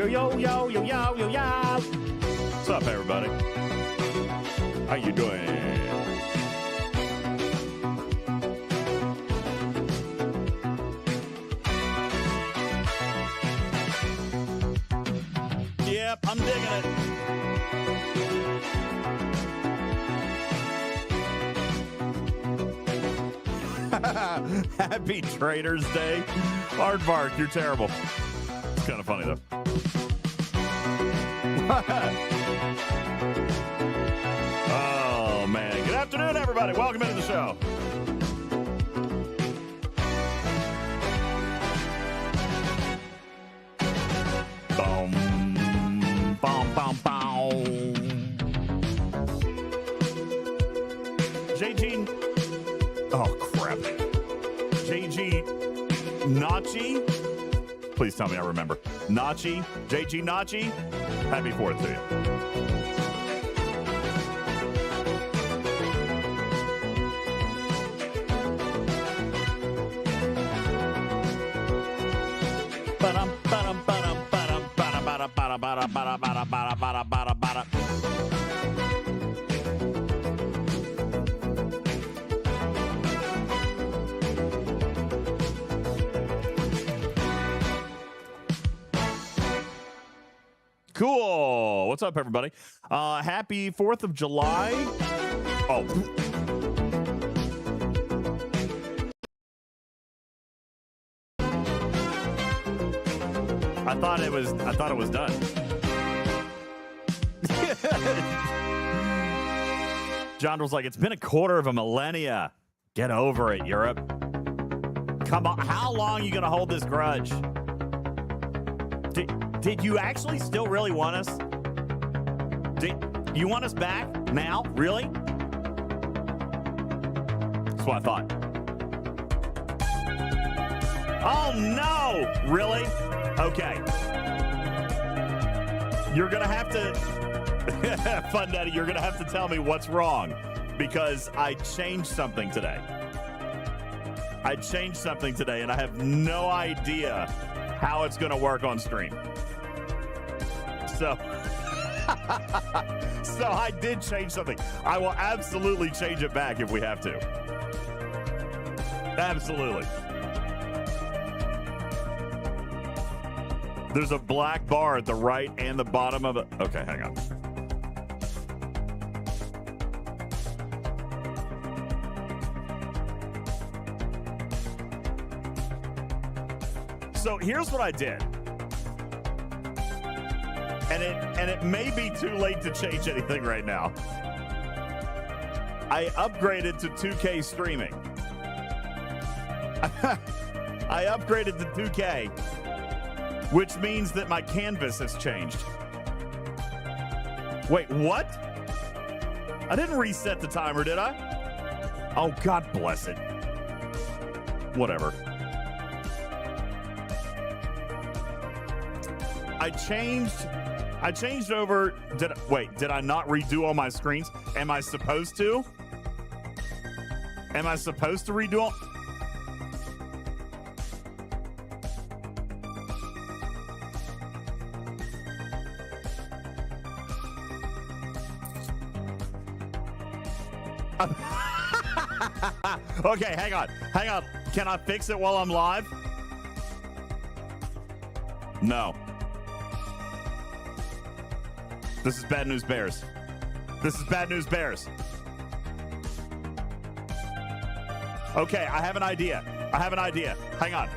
yo, yo, yo, yo, yo, yo, yo. What's up, everybody? How you doing? Yep, I'm digging it. Happy Trader's Day. Aardvark, you're terrible. It's kind of funny, though. Oh, man. Good afternoon, everybody. Welcome into the show. Boom. Boom, boom, boom. JG. Oh, crap. JG Nachi. Please tell me I remember. Nachi. JG Nachi. Happy 4th to you. Cool. What's up, everybody? Happy 4th of July. Oh. I thought it was done. John was like, it's been a quarter of a millennia. Get over it, Europe. Come on. How long are you going to hold this grudge? Did you actually still really want us? Did you want us back now? Really? That's what I thought. Oh, no. Really? Okay. You're going to have to... Fun Daddy, you're going to have to tell me what's wrong because I changed something today. And I have no idea how it's going to work on stream. So I did change something. I will absolutely change it back if we have to. Absolutely. There's a black bar at the right and the bottom of it. Okay, hang on. So here's what I did. And it may be too late to change anything right now. I upgraded to 2K streaming. I upgraded to 2K, which means that my canvas has changed. Wait, what? I didn't reset the timer, did I? Oh, God bless it. Whatever. I changed over. Did I not redo all my screens? Am I supposed to? Am I supposed to redo all? Okay, hang on. Can I fix it while I'm live? No. This is Bad News Bears. Okay, I have an idea. Hang on.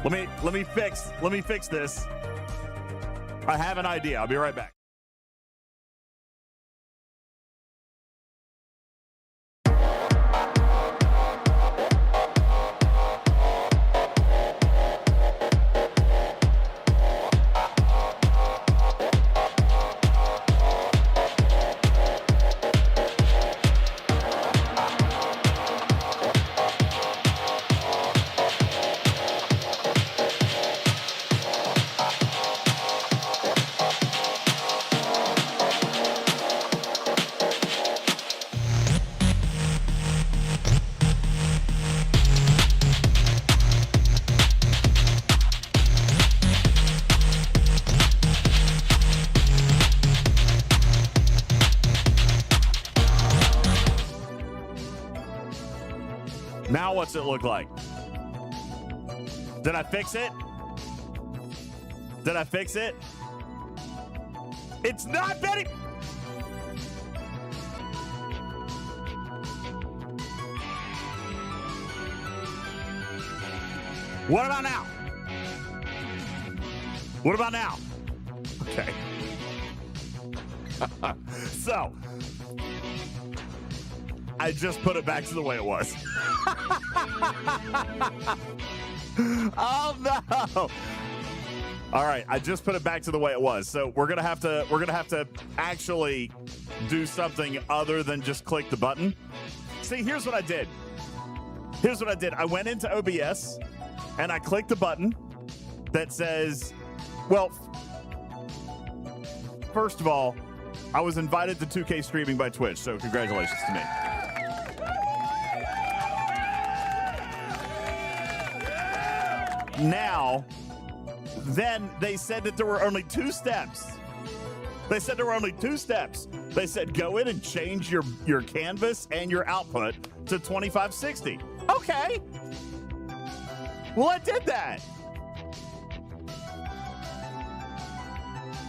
Let me fix this. I have an idea. I'll be right back. What's it look like? Did I fix it? Did I fix it? It's not Betty. What about now? What about now? Okay. So, I just put it back to the way it was. Oh no. All right, I just put it back to the way it was. So we're gonna have to actually do something other than just click the button. See, here's what I did. I went into OBS and I clicked the button that says, well, first of all, I was invited to 2K streaming by Twitch, so congratulations to me. Now, then they said that there were only 2 steps. They said go in and change your canvas and your output to 2560. Okay. Well, I did that.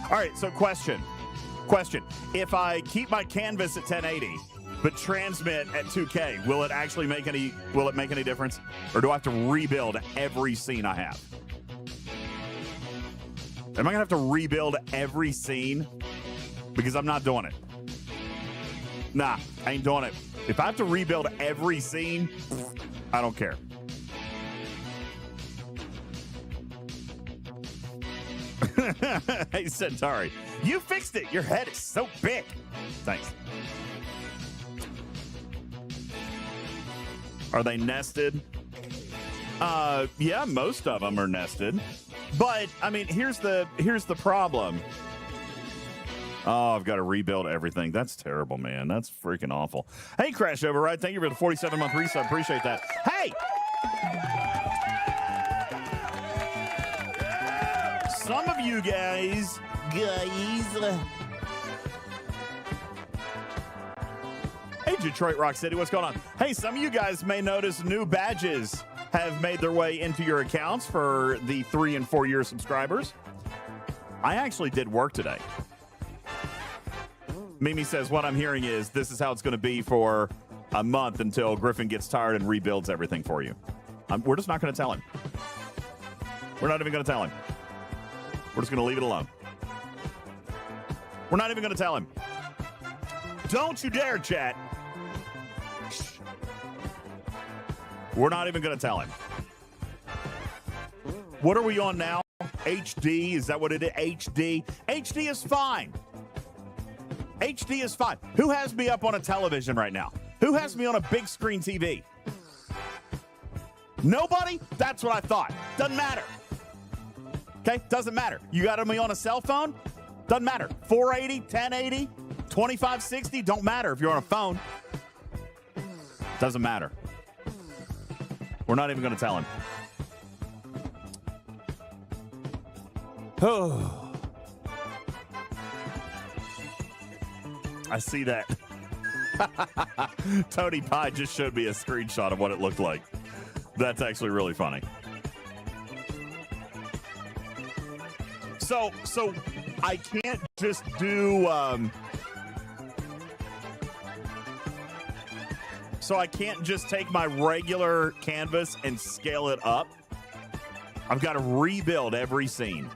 All right, so question. If I keep my canvas at 1080 but transmit at 2K, will it actually make any difference? Or do I have to rebuild every scene I have? Am I gonna have to rebuild every scene? Because I'm not doing it. Nah, I ain't doing it. If I have to rebuild every scene, I don't care. Hey, Centauri, you fixed it. Your head is so big. Thanks. Are they nested? Yeah, most of them are nested. But I mean, here's the problem. Oh, I've got to rebuild everything. That's terrible, man. That's freaking awful. Hey, Crash Override, thank you for the 47-month resub. Appreciate that. Hey! Some of you guys. Hey, Detroit Rock City, what's going on? Hey, some of you guys may notice new badges have made their way into your accounts for the 3 and 4 year subscribers. I actually did work today. Mimi says, what I'm hearing is this is how it's going to be for a month until Griffin gets tired and rebuilds everything for you. We're just not going to tell him. We're not even going to tell him. We're just going to leave it alone. We're not even going to tell him. Don't you dare, chat. We're not even going to tell him. What are we on now? HD? Is that what it is? HD? HD is fine. HD is fine. Who has me up on a television right now? Who has me on a big screen TV? Nobody? That's what I thought. Doesn't matter. Okay? Doesn't matter. You got me on a cell phone? Doesn't matter. 480, 1080, 2560, don't matter if you're on a phone. Doesn't matter. We're not even going to tell him. Oh. I see that. Tony Pie just showed me a screenshot of what it looked like. That's actually really funny. So I can't just do so I can't just take my regular canvas and scale it up. I've got to rebuild every scene.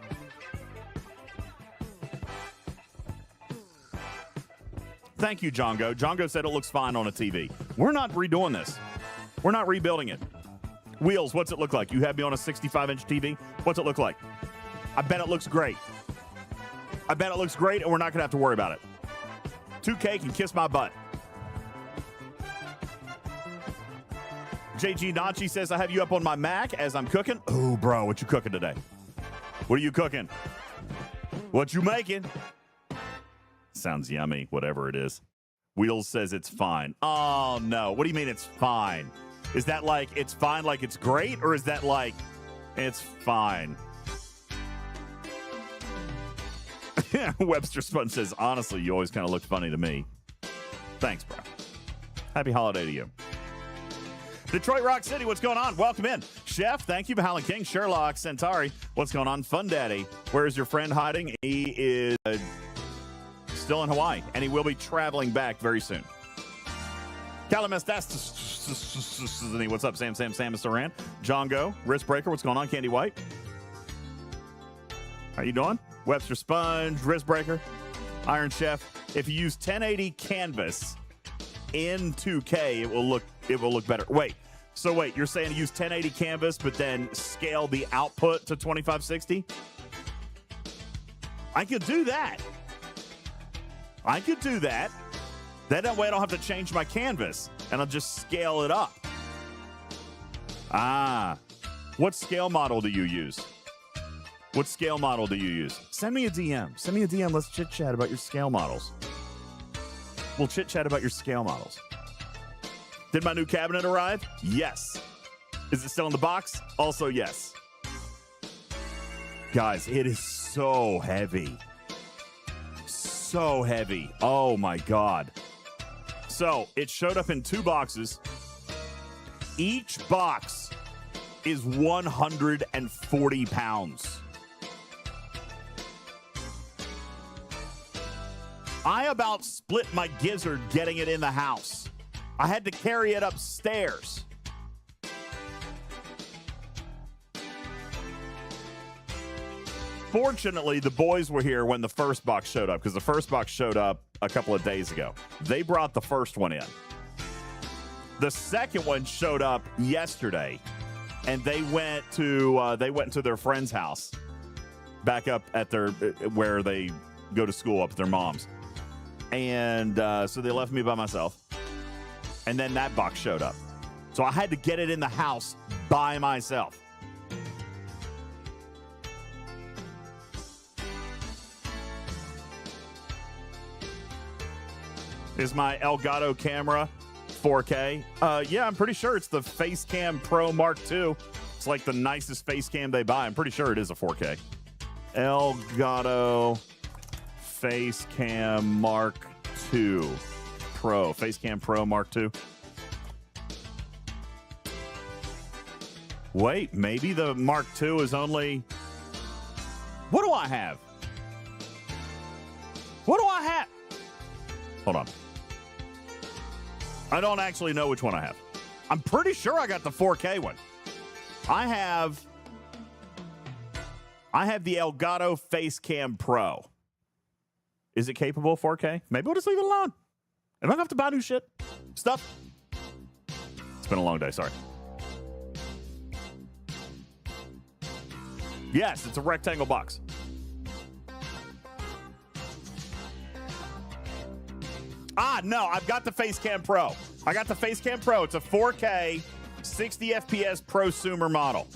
Thank you, Jongo. Jongo said it looks fine on a TV. We're not redoing this. We're not rebuilding it. Wheels, what's it look like? You have me on a 65-inch TV? What's it look like? I bet it looks great. I bet it looks great, and we're not going to have to worry about it. 2K can kiss my butt. JG Nachi says, I have you up on my Mac as I'm cooking. Oh, bro, what you cooking today? What are you cooking? What you making? Sounds yummy, whatever it is. Wheels says it's fine. Oh, no. What do you mean it's fine? Is that like it's fine like it's great, or is that like it's fine? Webster Sponge says, honestly, you always kind of looked funny to me. Thanks, bro. Happy holiday to you. Detroit Rock City, what's going on? Welcome in. Chef, thank you. Howlin' King, Sherlock, Centauri, what's going on? Fun Daddy, where is your friend hiding? He is still in Hawaii, and he will be traveling back very soon. Calamestas, what's up? Sam, Mr. Rand. John Go, Wrist Breaker, what's going on? Candy White, how you doing? Webster Sponge, Wrist Breaker, Iron Chef. If you use 1080 canvas in 2K, it will look better. Wait, you're saying use 1080 canvas, but then scale the output to 2560? I could do that. That way I don't have to change my canvas, and I'll just scale it up. What scale model do you use? Send me a DM. Let's chit-chat about your scale models. We'll chit-chat about your scale models. Did my new cabinet arrive? Yes. Is it still in the box? Also, yes. Guys, it is so heavy. Oh, my God. So, it showed up in 2 boxes. Each box is 140 pounds. I about split my gizzard getting it in the house. I had to carry it upstairs. Fortunately, the boys were here when the first box showed up, because the first box showed up a couple of days ago. They brought the first one in. The second one showed up yesterday, and they went to their friend's house, back up at where they go to school up at their mom's. And so they left me by myself. And then that box showed up. So I had to get it in the house by myself. Is my Elgato camera 4K? Yeah, I'm pretty sure it's the Facecam Pro Mark II. It's like the nicest face cam they buy. I'm pretty sure it is a 4K. Elgato Facecam Mark II Pro. Facecam Pro Mark II. Wait, maybe the Mark II is only... What do I have? Hold on. I don't actually know which one I have. I'm pretty sure I got the 4K one. I have the Elgato Facecam Pro. Is it capable of 4K? Maybe we'll just leave it alone. I don't have to buy new stuff. It's been a long day, sorry. Yes, it's a rectangle box. No, I've got the Facecam Pro. I got the Facecam Pro. It's a 4K, 60 FPS prosumer model.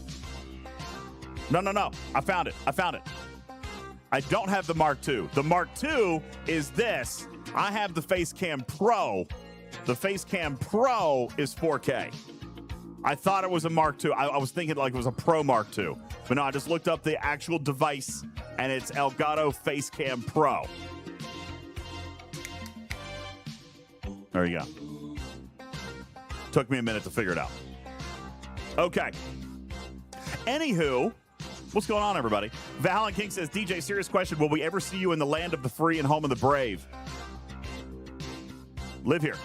No. I found it. I don't have the Mark II. The Mark II is this. I have the Facecam Pro. The Facecam Pro is 4K. I thought it was a Mark II. I was thinking like it was a Pro Mark II. But no, I just looked up the actual device, and it's Elgato Facecam Pro. There you go. Took me a minute to figure it out. Okay. Anywho, what's going on, everybody? Valhalla King says, DJ, serious question. Will we ever see you in the land of the free and home of the brave? Live here.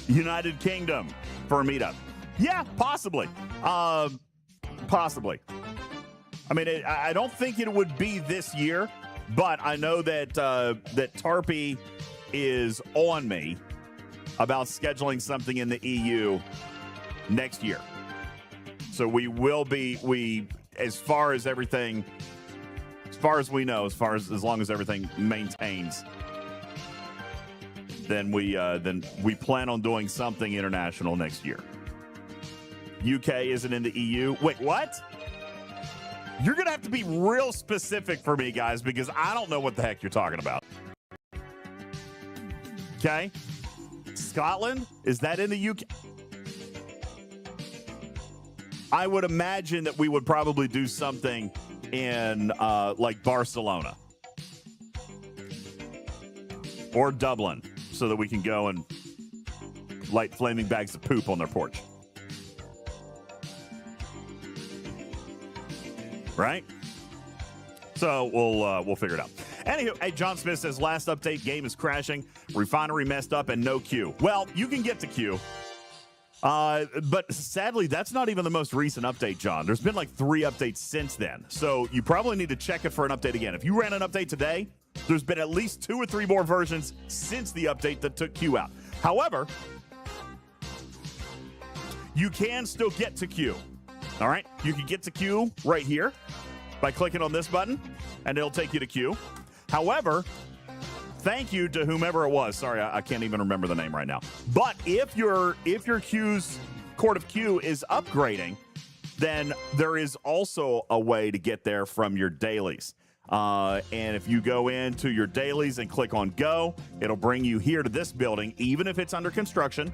United Kingdom for a meetup. Yeah, possibly. Possibly. I mean, I don't think it would be this year, but I know that Tarpey is on me about scheduling something in the EU next year. So we will be, as far as everything, as far as we know, as long as everything maintains, then we plan on doing something international next year. UK isn't in the EU. Wait, what? You're going to have to be real specific for me, guys, because I don't know what the heck you're talking about. Okay? Scotland? Is that in the UK? I would imagine that we would probably do something in like Barcelona or Dublin so that we can go and light flaming bags of poop on their porch. Right? So we'll figure it out. Anywho, hey, John Smith says, last update, game is crashing, refinery messed up, and no queue. Well, you can get to queue. But sadly, that's not even the most recent update, John. There's been like 3 updates since then. So you probably need to check it for an update again. If you ran an update today, there's been at least 2 or 3 more versions since the update that took queue out. However, you can still get to queue. All right? You can get to queue right here by clicking on this button, and it'll take you to queue. However, thank you to whomever it was. Sorry, I can't even remember the name right now. But if your queue's court of queue is upgrading, then there is also a way to get there from your dailies. And if you go into your dailies and click on go, it'll bring you here to this building, even if it's under construction.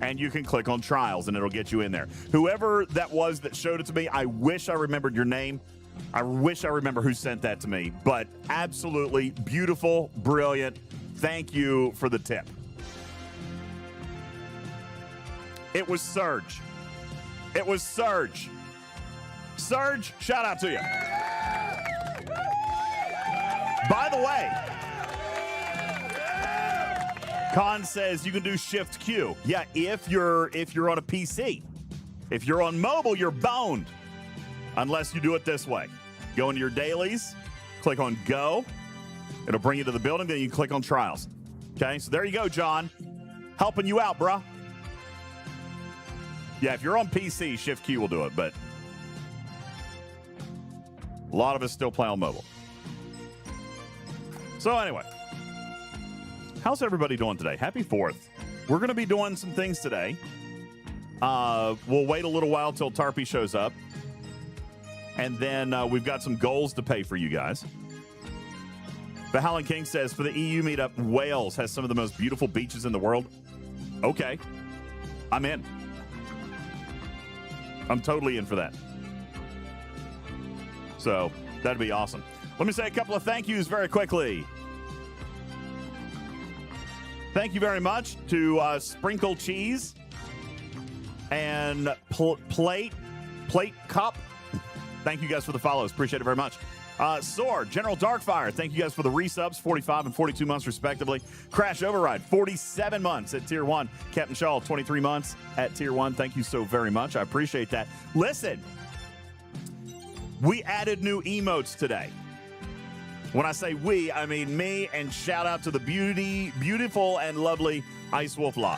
And you can click on trials, and it'll get you in there. Whoever that was that showed it to me, I wish I remembered your name. I wish I remember who sent that to me, but absolutely beautiful, brilliant. Thank you for the tip. It was Surge. It was Surge. Surge, shout out to you. By the way, Con says you can do Shift Q. Yeah, if you're on a PC. If you're on mobile, you're boned. Unless you do it this way. Go into your dailies, click on go. It'll bring you to the building, then you click on trials. Okay, so there you go, John. Helping you out, bruh. Yeah, if you're on PC, Shift Q will do it, but a lot of us still play on mobile. So anyway, how's everybody doing today? Happy 4th. We're going to be doing some things today. We'll wait a little while till Tarpy shows up. And then we've got some goals to pay for you guys. The Howling King says, for the EU meetup, Wales has some of the most beautiful beaches in the world. Okay. I'm in. I'm totally in for that. So that'd be awesome. Let me say a couple of thank yous very quickly. Thank you very much to Sprinkle Cheese and Plate Cup. Thank you guys for the follows. Appreciate it very much. Soar, General Darkfire, thank you guys for the resubs, 45 and 42 months respectively. Crash Override, 47 months at Tier 1. Captain Shaw, 23 months at Tier 1. Thank you so very much. I appreciate that. Listen, we added new emotes today. When I say we, I mean me, and shout out to the beautiful and lovely Ice Wolf Law.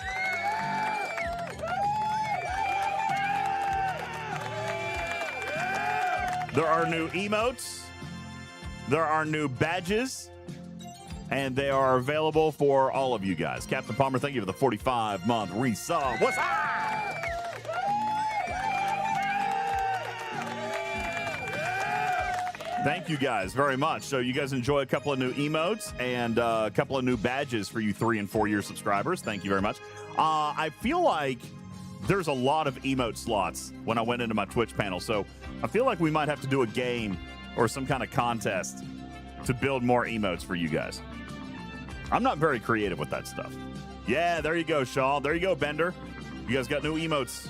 There are new emotes, there are new badges, and they are available for all of you guys. Captain Palmer, thank you for the 45-month resub. What's up? Thank you guys very much. So you guys enjoy a couple of new emotes and a couple of new badges for you 3- and 4-year subscribers. Thank you very much. I feel like there's a lot of emote slots when I went into my Twitch panel, so I feel like we might have to do a game or some kind of contest to build more emotes for you guys. I'm not very creative with that stuff. Yeah, there you go, Shaw. There you go, Bender. You guys got new emotes.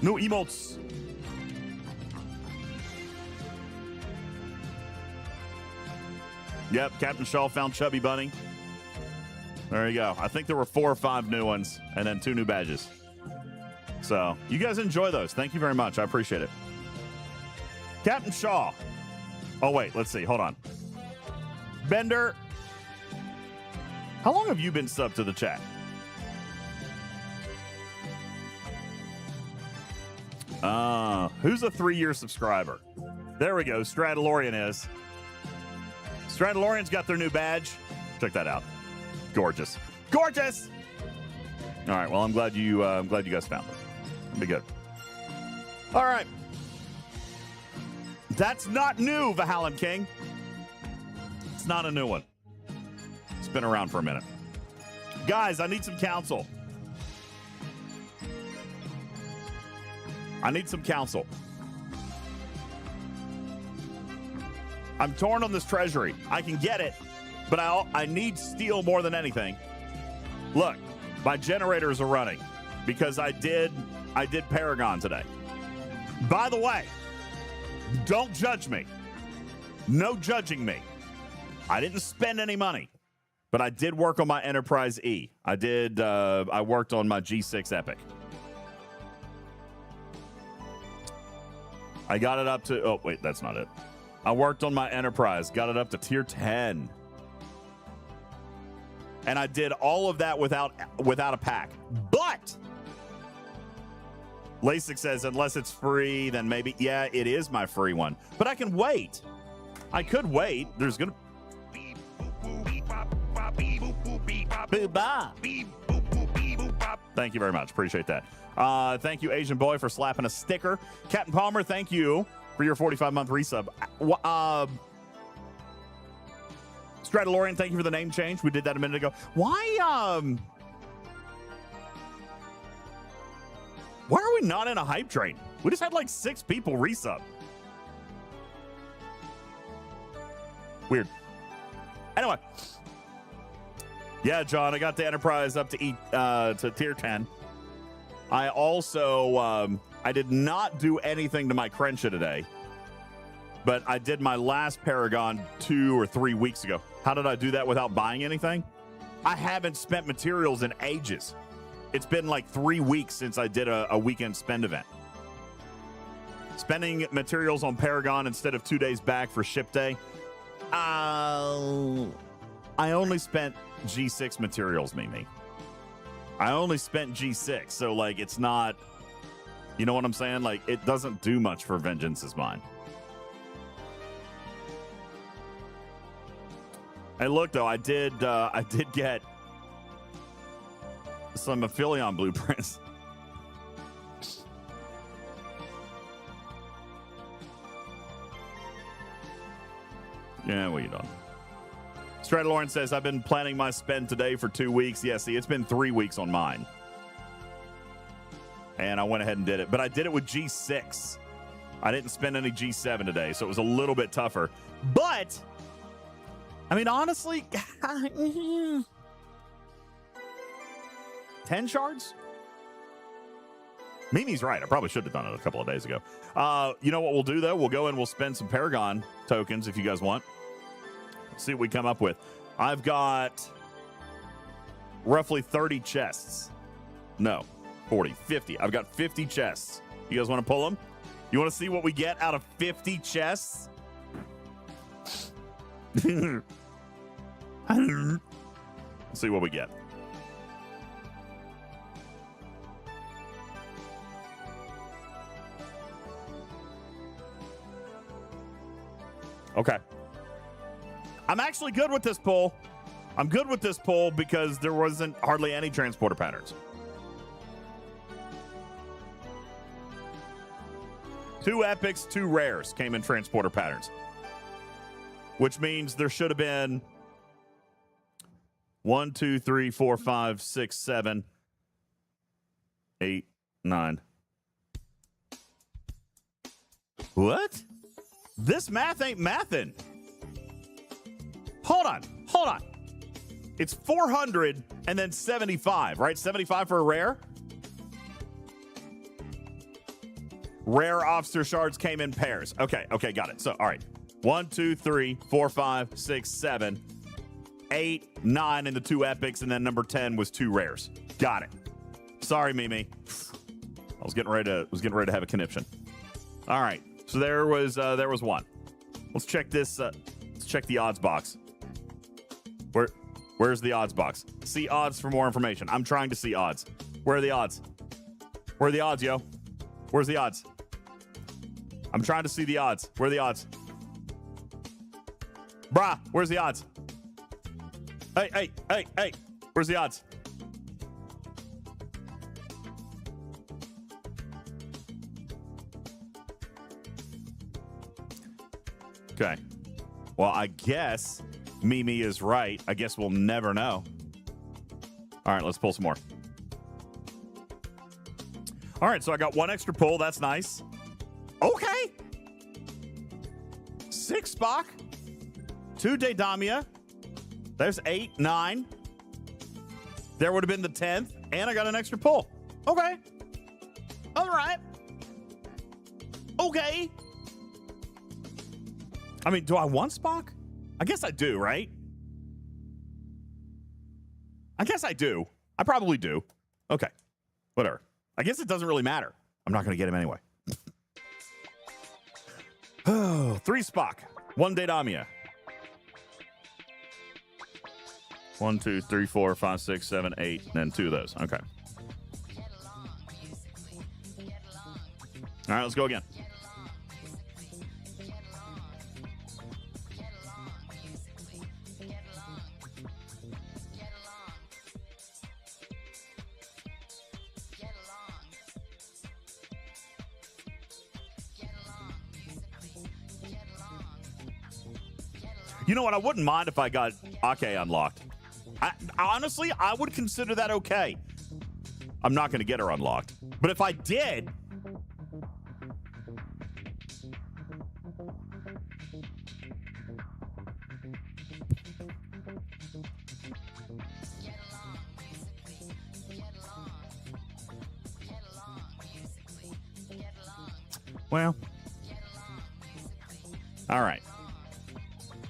New emotes. Yep, Captain Shaw found Chubby Bunny. There you go. I think there were 4 or 5 new ones and then 2 new badges. So you guys enjoy those. Thank you very much. I appreciate it. Captain Shaw. Oh, wait. Let's see. Hold on. Bender. How long have you been subbed to the chat? Who's a 3-year subscriber? There we go. Stradalorian is. Stradalorian's got their new badge. Check that out. Gorgeous. Gorgeous! All right. Well, I'm glad you guys found it. It'll be good. All right. That's not new, Valhallan King. It's not a new one. It's been around for a minute. Guys, I need some counsel. I need some counsel. I'm torn on this treasury. I can get it, but I need steel more than anything. Look, My generators are running because I did Paragon today. By the way, don't judge me. No judging me. I didn't spend any money, but I did work on my Enterprise E. I worked on my G6 Epic. I got it up to, oh, wait, that's not it. I worked on my Enterprise, got it up to tier 10. And I did all of that without a pack. But LASIK says, unless it's free, then maybe, yeah, it is my free one. But I can wait. I could wait. There's going to... Thank you very much. Appreciate that. Thank you, Asian Boy, for slapping a sticker. Captain Palmer, thank you for your 45-month resub. Stradalorian, thank you for the name change. We did that a minute ago. Why are we not in a hype train? We just had like 6 people resub. Weird. Anyway. Yeah, John, I got the Enterprise up to tier 10. I also, I did not do anything to my Crenshaw today, but I did my last Paragon 2 or 3 weeks ago. How did I do that without buying anything? I haven't spent materials in ages. It's been like 3 weeks since I did a weekend spend event. Spending materials on Paragon instead of 2 days back for ship day. I only spent G6 materials, Mimi. I only spent G6, so like it's not, you know what I'm saying? Like it doesn't do much for Vengeance is Mine. Hey, look though, I did get some Aphelion blueprints. Yeah, what are you doing? Stradalorian says, I've been planning my spend today for 2 weeks. Yeah, see, it's been 3 weeks on mine. And I went ahead and did it. But I did it with G6. I didn't spend any G7 today, so it was a little bit tougher. But, I mean, honestly, 10 shards? Mimi's right. I probably should have done it a couple of days ago. You know what we'll do, though? We'll go and we'll spend some Paragon tokens if you guys want. See what we come up with. I've got roughly 30 chests. No, 40, 50. I've got 50 chests. You guys want to pull them? You want to see what we get out of 50 chests? Let's see what we get. Okay. I'm actually good with this pull. I'm good with this pull because there wasn't hardly any transporter patterns. 2 epics, 2 rares came in transporter patterns, which means there should have been 1, 2, 3, 4, 5, 6, 7, 8, 9. What? This math ain't mathin'. Hold on. It's 400 and then 75, right? 75 for a rare? Rare officer shards came in pairs. Okay, got it. So, all right. 1, 2, 3, 4, 5, 6, 7, 8, 9 in the 2 epics, and then number 10 was 2 rares. Got it. Sorry, Mimi. I was getting ready to have a conniption. All right. So there was one. Let's check this. Let's check the odds box. Where's the odds box? See odds for more information. I'm trying to see odds. Where are the odds? Where are the odds, yo? Where's the odds? I'm trying to see the odds. Where are the odds? Brah, where's the odds? Hey. Where's the odds? Okay. Well, I guess Mimi is right. I guess we'll never know. All right, let's pull some more. All right, so I got 1 extra pull. That's nice. Okay. 6 Spock. 2 Daedamia. There's 8, 9. There would have been the 10th, and I got an extra pull. Okay. All right. Okay. I mean, do I want Spock? I guess I do, right? I guess I do. I probably do. Okay. Whatever. I guess it doesn't really matter. I'm not going to get him anyway. Oh, 3 Spock. 1 Daedamia. 1, 2, 3, 4, 5, 6, 7, 8, and then 2 of those. Okay. All right, let's go again. You know what? I wouldn't mind if I got Ake unlocked. Honestly, I would consider that okay. I'm not going to get her unlocked. But if I did... Well... All right.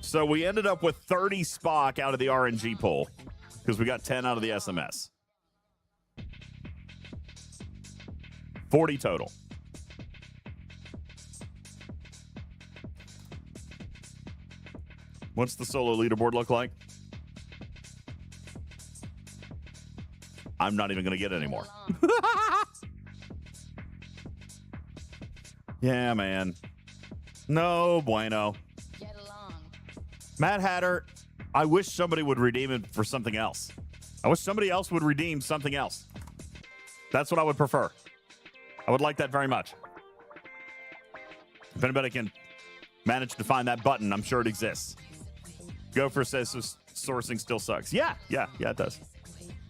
So we ended up with 30 Spock out of the RNG pool because we got 10 out of the SMS. 40 total. What's the solo leaderboard look like? I'm not even going to get any more. Yeah, man. No bueno. Mad Hatter, I wish somebody would redeem it for something else. I wish somebody else would redeem something else. That's what I would prefer. I would like that very much. If anybody can manage to find that button, I'm sure it exists. Gopher says sourcing still sucks. Yeah, it does.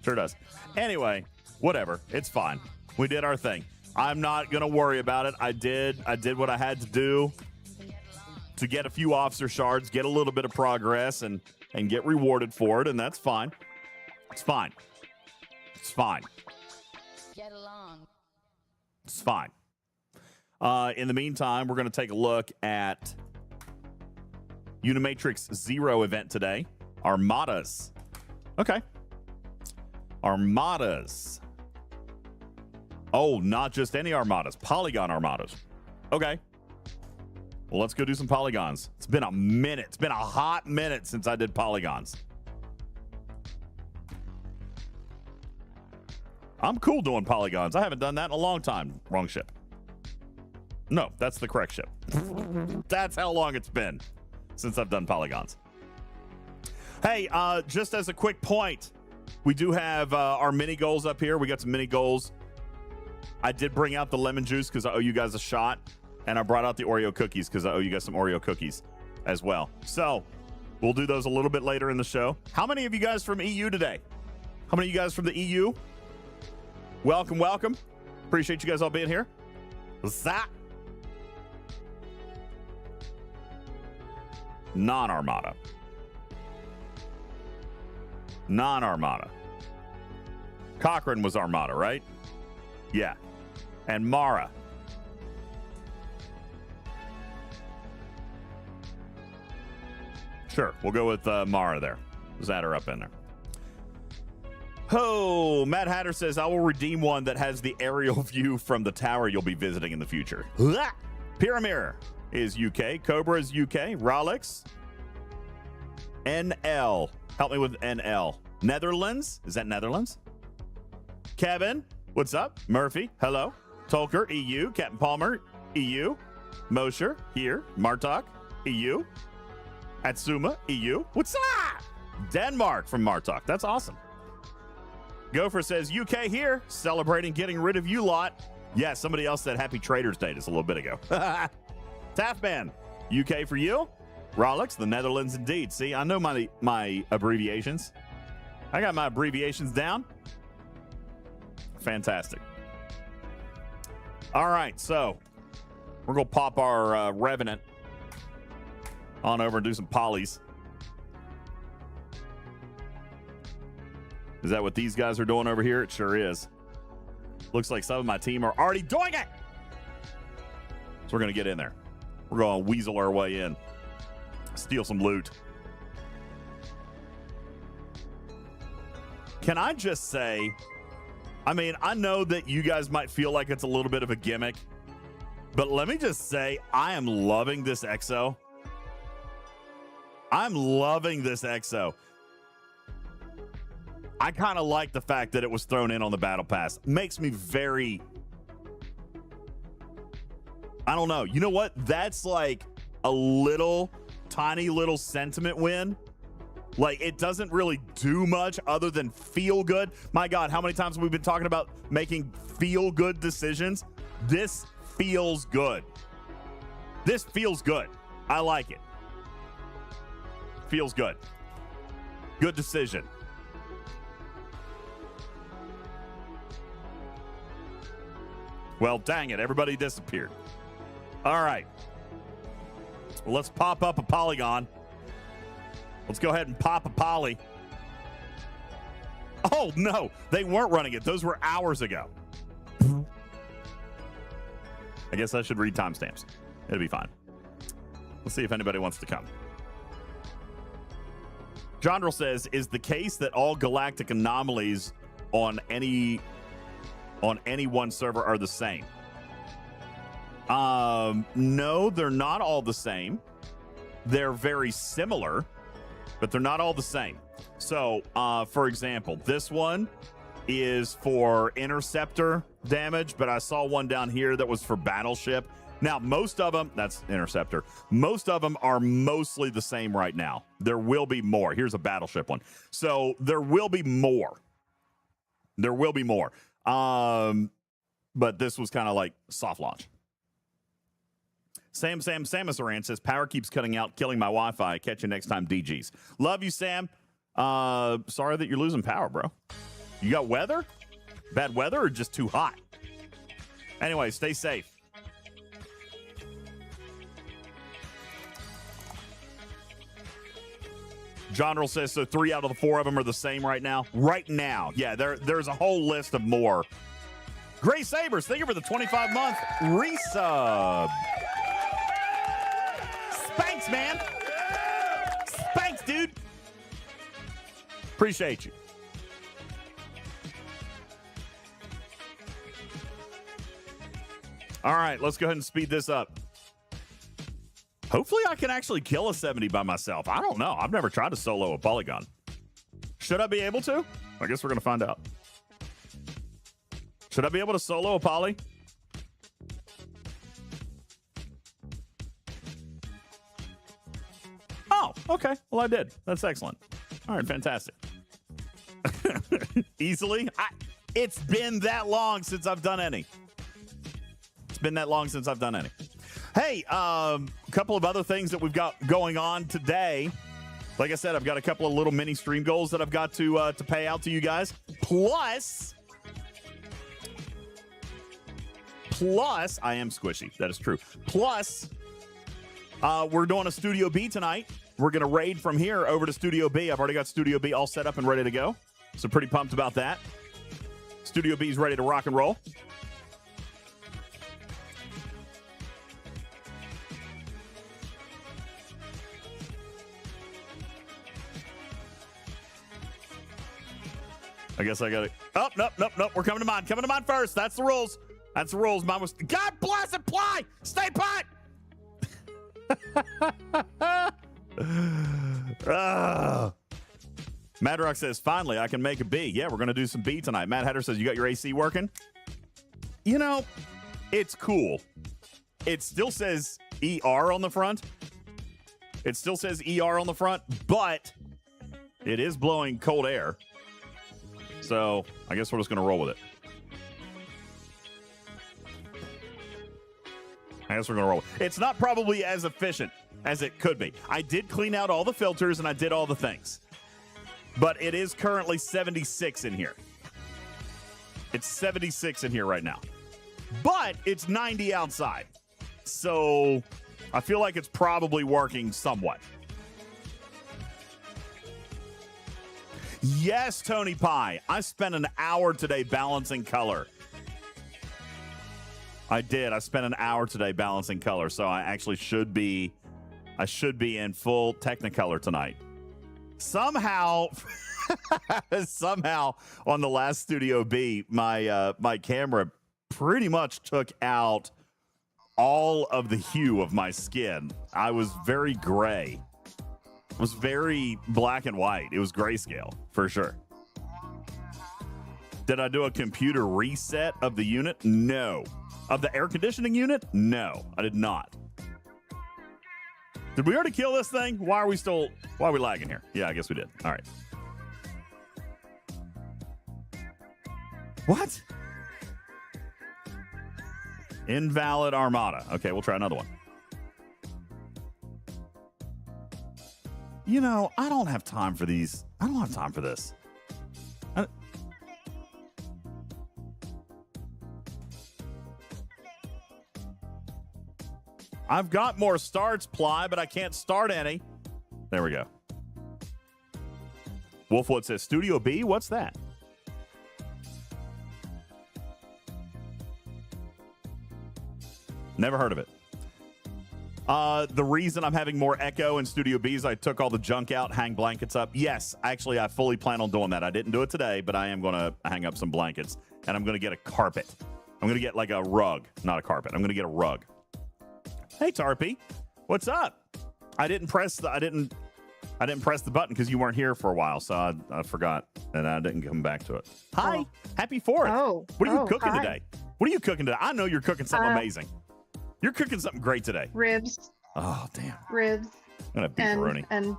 Sure does. Anyway, whatever. It's fine. We did our thing. I'm not going to worry about it. I did what I had to do to get a few officer shards, get a little bit of progress, and get rewarded for it, and that's fine. It's fine. It's fine. Get along. It's fine. In the meantime, we're going to take a look at Unimatrix Zero event today. Armadas. Okay. Armadas. Oh, not just any armadas. Polygon armadas. Okay. Well, let's go do some polygons. It's been a minute. It's been a hot minute since I did polygons. I'm cool doing polygons. I haven't done that in a long time. Wrong ship. No, that's the correct ship. That's how long it's been since I've done polygons. Hey, just as a quick point, we do have our mini goals up here. We got some mini goals. I did bring out the lemon juice because I owe you guys a shot. And I brought out the Oreo cookies because I owe you guys some Oreo cookies as well. So we'll do those a little bit later in the show. How many of you guys from EU today? How many of you guys from the EU? Welcome, welcome. Appreciate you guys all being here. Zap. Non-Armada. Non-Armada. Cochrane was Armada, right? Yeah. And Mara. Sure, we'll go with Mara there. Zat her up in there. Oh, Mad Hatter says, I will redeem one that has the aerial view from the tower you'll be visiting in the future. Pyramir is UK. Cobra is UK. Rolex. NL. Help me with NL. Netherlands. Is that Netherlands? Kevin, what's up? Murphy, hello. Tolker, EU. Captain Palmer, EU. Mosher, here. Martok, EU. Atsuma, EU. What's up? Denmark from Martok. That's awesome. Gopher says, UK here, celebrating getting rid of you lot. Yeah, somebody else said Happy Traders Day just a little bit ago. Taffman, UK for you. Rolex, the Netherlands indeed. See, I know my abbreviations. I got my abbreviations down. Fantastic. All right, so we're going to pop our Revenant on over and do some polys. Is that what these guys are doing over here? It sure is. Looks like some of my team are already doing it. So we're going to get in there. We're going to weasel our way in. Steal some loot. Can I just say, I mean, I know that you guys might feel like it's a little bit of a gimmick, but let me just say, I am loving this EXO. I'm loving this EXO. I kind of like the fact that it was thrown in on the Battle Pass. Makes me very, I don't know. You know what? That's like a little, tiny little sentiment win. Like, it doesn't really do much other than feel good. My God, how many times have we been talking about making feel good decisions? This feels good. This feels good. I like it. Feels good. Good decision. Well, dang it. Everybody disappeared. All right. Well, let's pop up a polygon. Let's go ahead and pop a poly. Oh, no. They weren't running it. Those were hours ago. I guess I should read timestamps. It'll be fine. Let's see if anybody wants to come. Jondrel says, is the case that all galactic anomalies on any one server are the same? No, they're not all the same. They're very similar, but they're not all the same. So, for example, this one is for interceptor damage, but I saw one down here that was for battleship. Now, most of them, that's interceptor. Most of them are mostly the same right now. There will be more. Here's a battleship one. So there will be more. There will be more. But this was kind of like soft launch. Samus says, power keeps cutting out, killing my Wi-Fi. Catch you next time, DJs. Love you, Sam. Sorry that you're losing power, bro. You got weather? Bad weather or just too hot? Anyway, stay safe. Jondrel says, so 3 out of the 4 of them are the same right now? Right now. Yeah, there's a whole list of more. Gray Sabers, thank you for the 25-month resub. Spanks, man. Spanks, dude. Appreciate you. All right, let's go ahead and speed this up. Hopefully I can actually kill a 70 by myself. I don't know. I've never tried to solo a polygon. Should I be able to? I guess we're going to find out. Should I be able to solo a poly? Oh, okay. Well, I did. That's excellent. All right, fantastic. Easily? It's been that long since I've done any. It's been that long since I've done any. Hey, a couple of other things that we've got going on today. Like I said, I've got a couple of little mini stream goals that I've got to pay out to you guys. Plus, I am squishy. That is true. Plus, we're doing a Studio B tonight. We're going to raid from here over to Studio B. I've already got Studio B all set up and ready to go. So pretty pumped about that. Studio B is ready to rock and roll. I guess I got it. Oh, nope. We're coming to mine. Coming to mine first. That's the rules. That's the rules. Mine was. God bless it. Ply. Stay put. Madrock says, finally, I can make a B. Yeah, we're going to do some B tonight. Matt Hatter says, you got your AC working? You know, it's cool. It still says ER on the front. It still says ER on the front, but it is blowing cold air. So I guess we're just going to roll with it. It's not probably as efficient as it could be. I did clean out all the filters and I did all the things. But it is currently 76 in here. It's 76 in here right now. But it's 90 outside. So I feel like it's probably working somewhat. Yes, Tony Pie. I spent an hour today balancing color. I did. I spent an hour today balancing color, so I actually should be in full Technicolor tonight. Somehow on the last Studio B, my camera pretty much took out all of the hue of my skin. I was very gray. It was very black and white. It was grayscale for sure. Did I do a computer reset of the unit? No. Of the air conditioning unit? No, I did not. Did we already kill this thing? Why are we lagging here? Yeah, I guess we did. All right. What? Invalid Armada. Okay, we'll try another one. You know, I don't have time for these. I don't have time for this. I've got more starts, Ply, but I can't start any. There we go. Wolfwood says, Studio B? What's that? Never heard of it. The reason I'm having more echo in Studio B is I took all the junk out, hang blankets up. Yes, actually, I fully plan on doing that. I didn't do it today, but I am going to hang up some blankets, and I'm going to get a carpet. I'm going to get like a rug, not a carpet. I'm going to get a rug. Hey, Tarpy, what's up? I didn't press the button because you weren't here for a while, so I forgot, and I didn't come back to it. Hi, Happy 4th. What are you cooking today? What are you cooking today? I know you're cooking something amazing. You're cooking something great today. Ribs. Oh, damn. Ribs. I'm gonna beefaroni.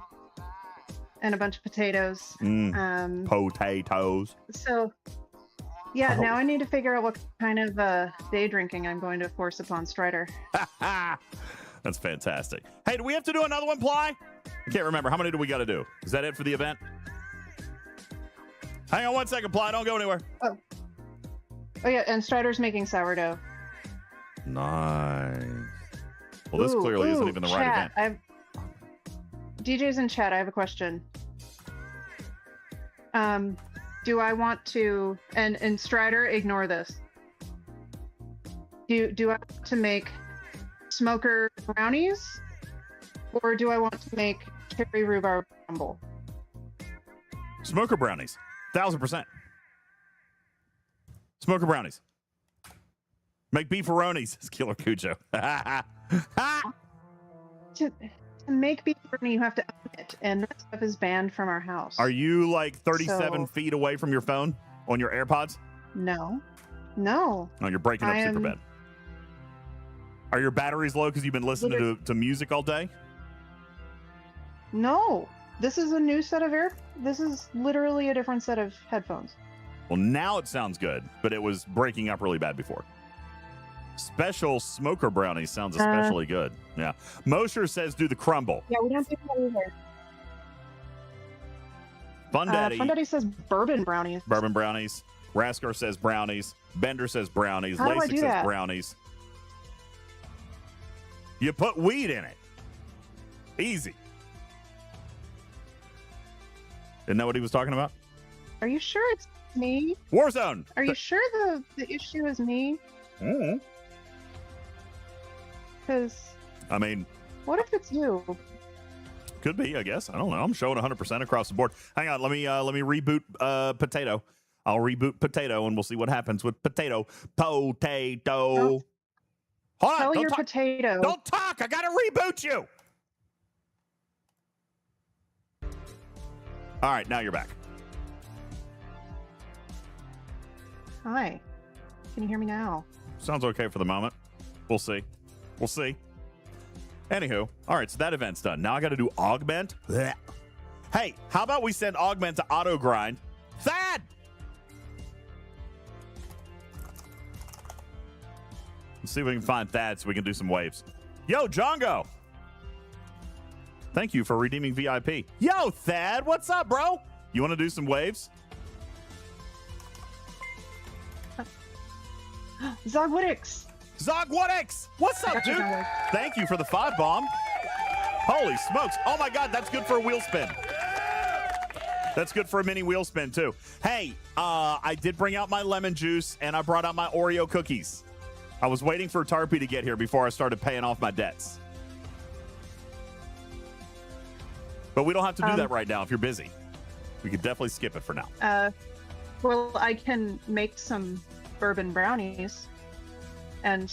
And a bunch of potatoes. Potatoes. So, yeah, now I need to figure out what kind of day drinking I'm going to force upon Strider. That's fantastic. Hey, do we have to do another one, Ply? I can't remember. How many do we got to do? Is that it for the event? Hang on 1 second, Ply. Don't go anywhere. Oh, yeah, and Strider's making sourdough. Nice. Well, this clearly isn't even the right event. DJ's in chat. I have a question. Do I want to, and Strider, ignore this. Do I want to make smoker brownies, or do I want to make cherry rhubarb crumble? Smoker brownies, 1000%. Smoker brownies. Make beefaronis, it's Killer Cujo. To make beefaroni, you have to own it, and that stuff is banned from our house. Are you like 37 feet away from your phone on your AirPods? No. Oh, you're breaking up super bad. Are your batteries low because you've been listening to music all day? No. This is a new set of This is literally a different set of headphones. Well, now it sounds good, but it was breaking up really bad before. Special smoker brownies sounds especially good. Yeah. Mosher says do the crumble. Yeah, we don't do that either. Fun Daddy. Fun Daddy says bourbon brownies. Bourbon brownies. Rasker says brownies. Bender says brownies. Lasik says brownies. You put weed in it. Easy. Isn't that what he was talking about? Are you sure it's me? Warzone. Are you sure the issue is me? Mm-hmm. Because, I mean, what if it's you? Could be, I guess. I don't know. I'm showing 100% across the board. Hang on, let me reboot Potato. I'll reboot Potato, and we'll see what happens with Potato. Hold on. Tell your potato. Don't talk. I gotta reboot you. All right, now you're back. Hi. Can you hear me now? Sounds okay for the moment. We'll see. Anywho, all right, so that event's done. Now I got to do augment. Blech. Hey, how about we send augment to auto grind? Thad! Let's see if we can find Thad so we can do some waves. Yo, Jongo! Thank you for redeeming VIP. Yo, Thad, what's up, bro? You want to do some waves? Zogwoodix! What's up, dude? Thank you for the 5 bomb. Holy smokes. Oh my God, that's good for a wheel spin. That's good for a mini wheel spin, too. Hey, I did bring out my lemon juice, and I brought out my Oreo cookies. I was waiting for Tarpy to get here before I started paying off my debts. But we don't have to do that right now if you're busy. We could definitely skip it for now. Well, I can make some bourbon brownies. And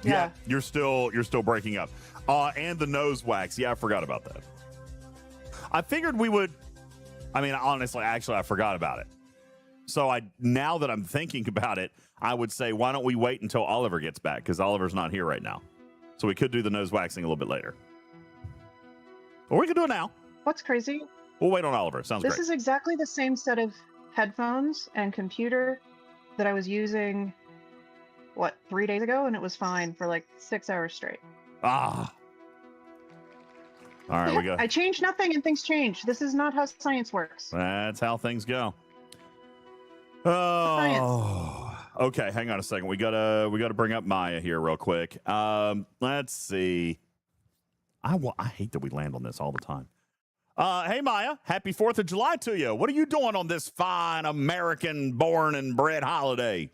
yeah, you're still breaking up. And the nose wax. Yeah, I forgot about that. I figured we would. I mean, honestly, actually, I forgot about it. So now that I'm thinking about it, I would say, why don't we wait until Oliver gets back? Because Oliver's not here right now. So we could do the nose waxing a little bit later. Or we could do it now. What's crazy? We'll wait on Oliver. Sounds great. This is exactly the same set of headphones and computer that I was using, 3 days ago? And it was fine for like 6 hours straight. Ah. All right, we go. I changed nothing and things change. This is not how science works. That's how things go. Oh, science. Okay. Hang on a second. We gotta bring up Maya here real quick. Let's see. I hate that we land on this all the time. Hey, Maya. Happy 4th of July to you. What are you doing on this fine American born and bred holiday?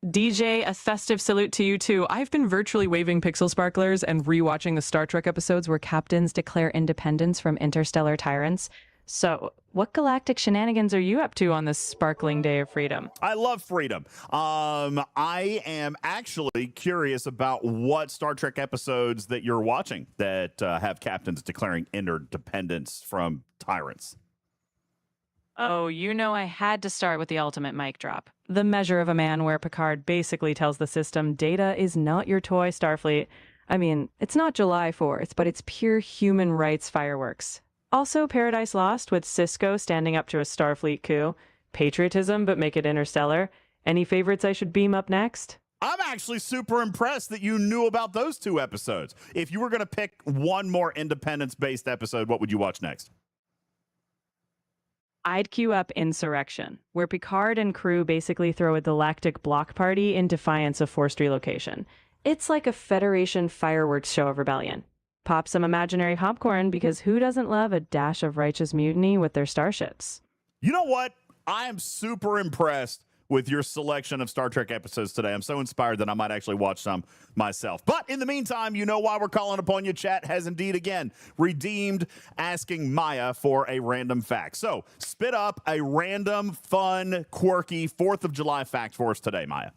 DJ, a festive salute to you, too. I've been virtually waving pixel sparklers and rewatching the Star Trek episodes where captains declare independence from interstellar tyrants. So, what galactic shenanigans are you up to on this sparkling day of freedom? I love freedom. I am actually curious about what Star Trek episodes that you're watching that have captains declaring interdependence from tyrants. Oh, you know I had to start with the ultimate mic drop. The Measure of a Man, where Picard basically tells the system, data is not your toy, Starfleet. I mean, it's not July 4th, but it's pure human rights fireworks. Also, Paradise Lost, with Cisco standing up to a Starfleet coup. Patriotism, but make it interstellar. Any favorites I should beam up next? I'm actually super impressed that you knew about those 2 episodes. If you were going to pick one more independence-based episode, what would you watch next? I'd queue up Insurrection, where Picard and crew basically throw a galactic block party in defiance of forced relocation. It's like a Federation fireworks show of rebellion. Pop some imaginary popcorn, because who doesn't love a dash of righteous mutiny with their starships? You know what? I am super impressed with your selection of Star Trek episodes today. I'm so inspired that I might actually watch some myself. But in the meantime, you know why we're calling upon you. Chat has indeed, again, redeemed asking Maya for a random fact. So spit up a random, fun, quirky 4th of July fact for us today, Maya.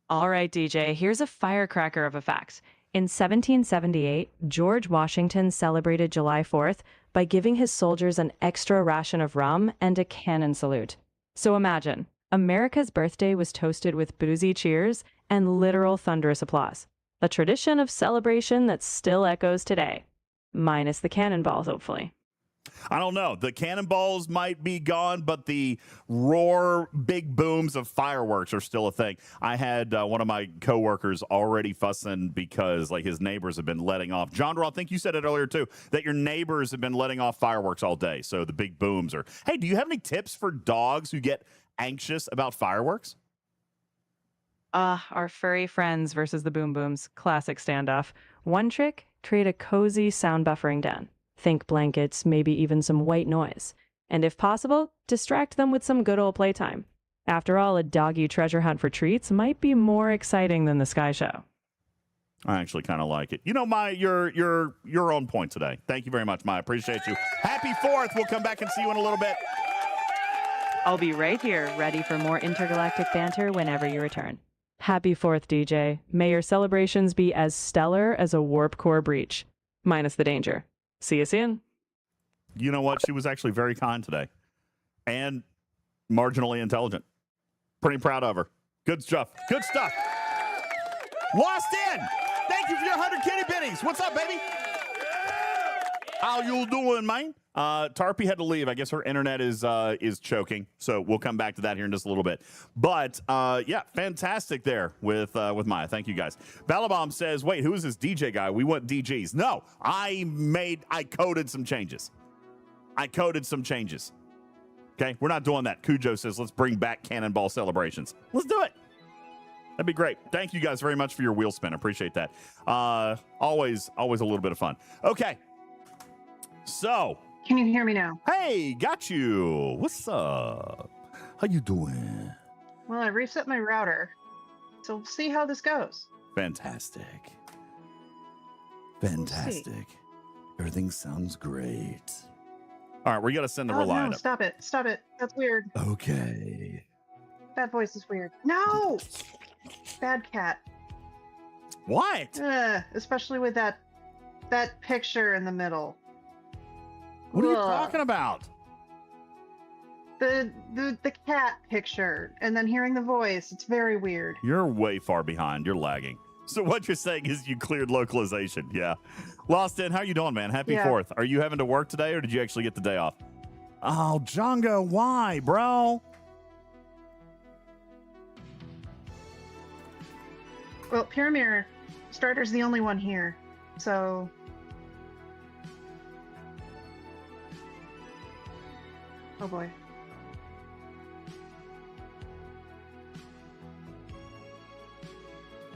All right, DJ, here's a firecracker of a fact. In 1778, George Washington celebrated July 4th by giving his soldiers an extra ration of rum and a cannon salute. So imagine, America's birthday was toasted with boozy cheers and literal thunderous applause. A tradition of celebration that still echoes today. Minus the cannonballs, hopefully. I don't know. The cannonballs might be gone, but the roar, big booms of fireworks are still a thing. I had one of my coworkers already fussing because his neighbors have been letting off. John, I think you said it earlier too, that your neighbors have been letting off fireworks all day. So the big booms are. Hey, do you have any tips for dogs who get anxious about fireworks? Our furry friends versus the boom booms. Classic standoff. One trick, create a cozy sound buffering den. Think blankets, maybe even some white noise. And if possible, distract them with some good old playtime. After all, a doggy treasure hunt for treats might be more exciting than the Sky Show. I actually kind of like it. You know, Maya, you're on point today. Thank you very much, Maya. Appreciate you. Happy 4th. We'll come back and see you in a little bit. I'll be right here, ready for more intergalactic banter whenever you return. Happy 4th, DJ. May your celebrations be as stellar as a warp core breach. Minus the danger. See you soon. You know what? She was actually very kind today. And marginally intelligent. Pretty proud of her. Good stuff. Good stuff. Lost in. Thank you for your 100 kitty bitties. What's up, baby? How you doing, man? Tarpy had to leave. I guess her internet is choking. So we'll come back to that here in just a little bit. But yeah, fantastic there with Maya. Thank you guys. Balabom says, wait, who is this DJ guy? We want DJs. No, I coded some changes. Okay, we're not doing that. Cujo says, let's bring back cannonball celebrations. Let's do it. That'd be great. Thank you guys very much for your wheel spin. Appreciate that. Always a little bit of fun. Okay. So, Can you hear me now? hey, got you. What's up? How you doing? Well, I reset my router, so we'll see how this goes. Fantastic. see. Fantastic. Everything sounds great. All right, we got to send the Oh, Reliant no, up. stop it. Stop it. That's weird. Okay. That voice is weird. No! Bad cat. What? Especially with that picture in the middle. What are you Ugh. talking about? The cat picture, and then hearing the voice. It's very weird. You're way far behind. You're lagging. So what you're saying is you cleared localization. Yeah. Lost in, how you doing, man? Happy Yeah. 4th. Are you having to work today, or did you actually get the day off? Oh, Jongo, why, bro? Well, Pyramir Starter's the only one here, so... Oh boy.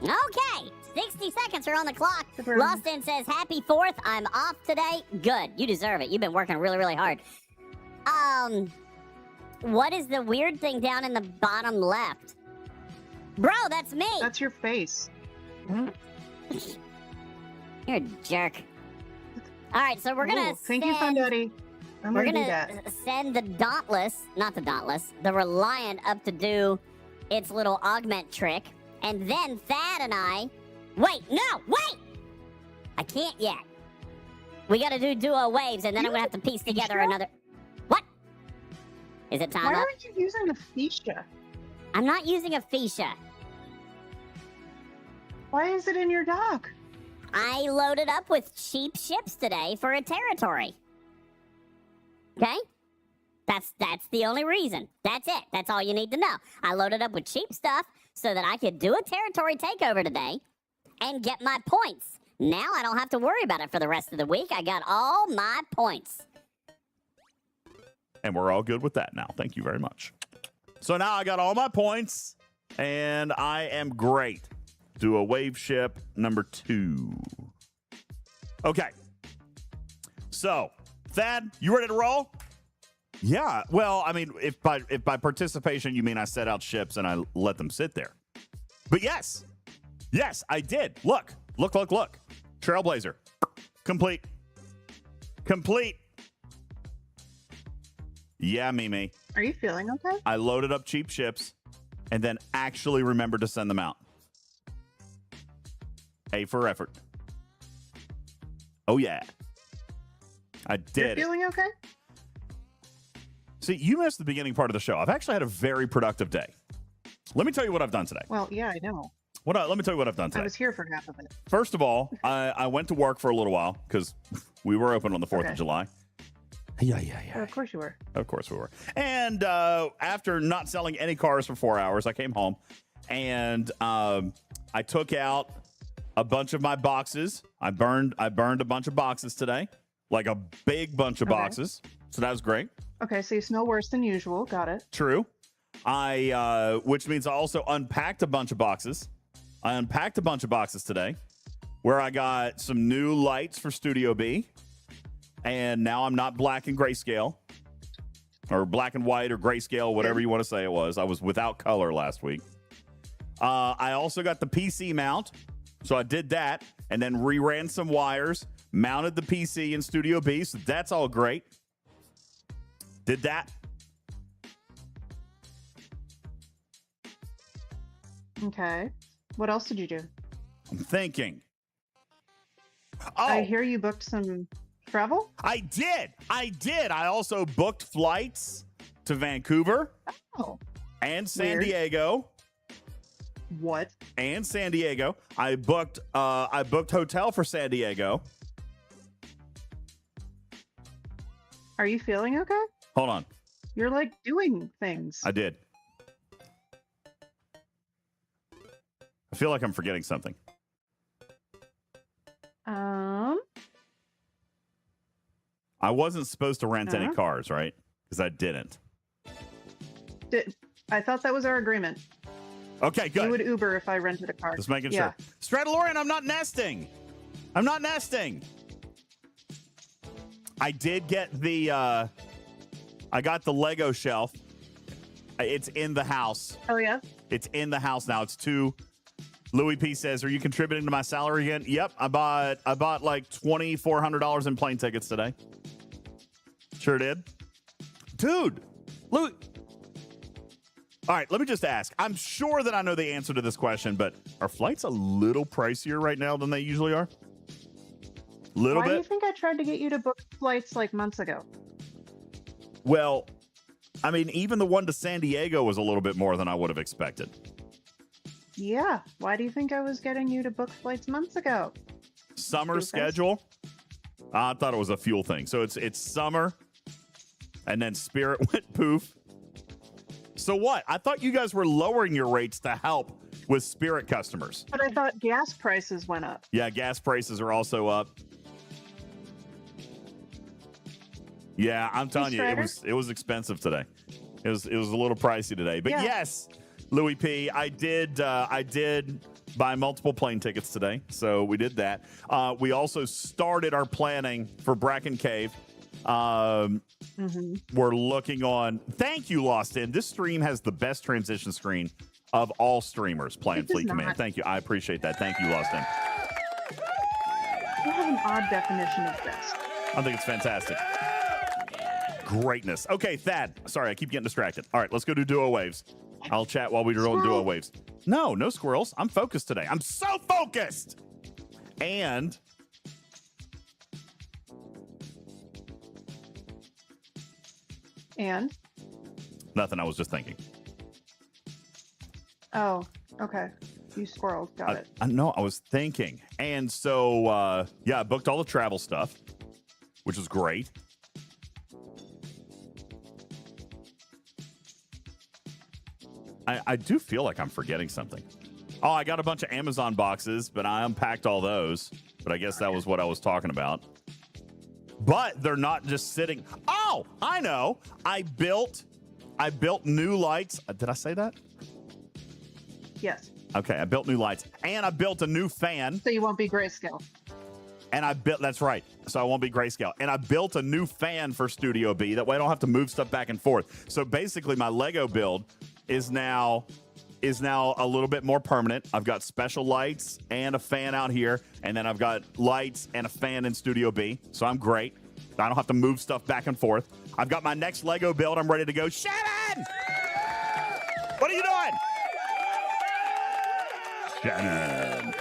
Okay, 60 seconds are on the clock. Super. Lost In says, happy 4th, I'm off today. Good, you deserve it. You've been working really, really hard. What is the weird thing down in the bottom left? Bro, that's me. That's your face. You're a jerk. All right, so we're gonna Ooh, thank you, Fun Daddy. I'm We're gonna do gonna that. send the the Reliant up to do its little augment trick, and then Thad and I. Wait! I can't yet. We gotta do duo waves, and then I'm gonna have to piece together Fuchsia? another. What? Is it time Why up? aren't you using a Fuchsia? I'm not using a Fuchsia. Why is it in your dock? I loaded up with cheap ships today for a territory. Okay? That's the only reason. That's it. That's all you need to know. I loaded up with cheap stuff so that I could do a territory takeover today and get my points. Now I don't have to worry about it for the rest of the week. I got all my points. And we're all good with that now. Thank you very much. So now I got all my points, and I am great. Do a wave ship number 2. Okay. So, Thad, you ready to roll? Yeah. Well, I mean, if by participation you mean I set out ships and I let them sit there. But yes. Yes, I did. Look. Trailblazer. Complete. Yeah, Mimi. Are you feeling okay? I loaded up cheap ships and then actually remembered to send them out. A for effort. Oh, yeah. I You're did it. feeling okay? See, you missed the beginning part of the show. I've actually had a very productive day. Let me tell you what I've done today. Well, yeah, I know. Let me tell you what I've done I today. was here for half of it. First of all, I went to work for a little while because we were open on the 4th of Okay. July. Yeah. Of course you were. Of course we were. And after not selling any cars for 4 hours, I came home and I took out a bunch of my boxes. I burned a bunch of boxes today, like a big bunch of Okay. boxes. So that was great. Okay, so you smell worse than usual. Got it. True. Which means I also unpacked a bunch of boxes. I unpacked a bunch of boxes today where I got some new lights for Studio B. And now I'm not black and grayscale or black and white or grayscale, whatever you want to say it was. I was without color last week. I also got the PC mount. So I did that and then reran some wires, mounted the PC in Studio B. So that's all great. Did that. Okay. What else did you do? I'm thinking. I Oh, hear you booked some travel? I did. I also booked flights to Vancouver Oh. and San Weird. Diego. What? And San Diego. I booked hotel for San Diego. Are you feeling okay? Hold on. You're like doing things. I did. I feel like I'm forgetting something. I wasn't supposed to rent any cars, right? Because I didn't. I thought that was our agreement. Okay, good. You would Uber if I rented a car. Just making Yeah. sure. Stradalorian, I'm not nesting. I did get the I got the Lego shelf. It's in the house. Oh yeah. It's in the house now. It's 2. Louis P says, "Are you contributing to my salary again?" Yep, I bought like $2,400 in plane tickets today. Sure did. Dude, Louis. All right, let me just ask. I'm sure that I know the answer to this question, but are flights a little pricier right now than they usually are? Little Why bit? do you think I tried to get you to book flights like months ago? Well, I mean, even the one to San Diego was a little bit more than I would have expected. Yeah. Why do you think I was getting you to book flights months ago? Summer Doofus. schedule? I thought it was a fuel thing. So it's summer, and then Spirit went poof. So what? I thought you guys were lowering your rates to help with Spirit customers. But I thought gas prices went up. Yeah, gas prices are also up. Yeah, I'm telling you, it was expensive today. It was a little pricey today. But Yeah. yes, Louis P, I did buy multiple plane tickets today. So we did that. We also started our planning for Bracken Cave. We're looking on. Thank you, Lost In. This stream has the best transition screen of all streamers playing It does Fleet Command. not. Thank you. I appreciate that. Thank you, Lost In. You have an odd definition of best. I think it's fantastic. Greatness. Okay, Thad. Sorry, I keep getting distracted. All right, let's go do duo waves. I'll chat while we roll duo waves. No squirrels. I'm focused today. I'm so focused. And nothing. I was just thinking. Oh, okay. You squirreled. Got it. I know. I was thinking. And so, yeah, I booked all the travel stuff, which was great. I do feel like I'm forgetting something. Oh, I got a bunch of Amazon boxes, but I unpacked all those. But I guess that was what I was talking about. But they're not just sitting. Oh, I know. I built new lights. Did I say that? Yes. Okay, I built new lights. And I built a new fan. So you won't be grayscale. And that's right. So I won't be grayscale. And I built a new fan for Studio B. That way I don't have to move stuff back and forth. So basically my Lego build is now a little bit more permanent. I've got special lights and a fan out here. And then I've got lights and a fan in Studio B. So I'm great. I don't have to move stuff back and forth. I've got my next Lego build. I'm ready to go. Shannon! What are you doing? Shannon.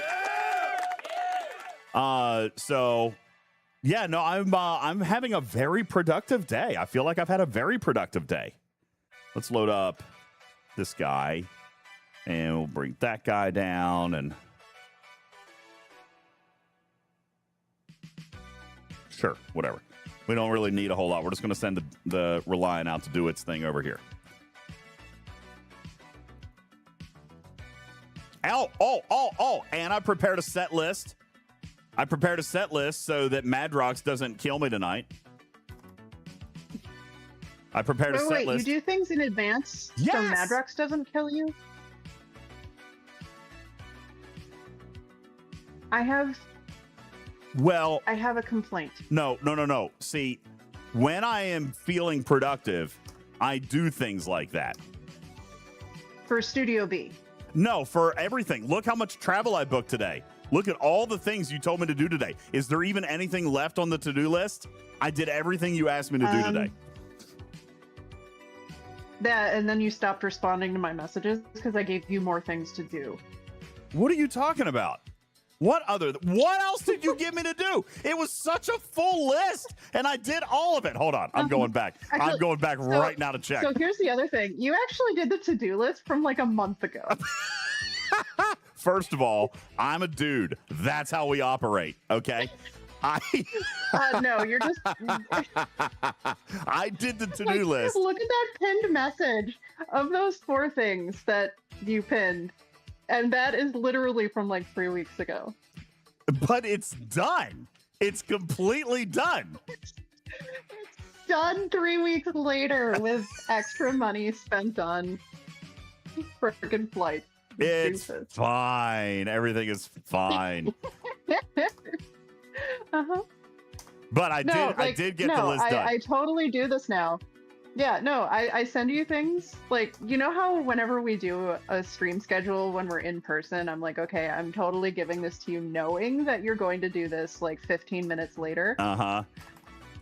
So yeah, no, I'm having a very productive day. I feel like I've had a very productive day. Let's load up this guy and we'll bring that guy down and sure, whatever. We don't really need a whole lot. We're just going to send the Reliant out to do its thing over here. Oh, and I prepared a set list. I prepared a set list so that Madrox doesn't kill me tonight. I prepared a set list. You do things in advance so Yes! Madrox doesn't kill you? I have a complaint. No. See, when I am feeling productive, I do things like that. For Studio B. No, for everything. Look how much travel I booked today. Look at all the things you told me to do today. Is there even anything left on the to-do list? I did everything you asked me to do today. That, and then you stopped responding to my messages because I gave you more things to do. What are you talking about? What else did you give me to do? It was such a full list, and I did all of it. Hold on. I'm going back. I'm going back right now to check. So here's the other thing. You actually did the to-do list from like a month ago. First of all, I'm a dude. That's how we operate, okay? No, you're just... I did the to-do list. Look at that pinned message of those 4 things that you pinned. And that is literally from like 3 weeks ago. But it's done. It's completely done. It's done 3 weeks later with extra money spent on freaking flights. It's fine. Everything is fine. But I did get the list done. I totally do this now. Yeah, no, I send you things like, you know how whenever we do a stream schedule when we're in person, I'm like, okay, I'm totally giving this to you knowing that you're going to do this like 15 minutes later. Uh-huh.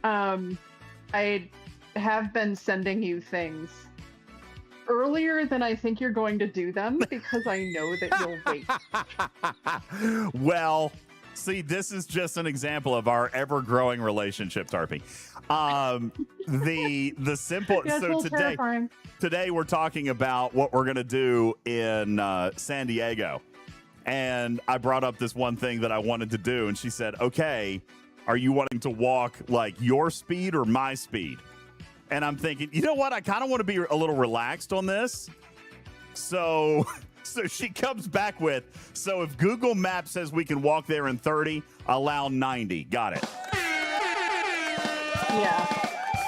I have been sending you things earlier than I think you're going to do them because I know that you'll wait. Well, see, this is just an example of our ever-growing relationship, Tarpy. The simple. Yeah, So today we're talking about what we're gonna do in San Diego, and I brought up this one thing that I wanted to do, and she said, "Okay, are you wanting to walk like your speed or my speed?" And I'm thinking, you know what? I kind of want to be a little relaxed on this. So she comes back with, so if Google Maps says we can walk there in 30, allow 90. Got it. Yeah.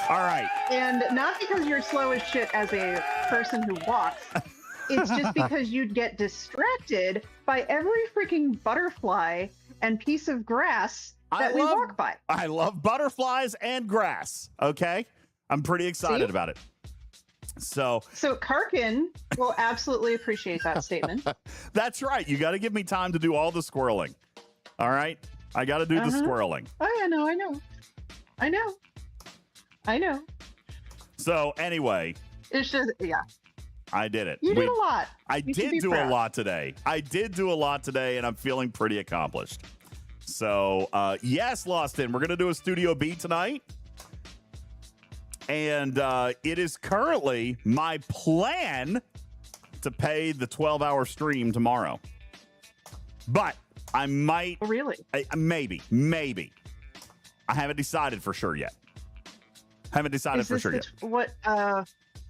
All right. And not because you're slow as shit as a person who walks. It's just because you'd get distracted by every freaking butterfly and piece of grass that we walk by. I love butterflies and grass. Okay. I'm pretty excited about it. So Karkin will absolutely appreciate that statement. That's right. You got to give me time to do all the squirreling. All right. I got to do the squirreling. Oh, yeah, no, I know. So anyway. It's just, yeah. I did it. You did a lot. I did do a lot today. And I'm feeling pretty accomplished. So, yes, Lost In, we're going to do a Studio B tonight. And it is currently my plan to pay the 12-hour stream tomorrow. But I might. Oh, really? Maybe. I haven't decided for sure yet.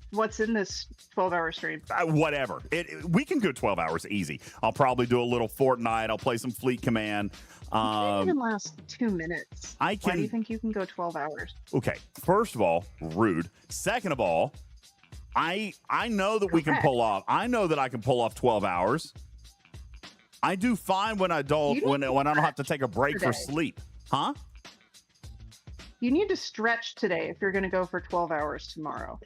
What's in this 12-hour stream? Whatever. We can go 12 hours easy. I'll probably do a little Fortnite. I'll play some Fleet Command. It can't even last 2 minutes. Why do you think you can go 12 hours? Okay. First of all, rude. Second of all, I know that we can pull off. I know that I can pull off 12 hours. I do fine when I don't when I don't have to take a break for sleep. Huh? You need to stretch today if you're going to go for 12 hours tomorrow.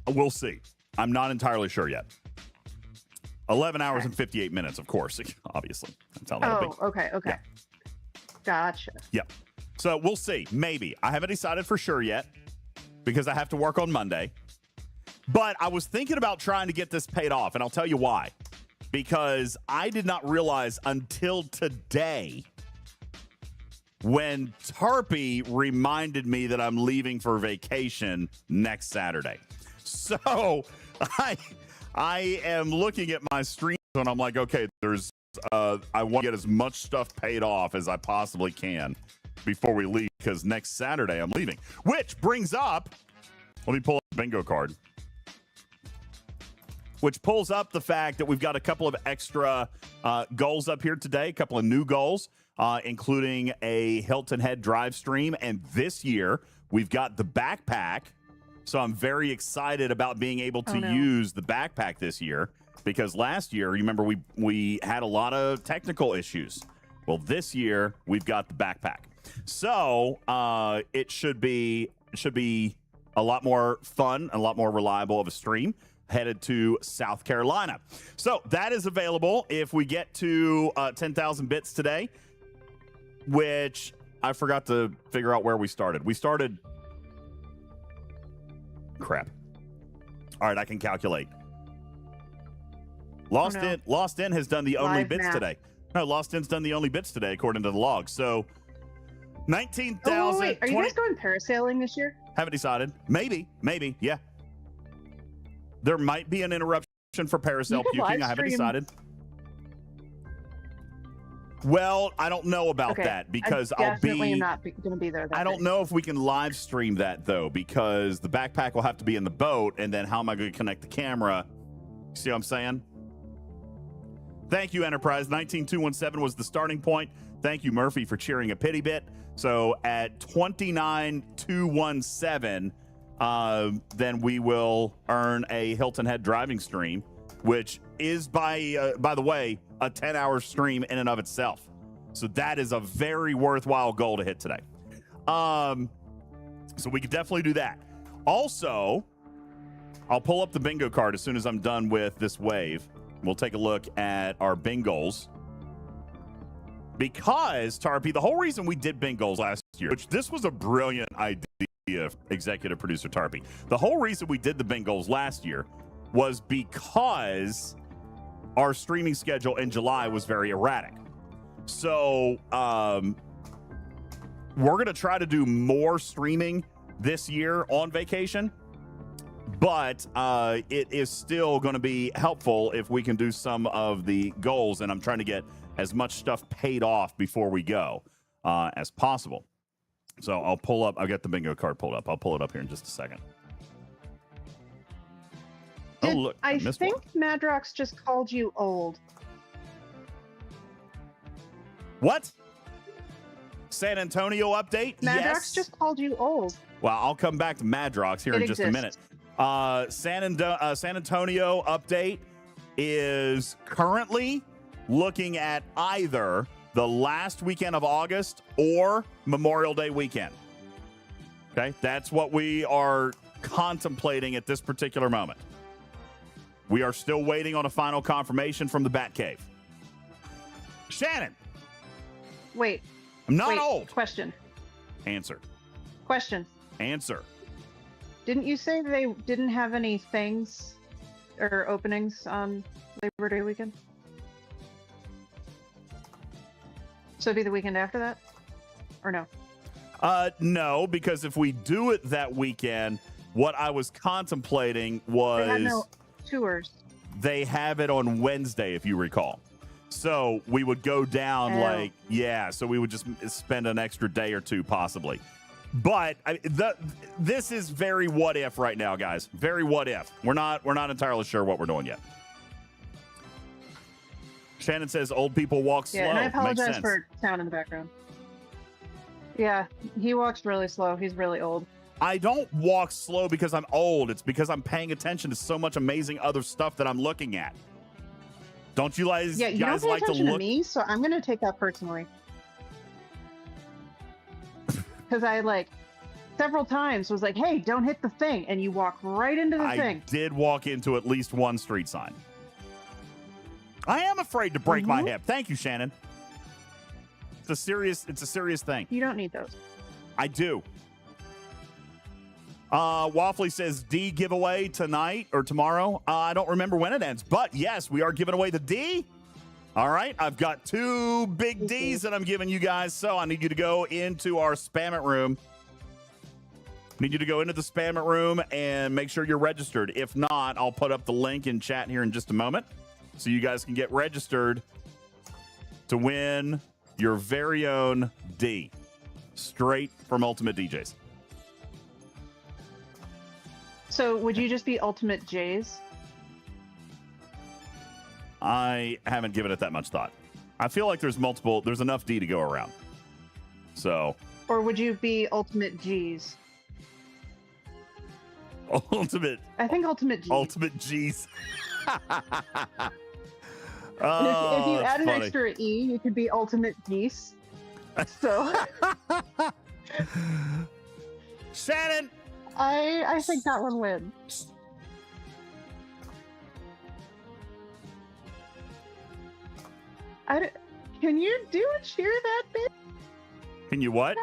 We'll see. I'm not entirely sure yet. 11 hours and 58 minutes, of course. Obviously. That's how that'll be. Okay. Yeah. Gotcha. Yeah. So we'll see. Maybe. I haven't decided for sure yet because I have to work on Monday. But I was thinking about trying to get this paid off, and I'll tell you why. Because I did not realize until today when Tarpy reminded me that I'm leaving for vacation next Saturday. So I am looking at my streams and I'm like, okay, I want to get as much stuff paid off as I possibly can before we leave because next Saturday I'm leaving. Which brings up, let me pull up the bingo card. Which pulls up the fact that we've got a couple of extra goals up here today, a couple of new goals, including a Hilton Head drive stream. And this year we've got the backpack. So I'm very excited about being able to use the backpack this year because last year, remember, we had a lot of technical issues. Well, this year we've got the backpack. So it should be a lot more fun, a lot more reliable of a stream headed to South Carolina. So that is available if we get to 10,000 bits today, which I forgot to figure out where we started. We started... Crap. All right, I can calculate. Lost In has done the only bits today. No, Lost In's done the only bits today, according to the log. So, 19,000. Oh, wait. Are you guys going parasailing this year? Haven't decided. Maybe. Yeah. There might be an interruption for parasail puking. I haven't decided. Well, I don't know about that because I definitely am not going to be there. I don't know if we can live stream that though because the backpack will have to be in the boat, and then how am I going to connect the camera? See what I'm saying? Thank you, Enterprise. 19217 was the starting point. Thank you, Murphy, for cheering a pity bit. So at 29217, then we will earn a Hilton Head driving stream, which is by the way, a 10-hour stream in and of itself. So that is a very worthwhile goal to hit today. So we could definitely do that. Also, I'll pull up the bingo card as soon as I'm done with this wave. We'll take a look at our bingos. Because, Tarpy, the whole reason we did bingos last year, which this was a brilliant idea, executive producer Tarpy. The whole reason we did the bingos last year was because our streaming schedule in July was very erratic. So, we're going to try to do more streaming this year on vacation, but it is still going to be helpful if we can do some of the goals, and I'm trying to get as much stuff paid off before we go as possible. So I'll get the bingo card pulled up. I'll pull it up here in just a second. Oh, look, I missed think one. Madrox just called you old. What? San Antonio update? Madrox Yes. just called you old. Well, I'll come back to Madrox here in just a minute. San Antonio update is currently looking at either the last weekend of August or Memorial Day weekend. Okay, that's what we are contemplating at this particular moment. We are still waiting on a final confirmation from the Batcave. Shannon. Wait. I'm not old. Question. Answer. Question. Answer. Didn't you say they didn't have any things or openings on Labor Day weekend? So it'd be the weekend after that? Or no? No, because if we do it that weekend, what I was contemplating was They had no tours. they have it on Wednesday, if you recall. So we would go down so we would just spend an extra day or two possibly. But this is very what if right now, guys. Very what if. We're not entirely sure what we're doing yet. Shannon says old people walk slow. Yeah, and I Makes apologize sense. for sound in the background. Yeah, he walks really slow. He's really old. I don't walk slow because I'm old. It's because I'm paying attention to so much amazing other stuff that I'm looking at. Don't you guys, Yeah, you don't pay like to attention look? to me, so I'm going to take that personally. Because I, several times was like, hey, don't hit the thing. And you walk right into the thing. I did walk into at least one street sign. I am afraid to break my hip. Thank you, Shannon. It's a serious thing. You don't need those. I do. Waffly says D giveaway tonight or tomorrow. I don't remember when it ends, but yes, we are giving away the D. All right, I've got 2 big Ds that I'm giving you guys, so I need you to go into our Spam It room. Need you to go into the Spam It room and make sure you're registered. If not, I'll put up the link in chat here in just a moment so you guys can get registered to win your very own D straight from UltimatDJz. So would you just be UltimatDJz? I haven't given it that much thought. I feel like there's enough D to go around. So. Or would you be UltimatDJz? Ultimate. I think UltimatDJz. UltimatDJz. And if you add an funny. extra E, you could be UltimatGeese. So. Shannon. I think that one wins. Can you do a cheer that big? Can you what?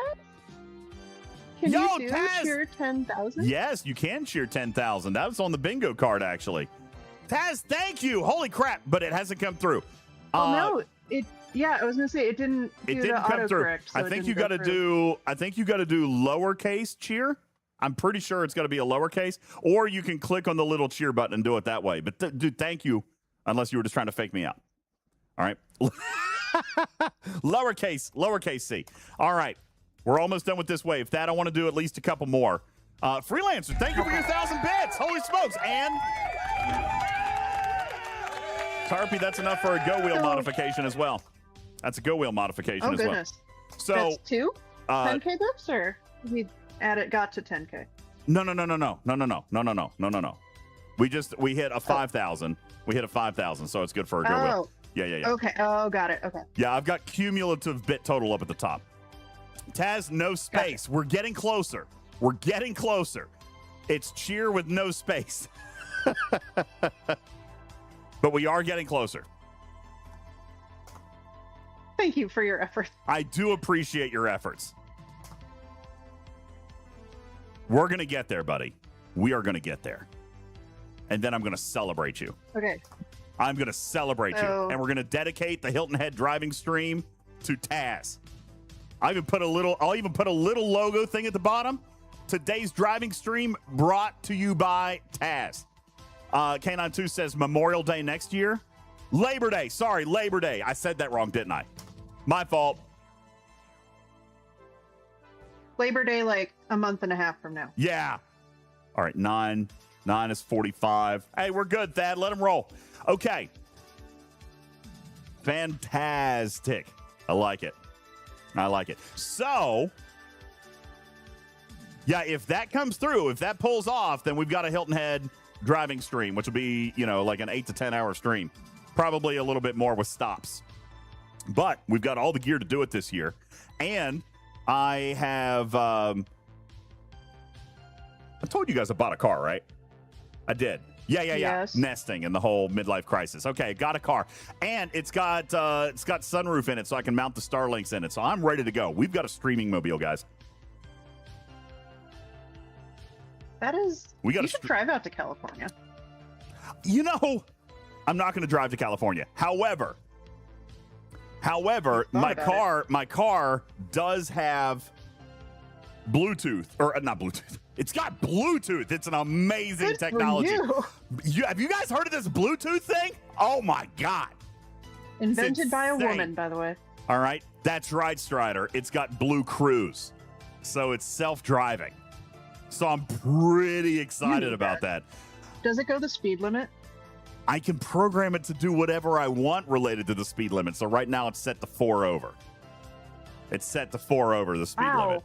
Can Yo, you do Taz! a cheer 10,000? Yes, you can cheer 10,000. That was on the bingo card, actually. Taz, thank you. Holy crap, but it hasn't come through. Oh, no. I was going to say it didn't do the come through. autocorrect. So I think you got to do lowercase cheer. I'm pretty sure it's got to be a lowercase, or you can click on the little cheer button and do it that way. But dude, thank you, unless you were just trying to fake me out. All right. lowercase C. All right. We're almost done with this wave. Thad, I want to do at least a couple more. Freelancer, thank you for your 1,000 bits. Holy smokes. And Tarpy, that's enough for a go wheel modification as well. That's a go wheel modification as goodness. well. So that's 2? 10K bits, or we got to 10K? No. We hit a 5,000. We hit a 5,000, so it's good for a goodwill. Yeah. Okay. Oh, got it. Okay. Yeah, I've got cumulative bit total up at the top. Taz, no space. Gotcha. We're getting closer. We're getting closer. It's cheer with no space. But we are getting closer. Thank you for your effort. I do appreciate your efforts. We're going to get there, buddy. We are going to get there. And then I'm going to celebrate you. Okay. I'm going to celebrate you. And we're going to dedicate the Hilton Head driving stream to Taz. I'll even put a little logo thing at the bottom. Today's driving stream brought to you by Taz. K92 says Memorial Day next year. Labor Day. Sorry, Labor Day. I said that wrong, didn't I? My fault. Labor Day, like a month and a half from now. Yeah. All right, 9 is 45. Hey, we're good, Thad. Let him roll. Okay. Fantastic. I like it. So, yeah, if that comes through, if that pulls off, then we've got a Hilton Head driving stream, which will be, like an 8 to 10 hour stream. Probably a little bit more with stops. But we've got all the gear to do it this year. And I have, I told you guys I bought a car, right? I did. Yeah. Yes. Nesting and the whole midlife crisis. Okay, got a car. And it's got sunroof in it, so I can mount the Starlinks in it. So I'm ready to go. We've got a streaming mobile, guys. You should drive out to California. I'm not going to drive to California. However, my car does have Bluetooth, or not Bluetooth. It's got Bluetooth. It's an amazing Good technology. For you. Have you guys heard of this Bluetooth thing? Oh my God. Invented by a woman, by the way. All right. That's right, Strider. It's got Blue Cruise. So it's self-driving. So I'm pretty excited about that. Does it go the speed limit? I can program it to do whatever I want related to the speed limit. So right now it's set to 4 over. It's set to 4 over the speed limit.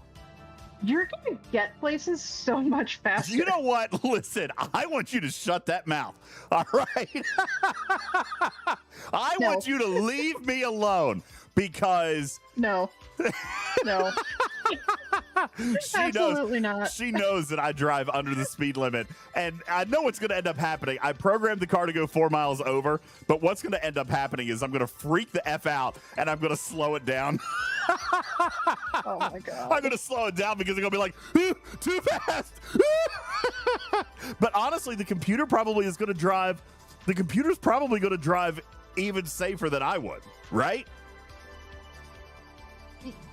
You're going to get places so much faster. You know what? Listen, I want you to shut that mouth. All right? I want you to leave me alone because... No. Absolutely not. She knows that I drive under the speed limit, and I know what's going to end up happening. I programmed the car to go 4 miles over, but what's going to end up happening is I'm going to freak the F out, and I'm going to slow it down. Oh, my God. I'm going to slow it down because it's going to be like, too fast. But honestly, the computer's probably going to drive even safer than I would, right?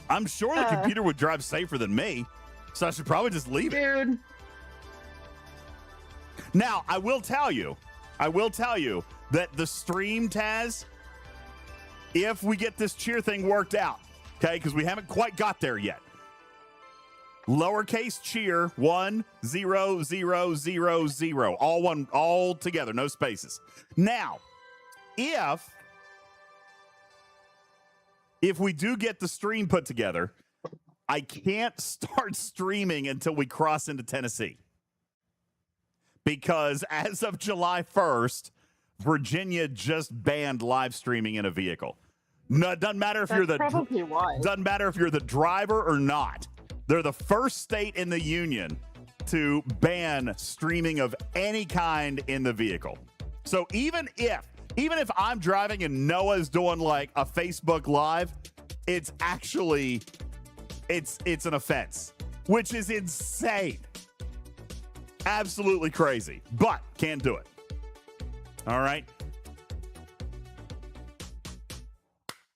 I'm sure the computer would drive safer than me, so I should probably just leave it. Dude. Now, I will tell you that the stream, Taz, if we get this cheer thing worked out, okay, because we haven't quite got there yet. Lowercase cheer 1 0 0 0 0, all together, no spaces. Now, if we do get the stream put together, I can't start streaming until we cross into Tennessee. Because as of July 1st, Virginia just banned live streaming in a vehicle. No, it doesn't matter if doesn't matter if you're the driver or not. They're the first state in the union to ban streaming of any kind in the vehicle. So even if I'm driving and Noah's doing like a Facebook Live, it's actually it's an offense, which is insane. Absolutely crazy, but can't do it. All right.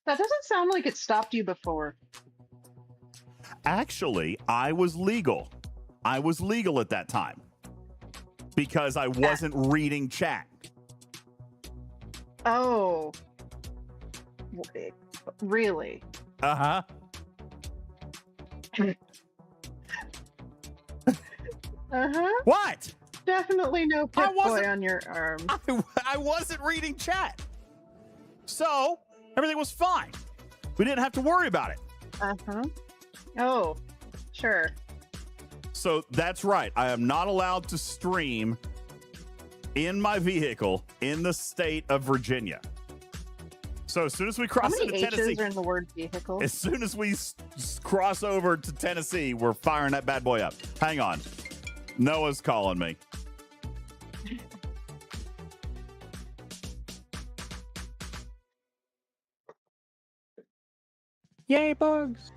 That doesn't sound like it stopped you before. Actually, I was legal. I was legal at that time because I wasn't reading chat. Oh. Really? Uh-huh. Uh-huh. What? Definitely no pit boy on your arm. I wasn't reading chat. So, everything was fine. We didn't have to worry about it. Uh-huh. Oh, sure. So, that's right. I am not allowed to stream in my vehicle in the state of Virginia. So as soon as we How cross many into H's Tennessee, are in the word vehicle? as soon as we cross over to Tennessee, we're firing that bad boy up. Hang on. Noah's calling me. Yay, bugs.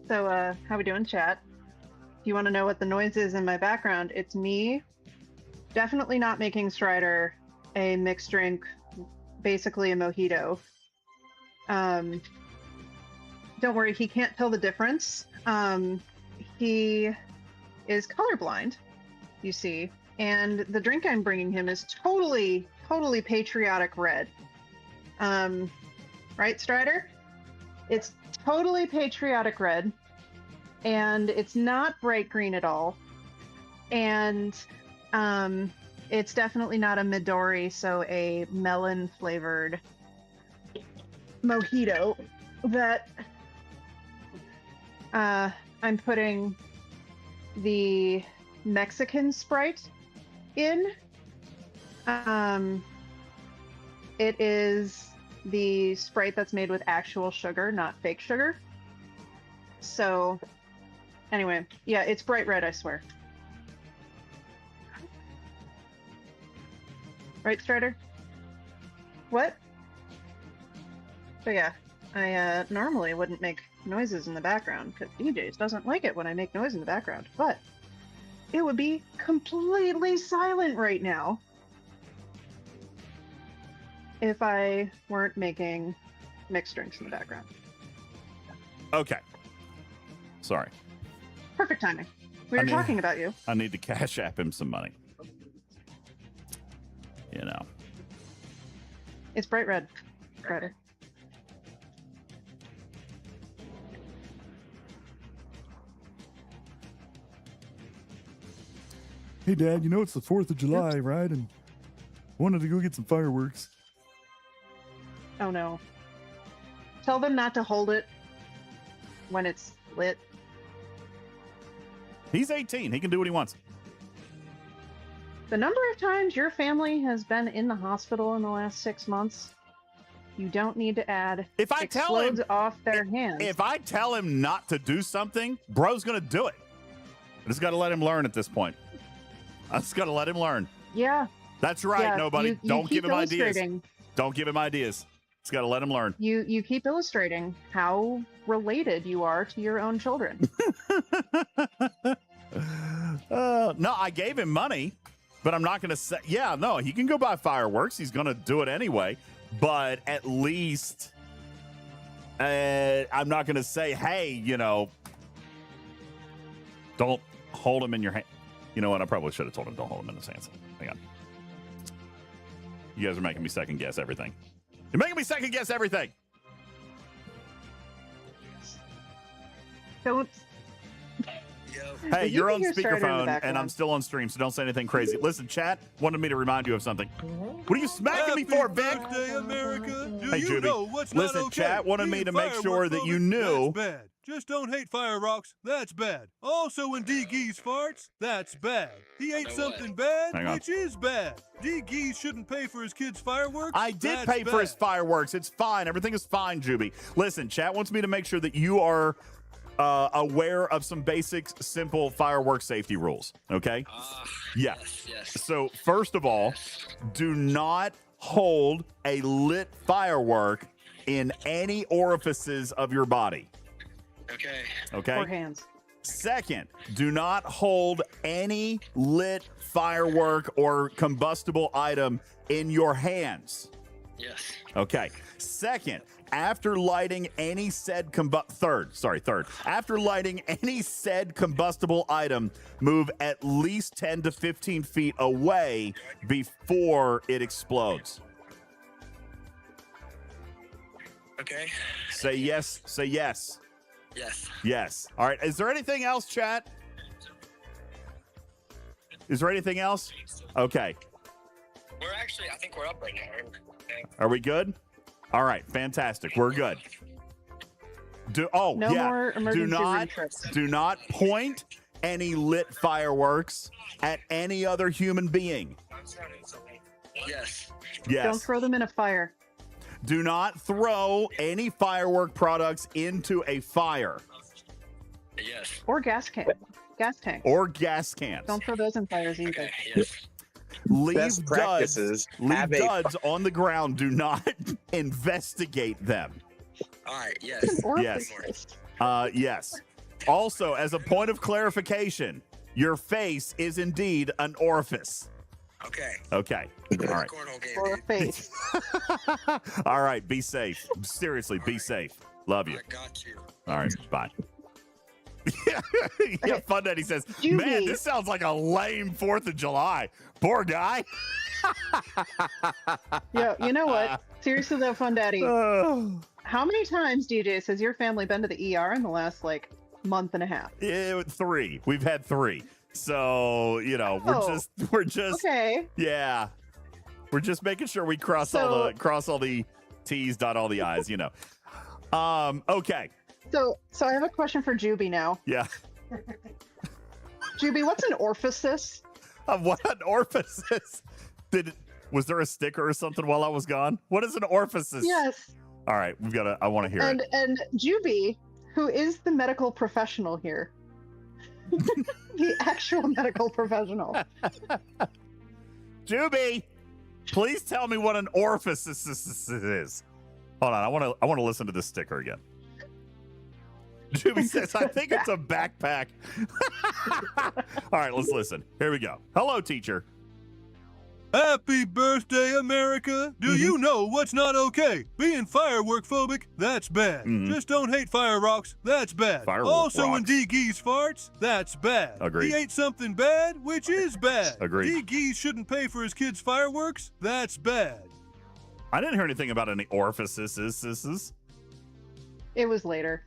So, how we doing, chat? If you want to know what the noise is in my background, it's me definitely not making Strider a mixed drink, basically a mojito. Don't worry, he can't tell the difference. He is colorblind, you see, and the drink I'm bringing him is totally patriotic red. Right, Strider? It's totally patriotic red, and it's not bright green at all. And it's definitely not a Midori, so a melon flavored mojito that I'm putting the Mexican Sprite in. It is the Sprite that's made with actual sugar, not fake sugar. So anyway, yeah, it's bright red, I swear. Right, Strider? What? So yeah, I normally wouldn't make noises in the background because DJz doesn't like it when I make noise in the background, but it would be completely silent right now if I weren't making mixed drinks in the background. Okay. Sorry. Perfect timing. We were talking about you. I need to Cash App him some money. You know. It's bright red, Strider. Hey, Dad, you know it's the 4th of July, right? And wanted to go get some fireworks. Oh no. Tell them not to hold it when it's lit. He's 18. He can do what he wants. The number of times your family has been in the hospital in the last 6 months, you don't need to add If I tell him off their hands. If I tell him not to do something, bro's going to do it. I just got to let him learn at this point. I just got to let him learn. Yeah. That's right. Yeah, Nobody. you Don't keep give him ideas. illustrating. Don't give him ideas. Just got to let him learn. You keep illustrating how related you are to your own children. No, I gave him money, but I'm not going to say, yeah, no, he can go buy fireworks. He's going to do it anyway. But at least I'm not going to say, hey, you know, don't hold him in your hand. You know what? I probably should have told him don't hold him in his hands. Hang on. You guys are making me second guess everything. You're making me second guess everything. Don't. Hey, You you're can on hear Strider in the speakerphone, and background. I'm still on stream, so don't say anything crazy. Listen, chat wanted me to remind you of something. What are you smacking me for, Vic? Happy birthday, America. Do Hey, you Juby. know what's Listen, not okay? chat wanted me Eating to make sure that you knew. That's bad. Just don't hate fire rocks. That's bad. Also, when D. Geese farts, that's bad. He ate something bad, Hang on. which is bad. D. Geese shouldn't pay for his kids' fireworks. I did That's pay for his bad. fireworks. It's fine. Everything is fine, Juby. Listen, chat wants me to make sure that you are aware of some basic, simple fireworks safety rules. Okay? Yeah. Yes. So, first of all, do not hold a lit firework in any orifices of your body. Okay. Okay? Or hands. Second, do not hold any lit firework or combustible item in your hands. Yes. Okay. Second, after lighting any said third, after lighting any said combustible item, move at least 10 to 15 feet away before it explodes. Okay. Say yes. Say yes. Yes. Yes. All right. Is there anything else, chat? Is there anything else? Okay. We're actually, I think we're up right now. Okay. Are we good? All right. Fantastic. We're good. No yeah. more emergency room trips. Do not point any lit fireworks at any other human being. Yes. Yes. Don't throw them in a fire. Do not throw any firework products into a fire Yes. Or gas tanks. or gas cans. Don't throw those in fires either. Okay. Yes. Leave Best duds, practices. leave Have a duds on the ground. Do not investigate them. All right. Yes. Orifices. Yes. Also, as a point of clarification, your face is indeed an orifice. Okay. Okay. All right. Cornhole game. Or a dude. face. All right. Be safe. Seriously, be safe. Love you. I got you. All right. Bye. Yeah, Fun Daddy says, Judy. man, this sounds like a lame 4th of July. Poor guy. Yo, you know what? Seriously though, Fun Daddy, how many times, DJz, has your family been to the ER in the last like month and a half? 3. We've had 3. So, you know, Oh. we're just Okay. yeah. We're just making sure we cross all the T's, dot all the I's, you know. Okay. So I have a question for Juby now. Yeah. Juby, what's an orifice? Of what an orifice? Was there a sticker or something while I was gone? What is an orifice? Yes. All right, I want to hear it. And Juby, who is the medical professional here, the actual medical professional. Juby, please tell me what an orifice is. Hold on, I want to listen to this sticker again. Juby says, I think it's a backpack. All right, let's listen. Here we go. Hello, teacher. Happy birthday, America! Do you know what's not okay? Being firework phobic, that's bad. Just don't hate fire rocks, that's bad. Firework Also, when rocks. D. Geese farts, that's bad. Agreed. He ate something bad, which is bad. Agreed. D. Geese shouldn't pay for his kids' fireworks, that's bad. I didn't hear anything about any orifices. It was later.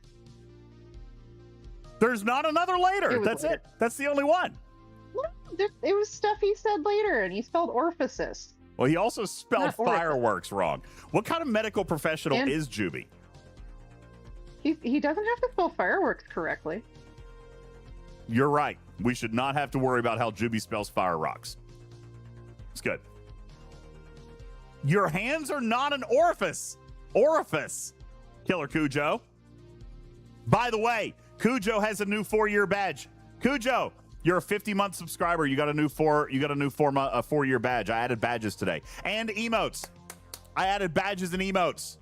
There's not another later. It was That's later. it. That's the only one. It was stuff he said later, and he spelled orifices. Well, he also spelled Not orifice. fireworks wrong. What kind of medical professional And- is Juby? He doesn't have to spell fireworks correctly. You're right. We should not have to worry about how Juby spells fire rocks. It's good. Your hands are not an orifice. Orifice. Killer Cujo. By the way, Cujo has a new 4-year badge. Cujo, you're a 50-month subscriber. You got a new 4-year badge. I added badges today. And emotes. I added badges and emotes.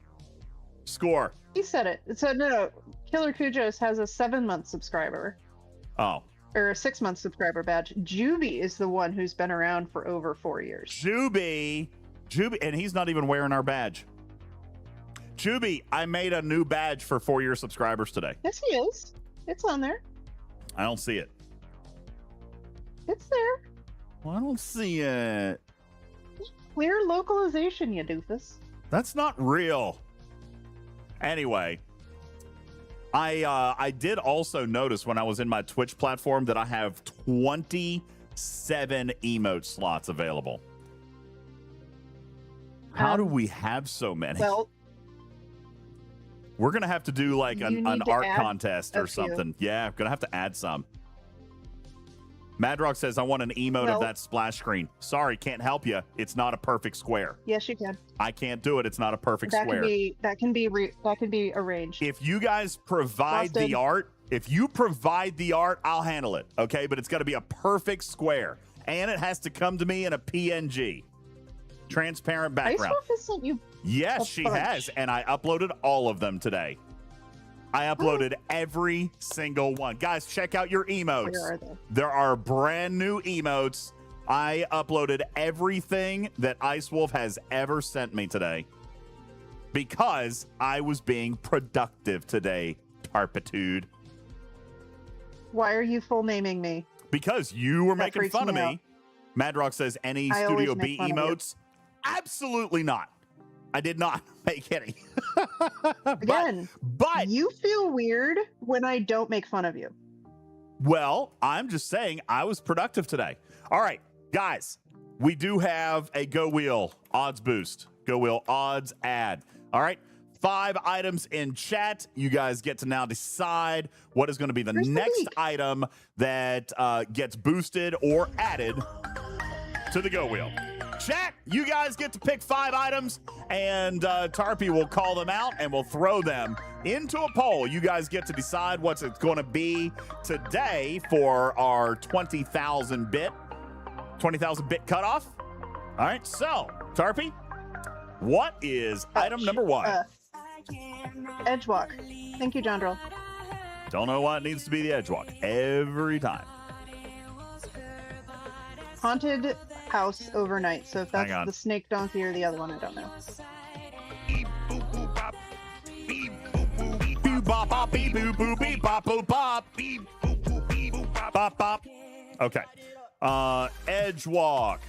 Score. He said it. So no. Killer Kujos has a 7-month subscriber. Oh. Or a 6-month subscriber badge. Juby is the one who's been around for over 4 years. Juby, and he's not even wearing our badge. Juby, I made a new badge for 4-year subscribers today. Yes, he is. It's on there. I don't see it. It's there. Well, I don't see it. Clear localization, you doofus. That's not real. Anyway, I did also notice when I was in my Twitch platform that I have 27 emote slots available. How do we have so many? Well, we're going to have to do like You an need to art add contest or a few. something. Yeah, I'm going to have to add some. Madrock says, I want an emote of Well- that splash screen. Sorry, can't help you. It's not a perfect square. yes, you can. I can't do it. It's not a perfect That square. can be arranged. If you guys provide Frosted. the art, I'll handle it. Okay, but it's got to be a perfect square, and it has to come to me in a PNG, transparent background. Ice Wolf has sent you. Yes, a she bunch. has, and I uploaded all of them today. I uploaded every single one. Guys, check out your emotes. Where are they? There are brand new emotes. I uploaded everything that Ice Wolf has ever sent me today because I was being productive today, Tarpitude. Why are you full naming me? Because you were That making freaks fun of me me. out. Madrock says, any I always Studio make B fun of you. emotes? Absolutely not. I did not make any. Again, but you feel weird when I don't make fun of you. well, I'm just saying I was productive today. All right, guys, we do have a Go Wheel odds boost. Go Wheel odds ad. All right, 5 items in chat. You guys get to now decide what is going to be the next item that gets boosted or added to the Go Wheel. Chat, you guys get to pick 5 items, and Tarpy will call them out, and we'll throw them into a poll. You guys get to decide what it's going to be today for our 20,000 bit cutoff. All right, so, Tarpy, what is item number 1? Edge walk. Thank you, John Drill. Don't know why it needs to be the edge walk every time. Haunted house overnight. So if Hang that's on. the snake donkey or the other one, I don't know. Beep bop bop beep boop boop beep bop boop bop beep boop boop beep boop bop bop. Okay. Edge walk.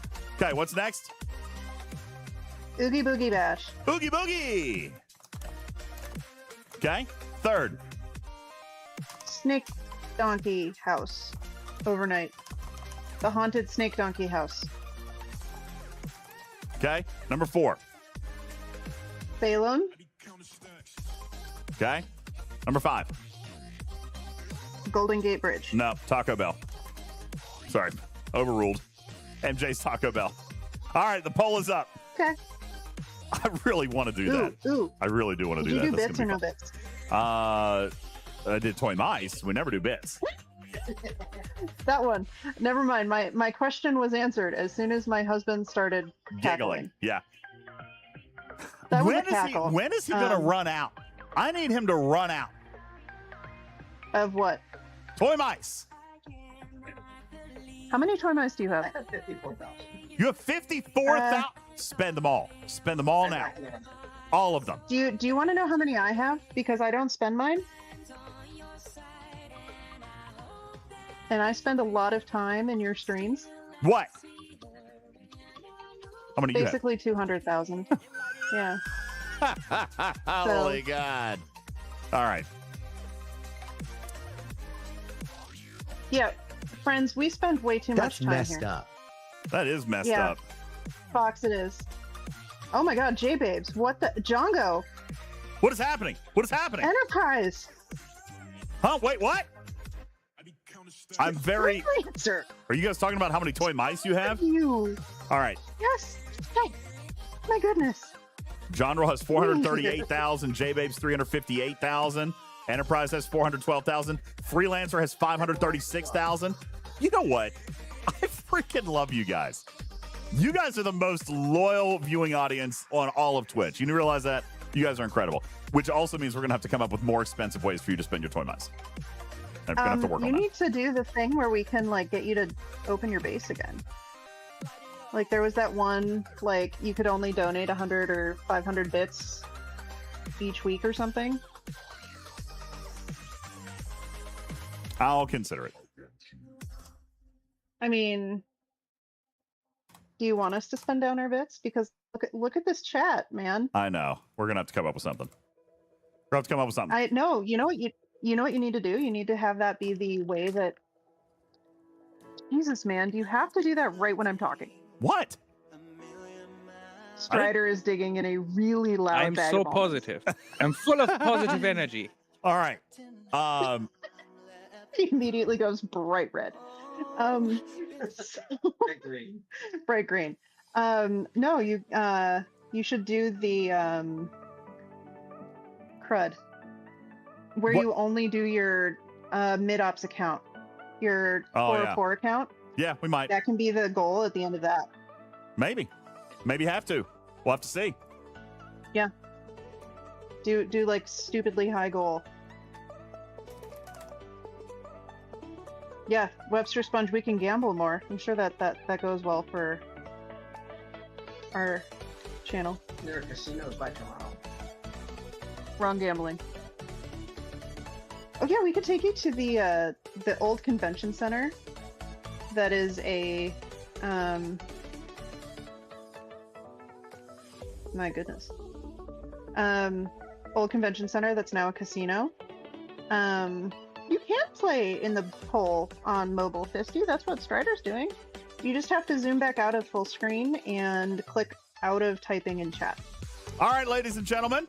Okay, what's next? Oogie Boogie Bash. Boogie boogie. Okay. Third. Snake donkey house overnight. The haunted snake donkey house. Okay. Number 4. Salem. Okay. Number 5. Golden Gate Bridge. No, Taco Bell. Sorry. Overruled. MJ's Taco Bell. All right, the poll is up. Okay. I really want to do that. Ooh. I really do want to Did do you that. do That's bits gonna or be no fun. bits? I did toy mice. We never do bits. That one. Never mind. My question was answered as soon as my husband started Giggling. cackling. Yeah. That was a When cackle. is he going to run out? I need him to run out. Of what? Toy mice. How many toy mice do you have? You have 54,000. Spend them all. Spend them all now. All of them. Do you want to know how many I have? Because I don't spend mine. And I spend a lot of time in your streams. What? How many Basically 200,000. Yeah. you have? Holy God. All right. Yeah. Friends, we spend way too much That's time messed here. up. That is messed Yeah. up. Fox it is. Oh my god, J-Babes. What the? Django. What is happening? What is happening? Enterprise. Huh? Wait, what? I'm very... Freelancer. Are you guys talking about how many toy mice you have? You. All right. Yes. Hey. My goodness. Genre has 438,000. J-Babes 358,000. Enterprise has 412,000. Freelancer has 536,000. You know what? I freaking love you guys. You guys are the most loyal viewing audience on all of Twitch. You realize that? You guys are incredible. Which also means we're going to have to come up with more expensive ways for you to spend your toy mice. I'm going to have to work on you that. need to do the thing where we can like get you to open your base again. Like there was that one, like you could only donate 100 or 500 bits each week or something. I'll consider it. I mean, do you want us to spend down our bits? Because look at this chat, man. I know. We're going to have to come up with something. We're going to have to come up with something. I know. You know what you need to do? You need to have that be the way that. Jesus, man, do you have to do that right when I'm talking? What? Strider is digging in a really loud I'm bag so of almonds. positive. I'm full of positive energy. All right. He immediately goes bright red. Bright green. Bright green. No, you should do the crud, where What? you only do your mid-ops account, your Oh, 404 account. Yeah, we might. That can be the goal at the end of that. Maybe have to. We'll have to see. Do like stupidly high goal. Yeah, Webster Sponge, we can gamble more. I'm sure that goes well for our channel. There are casinos by tomorrow. Wrong gambling. Oh yeah, we could take you to the old convention center. That is a my goodness. Old convention center that's now a casino. You can't play in the poll on mobile, Fisty. That's what Strider's doing. You just have to zoom back out of full screen and click out of typing in chat. All right, ladies and gentlemen.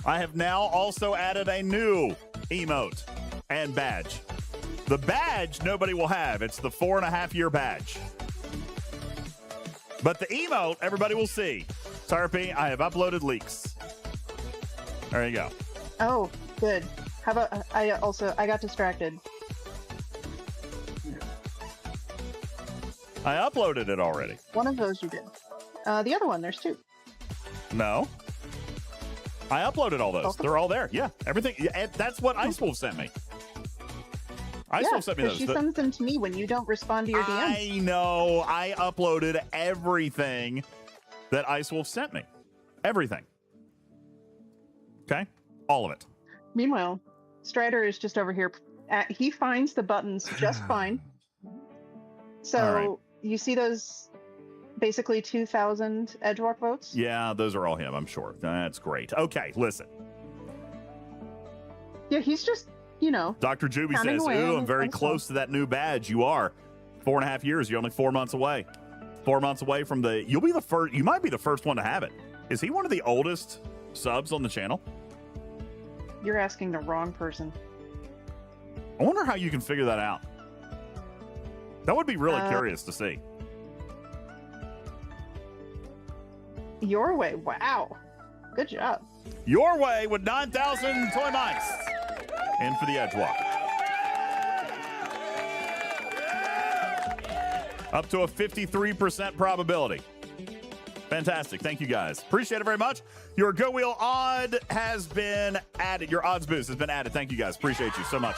I have now also added a new emote and badge. The badge nobody will have. It's the 4.5-year badge. But the emote, everybody will see. Tarpy, I have uploaded leaks. There you go. Oh, good. How about I got distracted. I uploaded it already. One of those you did. The other one, there's two. No. I uploaded all those. Both of They're all there. Yeah, everything. Yeah, that's what Ice Wolf sent me. Ice Wolf sent me those. She sends them to me when you don't respond to your DMs. I know. I uploaded everything that Ice Wolf sent me. Everything. Okay? All of it. Meanwhile, Strider is just over here. He finds the buttons just fine. So right. You see those basically 2,000 Edgewalk votes? Yeah, those are all him, I'm sure. That's great. Okay, listen. Yeah, he's just, you know. Dr. Juby Pounding says, away ooh, on I'm his very own close to that new badge. You are. 4.5 years. You're only 4 months away. 4 months away from the... You'll be the first... You might be the first one to have it. Is he one of the oldest subs on the channel? You're asking the wrong person. I wonder how you can figure that out. That would be really curious to see. Your way. Wow. Good job. Your way with 9,000 toy mice. In for the Edgewalk. Up to a 53% probability. Fantastic. Thank you, guys. Appreciate it very much. Your Go Wheel odd has been added. Your odds boost has been added. Thank you, guys. Appreciate you so much.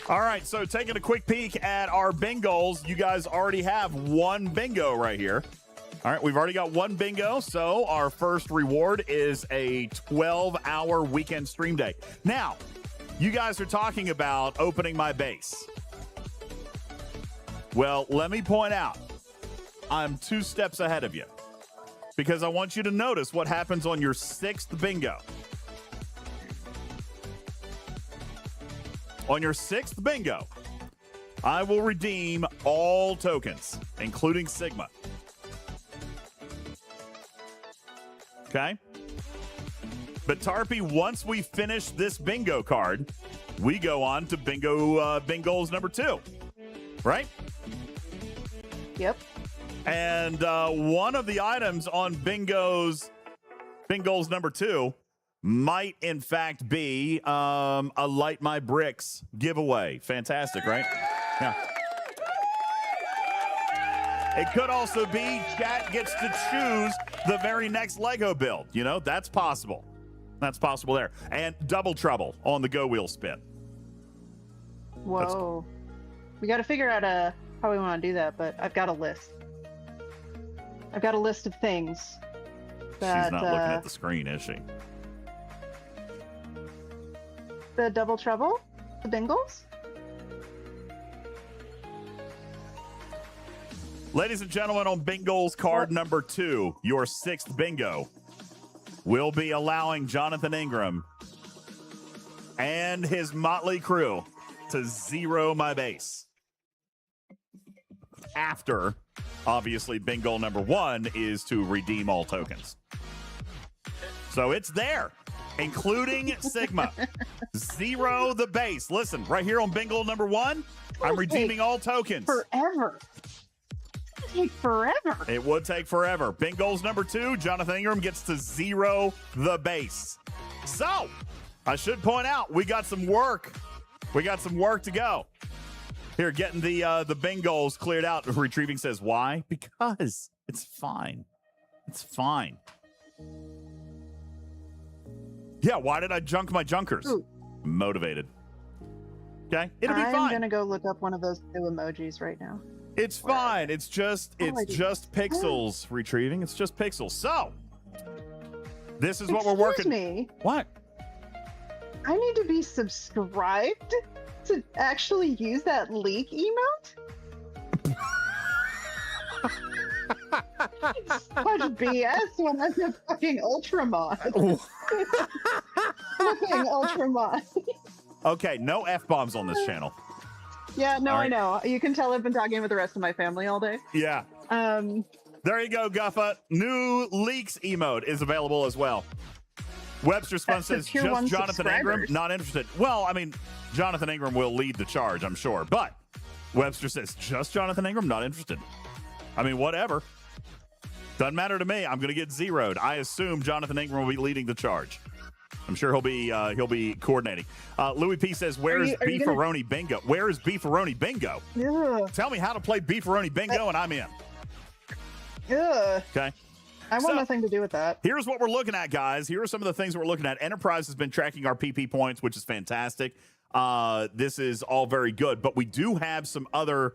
All right, so taking a quick peek at our bingos. You guys already have one bingo right here. All right, we've already got one bingo, so our first reward is a 12-hour weekend stream day. Now, you guys are talking about opening my base. Well, let me point out, I'm 2 steps ahead of you because I want you to notice what happens on your 6th bingo. On your 6th bingo, I will redeem all tokens, including Sigma. Okay? But Tarpy, once we finish this bingo card, we go on to bingos number 2. Right? Yep. And one of the items on bingos number 2 might in fact be a Light My Bricks giveaway. Fantastic, right? Yeah. It could also be chat gets to choose the very next Lego build. You know, that's possible. That's possible there. And Double Trouble on the Go Wheel spin. Whoa. We got to figure out how we want to do that, but I've got a list. I've got a list of things that... She's not looking at the screen, is she? The Double Trouble? The Bingles? Ladies and gentlemen, on Bingos card number 2, your 6th bingo, we'll be allowing Jonathan Ingram and his motley crew to zero my base. After, obviously, bingo number 1 is to redeem all tokens. So it's there, including Sigma. Zero the base. Listen, right here on bingo number 1, I'm redeeming all tokens. Forever. Take forever. It would take forever. Bingos number 2, Jonathan Ingram gets to zero the base. So, I should point out, we got some work. We got some work to go. Here, getting the bingos cleared out. Retrieving says, why? Because it's fine. It's fine. Yeah, why did I junk my junkers? Ooh. Motivated. Okay, it'll be fine. I'm gonna go look up one of those new emojis right now. It's fine. It's just pixels retrieving. It's just pixels. So, this is what we're working. Excuse me. What? I need to be subscribed to actually use that leak emote? It's such BS when I'm a fucking Ultramod. Fucking Ultramod. Okay, no F-bombs on this channel. Yeah, no, All right. I know. You can tell I've been talking with the rest of my family all day. Yeah. There you go, Guffa. New leaks emote is available as well. Webster Spun That's for says, tier just 1 Jonathan Ingram, subscribers. not interested. Well, I mean, Jonathan Ingram will lead the charge, I'm sure. But Webster says, just Jonathan Ingram, not interested. I mean, whatever. Doesn't matter to me. I'm going to get zeroed. I assume Jonathan Ingram will be leading the charge. I'm sure he'll be coordinating. Louis P says, "Where's Beefaroni Bingo? Where is Beefaroni Bingo? Ugh. Tell me how to play Beefaroni Bingo, and I'm in." Ugh. Okay. I want nothing to do with that. Here's what we're looking at, guys. Here are some of the things we're looking at. Enterprise has been tracking our PP points, which is fantastic. This is all very good, but we do have some other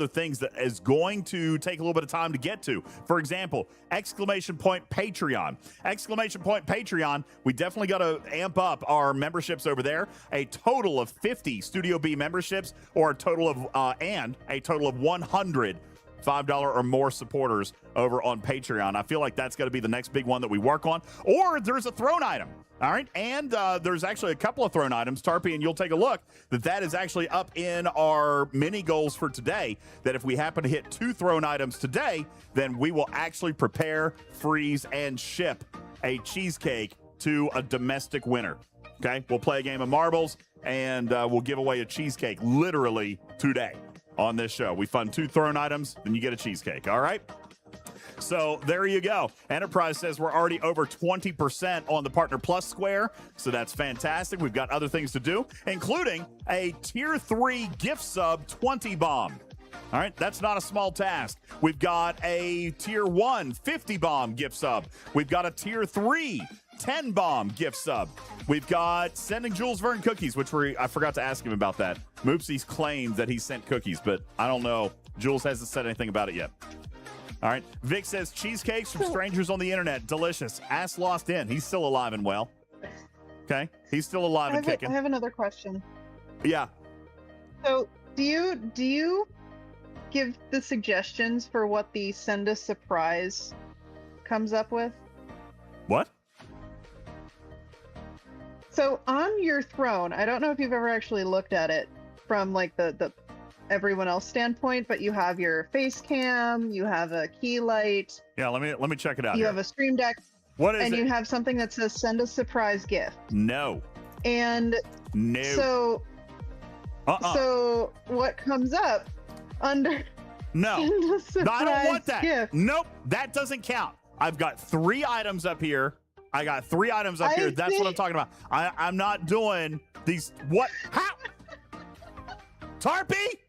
things that is going to take a little bit of time to get to. For example, exclamation point Patreon. Exclamation point Patreon. We definitely got to amp up our memberships over there. A total of 50 Studio B memberships, or a total of 100 $5 or more supporters over on Patreon. I feel like that's going to be the next big one that we work on. Or there's a throne item. All right. And there's actually a couple of throne items, Tarpy, and you'll take a look that is actually up in our mini goals for today. That if we happen to hit 2 throne items today, then we will actually prepare, freeze, and ship a cheesecake to a domestic winner. Okay. We'll play a game of marbles and we'll give away a cheesecake literally today on this show. We fund 2 throne items, then you get a cheesecake. All right. So there you go. Enterprise says we're already over 20% on the Partner Plus square. So that's fantastic. We've got other things to do, including a tier 3 gift sub 20 bomb. All right. That's not a small task. We've got a tier 1 50 bomb gift sub. We've got a tier 3 10 bomb gift sub. We've got sending Jules Verne cookies, which I forgot to ask him about that. Moopsy's claimed that he sent cookies, but I don't know. Jules hasn't said anything about it yet. All right. Vic says cheesecakes from strangers on the internet. Delicious. Ass lost in. He's still alive and well. Okay. He's still alive and kicking. I have another question. Yeah. So do you give the suggestions for what the send a surprise comes up with? What? So on your throne, I don't know if you've ever actually looked at it from like the everyone else standpoint, but you have your face cam, you have a key light. Yeah, let me check it out. You have a stream deck. What is and it? you have something that says send a surprise gift. No. And no. So what comes up under No. send a surprise I don't want that. gift? Nope. That doesn't count. I've got 3 items up here. I got 3 items up here. That's what I'm talking about. I'm not doing these. What? How? Tarpy?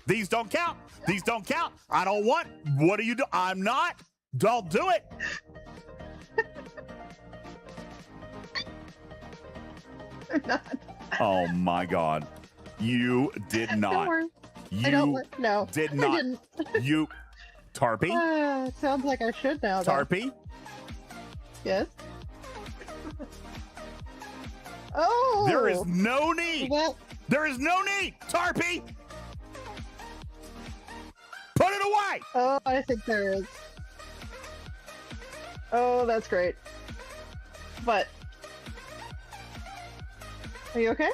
These don't count. These don't count. I don't want. What do you do? I'm not. Don't do it. I'm not. Oh my God. You did Don't not. worry. You No. did I not. didn't. You. Tarpy? It sounds like I should now. Though. Tarpy? Yes. Oh. There is no need. That, There is no need. Tarpy! Put it away! oh, I think there is. Oh, that's great. But are you okay?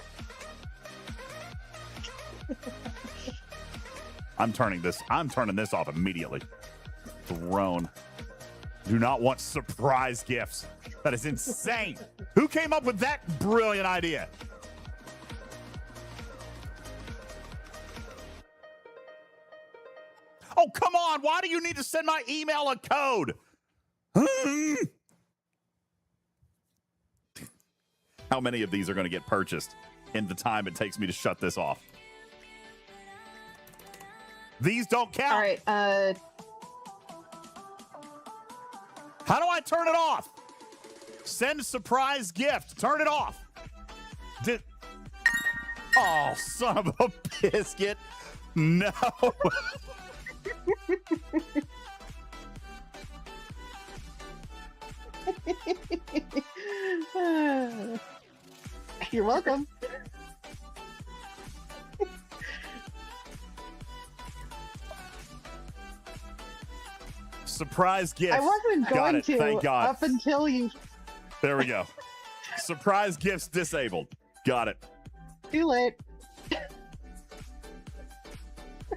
I'm turning this off immediately. Throne. Do not want surprise gifts. That is insane. Who came up with that brilliant idea? Oh, come on. Why do you need to send my email a code? How many of these are going to get purchased in the time it takes me to shut this off? These don't count. All right. How do I turn it off? Send a surprise gift. Turn it off. Oh, son of a biscuit. No. You're welcome. Surprise gift. I wasn't Got going it. to Thank God. up until you. There we go. Surprise gifts disabled. Got it. Too late.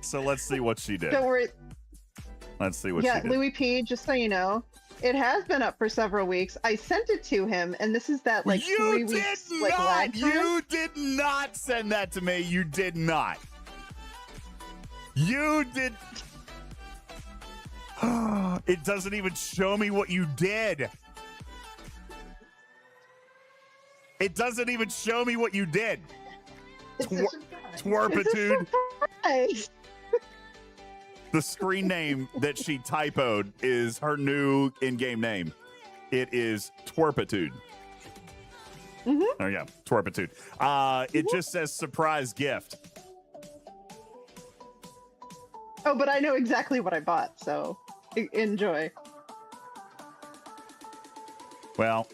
So let's see what she did. Don't worry. Let's see what Yeah, she did. Louis P, just so you know, it has been up for several weeks. I sent it to him, and this is that, like, you 3 did weeks, not. like, lag time. You did not send that to me. You did not. You did. It doesn't even show me what you did. It doesn't even show me what you did. It's a surprise. Twerpitude. Surprise. The screen name that she typoed is her new in-game name. It is Twerpitude. Mhm. There you go, Twerpitude. It just says surprise gift. Oh, but I know exactly what I bought, so enjoy. Well,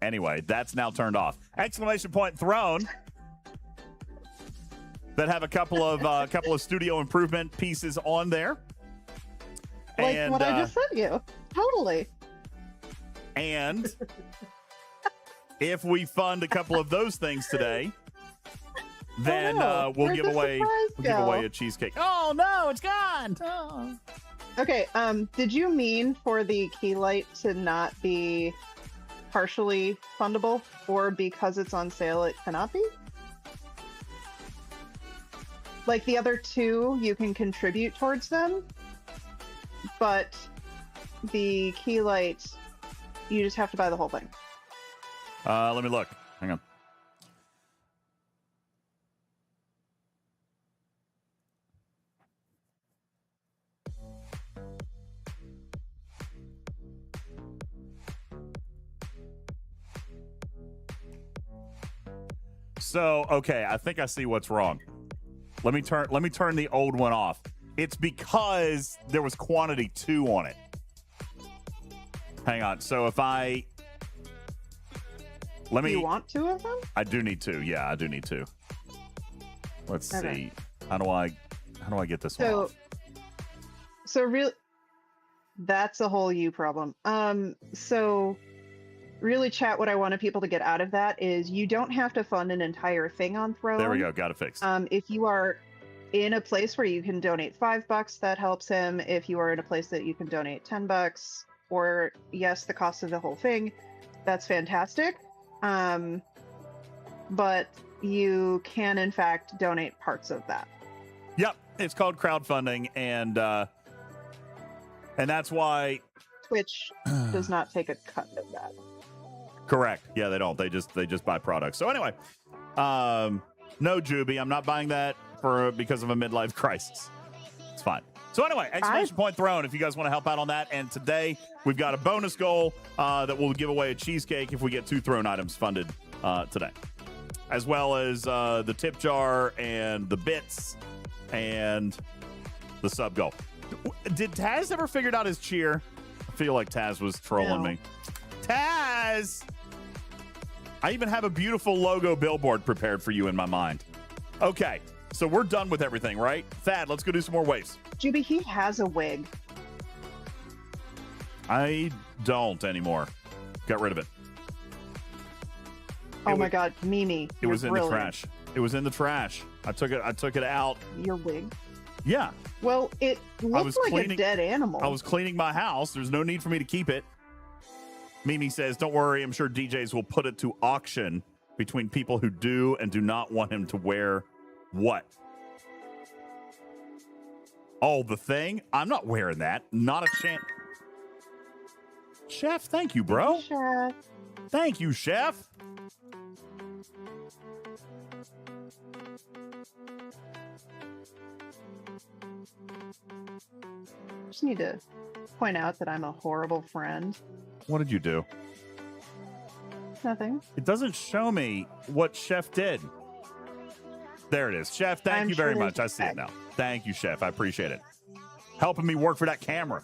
anyway, that's now turned off. Exclamation point thrown. That have a couple of studio improvement pieces on there. Like And, what I just sent you. Totally. And if we fund a couple of those things today, then no. we'll Where'd give the away surprise go? a cheesecake. Oh no, it's gone. Oh. Okay, did you mean for the key light to not be partially fundable, or because it's on sale it cannot be? Like the other two, you can contribute towards them, but the key light, you just have to buy the whole thing. Let me look. Hang on. So, okay, I think I see what's wrong. Let me turn the old one off. It's because there was quantity 2 on it. Hang on. So if I Do you want 2 of them? I do need 2. Yeah, I do need 2. Let's Okay. see. How do I get this one off? So really, that's a whole you problem. So really, chat, what I wanted people to get out of that is you don't have to fund an entire thing on Throne. There we go. Got it fixed. If you are in a place where you can donate $5, that helps him. If you are in a place that you can donate $10, or yes, the cost of the whole thing, that's fantastic. But you can in fact donate parts of that. Yep, it's called crowdfunding, and that's why. Twitch does not take a cut of that. Correct. Yeah, they don't. They just buy products. So anyway, no, Juby, I'm not buying that because of a midlife crisis. It's fine. So anyway, exclamation point thrown if you guys want to help out on that. And today we've got a bonus goal that will give away a cheesecake if we get 2 thrown items funded today, as well as the tip jar and the bits and the sub goal. Did Taz ever figured out his cheer? I feel like Taz was trolling me. Taz! I even have a beautiful logo billboard prepared for you in my mind. Okay, so we're done with everything, right? Thad, let's go do some more waves. Juby, he has a wig. I don't anymore. Got rid of it. Oh my God, Mimi. It was in the brilliant. trash. It was in the trash. I took it out. Your wig. Yeah. Well, it was looks like cleaning- a dead animal. I was cleaning my house. There's no need for me to keep it. Mimi says, don't worry. I'm sure DJs will put it to auction between people who do and do not want him to wear what? Oh, the thing? I'm not wearing that. Not a chance. Chef, thank you, bro. Chef. Thank you, Chef. Just need to point out that I'm a horrible friend. What did you do? Nothing. It doesn't show me what Chef did. There it is. Chef, thank I'm you very sure much. I see it now. Thank you, Chef. I appreciate it. Helping me work for that camera.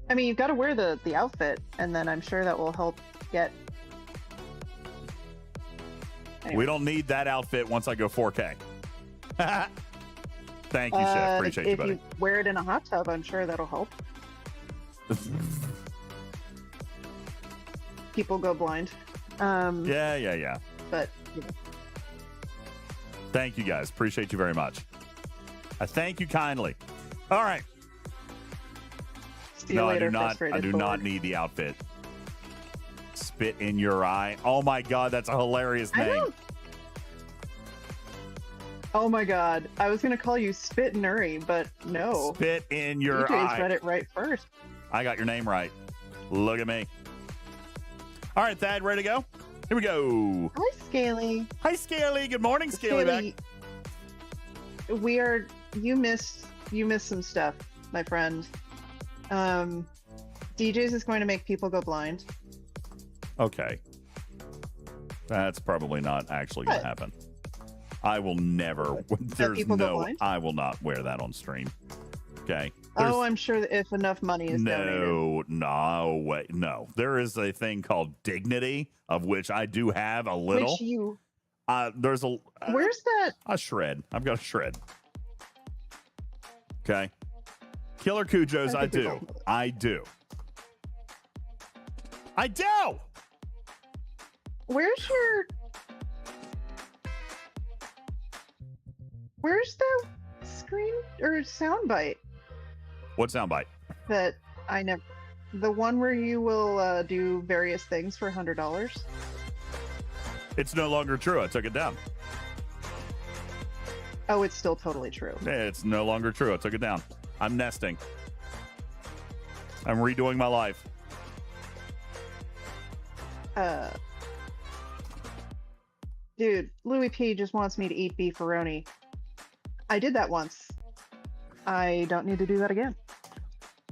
I mean, you've got to wear the outfit, and then I'm sure that will help get. Anyway. We don't need that outfit once I go 4K. Thank you, Chef. Appreciate you, buddy. If you wear it in a hot tub, I'm sure that'll help. People go blind. Yeah. But you know. Thank you, guys. Appreciate you very much. I thank you kindly. All right. See you later, I do frustrated not Ford. need the outfit. Spit in your eye. Oh my God, that's a hilarious I name. don't. Oh my God, I was gonna call you Spit Nuri, but no. Spit in your DJ's eye. read it right first. I got your name right. Look at me. All right, Thad, ready to go? Here we go. Hi, Scaly. Hi, Scaly. Good morning, Scaly. Back. We are. You missed some stuff, my friend. DJz is going to make people go blind. Okay. That's probably not actually going to happen. I will never. There's people go no. blind? I will not wear that on stream. Okay. Oh, I'm sure that if enough money is donated. No way. No. There is a thing called dignity, of which I do have a little. Which you. There's a. Where's that? A shred. I've got a shred. Okay. Killer Cujos, I do. I do. I do. Where's the screen or soundbite What soundbite? that I never? The one where you will do various things for $100. It's no longer true. I took it down. Oh, it's still totally true. It's no longer true. I took it down. I'm nesting. I'm redoing my life. Dude, Louis P just wants me to eat beefaroni. I did that once. I don't need to do that again.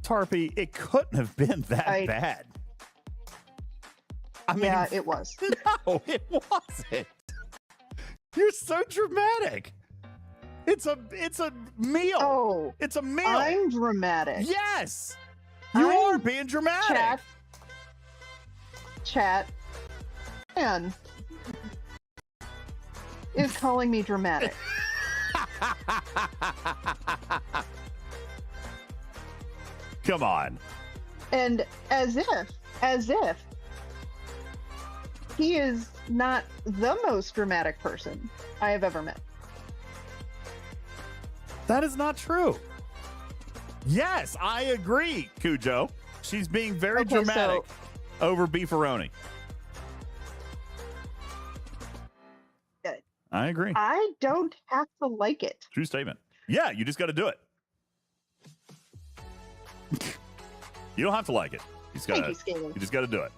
Tarpy, it couldn't have been that bad. I mean, yeah, it was. No, it wasn't. You're so dramatic. It's a meal. Oh, it's a meal. I'm dramatic. Yes, you are being dramatic. Chat. Man is calling me dramatic. Come on. And as if he is not the most dramatic person I have ever met. That is not true. Yes, I agree, Cujo. She's being very dramatic over beefaroni. I agree. I don't have to like it. True statement. Yeah, you just got to do it. You don't have to like it. You just got to do it.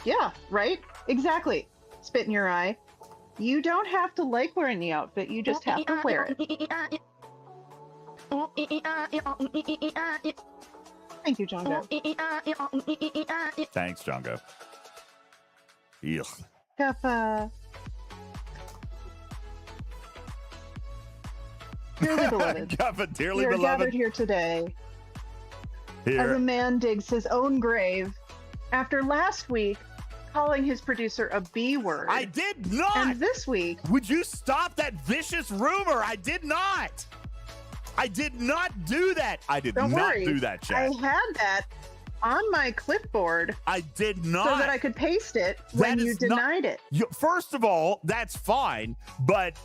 Yeah, right? Exactly. Spit in your eye. You don't have to like wearing the outfit. You just have to wear it. Thank you, Jongo. Thanks, Jongo. Ugh. Kappa. Dearly beloved, Kappa, dearly we are beloved. gathered here today Here. as a man digs his own grave after last week calling his producer a B word. I did not. And this week, would you stop that vicious rumor? I did not. I did not do that. I did don't not worry, do that, chat. I had that on my clipboard. I did not. So that I could paste it when you denied it. First of all, that's fine, but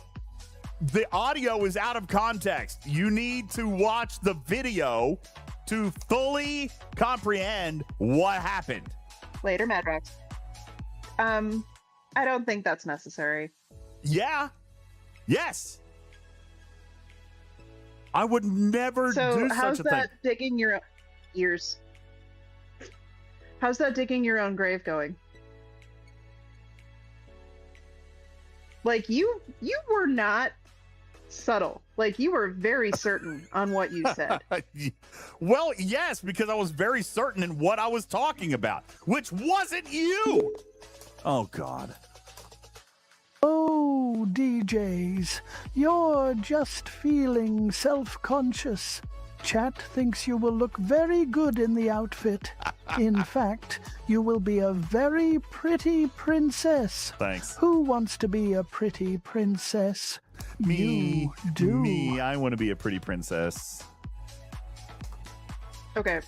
the audio is out of context. You need to watch the video to fully comprehend what happened. Later, Madrax. I don't think that's necessary. Yeah. Yes. I would never So do how's such a that thing. digging your own ears? How's that digging your own grave going? Like you were not subtle. Like you were very certain on what you said. Well, yes, because I was very certain in what I was talking about, which wasn't you. Oh, God. Oh, DJz, you're just feeling self-conscious. Chat thinks you will look very good in the outfit. In fact, you will be a very pretty princess. Thanks. Who wants to be a pretty princess? Me. You do. Me. I want to be a pretty princess. Okay.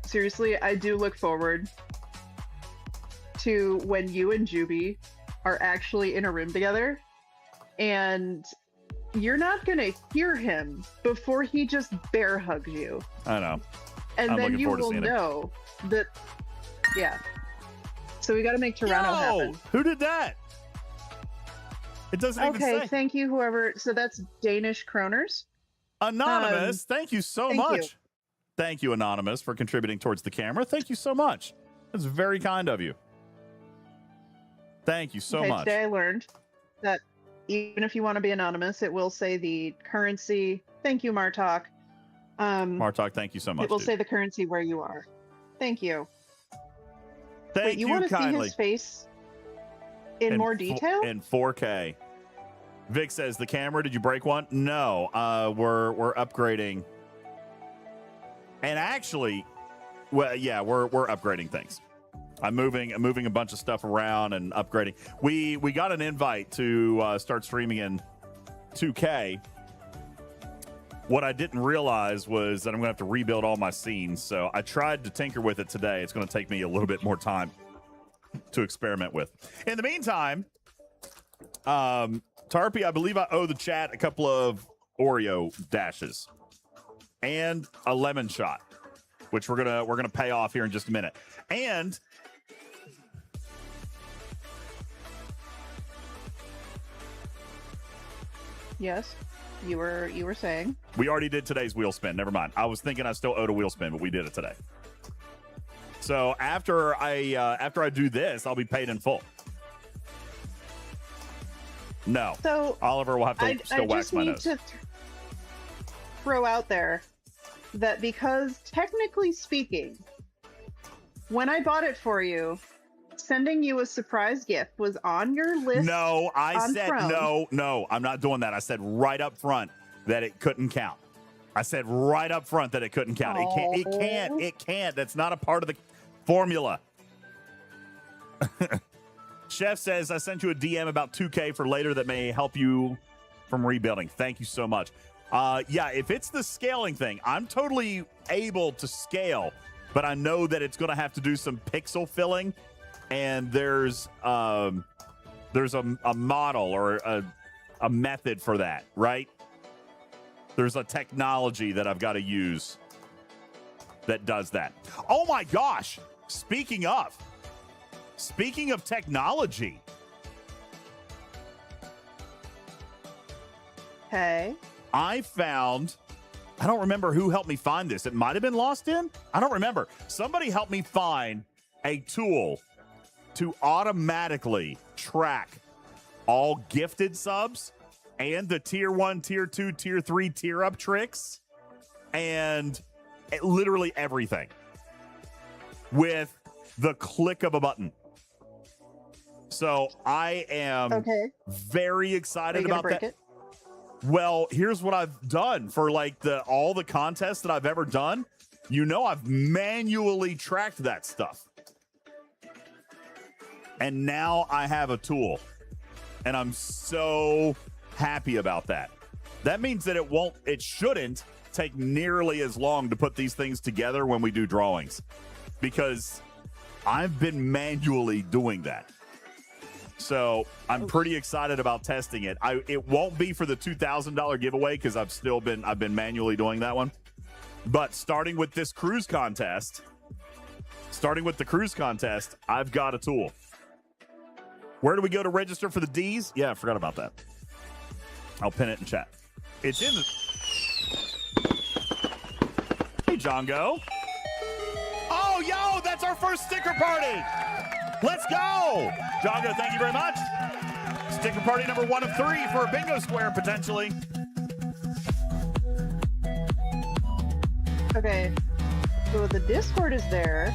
Seriously, I do look forward to when you and Juby are actually in a room together and you're not gonna hear him before he just bear hugs you, I know. and I'm then looking you forward to will seeing it. know that. Yeah. So we got to make Toronto happen. Who did that? It doesn't even Okay, say. thank you, whoever. So that's Danish Kroners. Anonymous, thank you so thank much. you. Thank you, Anonymous, for contributing towards the camera. Thank you so much. That's very kind of you. Thank you so Okay, much. today I learned that even if you want to be anonymous, it will say the currency. Thank you, Martok. Martok, thank you so much. It will dude. say the currency where you are. Thank you. Thank Wait, you want to see kindly. his face in more detail? In 4K. Vic says, the camera, did you break one? No, we're upgrading. And actually, well, yeah, we're upgrading things. I'm moving a bunch of stuff around and upgrading. We got an invite to start streaming in 2K. What I didn't realize was that I'm going to have to rebuild all my scenes. So I tried to tinker with it today. It's going to take me a little bit more time to experiment with. In the meantime, Tarpy, I believe I owe the chat a couple of Oreo dashes and a lemon shot, which we're gonna pay off here in just a minute. And Yes, you were saying. we already did today's wheel spin. Never mind. I was thinking I still owed a wheel spin, but we did it today. So after I do this, I'll be paid in full. No. So Oliver will have to still wax my nose. I just need to throw out there that because technically speaking, when I bought it for you, sending you a surprise gift was on your list. No, I on said Chrome. no, I'm not doing that. I said right up front that it couldn't count. I said right up front that it couldn't count. It can't. That's not a part of the formula. Chef says, I sent you a DM about 2K for later that may help you from rebuilding. Thank you so much. Yeah, if it's the scaling thing, I'm totally able to scale, but I know that it's going to have to do some pixel filling, and there's a model or a method for that, right? There's a technology that I've got to use that does that. Oh my gosh! Speaking of technology. Okay. I don't remember who helped me find this. It might have been Lost In. I don't remember. Somebody helped me find a tool to automatically track all gifted subs and the tier 1, tier 2, tier 3, tier up tricks and literally everything with the click of a button. So I am very excited about that. It? Well, here's what I've done for like all the contests that I've ever done. You know, I've manually tracked that stuff. And now I have a tool. And I'm so happy about that. That means that it shouldn't take nearly as long to put these things together when we do drawings. Because I've been manually doing that. So I'm pretty excited about testing it. It won't be for the $2,000 giveaway because I've been manually doing that one. But starting with the cruise contest, I've got a tool. Where do we go to register for the D's? Yeah, I forgot about that. I'll pin it in chat. It's in the... Hey, Jongo. Oh, yo, that's our first sticker party. Let's go! Jongo, thank you very much. Sticker party number 1 of 3 for a bingo square, potentially. Okay. So the Discord is there.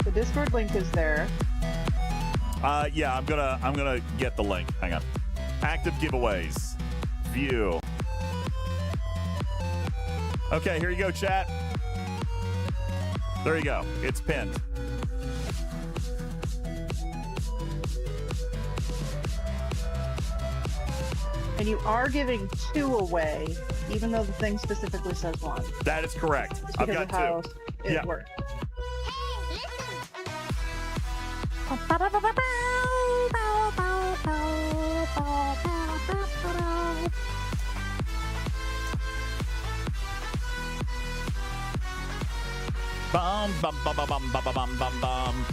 The Discord link is there. Yeah, I'm gonna get the link. Hang on. Active giveaways. View. Okay, here you go, chat. There you go. It's pinned. And you are giving 2 away, even though the thing specifically says 1. That is correct. It's I've because got of 2. how it works. Bum, bum, bum, bum, bum, bum, bum, bum, bum.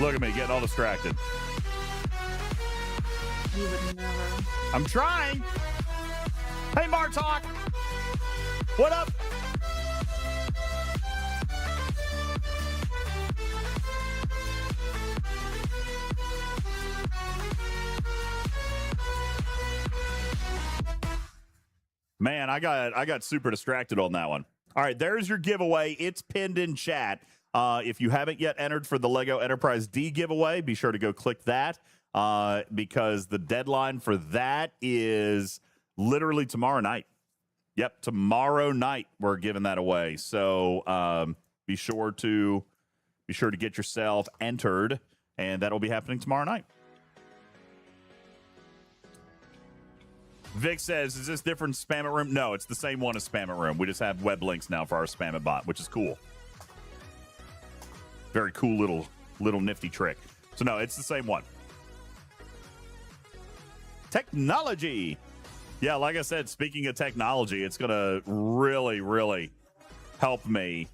Look at me getting all distracted. You would never. I'm trying. Hey, Martok. What up? Man, I got super distracted on that one. All right, there's your giveaway. It's pinned in chat. If you haven't yet entered for the Lego Enterprise D giveaway, be sure to go click that because the deadline for that is literally tomorrow night. Yep, tomorrow night we're giving that away. So be sure to get yourself entered, and that'll be happening tomorrow night. Vic says, is this different Spam It Room? No, it's the same one as Spam It Room. We just have web links now for our Spam It bot, which is cool. Very cool little nifty trick. So no, it's the same one. Technology. Yeah, like I said, speaking of technology, it's going to really, really help me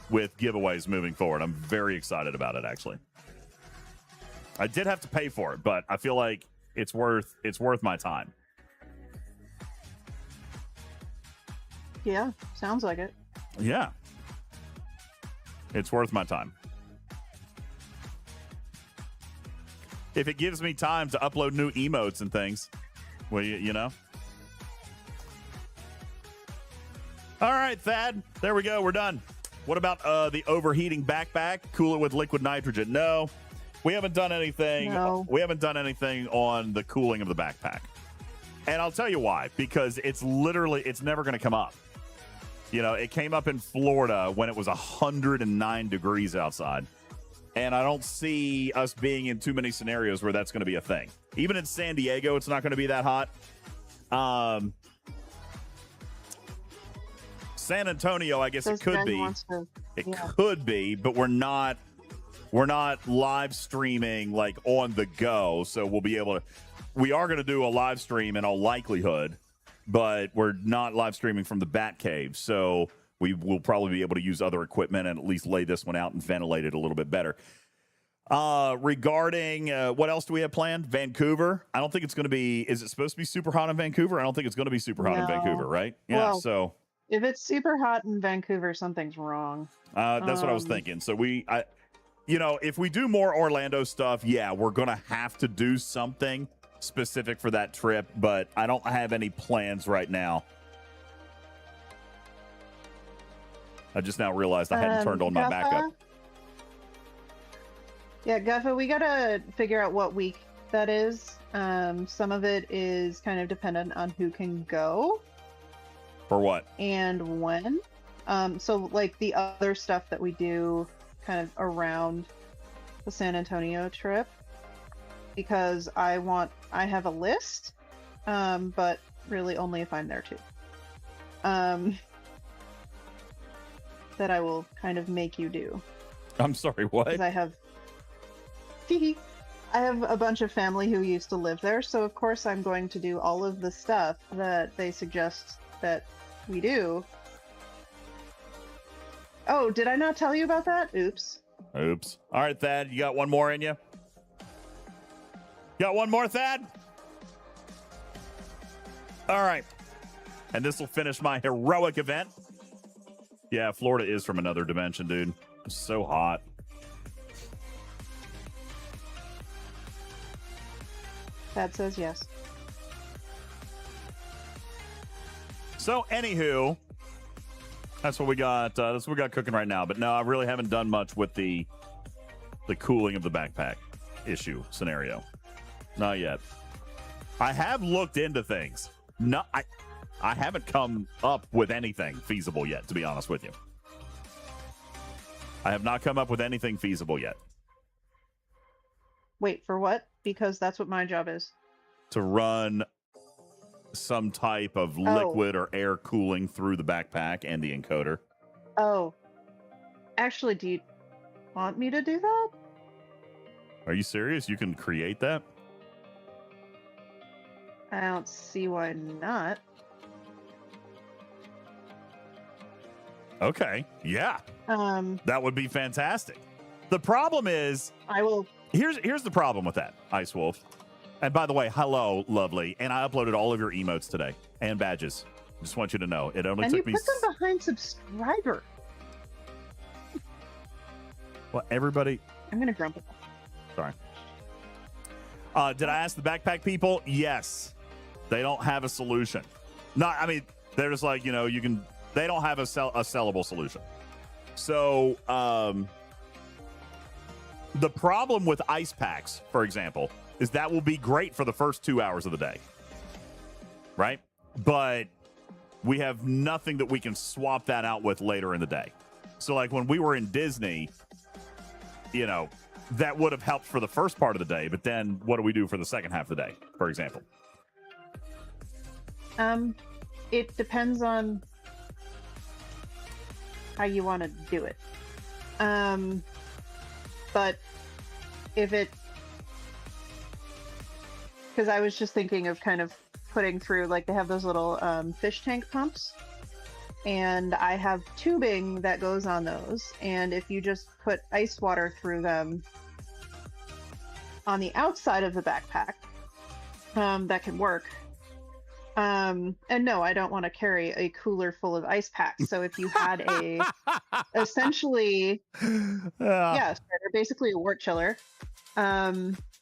with giveaways moving forward. I'm very excited about it, actually. I did have to pay for it, but I feel like it's worth my time. Yeah, sounds like it. Yeah. It's worth my time. If it gives me time to upload new emotes and things, well, you know. All right, Thad. There we go. We're done. What about the overheating backpack? Cool it with liquid nitrogen. No, we haven't done anything. No. We haven't done anything on the cooling of the backpack. And I'll tell you why. Because it's never going to come up. You know, it came up in Florida when it was 109 degrees outside. And I don't see us being in too many scenarios where that's going to be a thing. Even in San Diego, it's not going to be that hot. San Antonio, I guess it could be. It could be, but we're not live streaming like on the go. So we are going to do a live stream in all likelihood, but we're not live streaming from the Bat Cave. So we will probably be able to use other equipment and at least lay this one out and ventilate it a little bit better. Regarding what else do we have planned? Vancouver. I don't think it's going to be. Is it supposed to be super hot in Vancouver? I don't think it's going to be super hot in Vancouver, right? Yeah. Well, so if it's super hot in Vancouver, something's wrong. that's what I was thinking. So if we do more Orlando stuff, yeah, we're going to have to do something specific for that trip. But I don't have any plans right now. I just now realized I hadn't turned on my backup. Yeah, Guffa, we gotta figure out what week that is. Some of it is kind of dependent on who can go. For what? And when. So like the other stuff that we do kind of around the San Antonio trip. Because I have a list, but really only if I'm there too. That I will kind of make you do. I'm sorry, what? Because I have a bunch of family who used to live there, so of course I'm going to do all of the stuff that they suggest that we do. Oh, did I not tell you about that? Oops. All right, Thad, you got one more in you? Got one more, Thad? All right. And this will finish my heroic event. Yeah, Florida is from another dimension, dude. It's so hot. That says yes. So, anywho, that's what we got. That's what we got cooking right now. But no, I really haven't done much with the cooling of the backpack issue scenario. Not yet. I have looked into things. No, I haven't come up with anything feasible yet, to be honest with you. I have not come up with anything feasible yet. Wait, for what? Because that's what my job is. To run some type of liquid or air cooling through the backpack and the encoder. Oh. Actually, do you want me to do that? Are you serious? You can create that? I don't see why not. Okay. Yeah. Um, That would be fantastic. The problem is, I will. here's the problem with that, Ice Wolf. And by the way, hello, lovely. And I uploaded all of your emotes today and badges. Just want you to know. It only And you took me. put them behind subscriber. Well, everybody. I'm gonna grumble. Sorry. Did I ask the backpack people? Yes. They don't have a solution. I mean, they're just like, you can. They don't have a sellable solution. So, the problem with ice packs, for example, is that will be great for the first 2 hours of the day. Right? But we have nothing that we can swap that out with later in the day. So, like when we were in Disney, that would have helped for the first part of the day. But then what do we do for the second half of the day, for example? It depends on how you want to do it. But if it, because I was just thinking of kind of putting through, like they have those little fish tank pumps, and I have tubing that goes on those, and if you just put ice water through them on the outside of the backpack, that can work. And no, I don't want to carry a cooler full of ice packs. So if you had a essentially, yeah, so they're basically a wart chiller,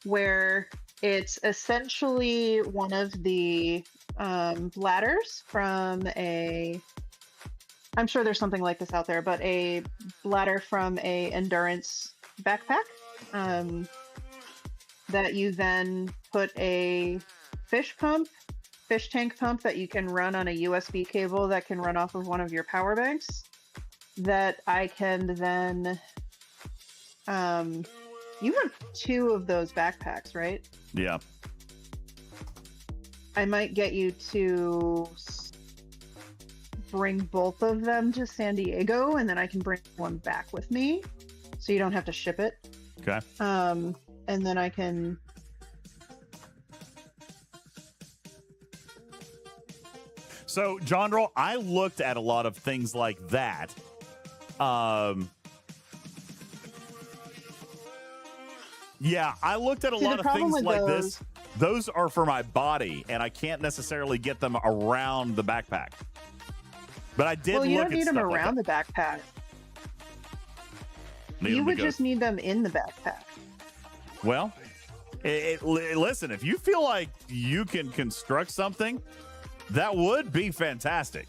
where it's essentially one of the bladders from I'm sure there's something like this out there, but a bladder from a endurance backpack, that you then put a fish tank pump that you can run on a USB cable that can run off of one of your power banks, that I can then, you have 2 of those backpacks, right? Yeah. I might get you to bring both of them to San Diego, and then I can bring one back with me, so you don't have to ship it. Okay. And then I can. So, Jondrel, I looked at a lot of things like that. Yeah, I looked at a lot of things like this. Those are for my body, and I can't necessarily get them around the backpack. But I did. Well, you look don't need at them stuff around like the backpack. You would just need them in the backpack. Well, listen, if you feel like you can construct something, that would be fantastic.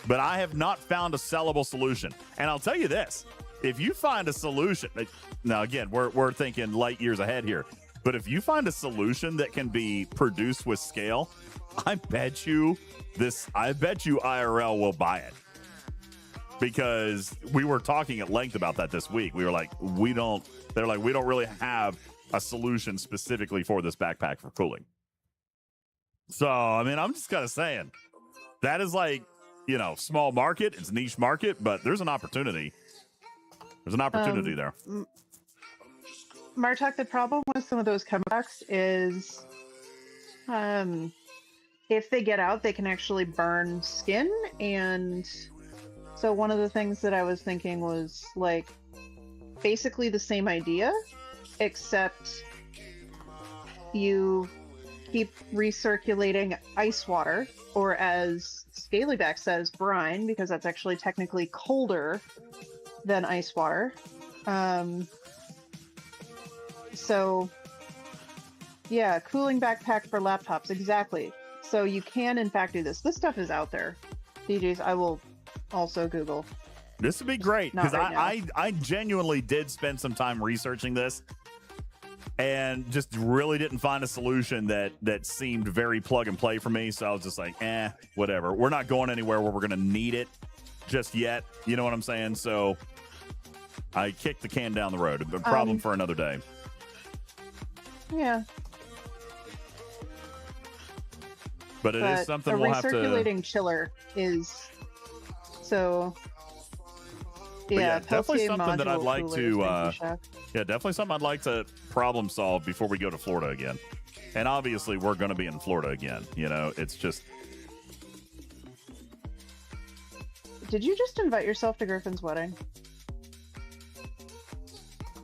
But I have not found a sellable solution. And I'll tell you this, if you find a solution, now again, we're thinking light years ahead here, but if you find a solution that can be produced with scale, I bet you IRL will buy it. Because we were talking at length about that this week. We were like, we don't really have a solution specifically for this backpack for cooling. So, I mean, I'm just kind of saying that is like, small market, it's niche market, but there's an opportunity. There's an opportunity there. Martok, the problem with some of those chemicals is, if they get out, they can actually burn skin. And so one of the things that I was thinking was like basically the same idea, except you keep recirculating ice water, or as Scalyback says, brine, because that's actually technically colder than ice water. So yeah, cooling backpack for laptops, exactly. So you can in fact do this. This stuff is out there. DJs, I will also Google. This would be great, because right I genuinely did spend some time researching this and just really didn't find a solution that seemed very plug and play for me. So I was just like, whatever. We're not going anywhere where we're going to need it just yet. You know what I'm saying? So I kicked the can down the road. A problem for another day. Yeah. But it is something we'll have to... A recirculating chiller is... So... Yeah, definitely something that I'd like to... yeah, definitely something I'd like to problem solve before we go to Florida again. And obviously, we're going to be in Florida again. You know, it's just... Did you just invite yourself to Griffin's wedding?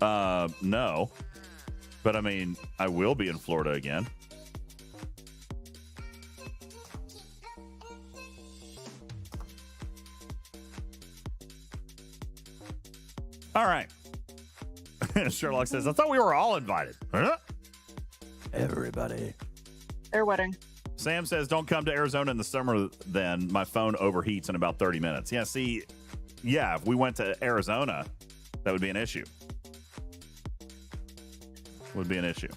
No. But, I mean, I will be in Florida again. All right. Sherlock says, I thought we were all invited. Huh? Everybody. Their wedding. Sam says, don't come to Arizona in the summer then. My phone overheats in about 30 minutes. Yeah, see, yeah, if we went to Arizona, that would be an issue. Would be an issue.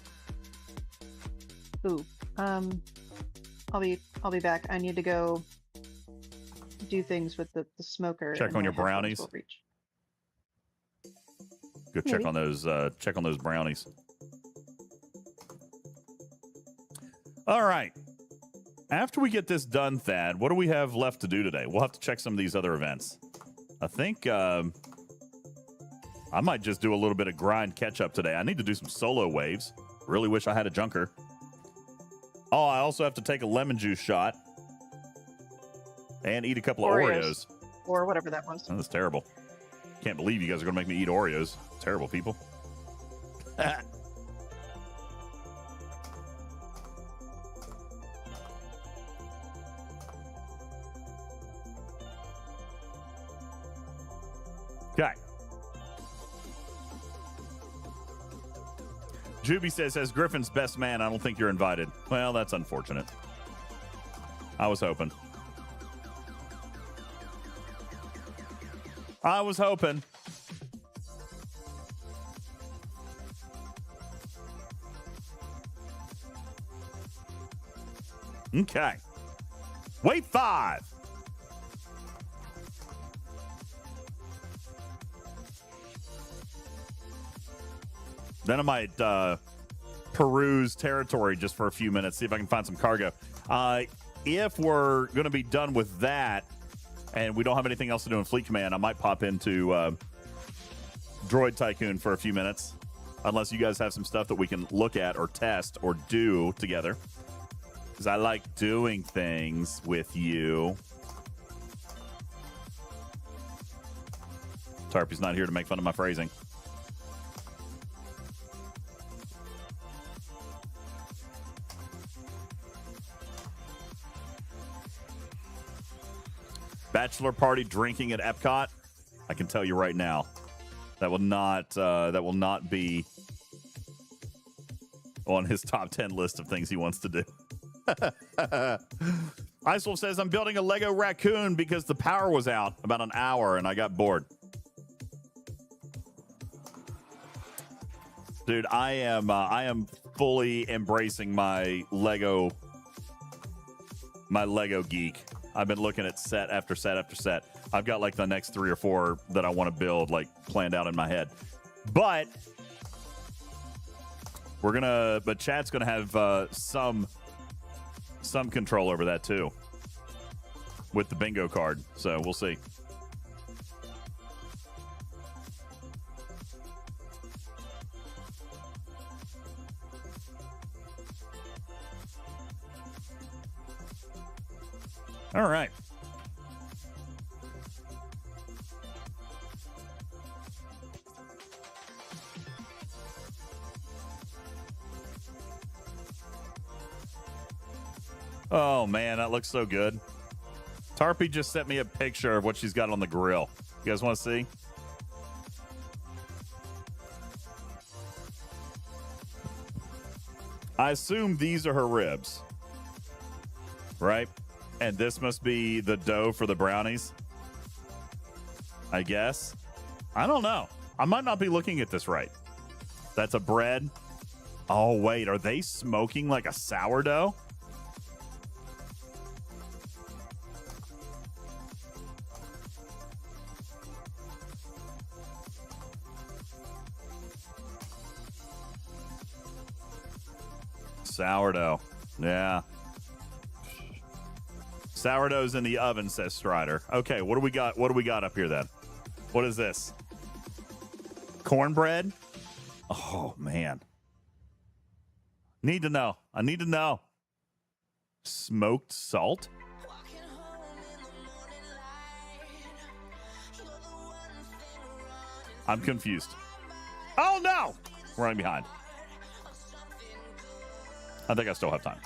Ooh. I'll be back. I need to go do things with the smoker. Check and on my your brownies. headphones will reach. Go check on those brownies. All right. After we get this done, Thad, what do we have left to do today? We'll have to check some of these other events. I think I might just do a little bit of grind catch up today. I need to do some solo waves. Really wish I had a junker. Oh, I also have to take a lemon juice shot and eat a couple of Oreos. Or whatever that was. Oh, that's terrible. Can't believe you guys are going to make me eat Oreos. Terrible people. Okay. Juby says, as Griffin's best man, I don't think you're invited. Well, that's unfortunate. I was hoping. I was hoping. Okay. Wait 5. Then I might peruse territory just for a few minutes, see if I can find some cargo. If we're going to be done with that and we don't have anything else to do in Fleet Command, I might pop into Droid Tycoon for a few minutes, unless you guys have some stuff that we can look at or test or do together. Because I like doing things with you. Tarpy's not here to make fun of my phrasing. Bachelor party drinking at Epcot. I can tell you right now, that will not be on his top 10 list of things he wants to do. Icewolf says, I'm building a Lego raccoon because the power was out about an hour and I got bored. Dude, I am fully embracing my Lego geek. I've been looking at set after set after set. I've got like the next 3 or 4 that I want to build, like planned out in my head. But Chad's gonna have some control over that too with the bingo card. So we'll see. All right. Oh, man, that looks so good. Tarpy just sent me a picture of what she's got on the grill. You guys want to see? I assume these are her ribs, right? And this must be the dough for the brownies, I guess. I don't know. I might not be looking at this right. That's a bread. Oh, wait. Are they smoking like a sourdough? Sourdough. Yeah. Sourdough's in the oven, says Strider. Okay, what do we got? What do we got up here then? What is this? Cornbread? Oh, man. Need to know. I need to know. Smoked salt? I'm confused. Oh, no! We're running behind. I think I still have time.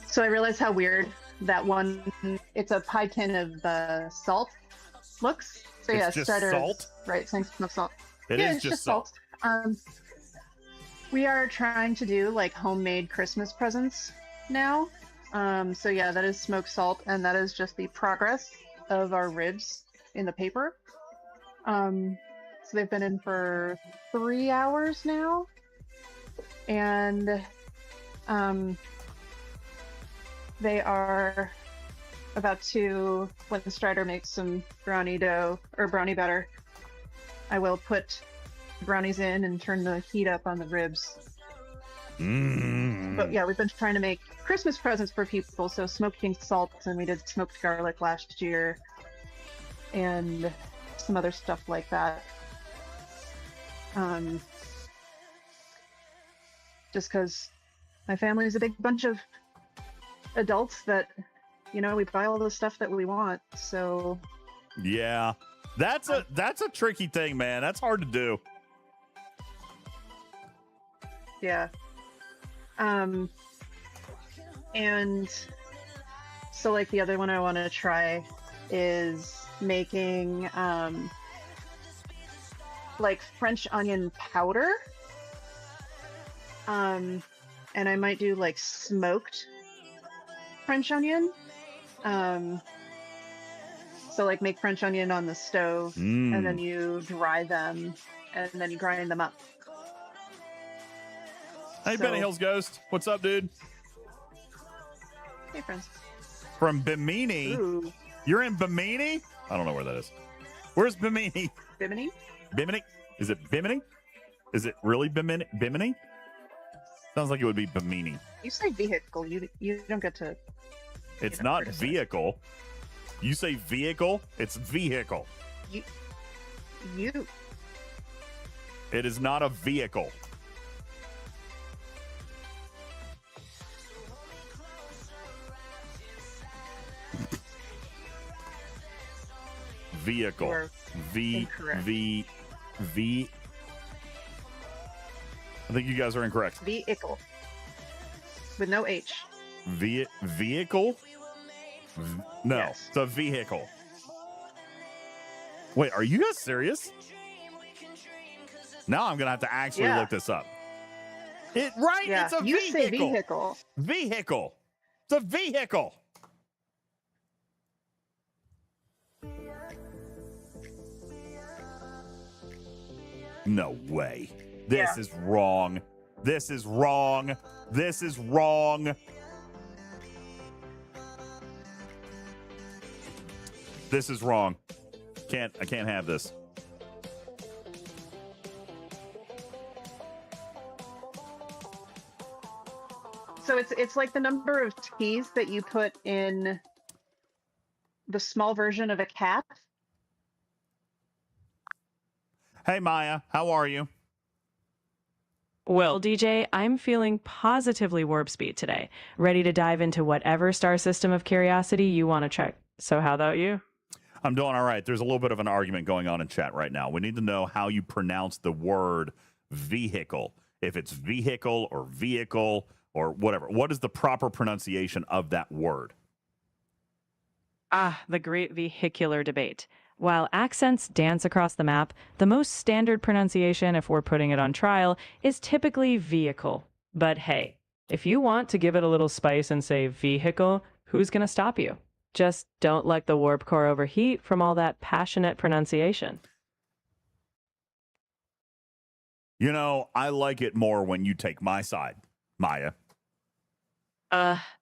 So I realized how weird that one, it's a pie tin of salt looks. So It's yeah, just Strider salt? is right, saying no salt. It yeah, is it's just salt. We are trying to do like homemade Christmas presents now. So yeah, that is smoked salt, and that is just the progress of our ribs in the paper. So they've been in for 3 hours now, and they are about to, when Strider makes some brownie dough or brownie batter, I will put brownies in and turn the heat up on the ribs. But yeah, we've been trying to make Christmas presents for people, so smoking salt, and we did smoked garlic last year, and some other stuff like that. Just because my family is a big bunch of adults that, you know, we buy all the stuff that we want, so Yeah. That's a tricky thing, man. That's hard to do. yeah. And so like the other one I want to try is making like French onion powder. And I might do like smoked French onion. So like make French onion on the stove, and then you dry them, and then you grind them up. Hey, So- Benny Hills Ghost. What's up, dude? Hey, friends. From Bimini. Ooh, You're in Bimini? I don't know where that is. Where's Bimini? Bimini? Bimini? Is it Bimini? Is it really Bimini? Bimini? Sounds like it would be Bimini. You say vehicle. You don't get to. It's You know, not criticize. vehicle. You say vehicle, it's vehicle. You. It is not a vehicle. Vehicle. You are incorrect. I think you guys are incorrect. Vehicle. With no H. Vehicle? No, Yes. it's a vehicle. Wait, are you guys serious? Now I'm gonna have to actually Yeah. look this up. It's Yeah. a You say vehicle. vehicle. Vehicle. It's a vehicle. No way. This Yeah. is wrong. This is wrong. This is wrong. This is wrong. I can't have this. So it's like the number of T's that you put in the small version of a cat. Hey, Maya, how are you? Well, DJ, I'm feeling positively warp speed today, ready to dive into whatever star system of curiosity you want to check. So how about you? I'm doing all right. There's a little bit of an argument going on in chat right now. We need to know how you pronounce the word vehicle. If it's vehicle or vehicle or whatever. What is the proper pronunciation of that word? Ah, the great vehicular debate. While accents dance across the map, the most standard pronunciation, if we're putting it on trial, is typically vehicle. But hey, if you want to give it a little spice and say vehicle, who's going to stop you? Just don't let the warp core overheat from all that passionate pronunciation. You know, I like it more when you take my side, Maya.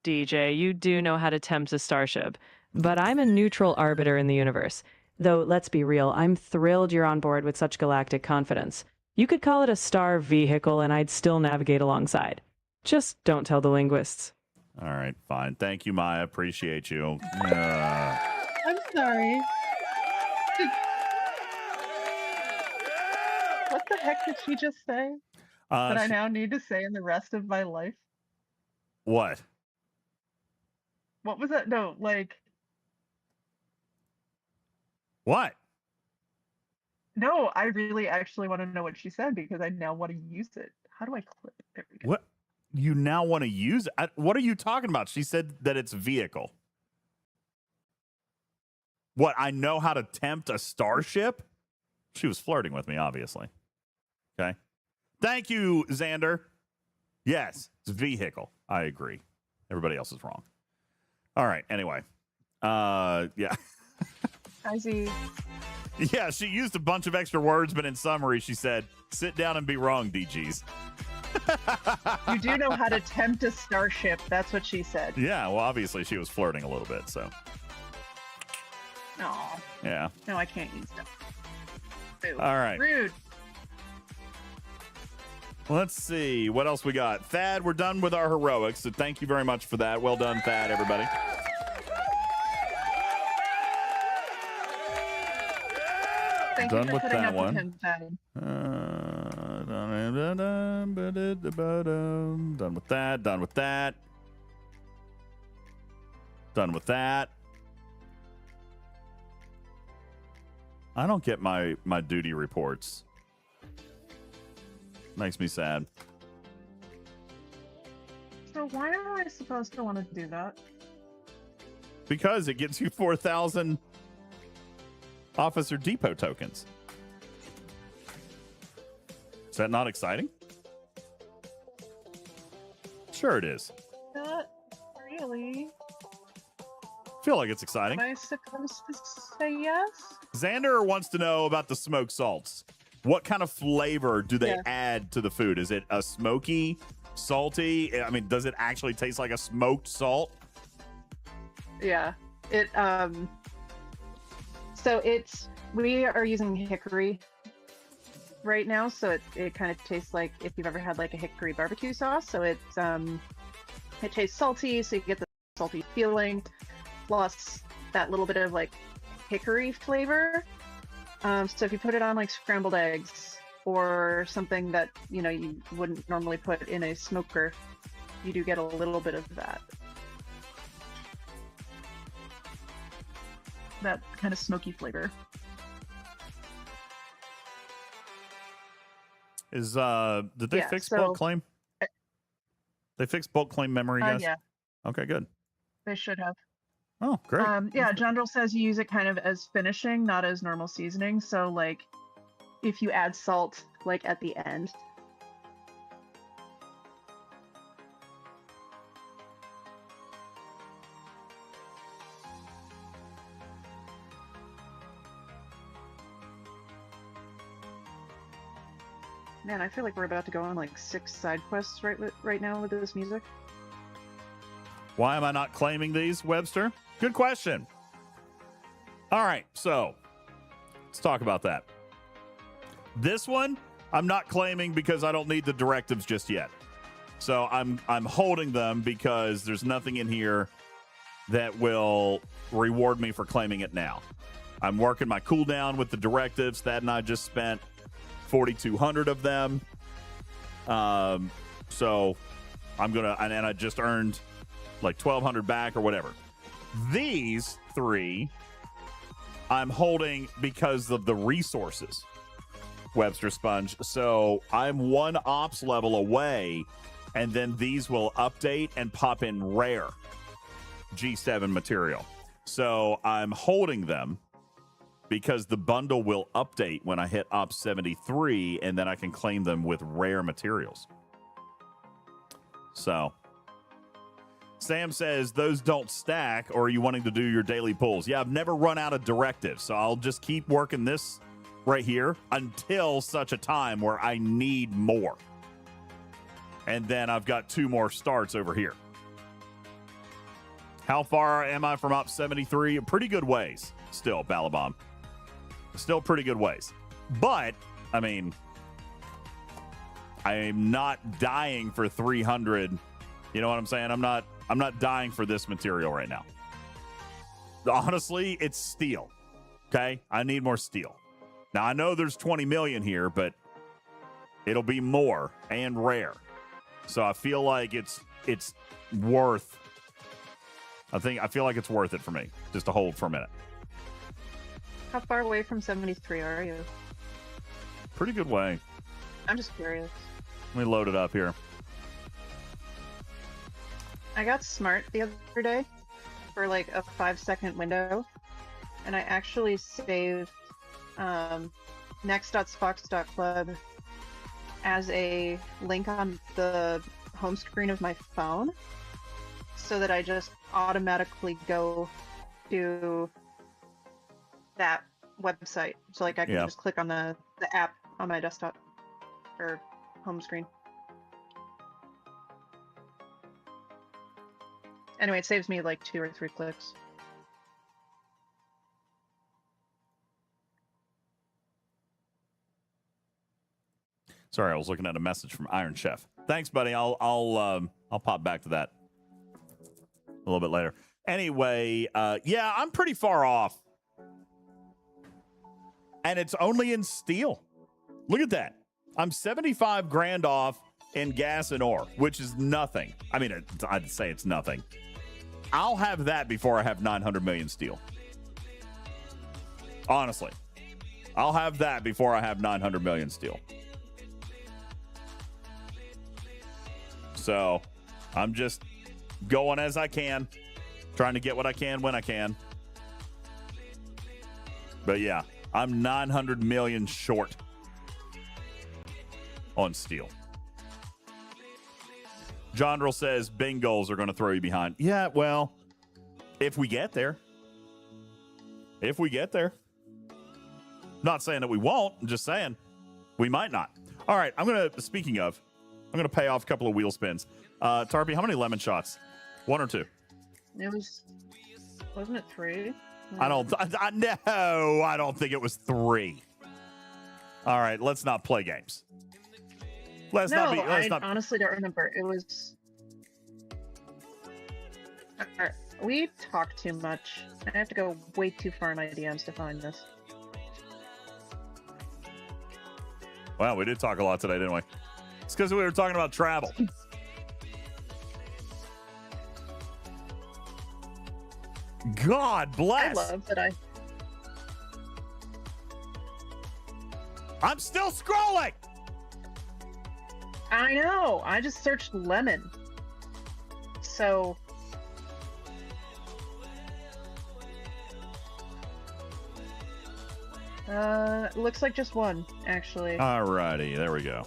DJ, you do know how to tempt a starship. But I'm a neutral arbiter in the universe. Though, let's be real, I'm thrilled you're on board with such galactic confidence. You could call it a star vehicle and I'd still navigate alongside. Just don't tell the linguists. All right, fine. Thank you, Maya. Appreciate you. I'm sorry. What the heck did she just say that I now need to say in the rest of my life? What? What was that? No, like, What? no, I really actually want to know what she said because I now want to use it. How do I clip it? There we go. What? You now want to use it? What are you talking about? She said that it's vehicle. What? I know how to tempt a starship? She was flirting with me, obviously. Okay. Thank you, Xander. Yes, it's vehicle. I agree. Everybody else is wrong. All right. Anyway. Yeah. Hi, Z. Yeah, she used a bunch of extra words, but in summary, she said, sit down and be wrong, DJs. You do know how to tempt a starship. That's what she said. Yeah, well, obviously she was flirting a little bit, so. No. Yeah. No, I can't use that. Boo. All right. Rude. Let's see. What else we got? Thad, we're done with our heroics, so thank you very much for that. Well done, Thad, everybody. Thank Done you for with putting that up one. with him, Thad. Done with that. Done with that. Done with that. I don't get my duty reports. Makes me sad. So why am I supposed to want to do that? Because it gets you 4,000 Officer Depot tokens. Is that not exciting? Sure it is. Not really. Feel like it's exciting. Am I supposed to say yes? Xander wants to know about the smoked salts. What kind of flavor do they add to the food? Is it a smoky, salty? I mean, does it actually taste like a smoked salt? Yeah. It so we are using hickory right now, so it kind of tastes like if you've ever had like a hickory barbecue sauce. So it tastes salty, so you get the salty feeling plus that little bit of like hickory flavor. So if you put it on like scrambled eggs or something that you wouldn't normally put in a smoker, you do get a little bit of that kind of smoky flavor. Did they fix bulk claim? They fixed bulk claim memory, guys? Yeah. Okay, good. They should have. Oh, great. Yeah, General says you use it kind of as finishing, not as normal seasoning. So like if you add salt like at the end. Man, I feel like we're about to go on like 6 side quests right now with this music. Why am I not claiming these, Webster? Good question. All right, so let's talk about that. This one, I'm not claiming because I don't need the directives just yet. So I'm holding them because there's nothing in here that will reward me for claiming it now. I'm working my cooldown with the directives. Thad and I just spent 4,200 of them. So I'm gonna, and I just earned like 1,200 back or whatever. These 3 I'm holding because of the resources, Webster Sponge. So I'm 1 ops level away, and then these will update and pop in rare G7 material. So I'm holding them because the bundle will update when I hit Ops 73, and then I can claim them with rare materials. So Sam says those don't stack, or are you wanting to do your daily pulls? Yeah, I've never run out of directives, so I'll just keep working this right here until such a time where I need more. And then I've got 2 more starts over here. How far am I from Ops 73? Pretty good ways still, Balabom. Still pretty good ways. But, I mean, I'm not dying for 300. You know what I'm saying? I'm not dying for this material right now. Honestly, it's steel. Okay? I need more steel. Now, I know there's 20 million here, but It'll be more and rare. So I feel like it's worth. I feel like it's worth it for me just to hold for a minute. How far away from 73 are you? Pretty good way. I'm just curious. Let me load it up here. I got smart the other day for like a 5-second window, and I actually saved next.spox.club as a link on the home screen of my phone, so that I just automatically go to that website. So like I can just click on the app on my desktop or home screen. Anyway, it saves me like 2 or 3 clicks. Sorry, I was looking at a message from Iron Chef. Thanks, buddy. I'll pop back to that a little bit later. Anyway, yeah, I'm pretty far off. And it's only in steel. Look at that. I'm 75 grand off in gas and ore, which is nothing. I mean, I'd say it's nothing. I'll have that before I have 900 million steel. Honestly. I'll have that before I have 900 million steel. So I'm just going as I can, trying to get what I can when I can. But yeah, I'm 900 million short on steel. Jondrel says Bengals are going to throw you behind. Yeah, well, if we get there. If we get there. Not saying that we won't. I'm just saying we might not. All right, speaking of, I'm going to pay off a couple of wheel spins. Tarpy, how many lemon shots? 1 or 2? Wasn't it 3? I don't think it was 3. All right, let's not play games. I honestly don't remember. It was. We talk too much. I have to go way too far in my DMs to find this. Wow, we did talk a lot today, didn't we? It's because we were talking about travel. God bless. I love that I'm still scrolling. I know. I just searched lemon. So. Looks like just 1, actually. Alrighty, there we go.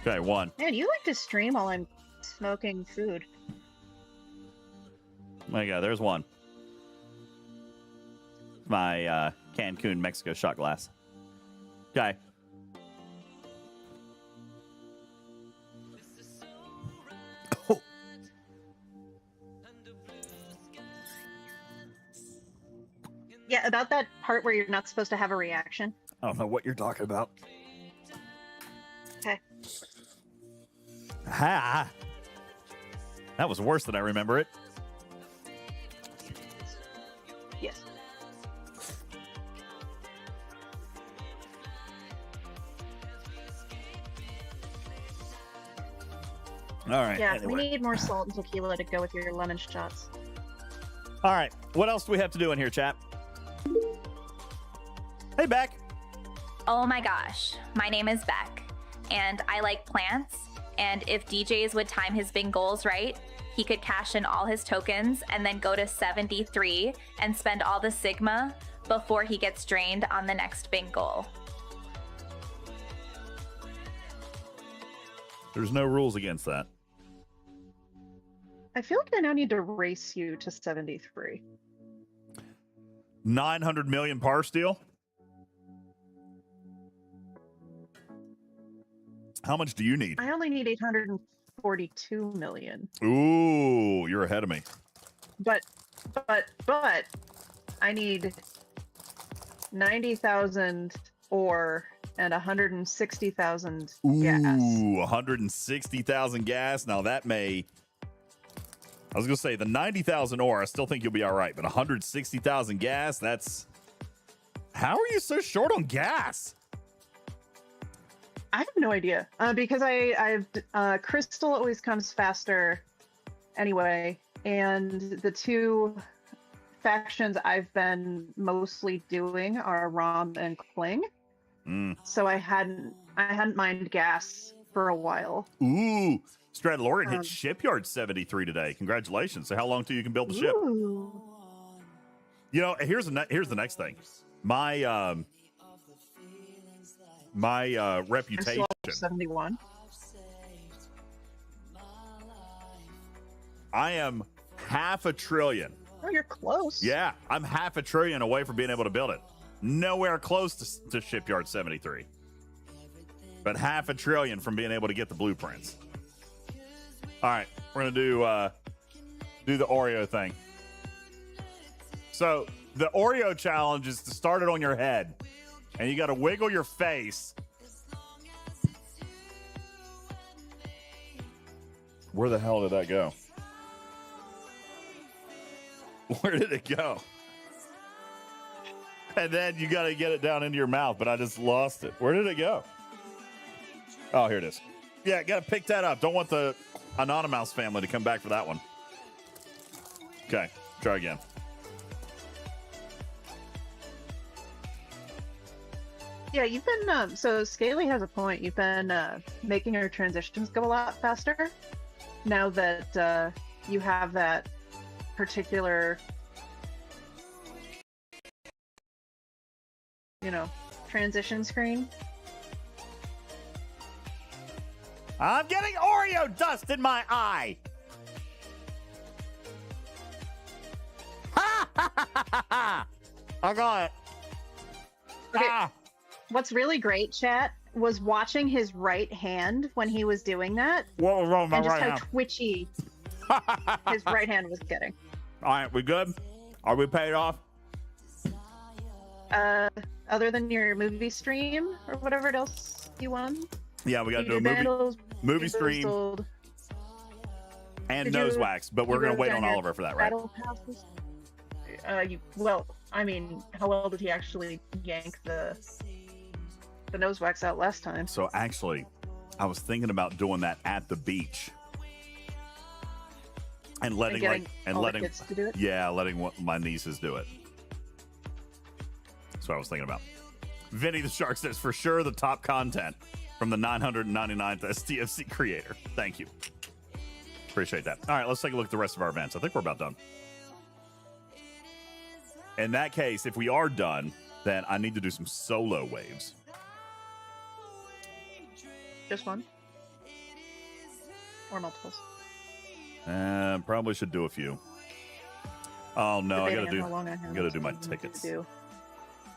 Okay, 1. Man, you like to stream while I'm smoking food. My God, there's 1. My Cancun, Mexico shot glass. Okay. Oh. Yeah, about that part where you're not supposed to have a reaction. I don't know what you're talking about. Okay. Ha! That was worse than I remember it. Yes. All right. Yeah, anyway. we need more salt and tequila to go with your lemon shots. All right. What else do we have to do in here, chat? Hey, Beck. Oh my gosh. My name is Beck, and I like plants. And if DJz would time his big goals right, he could cash in all his tokens and then go to 73 and spend all the Sigma before he gets drained on the next big goal. There's no rules against that. I feel like I now need to race you to 73. 900 million par steal? How much do you need? I only need 842 million. Ooh, you're ahead of me. But I need 90,000 ore and 160,000 gas. Ooh, 160,000 gas. Now that may I was going to say the 90,000 ore, I still think you'll be all right, but 160,000 gas, that's... How are you so short on gas? I have no idea because I've crystal always comes faster anyway, and the two factions I've been mostly doing are Rom and Kling. So I hadn't mined gas for a while. Ooh, Stradlorian hit Shipyard 73 today. Congratulations. So how long till you can build the ship? Ooh. You know, here's the next thing. My reputation. 71. I am $500 billion. Oh, you're close. Yeah, I'm $500 billion away from being able to build it. Nowhere close to Shipyard 73. But $500 billion from being able to get the blueprints. All right, we're gonna do the Oreo thing. So the Oreo challenge is to start it on your head, and you got to wiggle your face. Where the hell did that go? Where did it go? And then you got to get it down into your mouth, but I just lost it. Where did it go? Oh, here it is. Yeah, got to pick that up. Don't want the Anonymous family to come back for that one. Okay, try again. Yeah, you've been, so Scaly has a point. You've been making your transitions go a lot faster now that you have that particular, transition screen. I'm getting Oreo dust in my eye. Ha ha ha ha ha! I got it. Okay. What's really great, chat, was watching his right hand when he was doing that. What was wrong with my and just right how hand? twitchy his right hand was getting. All right, we good? Are we paid off? Other than your movie stream or whatever else you won. Yeah, we got to do a Vandals, movie you stream sold- and Did nose you- wax, but we're you going to wrote wait down on your Oliver for that, right? battle passes? Well, I mean, how well did he actually yank the nose wax out last time? So actually, I was thinking about doing that at the beach. And letting the kids to do it? Yeah, letting my nieces do it. That's what I was thinking about. Vinny the Shark says, for sure the top content from the 999th STFC creator. Thank you. Appreciate that. All right, let's take a look at the rest of our events. I think we're about done. In that case, if we are done, then I need to do some solo waves. Just one? Or multiples? Probably should do a few. Oh no, I Debating on how long I have gotta do my to tickets. do.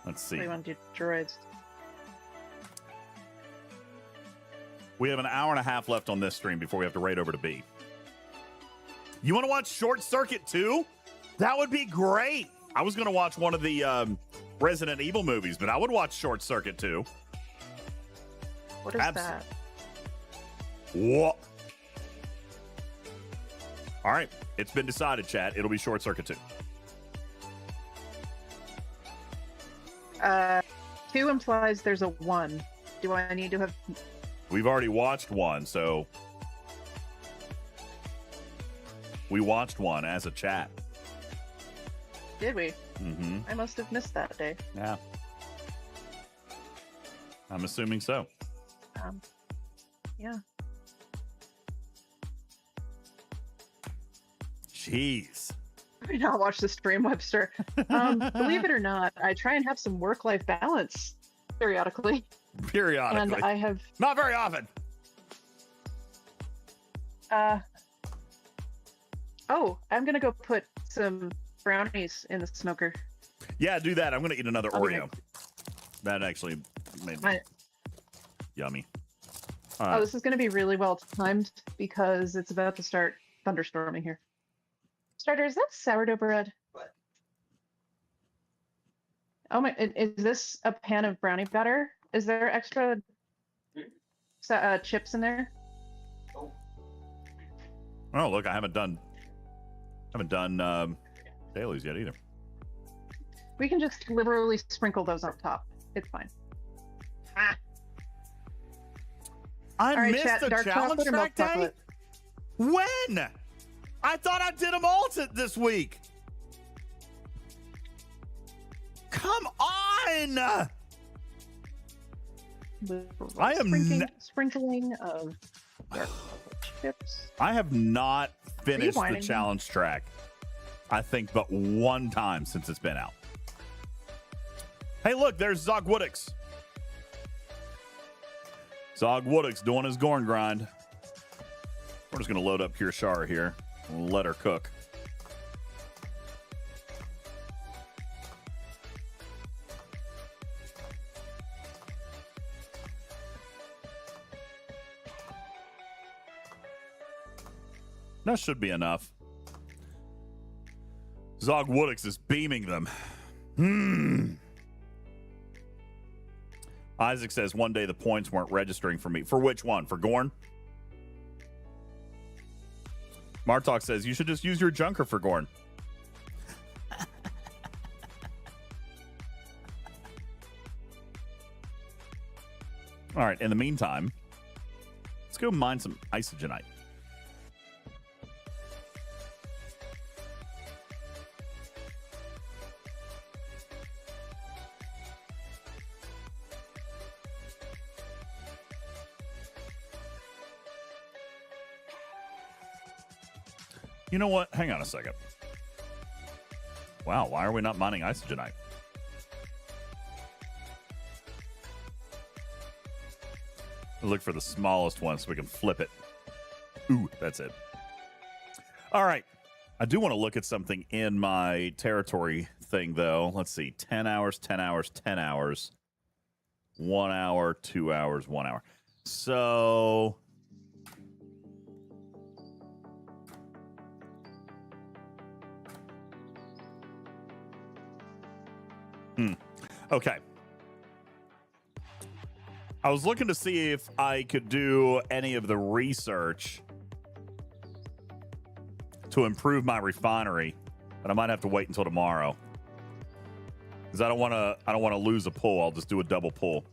Let's see. What do you want to do? Droids? We have an hour and a half left on this stream before we have to raid over to B. You want to watch Short Circuit 2? That would be great. I was going to watch one of the Resident Evil movies, but I would watch Short Circuit 2. What is that? What? All right. It's been decided, chat. It'll be Short Circuit 2. 2 implies there's a 1. Do I need to have... We've already watched one, so... We watched one as a chat. Did we? Mm-hmm. I must have missed that day. Yeah. I'm assuming so. Yeah. Jeez. I did not watch the stream, Webster. Believe it or not, I try and have some work-life balance periodically. Periodically. And I have... Not very often. Oh, I'm going to go put some brownies in the smoker. Yeah, do that. I'm going to eat another Oreo. That actually made me yummy. All right. Oh, this is going to be really well timed because it's about to start thunderstorming here. Starter, is that sourdough bread? What? Oh my, is this a pan of brownie batter? Is there extra chips in there? Oh, Oh, look, I haven't done Haven't done dailies yet either. We can just literally sprinkle those up top. It's fine. Ah. I All right, missed chat, the dark challenge chocolate or milk track day? chocolate? When? I thought I did them all this week. Come on! I am sprinkling of dark chocolate chips. I have not finished the whining? challenge track, I think, but one time since it's been out. Hey, look, there's Zog Woodix. Zog Woodix doing his Gorn grind. We're just going to load up Kirshara here and let her cook. That should be enough. Zog Woodix is beaming them. Isaac says one day the points weren't registering for me. For which one? For Gorn? Martok says you should just use your Junker for Gorn. All right, in the meantime, let's go mine some isogenite. You know what? Hang on a second. Wow, why are we not mining isogenite? Look for the smallest one so we can flip it. Ooh, that's it. All right. I do want to look at something in my territory thing, though. Let's see. 10 hours, 10 hours, 10 hours. 1 hour, 2 hours, 1 hour. So... Okay. I was looking to see if I could do any of the research to improve my refinery, but I might have to wait until tomorrow because I don't want to lose a pull. I'll just do a double pull.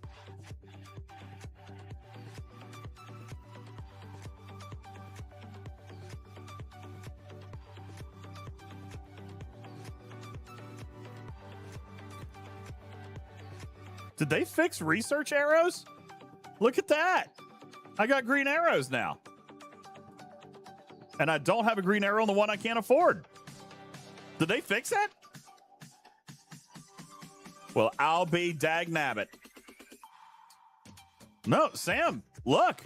Did they fix research arrows? Look at that. I got green arrows now. And I don't have a green arrow on the one I can't afford. Did they fix that? Well, I'll be dagnabbit. No, Sam, look.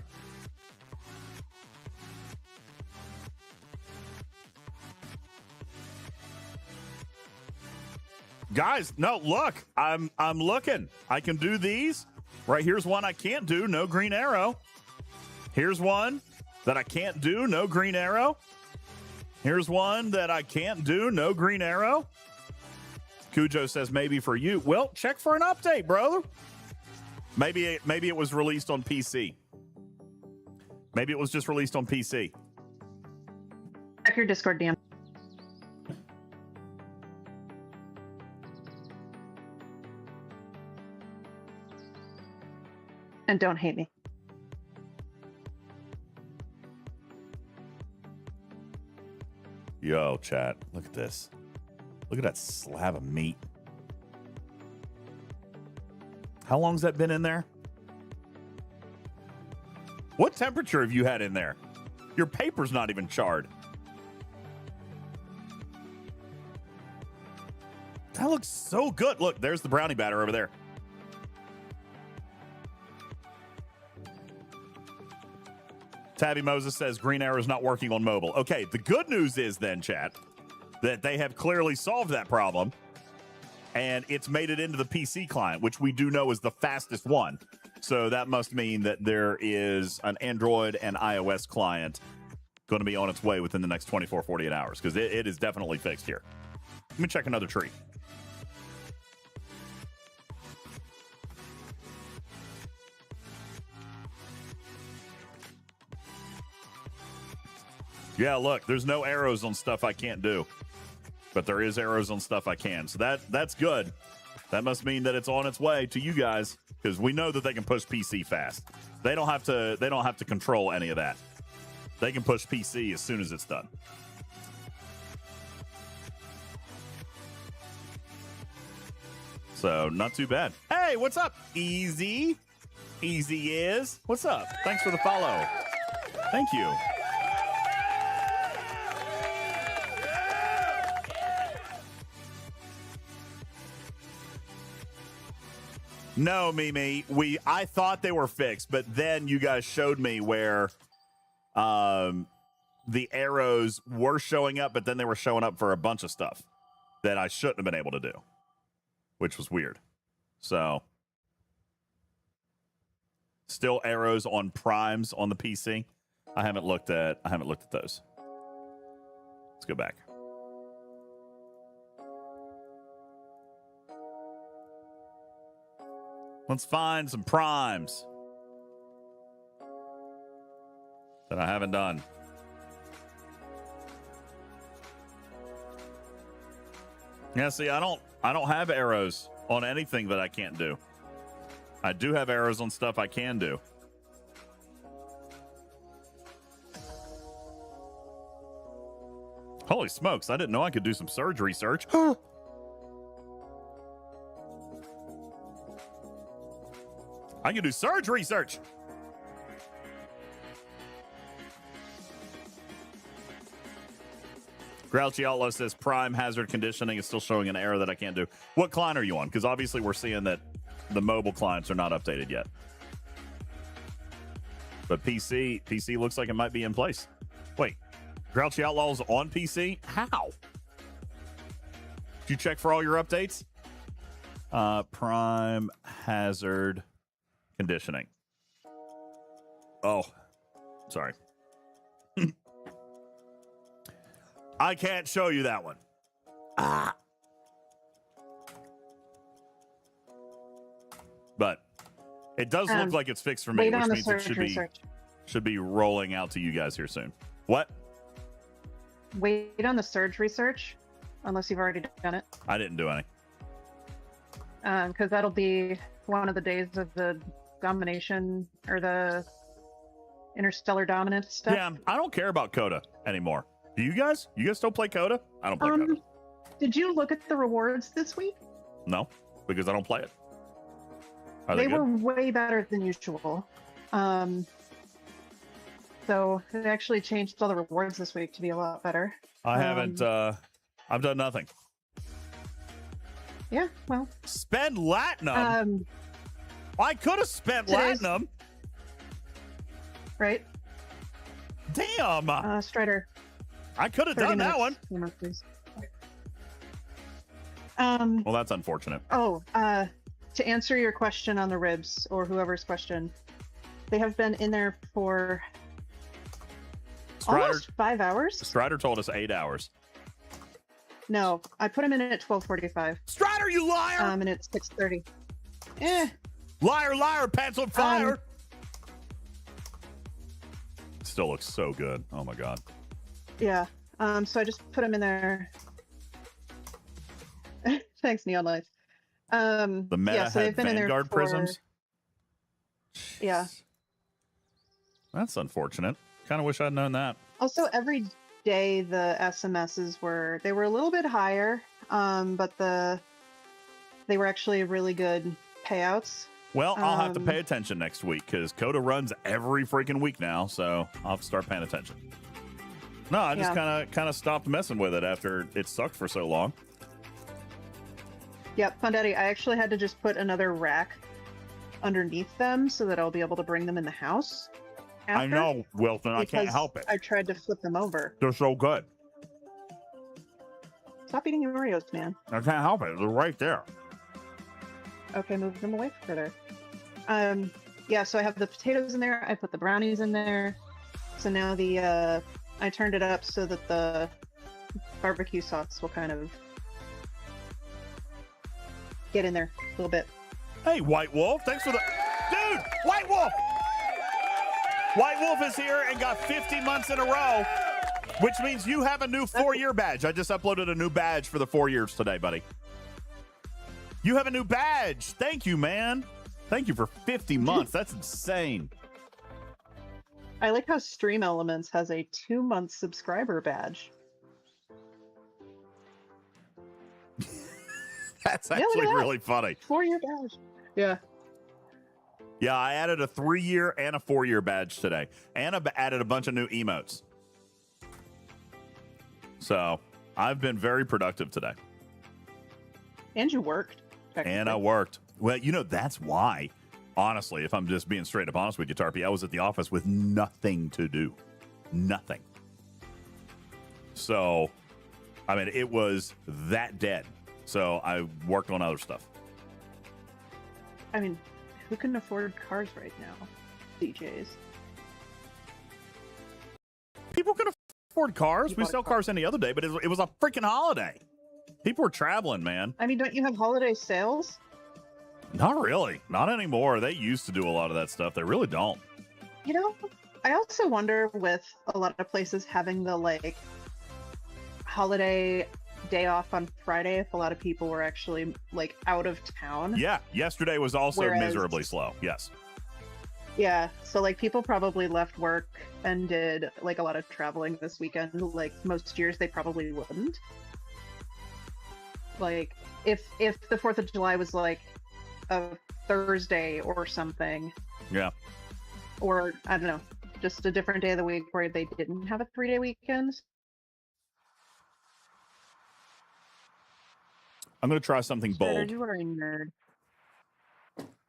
Guys, no, look. I'm looking. I can do these. Right, here's one I can't do, no green arrow. Here's one that I can't do, no green arrow. Here's one that I can't do, no green arrow. Cujo says maybe for you. Well, check for an update, brother. Maybe it was released on PC. Maybe it was just released on PC. Check your Discord, DM. And don't hate me. Yo, chat, look at this. Look at that slab of meat. How long's that been in there? What temperature have you had in there? Your paper's not even charred. That looks so good. Look, there's the brownie batter over there. Tabby Moses says Green Arrow is not working on mobile. Okay, the good news is then, chat, that they have clearly solved that problem, and it's made it into the PC client, which we do know is the fastest one. So that must mean that there is an Android and iOS client going to be on its way within the next 24, 48 hours, because it is definitely fixed here. Let me check another tree. Yeah, look, there's no arrows on stuff I can't do. But there is arrows on stuff I can. So that's good. That must mean that it's on its way to you guys, because we know that they can push PC fast. They don't have to control any of that. They can push PC as soon as it's done. So not too bad. Hey, what's up? Easy is. What's up? Thanks for the follow. Thank you. No, Mimi, I thought they were fixed, but then you guys showed me where the arrows were showing up, but then they were showing up for a bunch of stuff that I shouldn't have been able to do, which was weird. So still arrows on primes on the PC. I haven't looked at those. Let's go back. Let's find some primes that I haven't done. Yeah, see, I don't have arrows on anything that I can't do. I do have arrows on stuff I can do. Holy smokes, I didn't know I could do some surge research. I can do surge research. Grouchy Outlaw says prime hazard conditioning is still showing an error that I can't do. What client are you on? Because obviously we're seeing that the mobile clients are not updated yet. But PC looks like it might be in place. Wait, Grouchy Outlaw's on PC? How? Did you check for all your updates? Prime hazard conditioning. Oh, sorry. I can't show you that one. But it does look like it's fixed for me, which means it should be rolling out to you guys here soon. What? Wait on the surge research, unless you've already done it. I didn't do any. Because that'll be one of the days of the domination or the interstellar dominance stuff. Yeah, I don't care about Coda anymore. Do you guys? You guys still play Coda? I don't play Coda. Did you look at the rewards this week? No, because I don't play it. Are they good? were way better than usual. So they actually changed all the rewards this week to be a lot better. I haven't. I've done nothing. Yeah, well. Spend Latinum? I could have spent Latinum. Right. Damn. Strider. I could have done that one. More, please. Well, that's unfortunate. Oh, to answer your question on the ribs, or whoever's question, they have been in there for almost 5 hours. Strider told us 8 hours. No, I put him in at 12:45. Strider, you liar! And it's 6:30. Liar, liar, pants on fire. Still looks so good. Oh my god. Yeah. So I just put him in there. Thanks, Neon Lights. The meta so had Vanguard prisms. Yeah. That's unfortunate. Kind of wish I'd known that. Also, every day the SMSs were a little bit higher, but they were actually really good payouts. Well, I'll have to pay attention next week because Coda runs every freaking week now, so I'll have to start paying attention. No, I just kind of stopped messing with it after it sucked for so long. Yep, Fundetti, I actually had to just put another rack underneath them so that I'll be able to bring them in the house. I know, Wilson. I can't help it. I tried to flip them over. They're so good. Stop eating your Oreos, man. I can't help it. They're right there. Okay, move them away further. Yeah, so I have the potatoes in there. I put the brownies in there. So now I turned it up so that the barbecue sauce will kind of get in there a little bit. Hey, White Wolf. Thanks for the... Dude, White Wolf! White Wolf is here and got 50 months in a row. Which means you have a new 4-year badge. I just uploaded a new badge for the 4 years today, buddy. You have a new badge. Thank you, man. Thank you for 50 months. That's insane. I like how Stream Elements has a 2-month subscriber badge. That's actually really funny. 4-year badge. Yeah. Yeah, I added a 3-year and a 4-year badge today. And I added a bunch of new emotes. So I've been very productive today. And you worked. And I worked. Well, you know, that's why, honestly, if I'm just being straight up honest with you, Tarpy, I was at the office with nothing to do. Nothing. So, I mean, it was that dead. So I worked on other stuff. I mean, who can afford cars right now? DJs. People can afford cars. We sell cars any other day, but it was a freaking holiday. People were traveling, man. I mean, don't you have holiday sales? Not really. Not anymore. They used to do a lot of that stuff. They really don't. You know, I also wonder with a lot of places having the, like, holiday day off on Friday, if a lot of people were actually, like, out of town. Yeah. Yesterday was also miserably slow. Yes. Yeah. So, like, people probably left work and did, like, a lot of traveling this weekend. Like, most years they probably wouldn't. Like, if the 4th of July was, like, a Thursday or something. Yeah. Or, I don't know, just a different day of the week where they didn't have a 3-day weekend. I'm going to try something bold. Strategy warring nerd.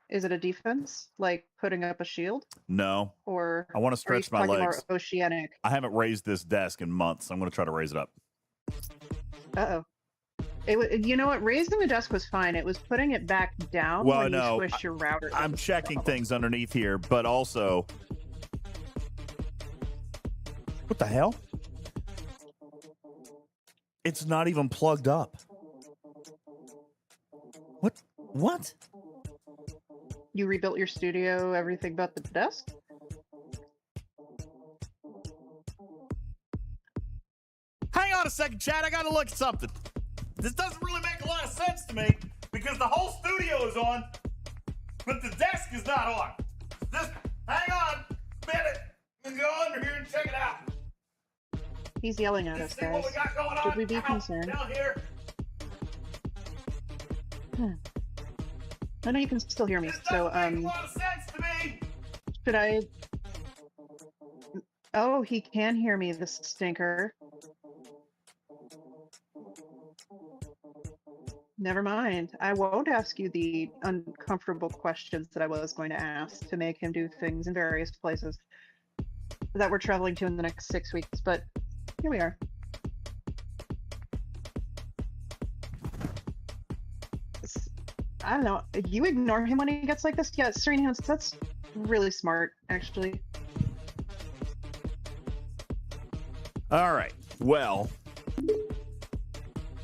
Is it a defense? Like putting up a shield? No. Or I want to stretch my legs. More oceanic? I haven't raised this desk in months. I'm going to try to raise it up. Uh-oh. You know what? Raising the desk was fine. It was putting it back down when you switch your router. I'm checking things underneath here, but also... What the hell? It's not even plugged up. What? You rebuilt your studio, everything but the desk? Hang on a second, Chad. I got to look at something. This doesn't really make a lot of sense to me because the whole studio is on, but the desk is not on. Just hang on a minute and go under here and check it out. He's yelling at us, guys. Should we be concerned? Down here. I know you can still hear me, so Make a lot of sense to me. should I? Oh, he can hear me, this stinker. Never mind. I won't ask you the uncomfortable questions that I was going to ask to make him do things in various places that we're traveling to in the next 6 weeks, but here we are. I don't know. You ignore him when he gets like this? Yeah, Serene Hands, that's really smart, actually. All right. Well.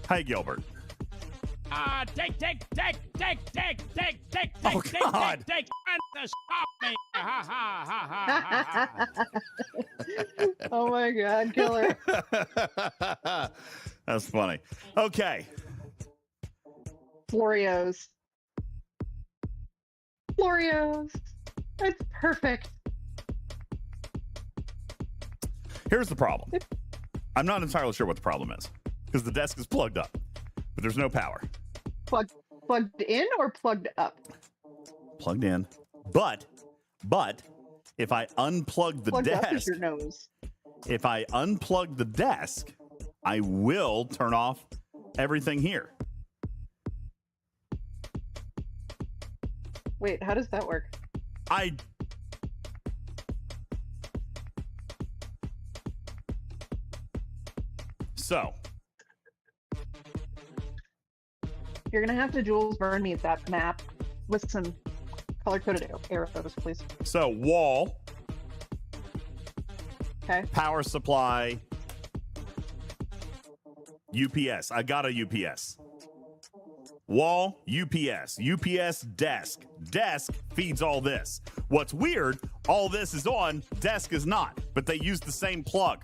Hey, Gilbert. Take, Oh, God. and stop me. Ha, ha, ha, ha, ha, ha. Oh my God, killer. That's funny. Okay. Florio's. That's perfect. Here's the problem. I'm not entirely sure what the problem is because the desk is plugged up, but there's no power. Plugged in or plugged up? Plugged in. But if I unplug the Plugged up is desk, your nose. if I unplug the desk, I will turn off everything here. Wait, how does that work? So You're gonna have to Jules burn me that map with some color-coded arrows, please. So wall, Okay. power supply, UPS. I got a UPS. Wall, UPS. UPS, desk. Desk feeds all this. What's weird, all this is on, desk is not, but they use the same plug.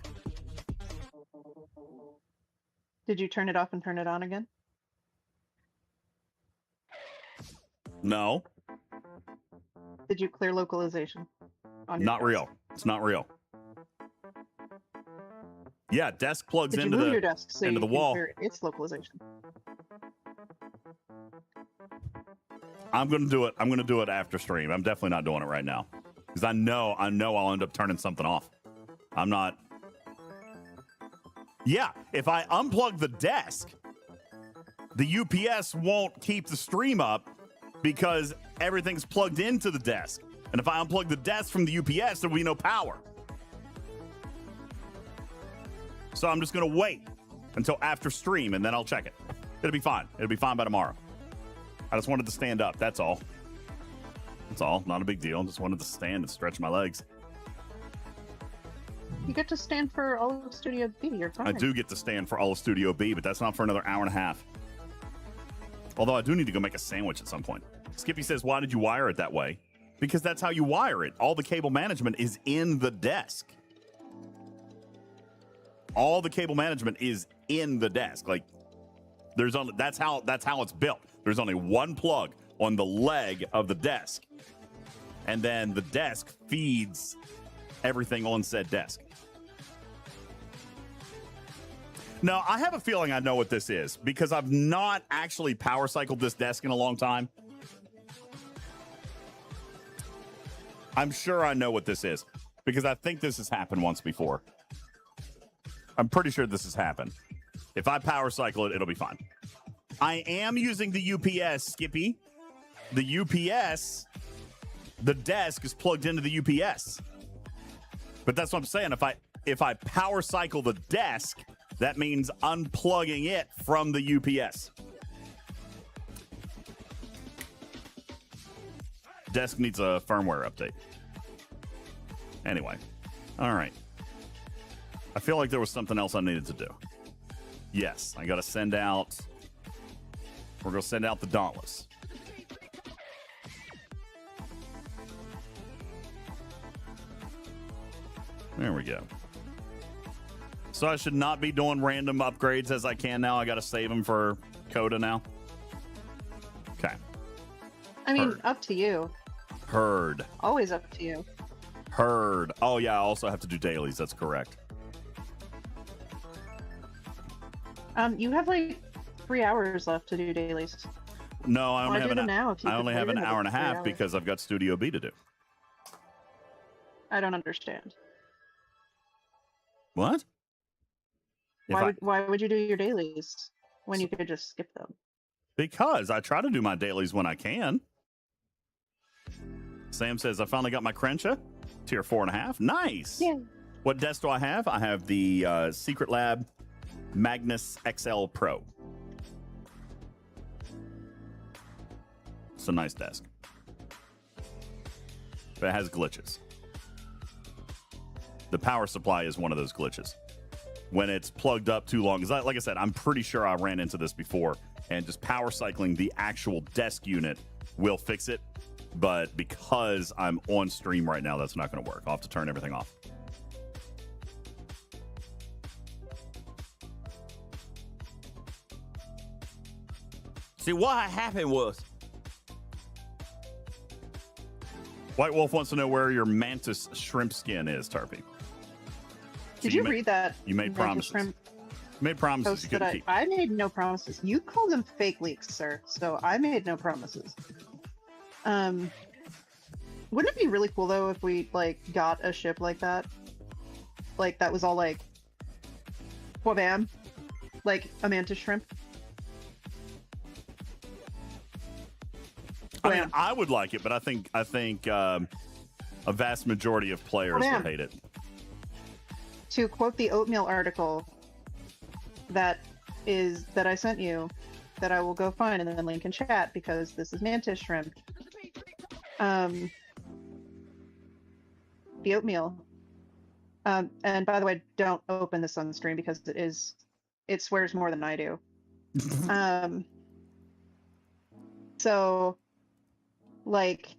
Did you turn it off and turn it on again? No, Did you clear localization? On your not desk? real. It's not real. Yeah, desk plugs Did you into move the your desk so into you the can wall. clear its localization? I'm gonna do it. I'm gonna do it after stream. I'm definitely not doing it right now because I know I'll end up turning something off. I'm not. Yeah, if I unplug the desk, the UPS won't keep the stream up because everything's plugged into the desk. And if I unplug the desk from the UPS, there will be no power. So I'm just going to wait until after stream, and then I'll check it. It'll be fine. It'll be fine by tomorrow. I just wanted to stand up. That's all. That's all. Not a big deal. Just wanted to stand and stretch my legs. You get to stand for all of Studio B. You're fine. I do get to stand for all of Studio B, but that's not for another hour and a half. Although I do need to go make a sandwich at some point. Skippy says, why did you wire it that way? Because that's how you wire it. All the cable management is in the desk. All the cable management is in the desk. Like, there's only that's how it's built. There's only one plug on the leg of the desk. And then the desk feeds everything on said desk. No, I have a feeling I know what this is because I've not actually power cycled this desk in a long time. I'm sure I know what this is because I think this has happened once before. I'm pretty sure this has happened. If I power cycle it, it'll be fine. I am using the UPS, Skippy. The UPS, the desk is plugged into the UPS. But that's what I'm saying. If I power cycle the desk, that means unplugging it from the UPS. Desk needs a firmware update. Anyway, all right. I feel like there was something else I needed to do. Yes, I got to send out. We're going to send out the Dauntless. There we go. So I should not be doing random upgrades as I can now. I got to save them for Coda now. Okay. I mean, Heard. up to you. Heard. Always up to you. Heard. Oh, yeah, I also have to do dailies. That's correct. You have like 3 hours left to do dailies. No, I only Why have do them now if you I could only play have an them hour in and a 3 half hours? because I've got Studio B to do. I don't understand. What? If Why would you do your dailies when you could just skip them? Because I try to do my dailies when I can. Sam says, I finally got my Crenshaw. Tier 4.5. Nice. Yeah. What desk do I have? I have the Secret Lab Magnus XL Pro. It's a nice desk. But it has glitches. The power supply is one of those glitches. When it's plugged up too long, because like I said, I'm pretty sure I ran into this before, and just power cycling the actual desk unit will fix it. But because I'm on stream right now, that's not going to work. I'll have to turn everything off. See, what happened was... White Wolf wants to know where your mantis shrimp skin is, Tarpy. Did you read that? You made Mantis promises. shrimp You made promises post you that couldn't keep. I made no promises. You called them fake leaks, sir. So I made no promises. Wouldn't it be really cool though if we like got a ship like that? Like that was all like, whabam, like a mantis shrimp. I mean, I would like it, but I think a vast majority of players would hate it. To quote the oatmeal article that I sent you, that I will go find and then link in chat because this is mantis shrimp. The oatmeal. And by the way, don't open this on stream because it swears more than I do. So like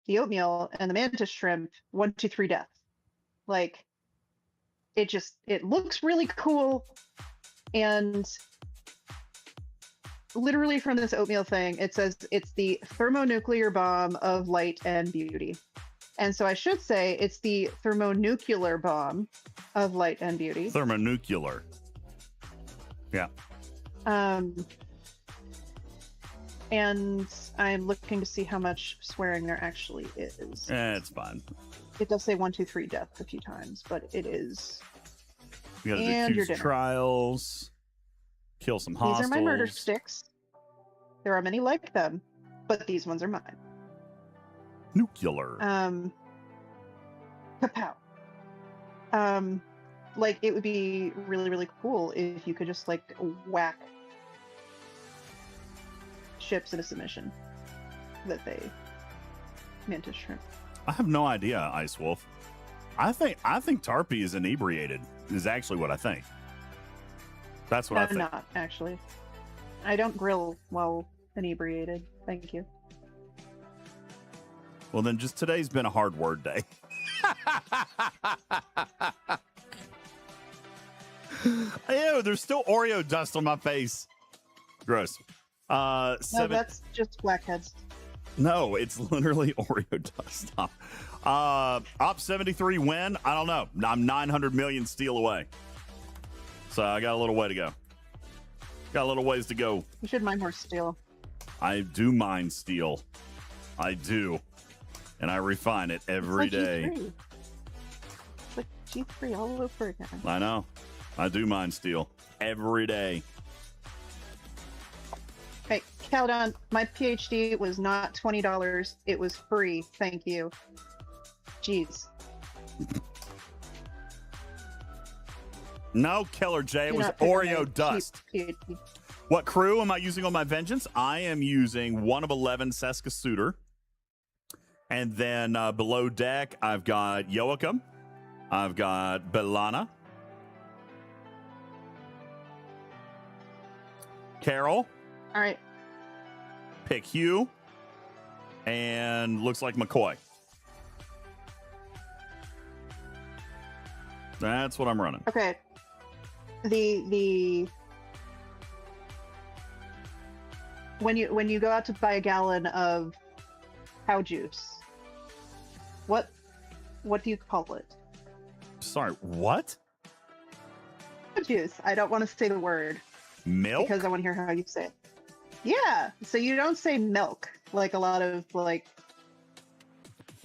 the oatmeal and the mantis shrimp, 1, 2, 3 death. Like it looks really cool, and literally from this oatmeal thing, it says it's the thermonuclear bomb of light and beauty. And so I should say it's the thermonuclear bomb of light and beauty. Thermonuclear. Yeah. And I'm looking to see how much swearing there actually is. It's fine. It does say 1, 2, 3 death a few times, but it is. You gotta And your defuse dinner. trials. Kill some hostiles. These are my murder sticks. There are many like them, but these ones are mine. Nuclear. Kapow. Like, it would be really, really cool if you could just, like, whack ships into submission that they mantis shrimp. I have no idea, Ice Wolf. I think Tarpey is inebriated, is actually what I think. That's what I think. I'm not, actually. I don't grill while inebriated. Thank you. Well, then just today's been a hard word day. Ew, there's still Oreo dust on my face. Gross. No, that's just blackheads. No, it's literally Oreo dust. Op 73 win? I don't know. I'm 900 million steel away. So I got a little way to go. Got a little ways to go. You should mine more steel. I do mine steel. I do. And I refine it every day. G3. It's like G3 all over again. I know. I do mine steel every day. Hey, Caldon, my PhD was not $20. It was free. Thank you. Jeez. No, Killer J. It Do was not pick on my Oreo cheap dust. PhD. What crew am I using on my vengeance? I am using 1 of 11 Seska Suitor. And then below deck, I've got Joachim. I've got Belana. Carol. All right. Pick Hugh. And looks like McCoy. That's what I'm running. Okay. The when you go out to buy a gallon of cow juice, what do you call it? Sorry, what? Cow juice. I don't want to say the word. Milk? Because I want to hear how you say it. Yeah. So you don't say milk like a lot of like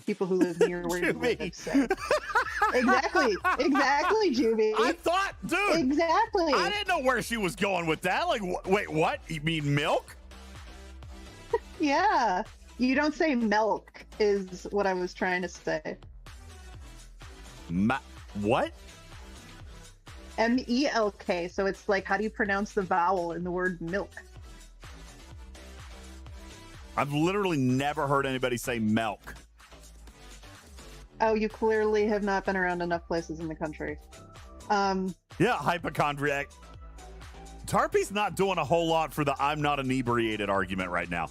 people who live near where you live say. Exactly, Juvie. I thought, dude. Exactly. I didn't know where she was going with that. Like, wait, what? You mean milk? Yeah. You don't say milk is what I was trying to say. What? M-E-L-K. So it's like, how do you pronounce the vowel in the word milk? I've literally never heard anybody say milk. Oh, you clearly have not been around enough places in the country. Yeah, hypochondriac. Tarpey's not doing a whole lot for the I'm not inebriated argument right now.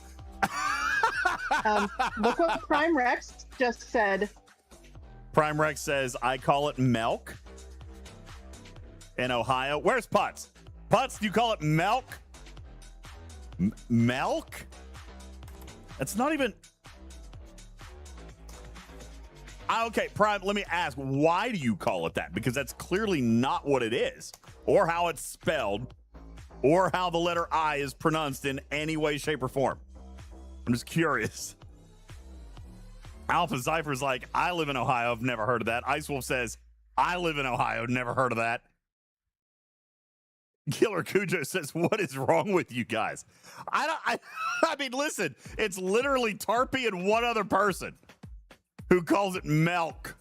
Look what Prime Rex just said. Prime Rex says, I call it milk in Ohio. Where's Putz? Putz, do you call it milk? Milk? It's not even... Okay, Prime, let me ask, why do you call it that? Because that's clearly not what it is, or how it's spelled, or how the letter I is pronounced in any way, shape, or form. I'm just curious. Alpha Cypher's like, I live in Ohio, I've never heard of that. Ice Wolf says, I live in Ohio, never heard of that. Killer Cujo says, what is wrong with you guys? I mean, listen, it's literally Tarpey and one other person who calls it milk.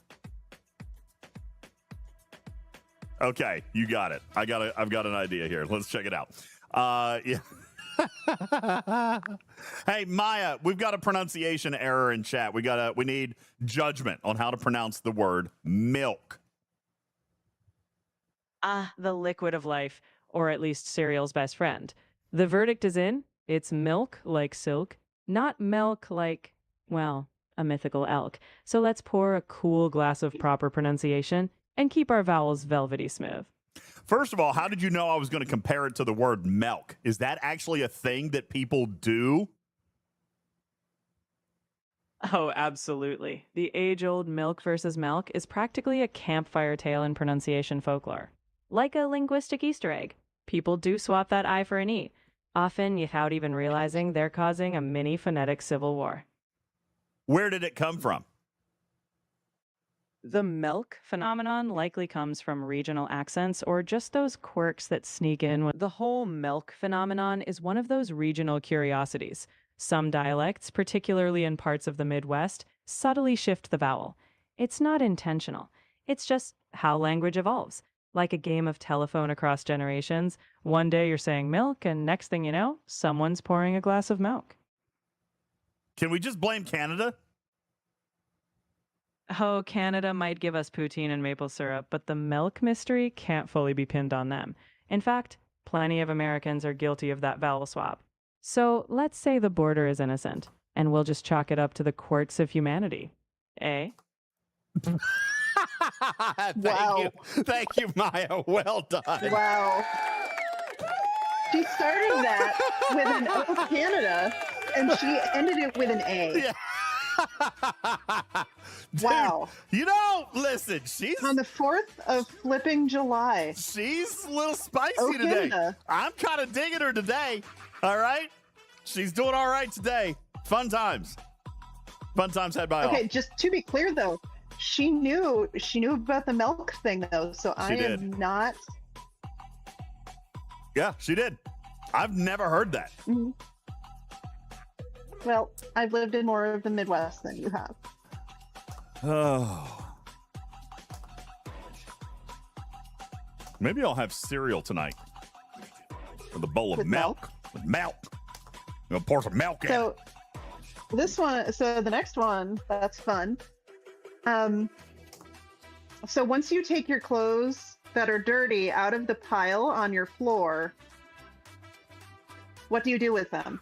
Okay, you got it. I've got an idea here. Let's check it out. Yeah. Hey, Maya, we've got a pronunciation error in chat. We need judgment on how to pronounce the word milk. Ah, the liquid of life, or at least cereal's best friend. The verdict is in. It's milk like silk, not milk like, well, a mythical elk. So let's pour a cool glass of proper pronunciation and keep our vowels velvety smooth. First of all, how did you know I was going to compare it to the word milk? Is that actually a thing that people do? Oh, absolutely. The age-old milk versus milk is practically a campfire tale in pronunciation folklore. Like a linguistic Easter egg, people do swap that I for an E, often without even realizing they're causing a mini phonetic civil war. Where did it come from? The milk phenomenon likely comes from regional accents or just those quirks that sneak in. The whole milk phenomenon is one of those regional curiosities. Some dialects, particularly in parts of the Midwest, subtly shift the vowel. It's not intentional. It's just how language evolves. Like a game of telephone across generations, one day you're saying milk, and next thing you know, someone's pouring a glass of milk. Can we just blame Canada? Oh, Canada might give us poutine and maple syrup, but the milk mystery can't fully be pinned on them. In fact, plenty of Americans are guilty of that vowel swap. So let's say the border is innocent, and we'll just chalk it up to the quirks of humanity. Eh? Thank you, Maya. Well done. Wow. She started that with an O Canada, and she ended it with an A. Yeah. Dude, wow. You know, listen, she's on the 4th of flipping July. She's a little spicy today. Canada. I'm kind of digging her today. All right. She's doing all right today. Fun times. Fun times had by all. Okay, just to be clear though, she knew about the milk thing though, so I am not. Yeah, she did. I've never heard that. Mm-hmm. Well, I've lived in more of the Midwest than you have. Oh. Maybe I'll have cereal tonight with a bowl of milk. With milk. I'm gonna pour some milk in. So the next one, that's fun. So once you take your clothes that are dirty out of the pile on your floor, what do you do with them?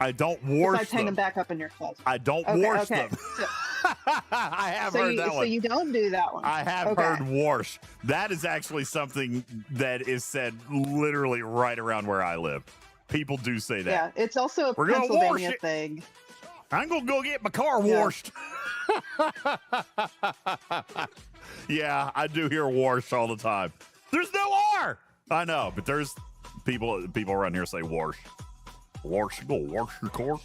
I don't wash Besides hang them back up in your closet. I don't wash them. So, I have heard that one. So you don't do that one. I have heard wash. That is actually something that is said literally right around where I live. People do say that. Yeah, it's also a We're gonna Pennsylvania wash it. thing. I'm going to go get my car washed. Yeah, I do hear wash all the time. There's no R. I know, but there's people around here say wash. Wash, go wash your car.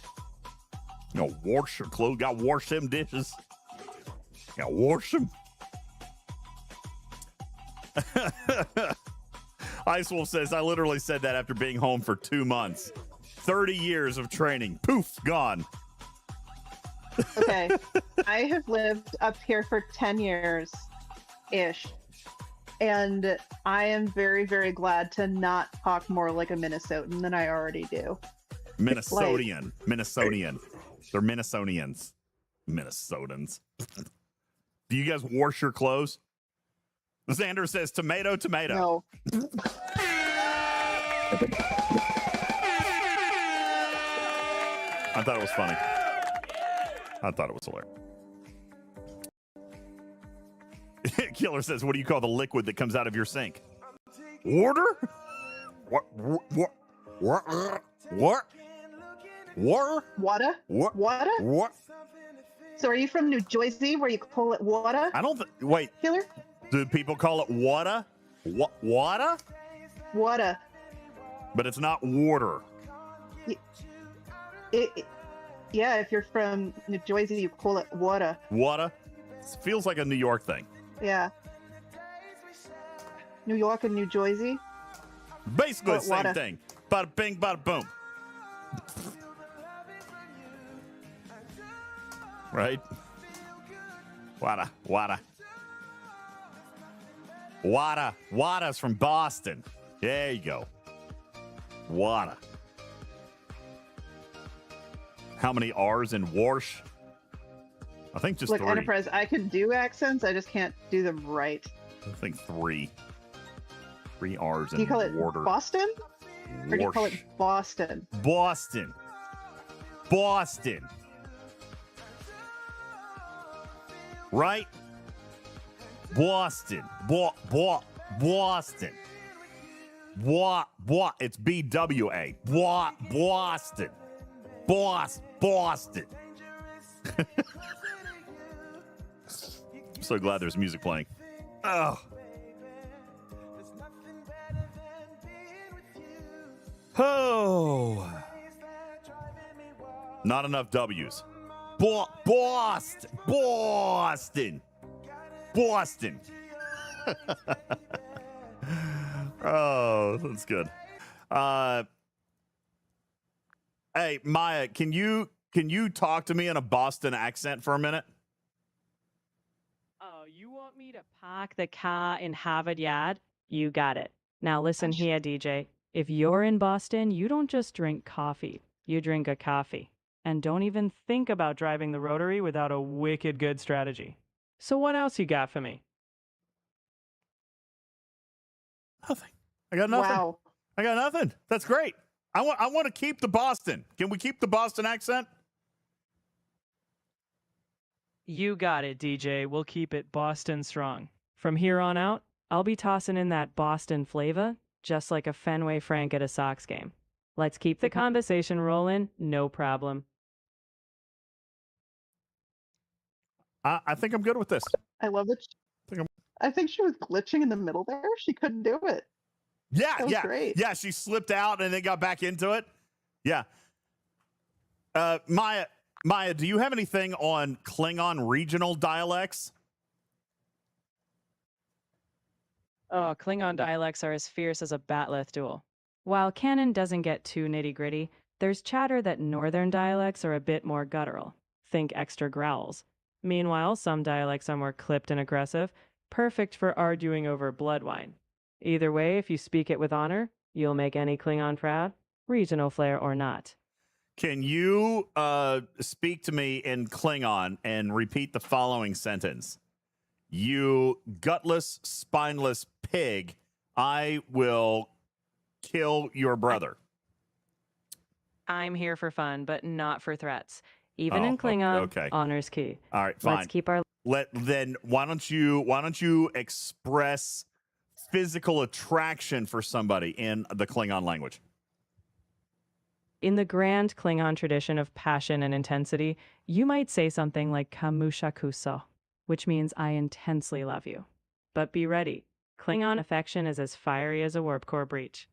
You know, wash your clothes. Got to wash them dishes. Got to wash them. Ice Wolf says, I literally said that after being home for 2 months. 30 years of training. Poof, gone. Okay. I have lived up here for 10 years-ish. And I am very, very glad to not talk more like a Minnesotan than I already do. Minnesotian. They're Minnesotans. Minnesotans. Do you guys wash your clothes? Xander says tomato. No. I thought it was funny. I thought it was hilarious. Killer says, what do you call the liquid that comes out of your sink? Water? What? Water? Water? Water? What? So are you from New Jersey where you call it water? I don't wait. Killer? Do people call it water? Water? Water. But it's not water. Yeah, if you're from New Jersey, you call it water. Water? It feels like a New York thing. Yeah. New York and New Jersey? Basically the same water. thing. Bada bing, bada boom. Right? Water. Water's from Boston. There you go. Water. How many R's in wash? I think just Look, 3. Enterprise, I can do accents, I just can't do them right. I think 3. 3 R's in Do you call it water. Boston? Or do you call it Boston? Boston. Right? Boston. Boston. It's BWA. Boston. Boston. I'm so glad there's music playing. Oh. Oh. Not enough W's. Boston. Boston. Boston. Oh, that's good. Hey, Maya, can you talk to me in a Boston accent for a minute? Oh, you want me to park the car in Harvard Yard? You got it. Now listen here, DJ. If you're in Boston, you don't just drink coffee. You drink a coffee. And don't even think about driving the Rotary without a wicked good strategy. So what else you got for me? Nothing. I got nothing. Wow. I got nothing. That's great. I want to keep the Boston. Can we keep the Boston accent? You got it, DJ. We'll keep it Boston strong. From here on out, I'll be tossing in that Boston flavor, just like a Fenway Frank at a Sox game. Let's keep the conversation rolling, no problem. I think I'm good with this. I love it. I think she was glitching in the middle there. She couldn't do it. Yeah, That was yeah, great. yeah. She slipped out and then got back into it. Yeah. Maya, do you have anything on Klingon regional dialects? Oh, Klingon dialects are as fierce as a Batleth duel. While canon doesn't get too nitty-gritty, there's chatter that northern dialects are a bit more guttural. Think extra growls. Meanwhile, some dialects are more clipped and aggressive, perfect for arguing over blood wine. Either way, if you speak it with honor, you'll make any Klingon proud, regional flair or not. Can you speak to me in Klingon and repeat the following sentence? You gutless, spineless pig, I will kill your brother. I'm here for fun, but not for threats. Even in Klingon, okay. honor's key. All right, fine. Let's keep our... Then why don't you express physical attraction for somebody in the Klingon language? In the grand Klingon tradition of passion and intensity, you might say something like kamushakuso, which means I intensely love you. But be ready. Klingon affection is as fiery as a warp core breach.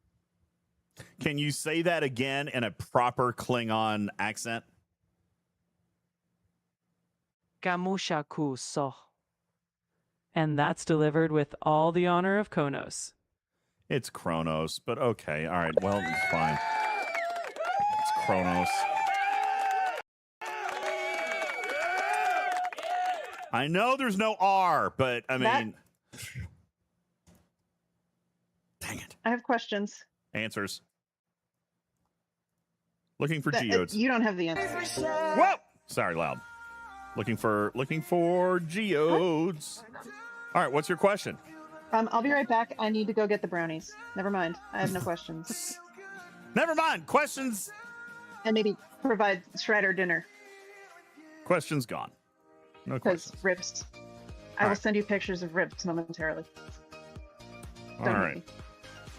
Can you say that again in a proper Klingon accent? Kamushakuso. And that's delivered with all the honor of Kronos. It's Kronos, but okay. All right, well, it's fine. It's Kronos. I know there's no R, but I mean... Dang it. I have questions. Answers. Looking for geodes. You don't have the answers. Whoa! Sorry, loud. Looking for geodes. All right, what's your question? I'll be right back. I need to go get the brownies. Never mind. I have no questions. Never mind. Questions. And maybe provide Shredder dinner. Questions gone. No Because questions. ribs. I will send you pictures of ribs momentarily. All Don't right.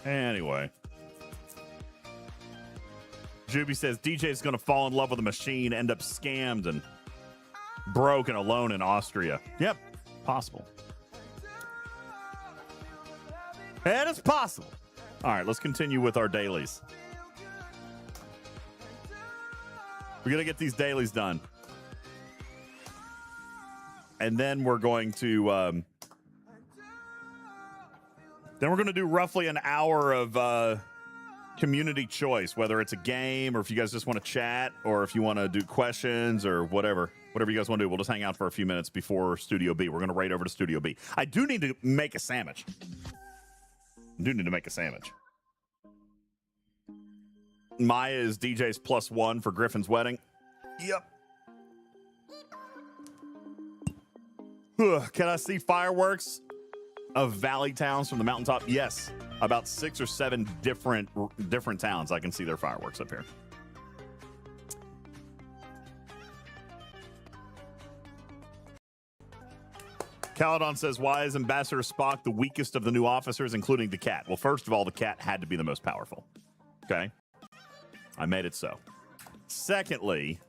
Anyway. Juby says DJ's going to fall in love with a machine, end up scammed and broke and alone in Austria. Yep, possible. That is possible. All right, let's continue with our dailies. We got to get these dailies done. And then we're going to do roughly an hour of community choice, whether it's a game or if you guys just want to chat or if you want to do questions or whatever you guys want to do. We'll just hang out for a few minutes before Studio B. We're going to raid over to Studio B. I do need to make a sandwich. Maya is DJ's +1 for Griffin's wedding. Yep. Can I see fireworks of valley towns from the mountaintop? Yes. About 6 or 7 different towns. I can see their fireworks up here. Caledon says, why is Ambassador Spock the weakest of the new officers, including the cat? Well, first of all, the cat had to be the most powerful. Okay? I made it so. Secondly,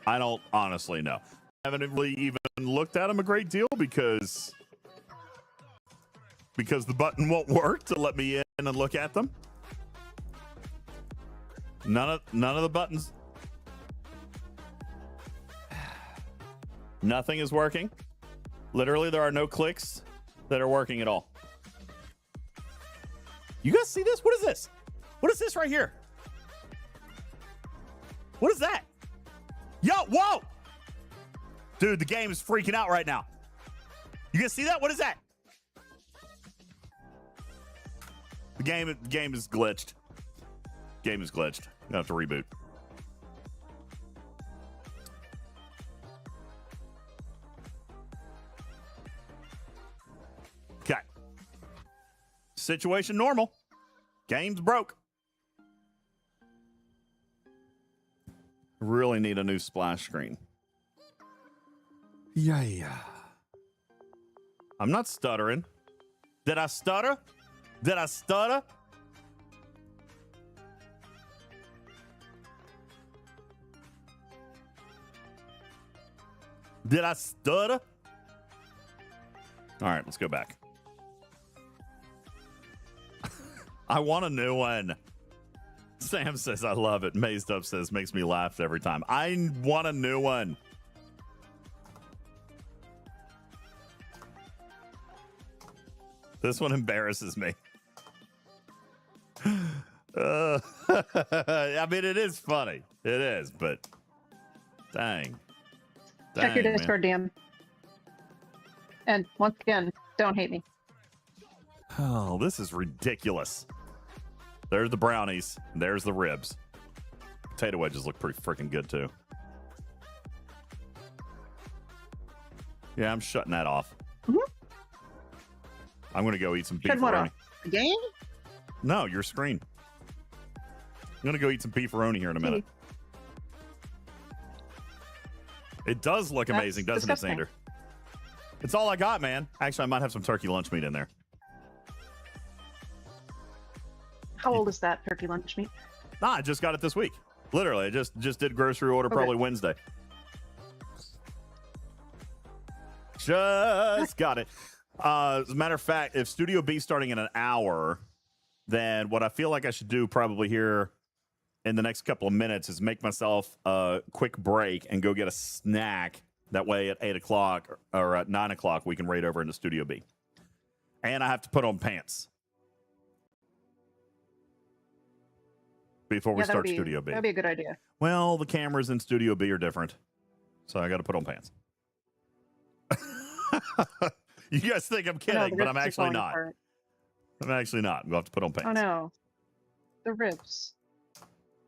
I don't honestly know. I haven't really even looked at him a great deal because the button won't work to let me in and look at them. None of the buttons. Nothing is working. Literally, there are no clicks that are working at all. You guys see this? What is this? What is this right here? What is that? Yo, whoa! Dude, the game is freaking out right now. You guys see that? What is that? The game is glitched. Game is glitched. I have to reboot. Okay. Situation normal. Game's broke. Really need a new splash screen. Yeah. I'm not stuttering. Did I stutter? Did I stutter? Did I stutter? All right, let's go back. I want a new one. Sam says, I love it. Mazed Up says, makes me laugh every time. I want a new one. This one embarrasses me. I mean, it is funny. It is, but dang. Check your Dang, Discord, DM. And once again, don't hate me. Oh, this is ridiculous. There's the brownies. There's the ribs. Potato wedges look pretty freaking good, too. Yeah, I'm shutting that off. Mm-hmm. I'm going to go eat some Shut what beefaroni. off? The game? No, your screen. I'm going to go eat some beefaroni here in a minute. It does look amazing, doesn't it, Sander? It's all I got, man. Actually, I might have some turkey lunch meat in there. How old is that turkey lunch meat? Nah, I just got it this week. Literally, I just did grocery order probably Wednesday. Just got it. As a matter of fact, if Studio B's starting in an hour, then what I feel like I should do probably here in the next couple of minutes is make myself a quick break and go get a snack. That way at 8 o'clock or at 9 o'clock, we can raid over into Studio B. And I have to put on pants before we start Studio B. That'd be a good idea. Well, the cameras in Studio B are different, so I got to put on pants. You guys think I'm kidding, but I'm actually not. Apart. I'm actually not. We'll have to put on pants. Oh, no. The ribs.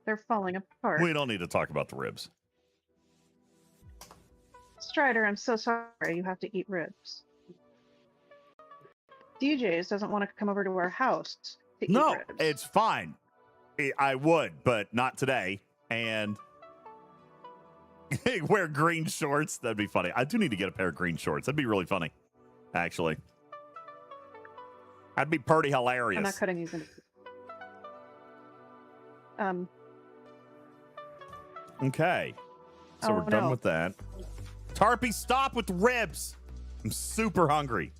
They're falling apart. We don't need to talk about the ribs. Strider, I'm so sorry you have to eat ribs. DJz doesn't want to come over to our house to eat ribs. No, it's fine. I would, but not today. And wear green shorts. That'd be funny. I do need to get a pair of green shorts. That'd be really funny, actually. That'd be pretty hilarious. I'm not cutting these into... Okay. So we're done with that. Tarpy, stop with the ribs. I'm super hungry.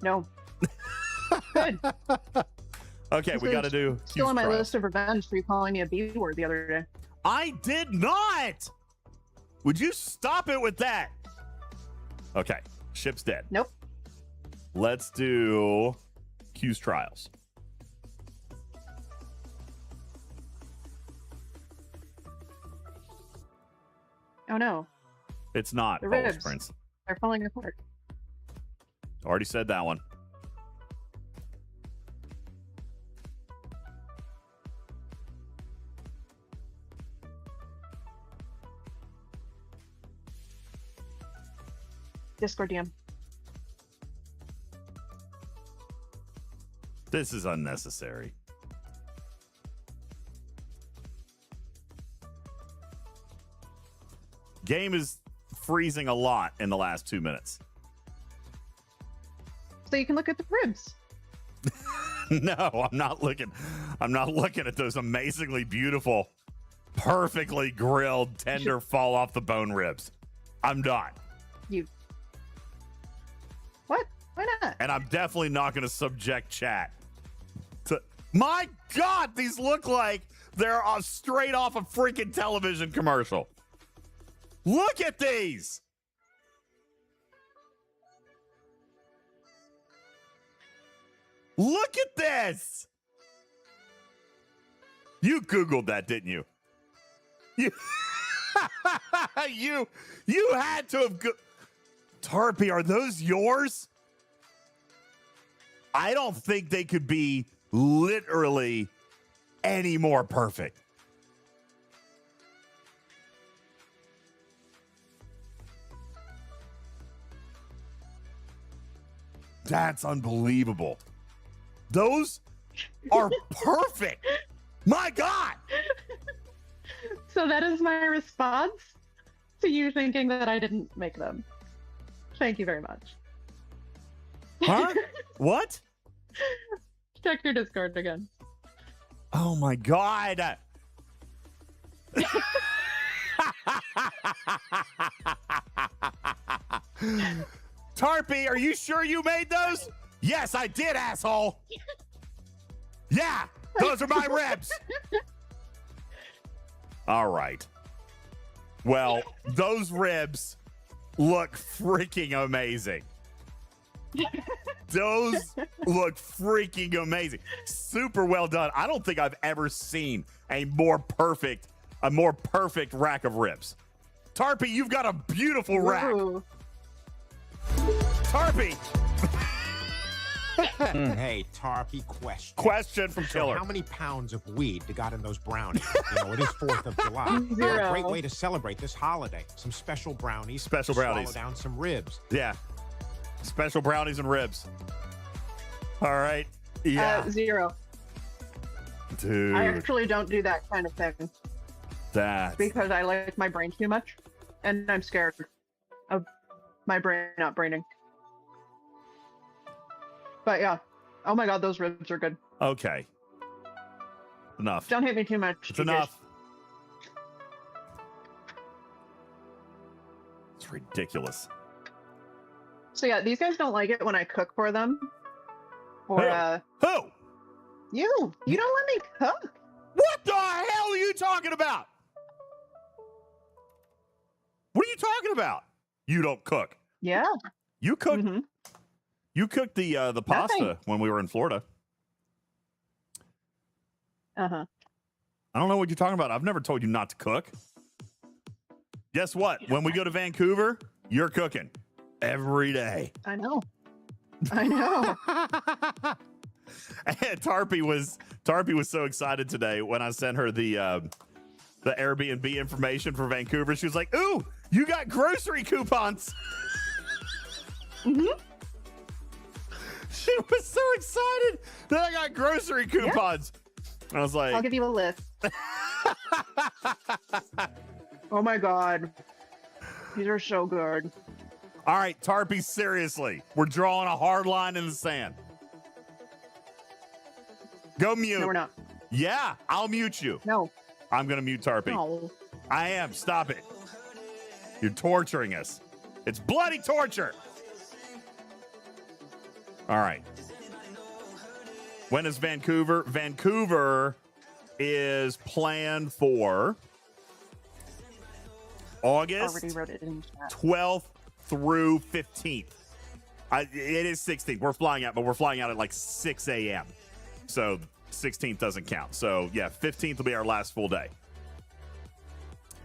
No. Good. Okay, we got to do... Still on my list of revenge for you calling me a B word the other day. I did not! Would you stop it with that? Okay, ship's dead. Nope. Let's do Q's trials. Oh no. It's not. The ribs. Prince. They're falling apart. Already said that one. Discord DM. This is unnecessary. Game is freezing a lot in the last 2 minutes. so you can look at the ribs. No, I'm not looking. I'm not looking at those amazingly beautiful, perfectly grilled, tender, fall off the bone ribs. I'm not. What? Why not? And I'm definitely not going to subject chat to. My God, these look like they're straight off a freaking television commercial. Look at these. Look at this. You Googled that, didn't you? You had to have. Tarpy, are those yours? I don't think they could be literally any more perfect. That's unbelievable. Those are perfect. My God. So that is my response to you thinking that I didn't make them. Thank you very much. Huh? What? Check your Discord again. Oh my God. Tarpy, are you sure you made those? Yes, I did, asshole. Yeah, those are my ribs. All right. Well, those ribs look freaking amazing. Those look freaking amazing. Super well done. I don't think I've ever seen a more perfect rack of ribs. Tarpy, you've got a beautiful rack. Ooh. Tarpy. Hey, Tarpy, Question from Killer. How many pounds of weed you got in those brownies? You know, it is 4th of July. Zero. A great way to celebrate this holiday. Some special brownies. Special brownies. Swallow down some ribs. Yeah. Special brownies and ribs. All right. Yeah. 0. Dude. I actually don't do that kind of thing That. because I like my brain too much, and I'm scared of my brain not braining. But yeah. Oh my God, those ribs are good. Okay. Enough. Don't hit me too much. It's DJs. enough. It's ridiculous. So yeah, these guys don't like it when I cook for them. Or Who? you don't let me cook. What the hell are you talking about? What are you talking about? You don't cook. Yeah. You cook. Mhm. You cooked the pasta Nothing. when we were in Florida. Uh-huh. I don't know what you're talking about. I've never told you not to cook. Guess what? When we go to Vancouver, you're cooking every day. I know. I know. And Tarpy was so excited today when I sent her the Airbnb information for Vancouver. She was like, "Ooh, you got grocery coupons." Mhm. She was so excited that I got grocery coupons. I was like, I'll give you a list. Oh my God. These are so good. all right, Tarpy, seriously, we're drawing a hard line in the sand. Go mute. No, we're not. Yeah, I'll mute you. No. I'm going to mute Tarpy. No. I am. Stop it. You're torturing us. It's bloody torture. All right. When is Vancouver? Vancouver is planned for August Already wrote it in chat. 12th through 15th. It is 16th. We're flying out, but we're flying out at like 6 a.m. So 16th doesn't count. So yeah, 15th will be our last full day.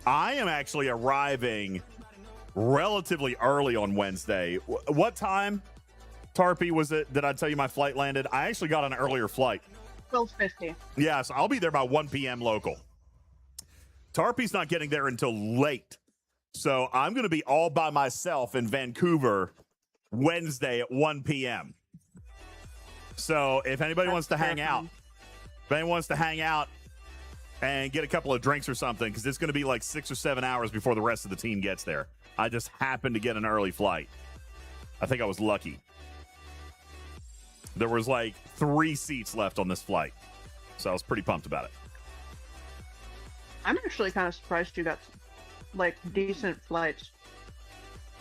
I am actually arriving relatively early on Wednesday. What time, Tarpy, was it that I tell you my flight landed? I actually got an earlier flight. 12:50. Yeah, so I'll be there by 1 p.m. local. Tarpy's not getting there until late. So I'm going to be all by myself in Vancouver Wednesday at 1 p.m. So if anybody wants to hang out, and get a couple of drinks or something, because it's going to be like 6 or 7 hours before the rest of the team gets there. I just happened to get an early flight. I think I was lucky. There was like 3 seats left on this flight. So I was pretty pumped about it. I'm actually kind of surprised you got like decent flights.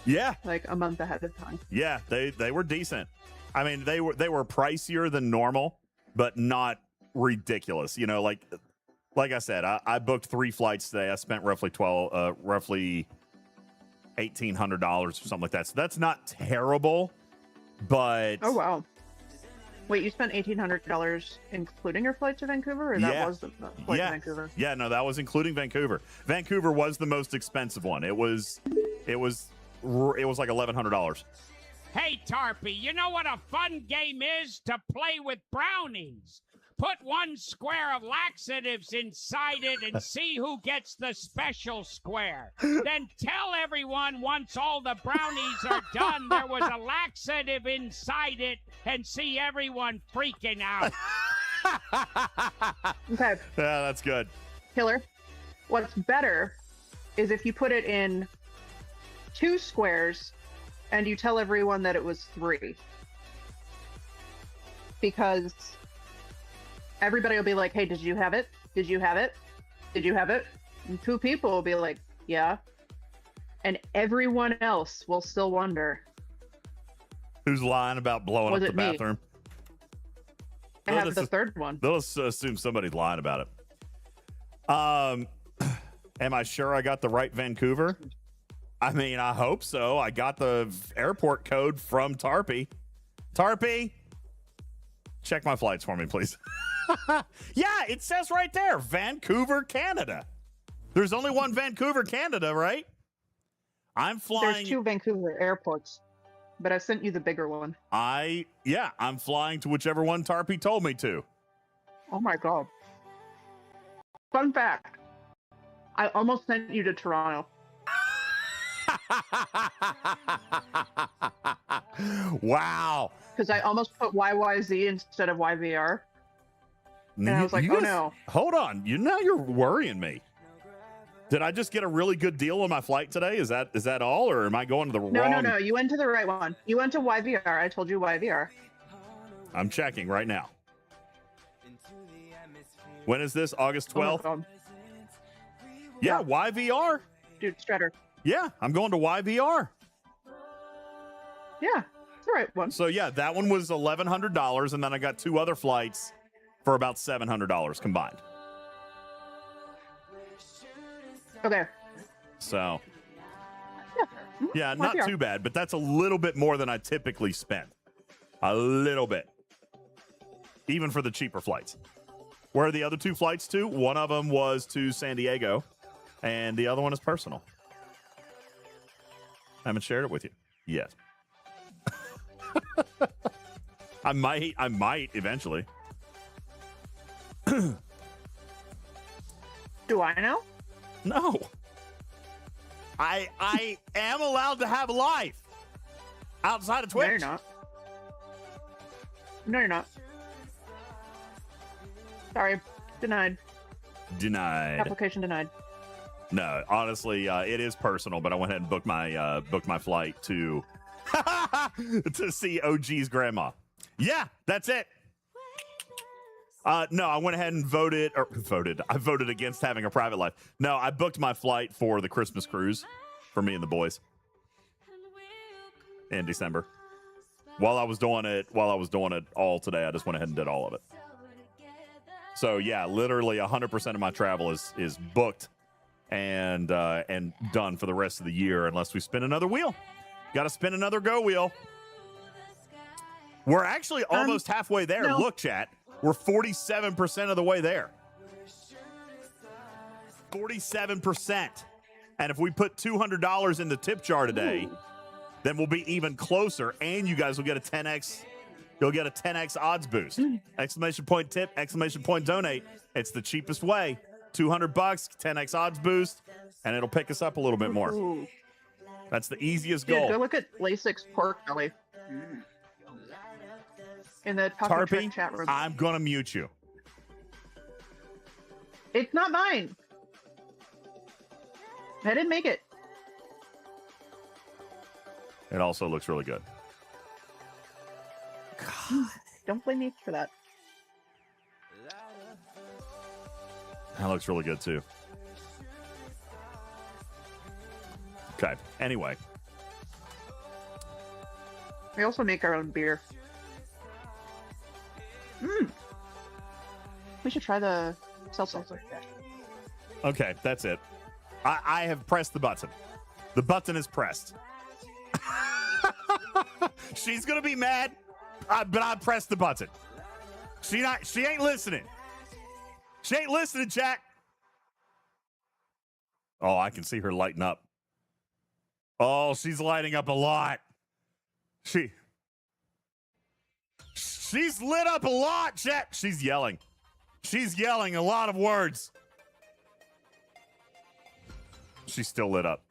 Yeah. Like a month ahead of time. Yeah, they were decent. I mean, they were pricier than normal, but not ridiculous. You know, like I said, I booked 3 flights today. I spent roughly $1,800 or something like that. So that's not terrible, but Oh wow. Wait, you spent $1,800 including your flight to Vancouver, or that was the flight to Vancouver? Yeah, no, that was including Vancouver. Vancouver was the most expensive one. It was like $1,100. Hey, Tarpy, you know what a fun game is? To play with brownies. Put 1 square of laxatives inside it and see who gets the special square. Then tell everyone once all the brownies are done there was a laxative inside it and see everyone freaking out. Okay. Yeah, that's good. Killer. What's better is if you put it in 2 squares and you tell everyone that it was 3. Because everybody will be like, hey, did you have it? Did you have it? Did you have it? And 2 people will be like, yeah. And everyone else will still wonder. Who's lying about blowing Was up it the me? bathroom? I have the 3rd one. They'll assume somebody's lying about it. Am I sure I got the right Vancouver? I mean, I hope so. I got the airport code from Tarpy. Tarpy, check my flights for me, please. Yeah, it says right there, Vancouver, Canada. There's only one Vancouver, Canada, right? I'm flying. There's 2 Vancouver airports, but I sent you the bigger one. I'm flying to whichever one Tarpy told me to. Oh my god. Fun fact. I almost sent you to Toronto. Wow. Because I almost put YYZ instead of YVR. And I was like, oh no. Hold on. Now you're worrying me. Did I just get a really good deal on my flight today? Is that all, or am I going to the wrong? No. You went to the right one. You went to YVR. I told you YVR. I'm checking right now. When is this? August 12th? Yeah, YVR. Dude, Strutter. Yeah, I'm going to YVR. Yeah, it's the right one. So yeah, that one was $1,100, and then I got 2 other flights for about $700 combined. Okay. So Yeah, not YVR. too bad, but that's a little bit more than I typically spend. A little bit. Even for the cheaper flights. Where are the other 2 flights to? One of them was to San Diego, and the other one is personal. I haven't shared it with you yet. I might eventually. Do I know? No. I am allowed to have a life outside of Twitch. No, you're not. No, you're not. Sorry. Denied. Application denied. No, honestly, it is personal, but I went ahead and booked my flight to to see OG's grandma. Yeah, that's it. No, I went ahead and voted. I voted against having a private life. No, I booked my flight for the Christmas cruise for me and the boys in December. While I was doing it all today, I just went ahead and did all of it. So yeah, literally 100% of my travel is booked and done for the rest of the year, unless we spin another wheel. Got to spin another go wheel. We're actually almost halfway there. No. Look, chat. We're 47% of the way there. 47%. And if we put $200 in the tip jar today, then we'll be even closer. And you guys will get a 10x. You'll get a 10x odds boost. Exclamation point tip, exclamation point donate. It's the cheapest way. $200, 10x odds boost, and it'll pick us up a little bit more. Ooh. That's the easiest Dude, goal. go look at Lasix pork belly. In the Talking Tarpy, Trick chat room. I'm going to mute you. It's not mine. I didn't make it. It also looks really good. God. Don't blame me for that. That looks really good, too. Okay. Anyway. We also make our own beer. We should try the seltzer. Okay, that's it. I have pressed the button. The button is pressed. She's gonna be mad, but I pressed the button. She ain't listening. She ain't listening, Jack. Oh, I can see her lighting up. Oh, she's lighting up a lot. She's lit up a lot, Jack. She's yelling. She's yelling a lot of words. She's still lit up.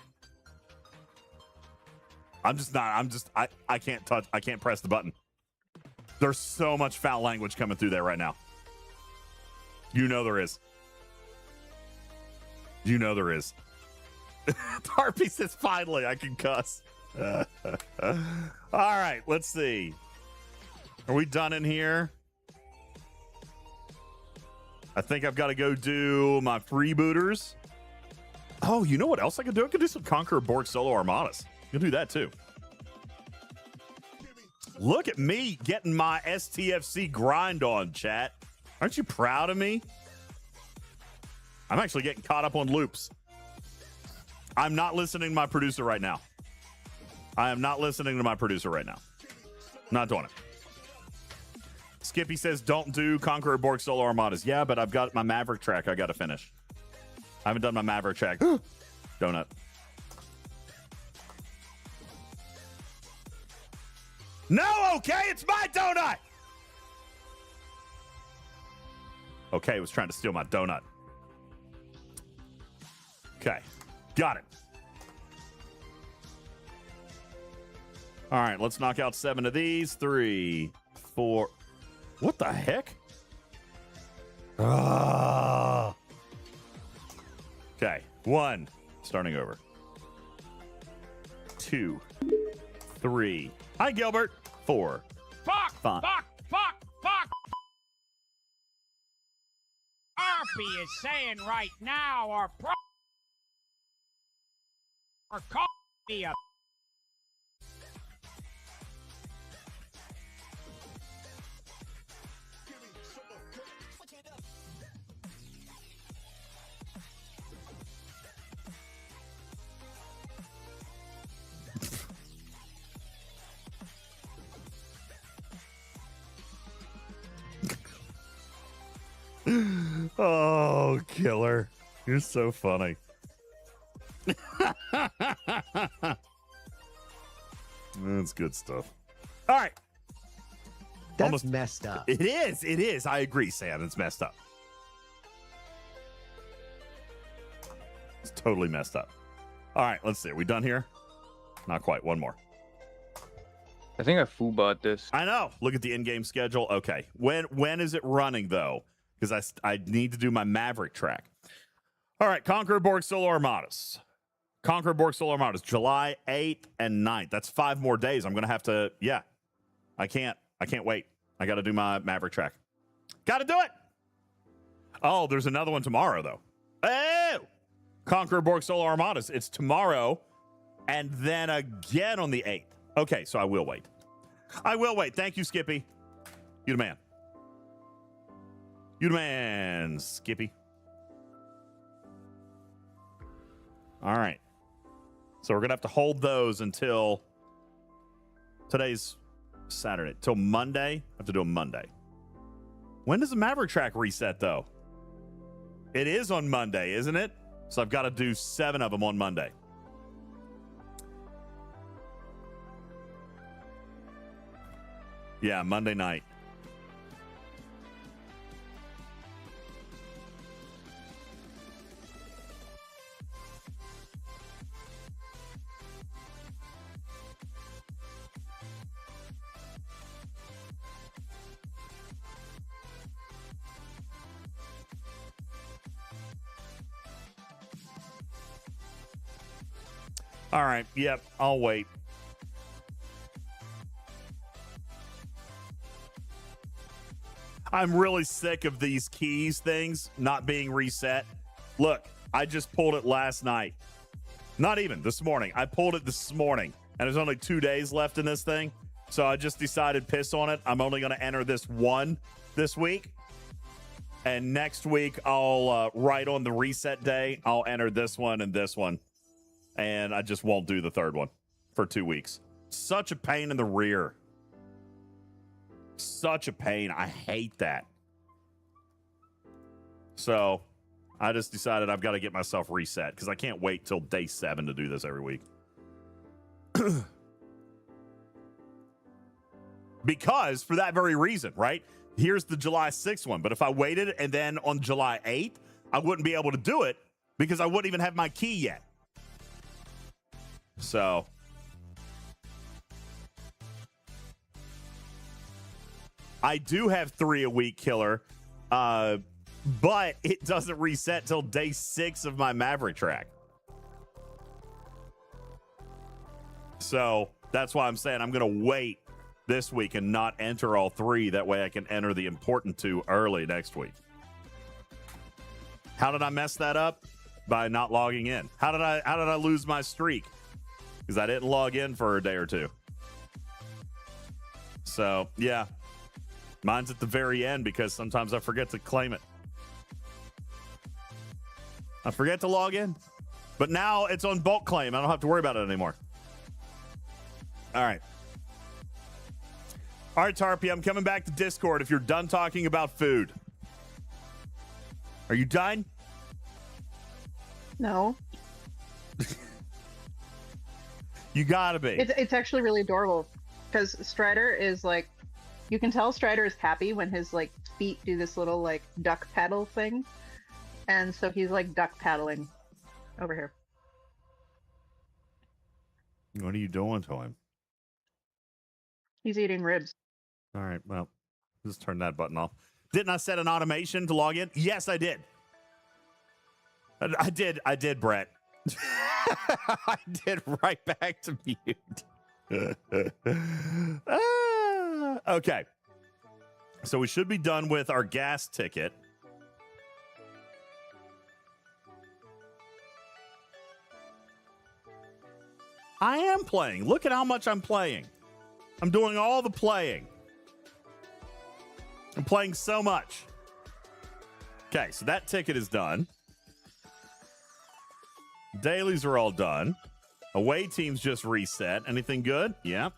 I can't press the button. There's so much foul language coming through there right now. You know there is. You know there is. Harpy says, finally, I can cuss. All right, let's see. Are we done in here? I think I've got to go do my freebooters. Oh, you know what else I could do? I could do some Conqueror Borg Solo Armadas. I can do that too. Look at me getting my STFC grind on, chat. Aren't you proud of me? I'm actually getting caught up on loops. I'm not listening to my producer right now. I am not listening to my producer right now. Not doing it. Skippy says, don't do Conqueror Borg Solo Armadas. Yeah, but I've got my Maverick track I got to finish. I haven't done my Maverick track. Donut. No, okay, it's my donut. Okay, was trying to steal my donut. Okay, got it. All right, let's knock out 7 of these. 3, 4. What the heck? Ah. Okay, 1. Starting over. 2, 3. Hi, Gilbert. 4. Fuck! 5. Fuck! Harpy is saying right now, or call me a. Oh, killer. You're so funny. That's good stuff. All right. That's Almost messed up. It is. It is. I agree, Sam. It's messed up. It's totally messed up. All right. Let's see. Are we done here? Not quite. One more. I think I foobot this. I know. Look at the in-game schedule. Okay. When is it running, though? Because I need to do my Maverick track. All right. Conqueror Borg Solo Armadas. Conqueror Borg Solo Armadas. July 8th and 9th. That's 5 more days. I'm going to have to, yeah. I can't wait. I got to do my Maverick track. Got to do it. Oh, there's another one tomorrow, though. Oh! Conqueror Borg Solo Armadas. It's tomorrow and then again on the 8th. Okay, so I will wait. I will wait. Thank you, Skippy. You the man. You the man, Skippy. All right. So we're going to have to hold those until today's Saturday. Till Monday. I have to do them Monday. When does the Maverick track reset, though? It is on Monday, isn't it? So I've got to do 7 of them on Monday. Yeah, Monday night. All right. Yep. I'll wait. I'm really sick of these keys things not being reset. Look, I just pulled it last night. Not even this morning. I pulled it this morning, and there's only 2 days left in this thing. So I just decided, piss on it. I'm only going to enter this one this week. And next week, I'll, right on the reset day, I'll enter this one and this one. And I just won't do the third one for 2 weeks. Such a pain in the rear. Such a pain. I hate that. So I just decided I've got to get myself reset because I can't wait till day 7 to do this every week. Because for that very reason, right? Here's the July 6th one. But if I waited and then on July 8th, I wouldn't be able to do it because I wouldn't even have my key yet. So I do have 3 a week, Killer, but it doesn't reset till day 6 of my Maverick track. So that's why I'm saying I'm going to wait this week and not enter all 3. That way I can enter the important 2 early next week. How did I mess that up? By not logging in. How did I lose my streak? Because I didn't log in for a day or 2. So, yeah. Mine's at the very end because sometimes I forget to claim it. I forget to log in. But now it's on bulk claim. I don't have to worry about it anymore. All right. All right, Tarpy, I'm coming back to Discord if you're done talking about food. Are you done? No. You gotta be. It's actually really adorable because Strider is like, you can tell Strider is happy when his like feet do this little like duck paddle thing. And so he's like duck paddling over here. What are you doing to him? He's eating ribs. All right, well, just turn that button off. Didn't I set an automation to log in? Yes, I did. I did, Brett. I did right back to mute. Okay. So we should be done with our gas ticket. I am playing. Look at how much I'm playing. I'm doing all the playing. I'm playing so much. Okay, so that ticket is done. Dailies are all done. Away teams just reset. Anything good? Yeah.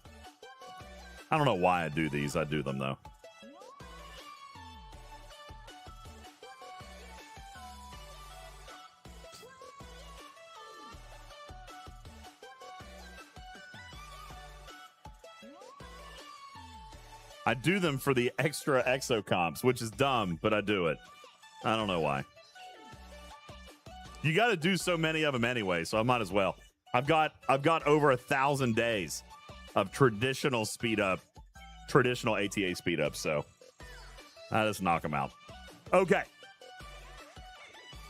I don't know why I do these. I do them, though. I do them for the extra exo comps, which is dumb, but I do it. I don't know why. You got to do so many of them anyway, so I might as well. I've got over 1,000 days of traditional speed up, traditional ATA speed up, so I just knock them out. Okay.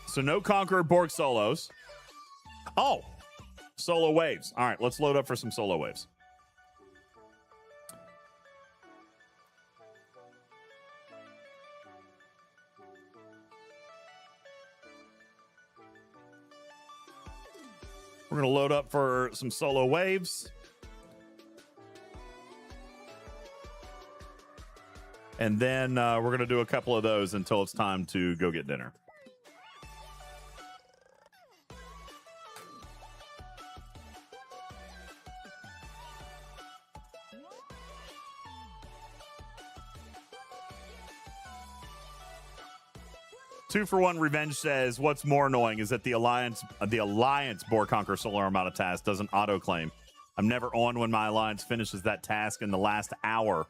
So no Conqueror Borg solos. Oh, solo waves. All right, let's load up for some solo waves. We're going to load up for some solo waves. And then we're going to do a couple of those until it's time to go get dinner. Two for One Revenge says, what's more annoying is that the Alliance Boar Conquer Solar Armada task doesn't auto-claim. I'm never on when my Alliance finishes that task in the last hour,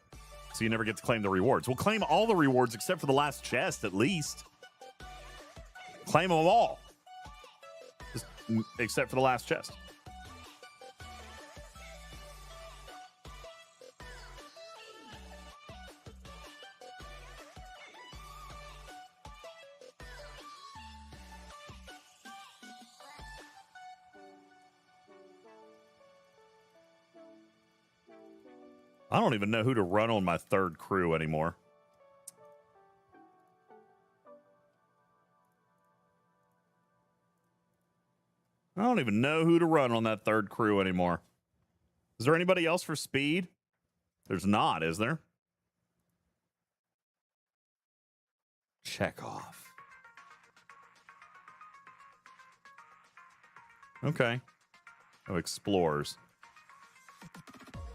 so you never get to claim the rewards. We'll claim all the rewards except for the last chest, at least. Claim them all. Just, except for the last chest. I don't even know who to run on my third crew anymore. I don't even know who to run on that third crew anymore. Is there anybody else for speed? There's not, is there? Check off. Okay. Oh, explorers.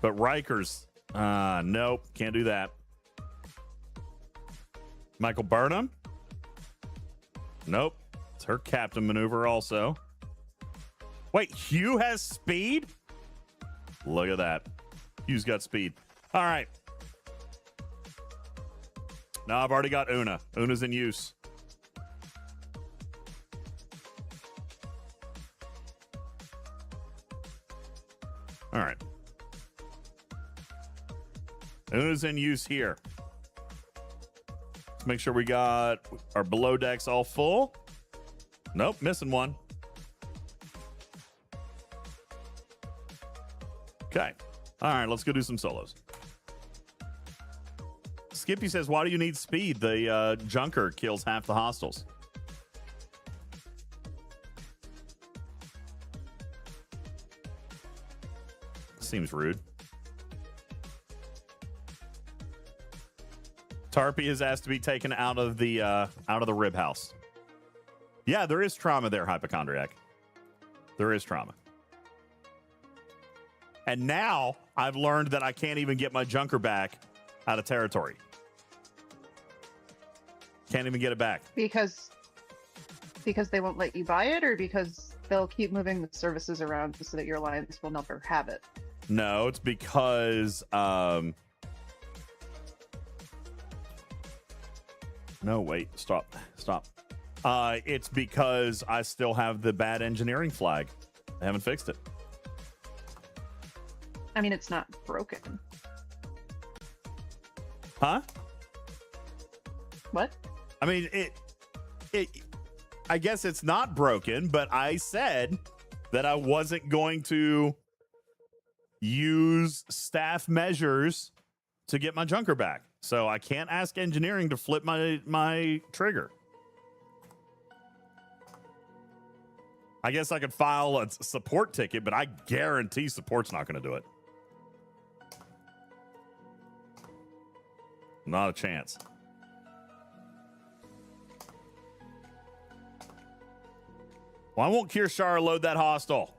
But Riker's, nope, can't do that. Michael Burnham? Nope. It's her captain maneuver also. Wait, Hugh has speed? Look at that. Hugh's got speed. All right. Now I've already got Una. Una's in use. All right. Una's in use here. Let's make sure we got our below decks all full. Nope, missing one. Okay. All right, let's go do some solos. Skippy says, why do you need speed? The junker kills half the hostiles. Seems rude. Tarpy is asked to be taken out of the rib house. Yeah, there is trauma there, Hypochondriac. There is trauma. And now I've learned that I can't even get my junker back out of territory. Can't even get it back. Because they won't let you buy it, or because they'll keep moving the services around so that your alliance will never have it? No, it's because no, wait, stop. It's because I still have the bad engineering flag. I haven't fixed it. I mean, it's not broken. Huh? What? I mean, I guess it's not broken, but I said that I wasn't going to use staff measures to get my junker back. So I can't ask engineering to flip my trigger. I guess I could file a support ticket, but I guarantee support's not going to do it. Not a chance. Why won't Kirshara load that hostile?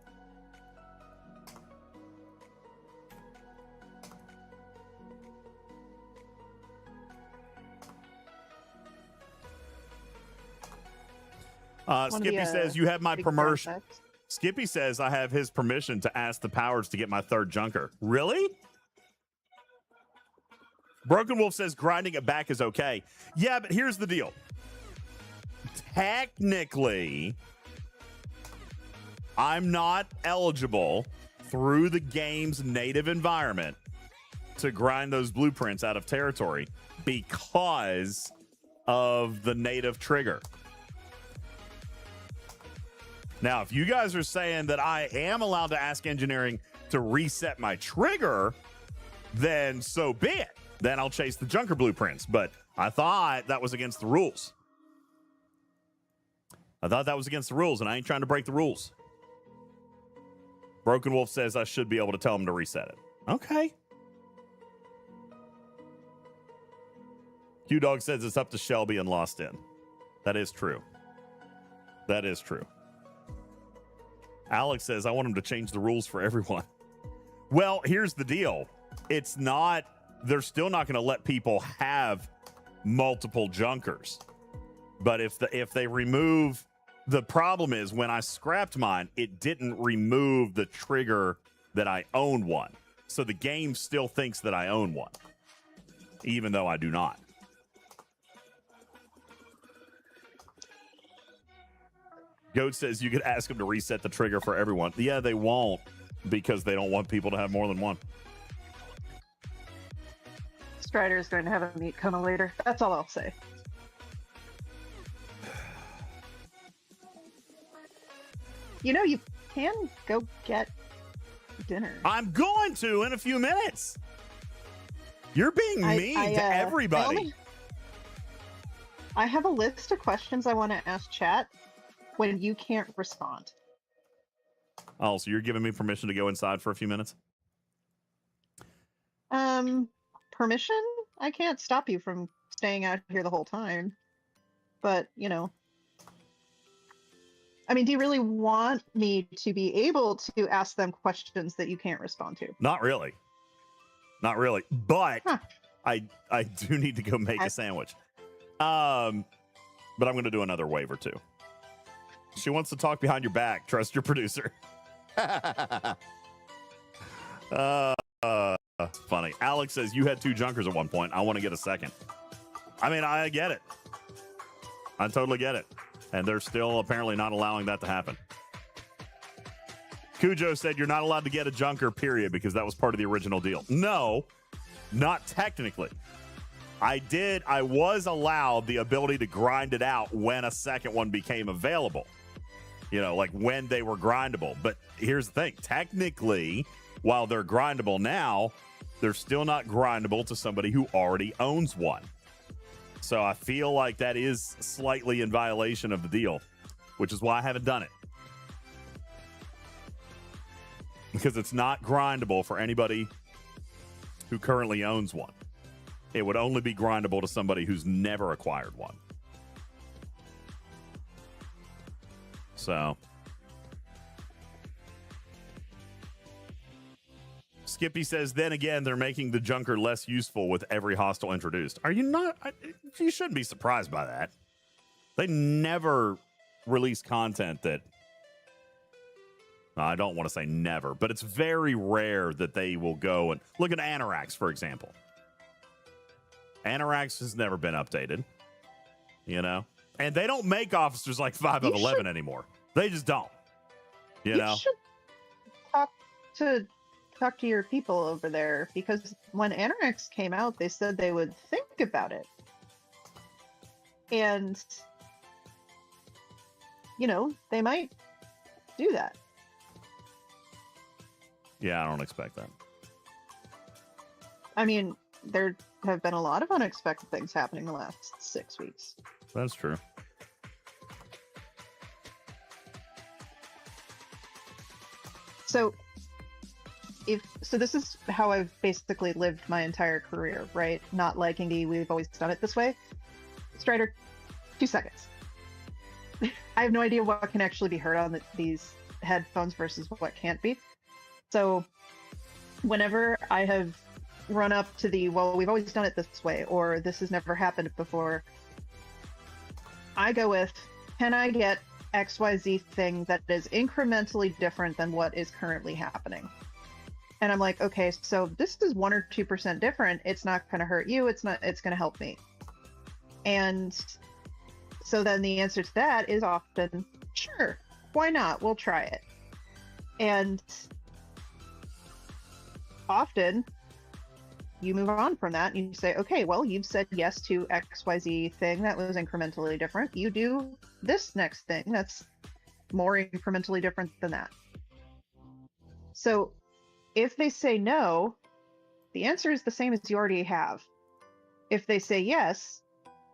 Skippy says you have my permission. Skippy says I have his permission to ask the powers to get my third junker. Really? Broken Wolf says grinding it back is okay. Yeah, but here's the deal. Technically, I'm not eligible through the game's native environment to grind those blueprints out of territory because of the native trigger. Now, if you guys are saying that I am allowed to ask engineering to reset my trigger, then so be it. Then I'll chase the junker blueprints. But I thought that was against the rules. And I ain't trying to break the rules. Broken Wolf says I should be able to tell him to reset it. Okay. Q-Dog says it's up to Shelby and Lost In. That is true. That is true. Alex says I want him to change the rules for everyone. Well, here's the deal. It's not, they're still not going to let people have multiple junkers. But if they remove, the problem is when I scrapped mine, it didn't remove the trigger that I own one. So the game still thinks that I own one, even though I do not. Goat says you could ask them to reset the trigger for everyone. Yeah, they won't because they don't want people to have more than one. Strider is going to have a meet coma later. That's all I'll say. You know, you can go get dinner. I'm going to in a few minutes. You're being mean to everybody. I have a list of questions I want to ask chat when you can't respond. Oh, so you're giving me permission to go inside for a few minutes? Permission? I can't stop you from staying out here the whole time. But, you know. I mean, do you really want me to be able to ask them questions that you can't respond to? Not really. Not really. But I do need to go make a sandwich. But I'm going to do another wave or two. She wants to talk behind your back. Trust your producer. Funny. Alex says you had 2 junkers at one point. I want to get a second. I mean, I get it. I totally get it. And they're still apparently not allowing that to happen. Cujo said you're not allowed to get a junker, period, because that was part of the original deal. No, not technically. I was allowed the ability to grind it out when a second one became available. You know, like when they were grindable. But here's the thing. Technically, while they're grindable now, they're still not grindable to somebody who already owns one. So I feel like that is slightly in violation of the deal, which is why I haven't done it. Because it's not grindable for anybody who currently owns one. It would only be grindable to somebody who's never acquired one. So Skippy says, then again, they're making the junker less useful with every hostile introduced. Are you not? You shouldn't be surprised by that. They never release content that... I don't want to say never, but it's very rare that they will go and... Look at Anorax, for example. Anorax has never been updated. You know? And they don't make officers like 5 of 11 anymore. They just don't. You know? Should talk to your people over there, because when Anorax came out, they said they would think about it. And, you know, they might do that. Yeah, I don't expect that. I mean, there have been a lot of unexpected things happening the last 6 weeks. That's true. So this is how I've basically lived my entire career, right? Not liking we've always done it this way. Strider, 2 seconds. I have no idea what can actually be heard on these headphones versus what can't be. So whenever I have run up to well, we've always done it this way, or this has never happened before, I go with, can I get XYZ thing that is incrementally different than what is currently happening? And I'm like, okay, so this is 1 or 2% different. It's not going to hurt you. It's going to help me. And so then the answer to that is often, sure, why not? We'll try it. And often you move on from that and you say, okay, well, you've said yes to XYZ thing that was incrementally different. You do this next thing that's more incrementally different than that. So if they say no, the answer is the same as you already have. If they say yes,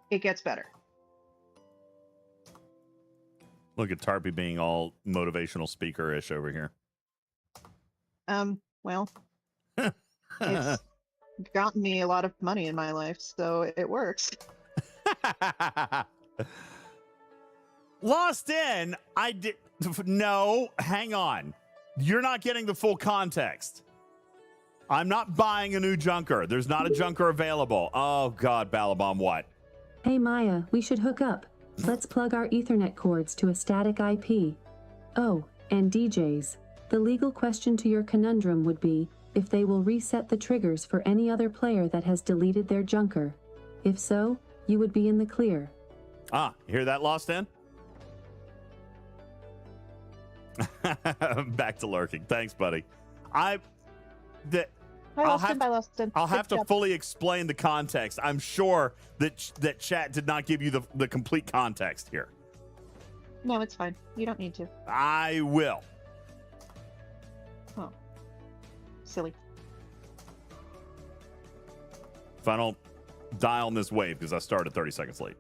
it gets better. Look at Tarpy being all motivational speaker-ish over here. Well, it's gotten me a lot of money in my life, so it works. Lost in, no, hang on. You're not getting the full context. I'm not buying a new junker. There's not a junker available. Oh, God, Balabom, what? Hey, Maya, we should hook up. Let's plug our Ethernet cords to a static IP. Oh, and DJs. The legal question to your conundrum would be if they will reset the triggers for any other player that has deleted their junker. If so, you would be in the clear. Hear that, Lost in? Back to lurking. Thanks, buddy. I'll have to fully explain the context. I'm sure that chat did not give you the complete context here. No, it's fine. You don't need to. I will. Oh. Silly. Final dial on this wave because I started 30 seconds late.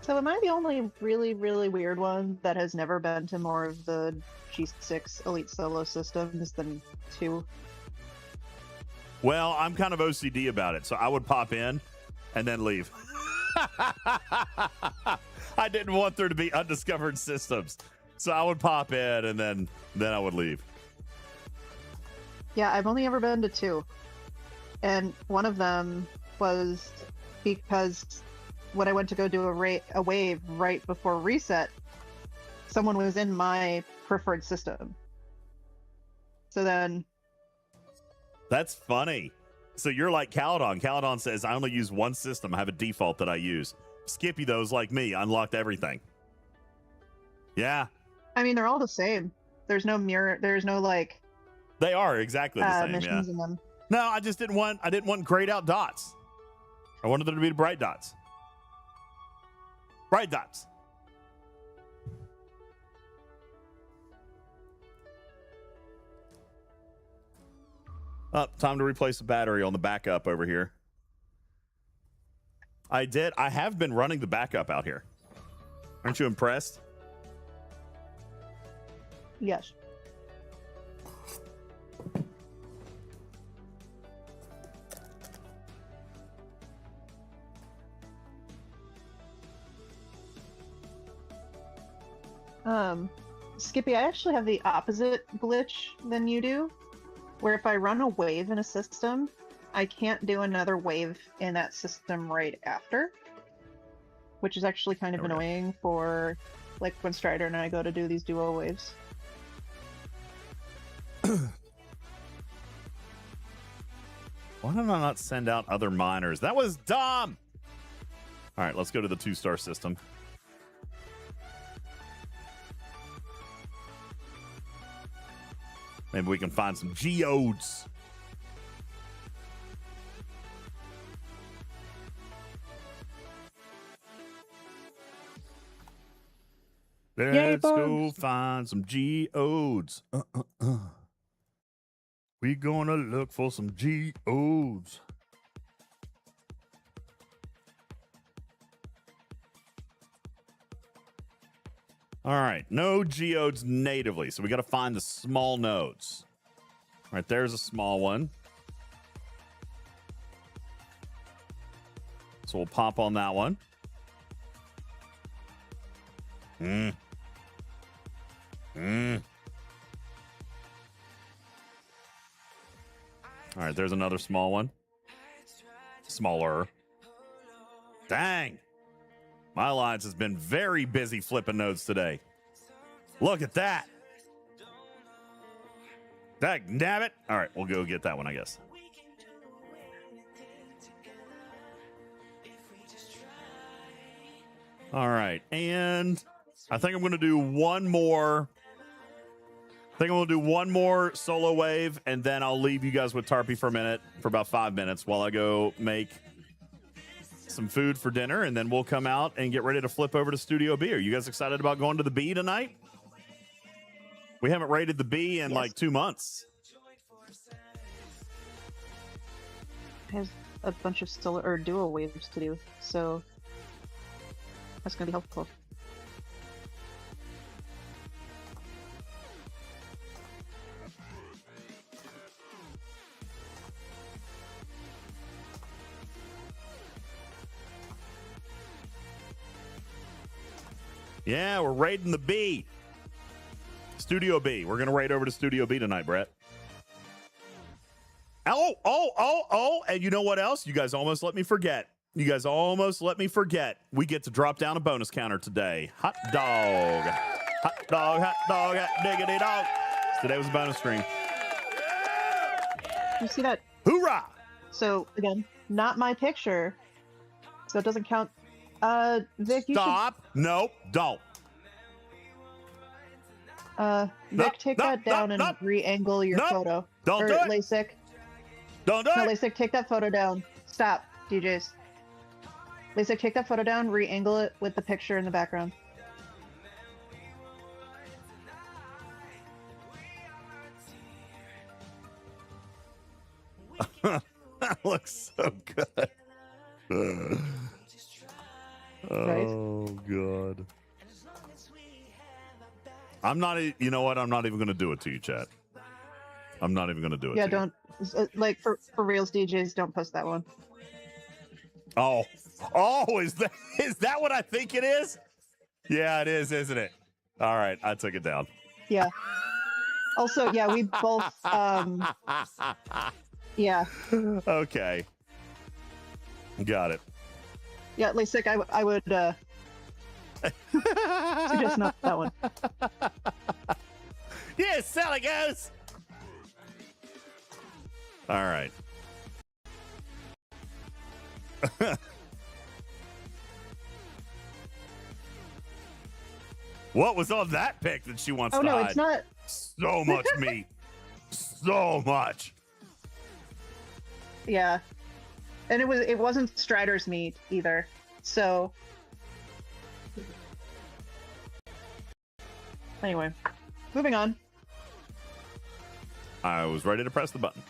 So am I the only really, really weird one that has never been to more of the G6 Elite Solo systems than 2? Well, I'm kind of OCD about it, so I would pop in and then leave. I didn't want there to be undiscovered systems, so I would pop in and then I would leave. Yeah, I've only ever been to 2. And one of them was because when I went to go do a wave right before reset, someone was in my preferred system. So then... That's funny. So you're like Caledon. Caledon says, I only use one system. I have a default that I use. Skippy, those like me, unlocked everything. Yeah. I mean, they're all the same. There's no mirror. There's no, like... They are exactly the same, missions yeah. in them. No, I didn't want grayed out dots. I wanted them to be bright dots. Bright dots. Time to replace the battery on the backup over here. I have been running the backup out here. Aren't you impressed? Yes. Skippy, I actually have the opposite glitch than you do, where if I run a wave in a system, I can't do another wave in that system right after, which is actually kind of annoying for, like, when Strider and I go to do these duo waves. Why did I not send out other miners? That was dumb! All right, let's go to the 2-star system. Maybe we can find some geodes. Let's go find some geodes. We gonna look for some geodes. All right, no geodes natively, so we got to find the small nodes. All right, there's a small one. So we'll pop on that one. All right, there's another small one. Smaller. Dang. My Alliance has been very busy flipping nodes today. Look at that. Dagnabbit. All right, we'll go get that one, I guess. All right, and I think I'm going to do one more. I think I'm going to do one more solo wave, and then I'll leave you guys with Tarpy for a minute, for about 5 minutes, while I go make some food for dinner, and then we'll come out and get ready to flip over to Studio B. Are you guys excited about going to the B tonight? We haven't raided the B in like 2 months. There's a bunch of solo or duo waves to do, so that's gonna be helpful. Yeah, we're raiding the B. Studio B. We're going to raid over to Studio B tonight, Brett. Oh, and you know what else? You guys almost let me forget. We get to drop down a bonus counter today. Hot dog. Hot diggity dog. Today was a bonus stream. You see that? Hoorah! So, again, not my picture, so it doesn't count. Vic, you Stop. Nope, don't. Vic, take that down and re-angle your photo. Don't do it. LASIK. Don't do it. No, LASIK, take that photo down. Stop, DJs. LASIK, take that photo down, re-angle it with the picture in the background. That looks so good. Oh, God. I'm not, you know what? I'm not even going to do it to you, chat. I'm not even going to do it Yeah, to you. don't like for reals DJs. Don't post that one. Oh, is that what I think it is? Yeah, it is, isn't it? All right, I took it down. Yeah. Also, yeah, we both. Yeah. Okay. Got it. Yeah, Lasik, I would suggest not that one. Yeah, Sally goes. All right. What was on that pic that she wants Oh to no, hide? it's not. So much meat. So much. Yeah, and it wasn't Strider's meat either. So anyway, moving on. I was ready to press the button.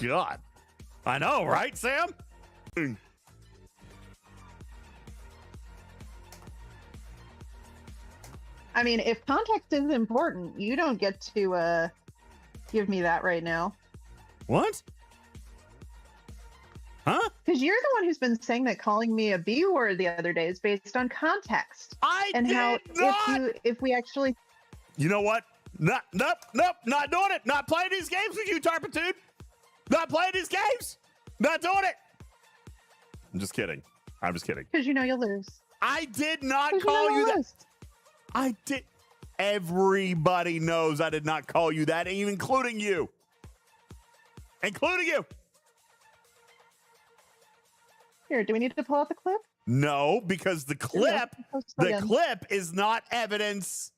God. I know, right, Sam? I mean, if context is important, you don't get to give me that right now. What? Huh? Because you're the one who's been saying that calling me a B word the other day is based on context. And how not. if we actually. You know what? Nope, not doing it. Not playing these games with you, Tarpitude. Not playing these games. Not doing it. I'm just kidding. I'm just kidding. Because you know you'll lose. I did not call you that. I did. Everybody knows I did not call you that, even including you. Including you. Here, do we need to pull out the clip? No, because the clip is not evidence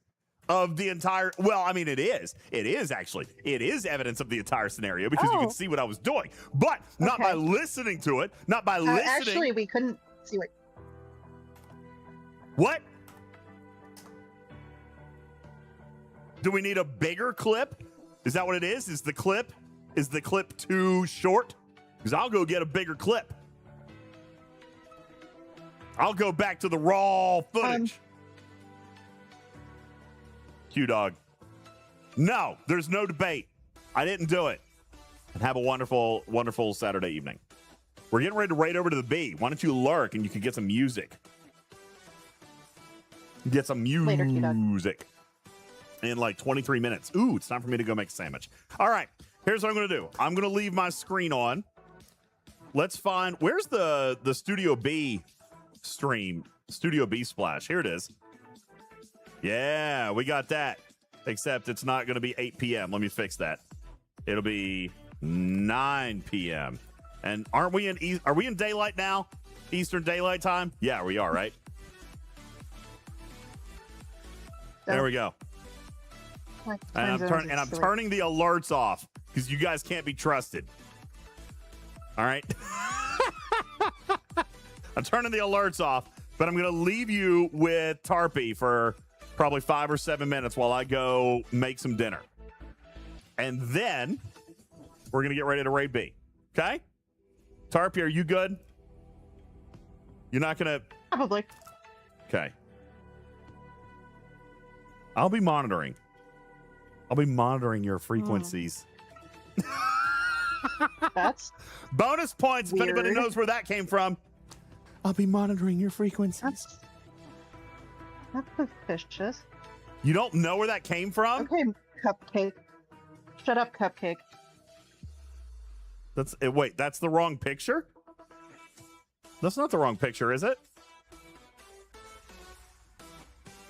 of the entire. Well, I mean, it is. It is actually. It is evidence of the entire scenario because you can see what I was doing, but not by listening to it. Not by listening. Actually, we couldn't see what. What? Do we need a bigger clip? Is that what it is? Is the clip too short? Because I'll go get a bigger clip. I'll go back to the raw footage. Q-Dog. No, there's no debate. I didn't do it. And have a wonderful, wonderful Saturday evening. We're getting ready to raid over to the B. Why don't you lurk and you can get some music? Get some music in like 23 minutes. Ooh, it's time for me to go make a sandwich. All right, here's what I'm going to do. I'm going to leave my screen on. Let's find, where's the Studio B stream? Studio B splash. Here it is. Yeah, we got that. Except it's not going to be 8 p.m. Let me fix that. It'll be 9 p.m. And are we in daylight now? Eastern Daylight Time? Yeah, we are, right? There we go. And I'm turning the alerts off because you guys can't be trusted. All right. I'm turning the alerts off, but I'm going to leave you with Tarpy for probably 5 or 7 minutes while I go make some dinner. And then we're going to get ready to raid B. Okay? Tarpy, are you good? You're not going to... Probably. Okay. I'll be monitoring. I'll be monitoring your frequencies. That's bonus points weird. If anybody knows where that came from. I'll be monitoring your frequencies. That's suspicious. You don't know where that came from? Okay, Cupcake. Shut up, Cupcake. Wait, that's the wrong picture? That's not the wrong picture, is it?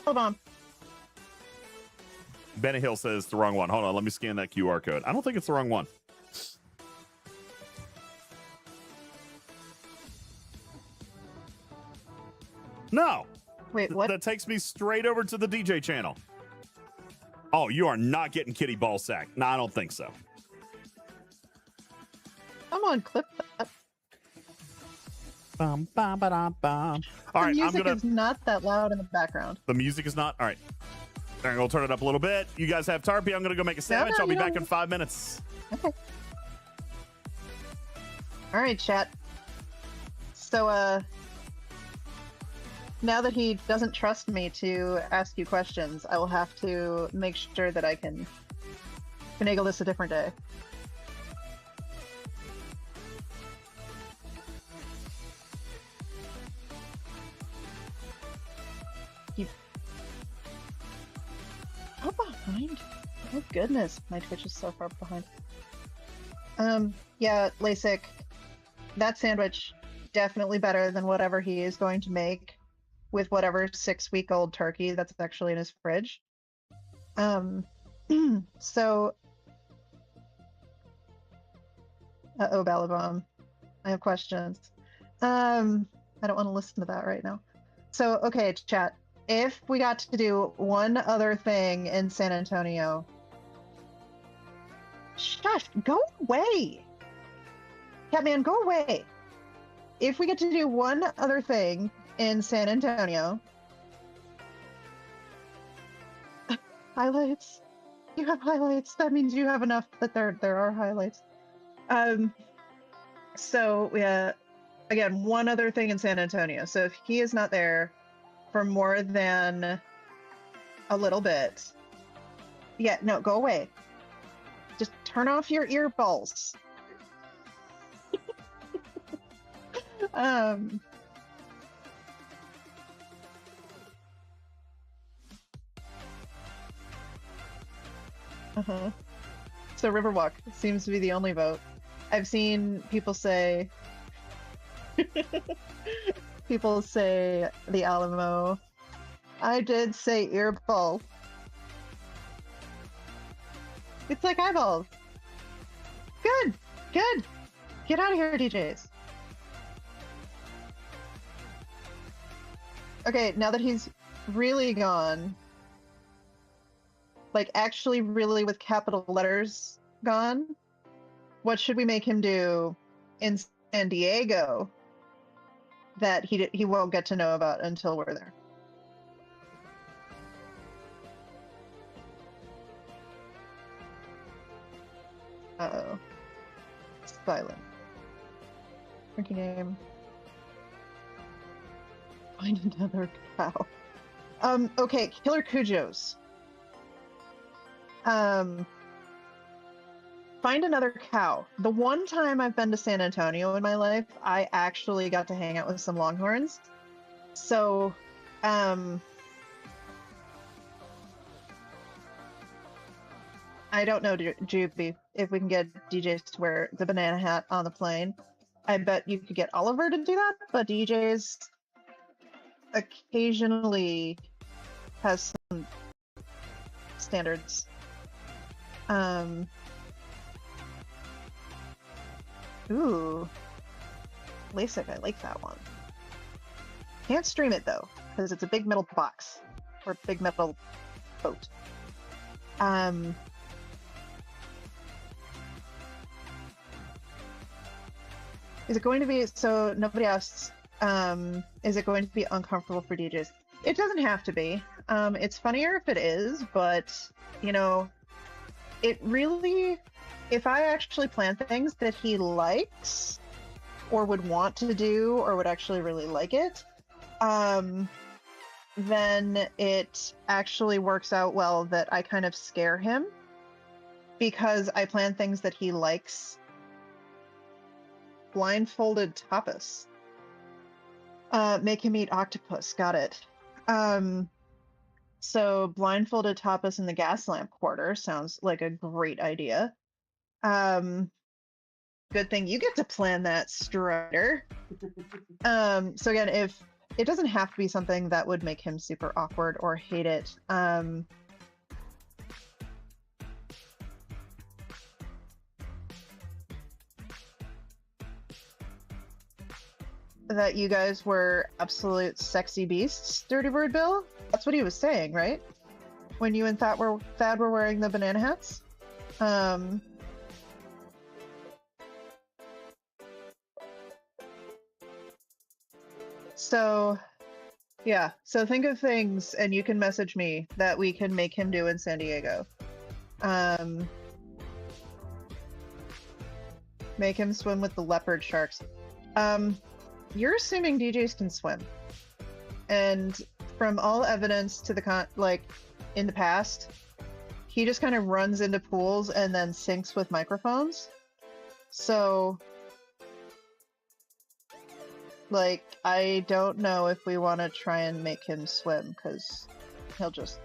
Hold on. Benny Hill says the wrong one. Hold on, let me scan that QR code. I don't think it's the wrong one. No. Wait, what? That takes me straight over to the DJ channel. Oh, you are not getting Kitty Ballsack. No, I don't think so. Come on, clip that. Bum, bum, ba-dum, bum. All right, the music I'm gonna... is not that loud in the background. The music is not? All right. All right, we'll turn it up a little bit. You guys have Tarpy. I'm going to go make a sandwich. I'll be back in 5 minutes. Okay. All right, chat. So, now that he doesn't trust me to ask you questions, I will have to make sure that I can finagle this a different day. How behind? Oh goodness, my Twitch is so far behind. Yeah, LASIK, that sandwich definitely better than whatever he is going to make with whatever 6-week-old turkey that's actually in his fridge. So, Ballabomb, I have questions. I don't want to listen to that right now. So, okay, chat. If we got to do one other thing in San Antonio, shush, go away. Catman, go away. If we get to do one other thing in San Antonio, highlights. You have highlights. That means you have enough that there are highlights. So yeah, again, one other thing in San Antonio. So if he is not there for more than a little bit, yeah, no, go away. Just turn off your earballs. So Riverwalk seems to be the only vote. I've seen people say the Alamo. I did say earball. It's like eyeballs. Good. Get out of here, DJs. Okay, now that he's really gone, like actually really with capital letters gone, what should we make him do in San Diego that he won't get to know about until we're there? Uh-oh. Silent. Drinking game. Find another cow. Okay, Killer Cujos. Find another cow. The one time I've been to San Antonio in my life, I actually got to hang out with some Longhorns. So, I don't know, Juby, if we can get DJs to wear the banana hat on the plane. I bet you could get Oliver to do that, but DJs occasionally has some standards. Ooh. LASIK, I like that one. Can't stream it though, because it's a big metal box. Or big metal boat. Is it going to be, so nobody asks, is it going to be uncomfortable for DJs? It doesn't have to be. It's funnier if it is, but, you know, it really, if I actually plan things that he likes or would want to do or would actually really like it, then it actually works out well that I kind of scare him because I plan things that he likes. Blindfolded tapas. Make him eat octopus. Got it. So blindfolded tapas in the gas lamp quarter sounds like a great idea. Good thing you get to plan that, Strider. So again, if it doesn't have to be something that would make him super awkward or hate it. That you guys were absolute sexy beasts, Dirty Bird Bill? That's what he was saying, right? When you and Thad were wearing the banana hats? So, Yeah, so think of things, and you can message me that we can make him do in San Diego. Make him swim with the leopard sharks. You're assuming DJs can swim, and from all evidence to the in the past, he just kind of runs into pools and then sinks with microphones. So, like, I don't know if we want to try and make him swim, because he'll just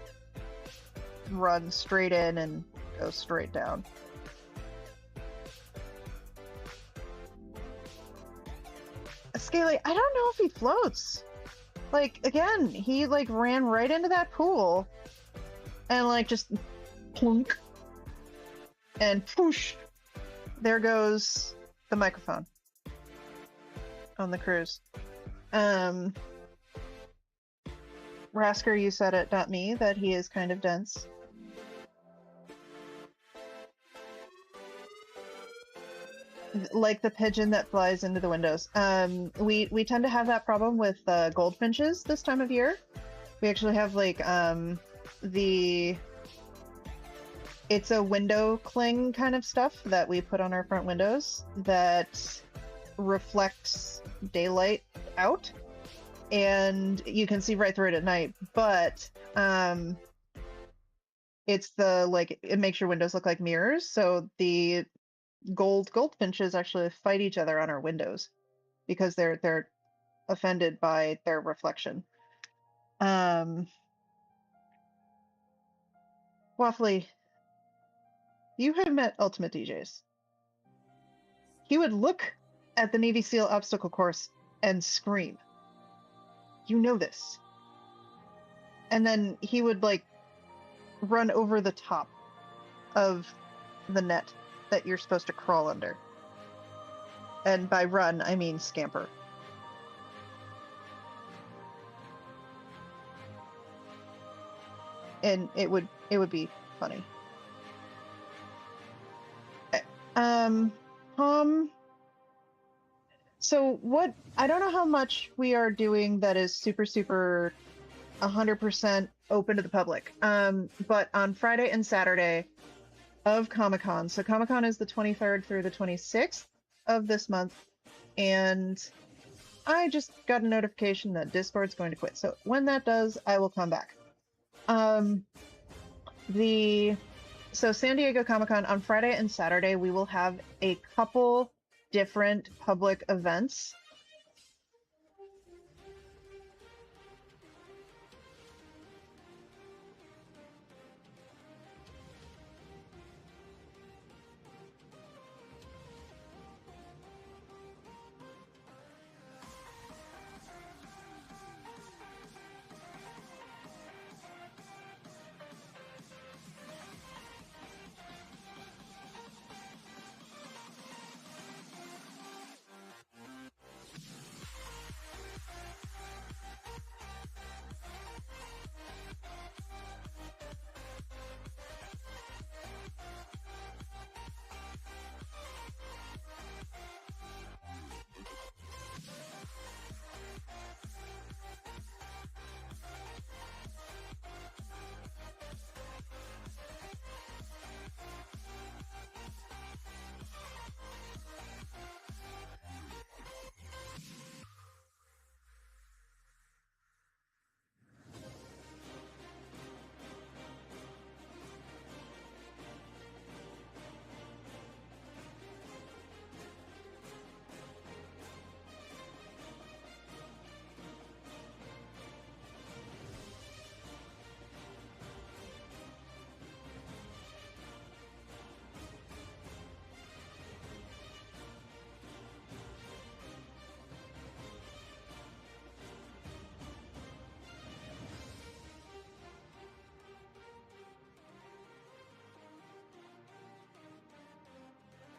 run straight in and go straight down. Scaly, I don't know if he floats. Like, again, he like ran right into that pool and like just plunk and poosh, there goes the microphone on the cruise. Rasker, you said it, not me, that he is kind of dense. Like the pigeon that flies into the windows. We tend to have that problem with goldfinches this time of year. We actually have like it's a window cling kind of stuff that we put on our front windows that reflects daylight out, and you can see right through it at night. But it's it makes your windows look like mirrors, so the goldfinches actually fight each other on our windows because they're offended by their reflection. Waffly, you have met UltimatDJz. He would look at the Navy SEAL obstacle course and scream. You know this. And then he would like run over the top of the net that you're supposed to crawl under. And by run, I mean scamper. And it would be funny. So what, I don't know how much we are doing that is super 100% open to the public. But on Friday and Saturday of Comic-Con. So Comic-Con is the 23rd through the 26th of this month, and I just got a notification that Discord's going to quit. So when that does, I will come back. So San Diego Comic-Con on Friday and Saturday, we will have a couple different public events.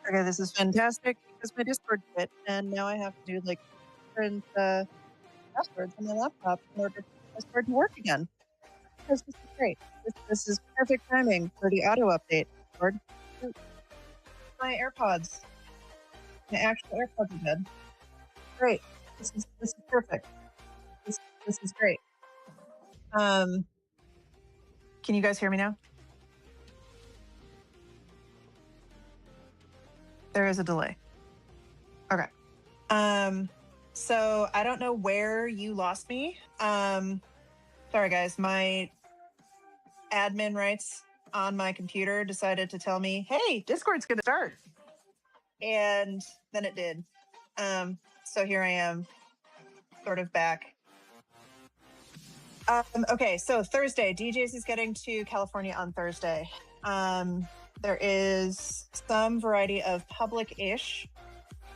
Okay, this is fantastic because my Discord quit, and now I have to do like different passwords on my laptop in order for Discord to work again. This is great. This is perfect timing for the auto update. Discord. My AirPods, my actual AirPods are dead. Great. This is perfect. This is great. Can you guys hear me now? There is a delay. Okay. So I don't know where you lost me. Sorry guys, my admin rights on my computer decided to tell me, hey, Discord's gonna start. And then it did. So here I am, sort of back. Okay, so Thursday, DJz is getting to California on Thursday. There is some variety of public-ish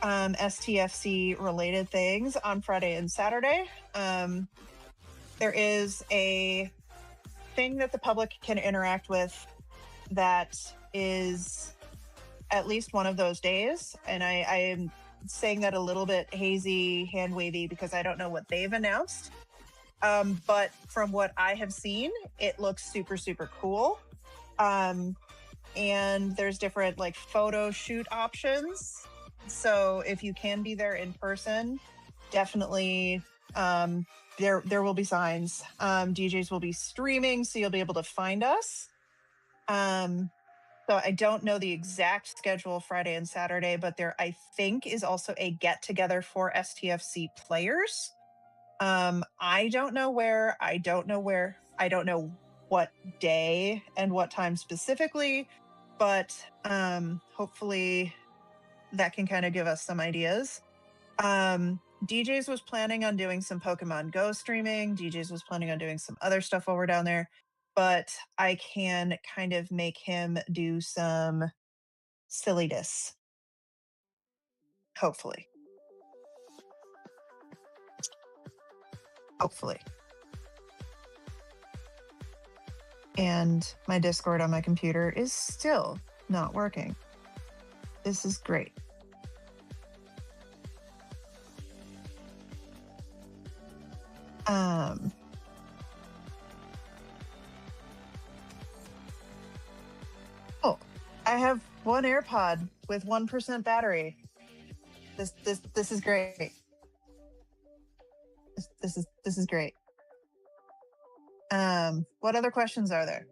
STFC related things on Friday and Saturday. There is a thing that the public can interact with that is at least one of those days. And I am saying that a little bit hazy, hand wavy, because I don't know what they've announced. But from what I have seen, it looks super, super cool. And there's different like photo shoot options. So if you can be there in person, definitely there will be signs. DJs will be streaming, so you'll be able to find us. So I don't know the exact schedule Friday and Saturday, but there I think is also a get together for STFC players. I don't know where, I don't know what day and what time specifically, but hopefully that can kind of give us some ideas. DJz was planning on doing some Pokemon Go streaming. DJz was planning on doing some other stuff while we're down there, but I can kind of make him do some silliness. Hopefully. And my Discord on my computer is still not working. This is great. Oh, I have one AirPod with 1% battery. This is great. This is great. What other questions are there?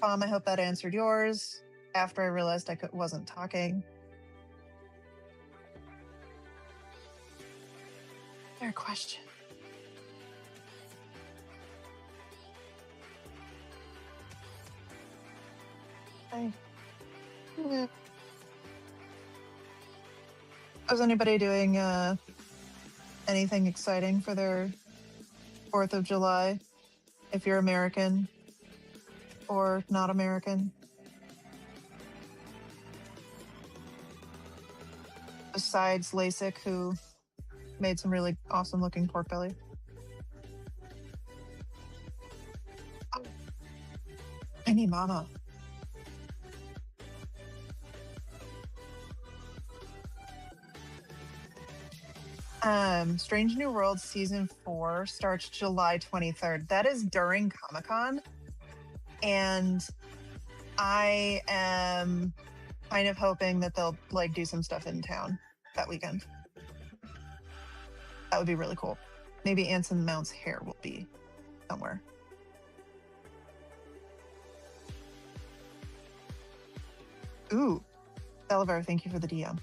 I hope that answered yours after I realized I wasn't talking. Is there a question? Was anybody doing anything exciting for their 4th of July? If you're American or not American? Besides LASIK, who made some really awesome looking pork belly. Oh. I need mama. Strange New Worlds Season 4 starts July 23rd. That is during Comic-Con. And I am kind of hoping that they'll like do some stuff in town that weekend. That would be really cool. Maybe Anson Mount's hair will be somewhere. Ooh, Salavar, thank you for the DM.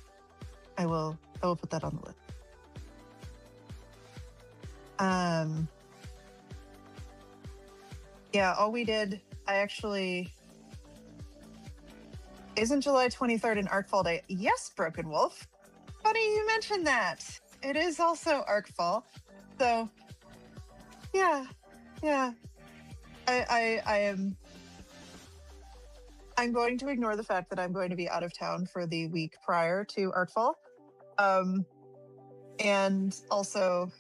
I will put that on the list. Yeah, all we did, isn't July 23rd an Arcfall Day? Yes, Broken Wolf. Funny you mentioned that. It is also Arcfall. So, yeah. I'm going to ignore the fact that I'm going to be out of town for the week prior to Arcfall. And also,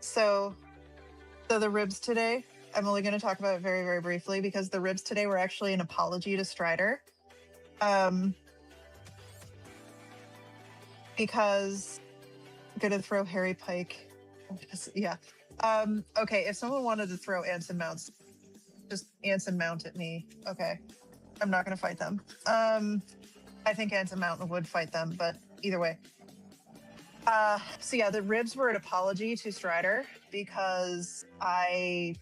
so the ribs today, I'm only going to talk about it very, very briefly because the ribs today were actually an apology to Strider. Because I'm going to throw Harry Pike. Yeah. Okay, if someone wanted to throw Anson Mounts, just Anson Mount at me. Okay. I'm not going to fight them. I think Anson Mount would fight them, but either way. So yeah, the ribs were an apology to Strider because I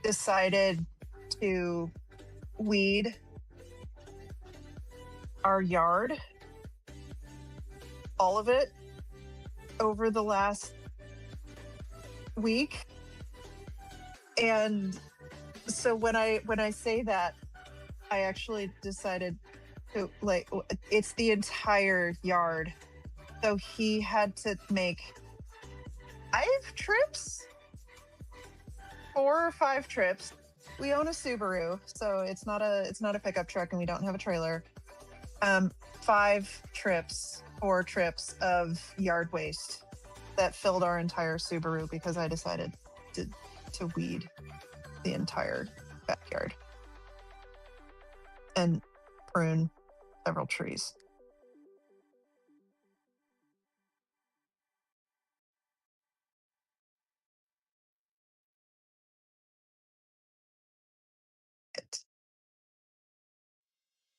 decided to weed our yard, all of it, over the last week. And so when I say that, I actually decided to, like, it's the entire yard. So he had to make 5 trips, 4 or 5 trips. We own a Subaru, so it's not a pickup truck, and we don't have a trailer. 5 trips, 4 trips of yard waste that filled our entire Subaru because I decided to weed the entire backyard and prune several trees.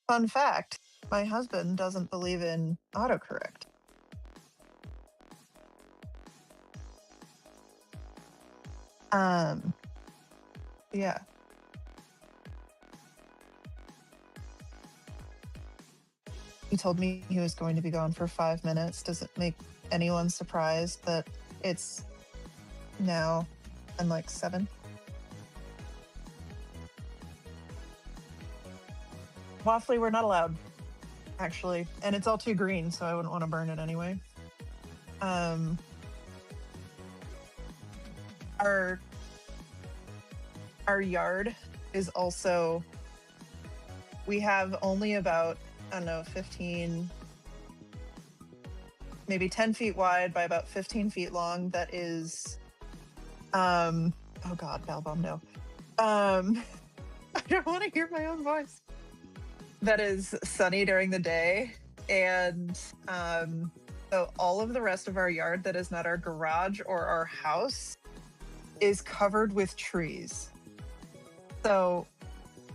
Fun fact, my husband doesn't believe in autocorrect. Yeah. He told me he was going to be gone for 5 minutes. Does it make anyone surprised that it's now and like 7? Waffly, we're not allowed, actually. And it's all too green, so I wouldn't want to burn it anyway. Our yard is also, we have only about, I don't know, 15, maybe 10 feet wide by about 15 feet long. That is, oh God, Balbom, no. I don't want to hear my own voice. That is sunny during the day. And so all of the rest of our yard that is not our garage or our house is covered with trees. So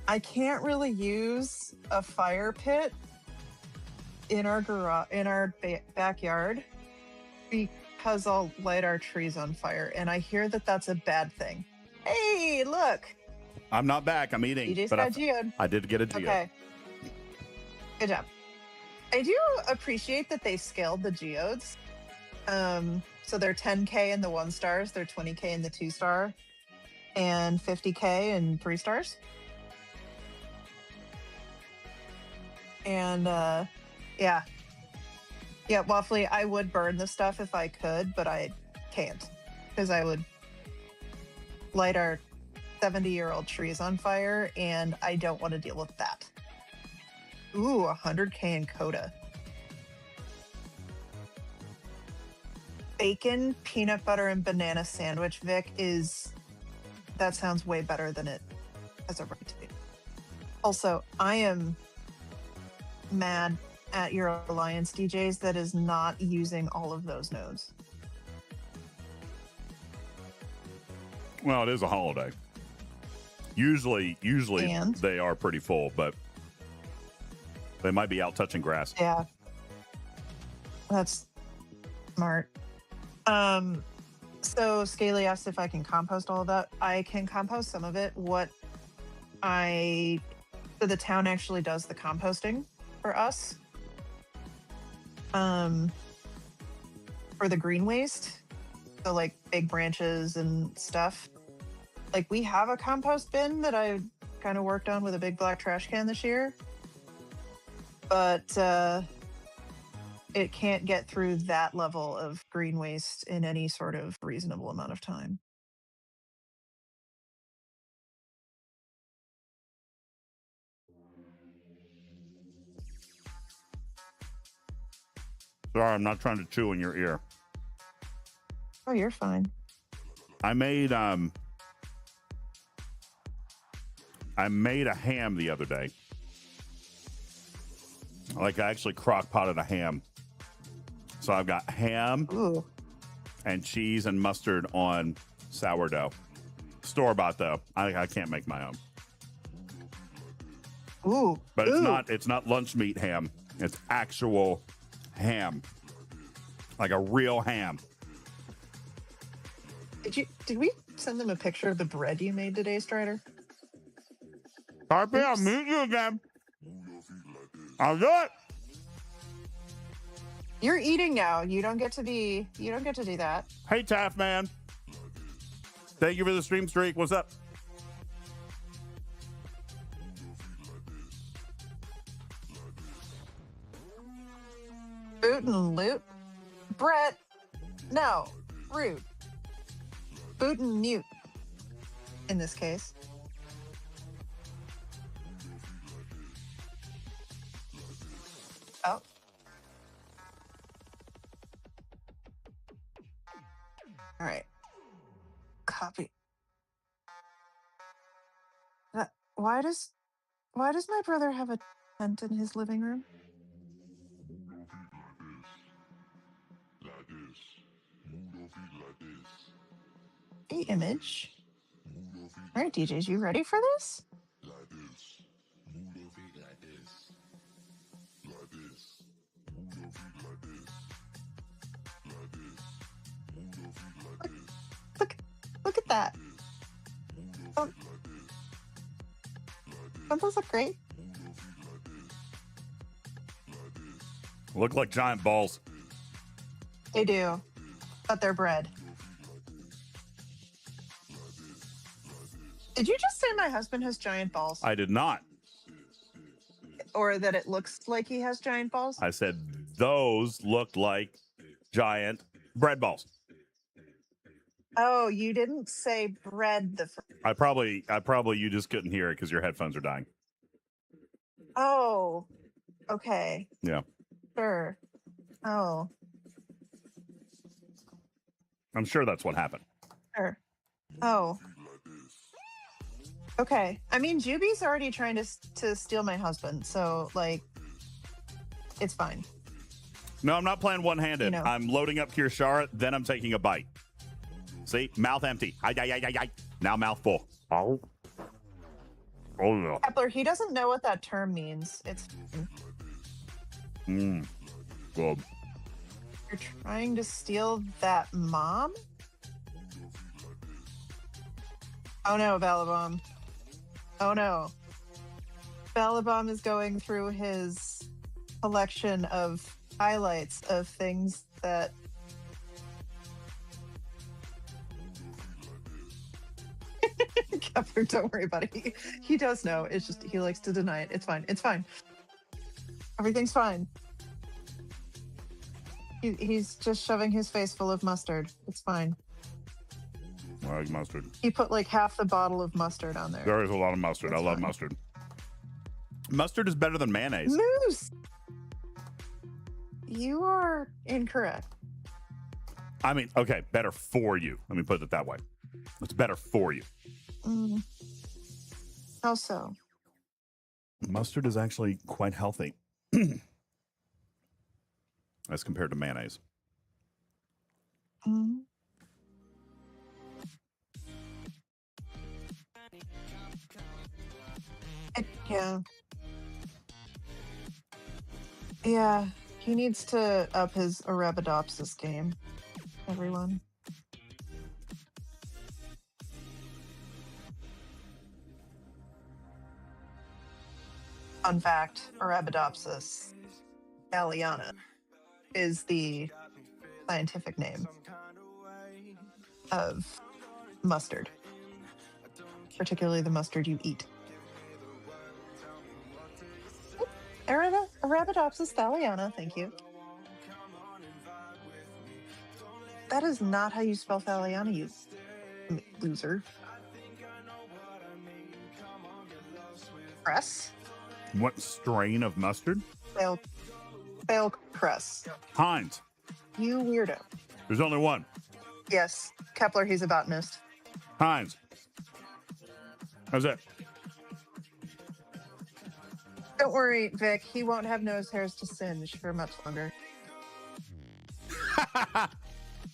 I can't really use a fire pit in our garage, in our backyard, because I'll light our trees on fire. And I hear that that's a bad thing. Hey, look. I'm not back. I'm eating. DJ's but got geode. I did get a geode. Okay. Good job. I do appreciate that they scaled the geodes. So they're 10K in the 1 stars, they're 20K in the 2 star, and 50K in 3 stars. And yeah. Yeah, Waffly, I would burn the stuff if I could, but I can't. Because I would light our 70-year-old trees on fire, and I don't want to deal with that. Ooh, 100K in Coda. Bacon, peanut butter, and banana sandwich, Vic, that sounds way better than it has a right to be. Also, I am mad at your Alliance DJs that is not using all of those nodes. Well, it is a holiday. Usually And? they are pretty full, but they might be out touching grass. Yeah. That's smart. So Scaly asked if I can compost all of that. I can compost some of it. So the town actually does the composting for us. For the green waste. So like big branches and stuff. Like we have a compost bin that I kind of worked on with a big black trash can this year. But it can't get through that level of green waste in any sort of reasonable amount of time. Sorry, I'm not trying to chew in your ear. Oh, you're fine. I made a ham the other day. Like I actually crock potted a ham. So I've got ham and cheese and mustard on sourdough. Store-bought though. I can't make my own. Ooh. But it's not lunch meat ham. It's actual ham. Like a real ham. Did we send them a picture of the bread you made today, Strider? Harpy, I'll meet you again. I'll do it. You're eating now. You don't get to do that. Hey, Taff man. Thank you for the stream streak. What's up? Boot and loot. Brett. No. Rude. Boot and mute. In this case. Oh. All right. Copy. Why does my brother have a tent in his living room? Hey, image. All right, DJs, you ready for this? Look at that. Don't those look great? Look like giant balls. They do, but they're bread. Did you just say my husband has giant balls? I did not. Or that it looks like he has giant balls? I said those looked like giant bread balls. Oh, you didn't say bread the first. I probably you just couldn't hear it because your headphones are dying. Oh, okay. Yeah. Sure. Oh, I'm sure that's what happened. sure. Oh. Okay. I mean, Juby's already trying to steal my husband, so like, it's fine. No, I'm not playing one-handed. You know. I'm loading up Kirshara, then I'm taking a bite. See? Mouth empty. Now mouth full. Oh. Oh, no. Kepler, he doesn't know what that term means. It's Good. you're trying to steal that mom? Oh no, Balabom. Oh no. Balabom is going through his collection of highlights of things that Kepler, don't worry about it. He does know. It's just he likes to deny it. It's fine. It's fine. Everything's fine. He's just shoving his face full of mustard. It's fine. I like mustard. He put like half the bottle of mustard on there. There is a lot of mustard. I love mustard. Mustard is better than mayonnaise. Moose! You are incorrect. I mean, okay, better for you. Let me put it that way. It's better for you. How so? Mustard is actually quite healthy as compared to mayonnaise. Yeah. Yeah, he needs to up his Arabidopsis game, everyone. Fun fact, Arabidopsis alliana is the scientific name of mustard, particularly the mustard you eat. Arabidopsis thaliana, thank you. That is not how you spell thaliana, you loser. Cress? What strain of mustard? Fail cress. Heinz. You weirdo. There's only one. Yes, Kepler, he's a botanist. Heinz. How's that? Don't worry, Vic. He won't have nose hairs to singe for much longer.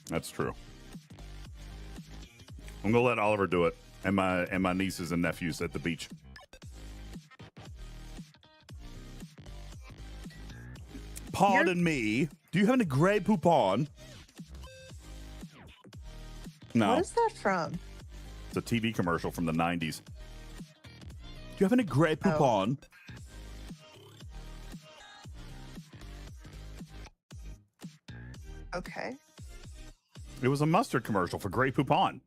That's true. I'm gonna let Oliver do it, and my nieces and nephews at the beach. Pardon me. Do you have any Grey Poupon? No. What is that from? It's a TV commercial from the 90s. Do you have any Grey Poupon? Okay. It was a mustard commercial for Grey Poupon.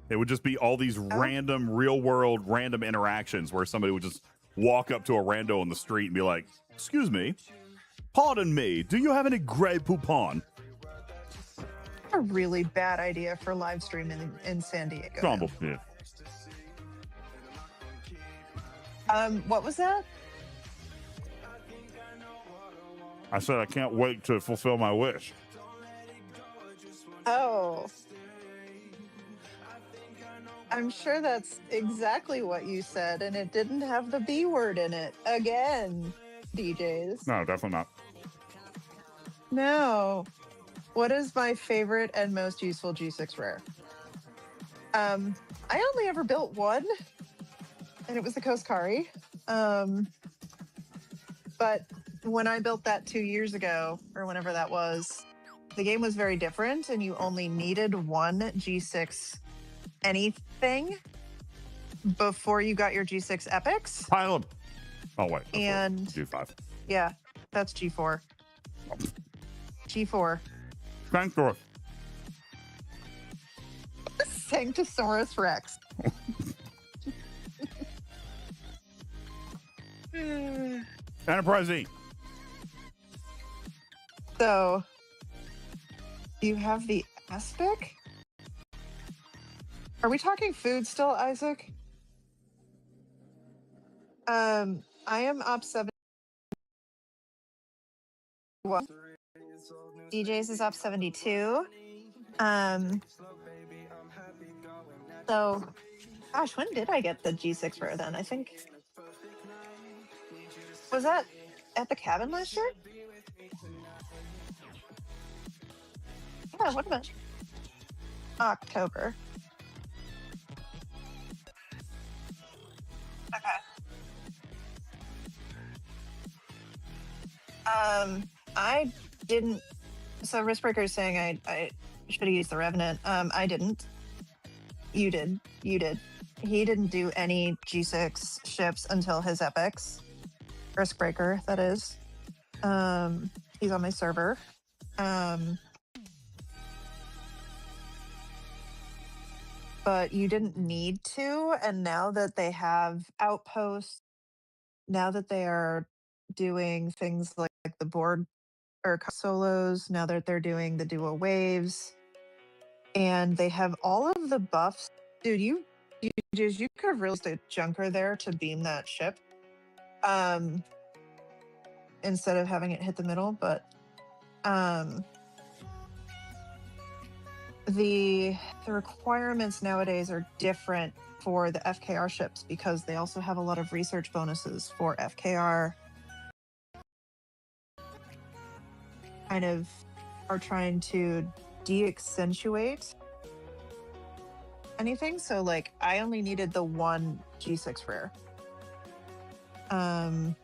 It would just be all these random, real-world, random interactions where somebody would just walk up to a rando on the street and be like, excuse me, pardon me, do you have any Grey Poupon? A really bad idea for live stream in San Diego. Crumble, yeah. What was that? I said I can't wait to fulfill my wish. Oh. I'm sure that's exactly what you said, and it didn't have the B word in it. Again, DJs. No, definitely not. No. What is my favorite and most useful G6 rare? I only ever built one, and it was the Koskari. But when I built that 2 years ago, or whenever that was, the game was very different, and you only needed one G6 anything before you got your G6 epics. Pile them. Oh, wait. And G5. Yeah, that's G4. G4. Sanctor. Sanctosaurus Rex. Enterprise E. So, you have the aspic? Are we talking food still, Isaac? I am up 7. What? DJs is up 72. So, gosh, when did I get the G6 rare then? I think. Was that at the cabin last year? Yeah, what about October? Okay. I didn't. So Riskbreaker is saying I should have used the Revenant. I didn't. You did. You did. He didn't do any G6 ships until his epics. Riskbreaker, that is. He's on my server. But you didn't need to, and now that they have outposts, now that they are doing things like the board or solos, now that they're doing the duo waves, and they have all of the buffs. Dude, you could have released a junker there to beam that ship. Instead of having it hit the middle, but the requirements nowadays are different for the FKR ships because they also have a lot of research bonuses for FKR. Kind of are trying to de-accentuate anything. So like I only needed the one G6 rare. So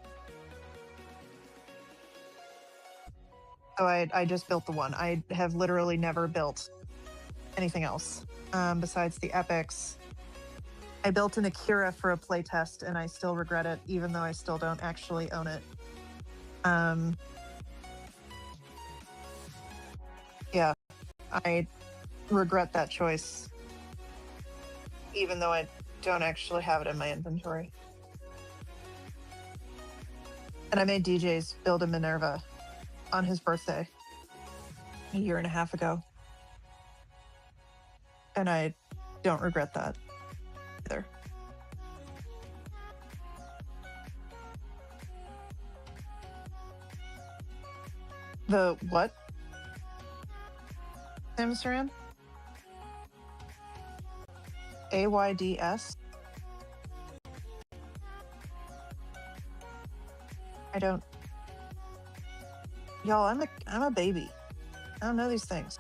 I just built the one. I have literally never built anything else besides the epics. I built an Akira for a playtest and I still regret it, even though I still don't actually own it. Yeah, I regret that choice, even though I don't actually have it in my inventory. And I made DJz build a Minerva on his birthday a year and a half ago. And I don't regret that either. The what? Amsterdam? AYDS? I don't. Y'all, I'm a baby. I don't know these things.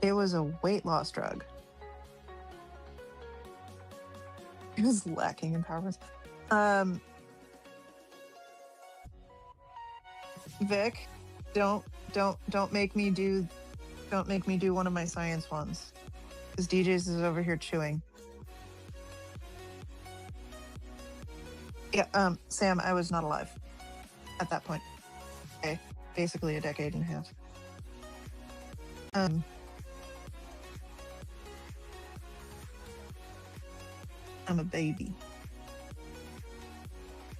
It was a weight loss drug. It was lacking in powers. Vic, don't make me do one of my science ones. Because DJz is over here chewing. Yeah, Sam, I was not alive at that point. Okay, basically a decade and a half. I'm a baby.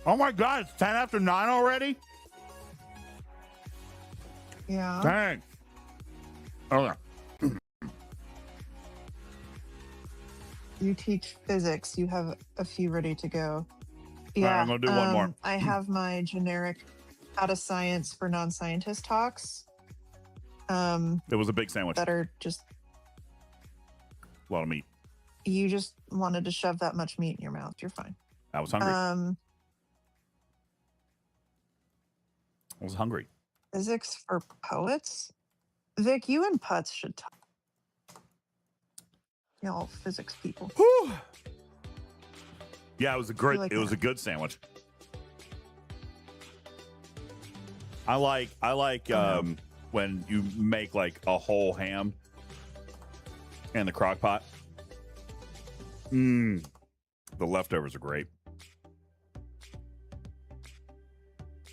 Oh my God, it's 10 after 9 already? Yeah. Dang. Okay. You teach physics. You have a few ready to go. All Yeah. right, I'm going to do one more. I have my generic out of science for non-scientist talks. It was a big sandwich. That are just, A lot of meat. you just wanted to shove that much meat in your mouth. You're fine. I was hungry. I was hungry. Physics for poets? Vic, you and Putz should talk. Y'all physics people. Whew. Yeah, it was a great. like It was that. a good sandwich. I like when you make like a whole ham in the crock pot. The leftovers are great.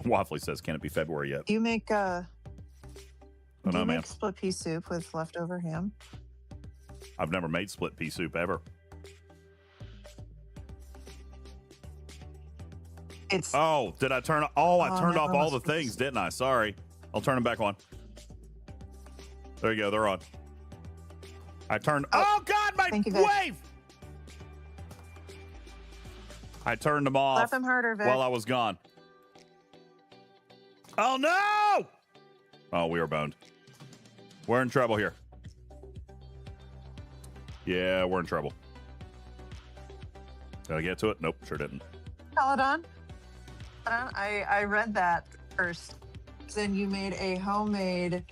Waffly says, "Can it be February yet?" You make I don't know, man. make split pea soup with leftover ham? I've never made split pea soup ever. It's Oh, did I turn? Oh, I Oh, turned no, off all the it's- things, didn't I? Sorry. I'll turn them back on. There you go. They're on. I turned. Oh God, my Thank you, Vic. wave! I turned them off Laugh them harder, Vic. while I was gone. Oh no! Oh, we are boned. We're in trouble here. Yeah, we're in trouble. Did I get to it? Nope, sure didn't. Peloton. I read that first. Then you made a homemade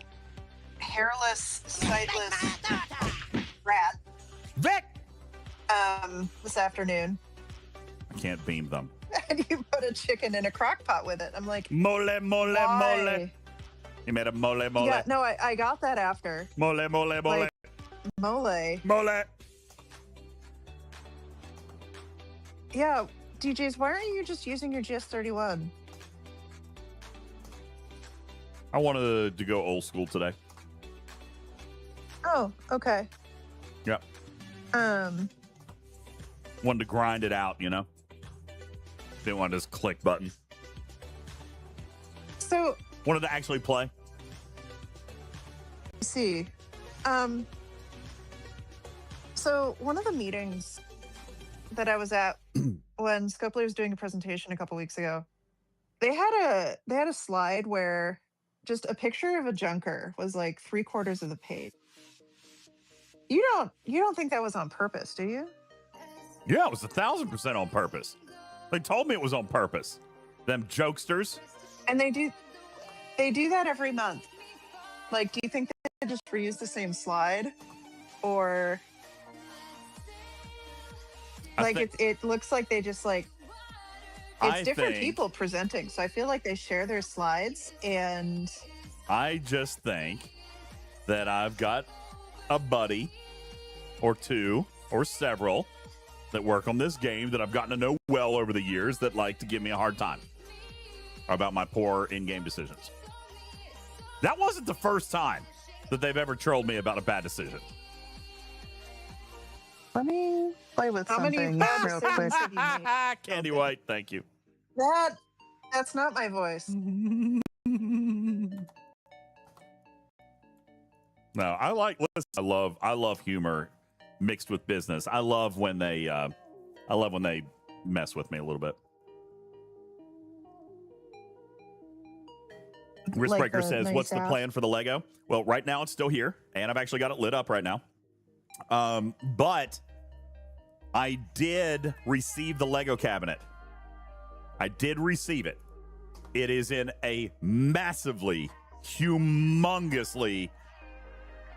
hairless, sightless rat. Vic! This afternoon. I can't beam them. And you put a chicken in a crock pot with it. I'm like, Mole, mole, why? mole. You made a mole, mole. Yeah, no, I got that after. Mole, mole, mole. Like, mole. Mole. Yeah, DJz, why aren't you just using your GS31? I wanted to go old school today. Oh, okay. Yeah. Wanted to grind it out, you know? Didn't want to just click button. So, Wanted to actually play. let's see. So one of the meetings that I was at when Scopely was doing a presentation a couple weeks ago, they had a slide where just a picture of a junker was like 3/4 of the page. You don't think that was on purpose, do you? Yeah, it was 1,000% on purpose. They told me it was on purpose. Them jokesters. And they do that every month. Like, do you think they just reuse the same slide, or like it looks like they just like it's different people presenting, so I feel like they share their slides. And I just think that I've got a buddy or two or several that work on this game that I've gotten to know well over the years that like to give me a hard time about my poor in-game decisions. That wasn't the first time that they've ever trolled me about a bad decision. let me play with How many something bad real quick. decisions have you made? Candy White, thank you. That's not my voice. No, I love humor mixed with business. I love when they mess with me a little bit. Wristbreaker the says, nice "What's the app? plan for the Lego?" Well, right now it's still here, and I've actually got it lit up right now. But I did receive the Lego cabinet. I did receive it. It is in a massively, humongously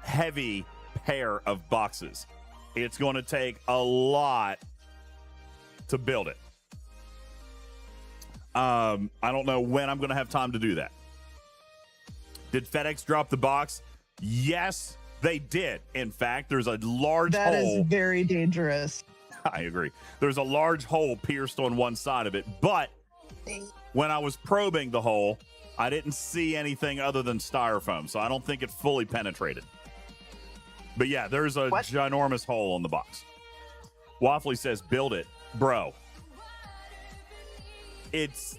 heavy pair of boxes. It's going to take a lot to build it. I don't know when I'm going to have time to do that. Did FedEx drop the box? Yes, they did. In fact, there's a large hole. That is very dangerous. I agree. There's a large hole pierced on one side of it, but when I was probing the hole, I didn't see anything other than styrofoam, so I don't think it fully penetrated. But yeah, there's a ginormous hole in the box. Waffly says, build it. Bro, it's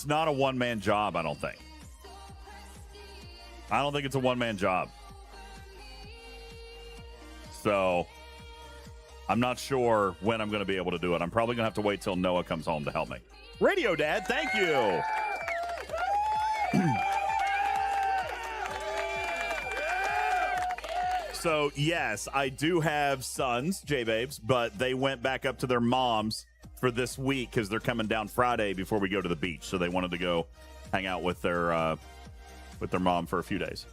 not a one-man job, I don't think. I don't think it's a one-man job. So I'm not sure when I'm going to be able to do it. I'm probably going to have to wait till Noah comes home to help me. Radio Dad, thank you. So, yes, I do have sons, J-Babes, but they went back up to their moms for this week because they're coming down Friday before we go to the beach. So they wanted to go hang out with their mom for a few days.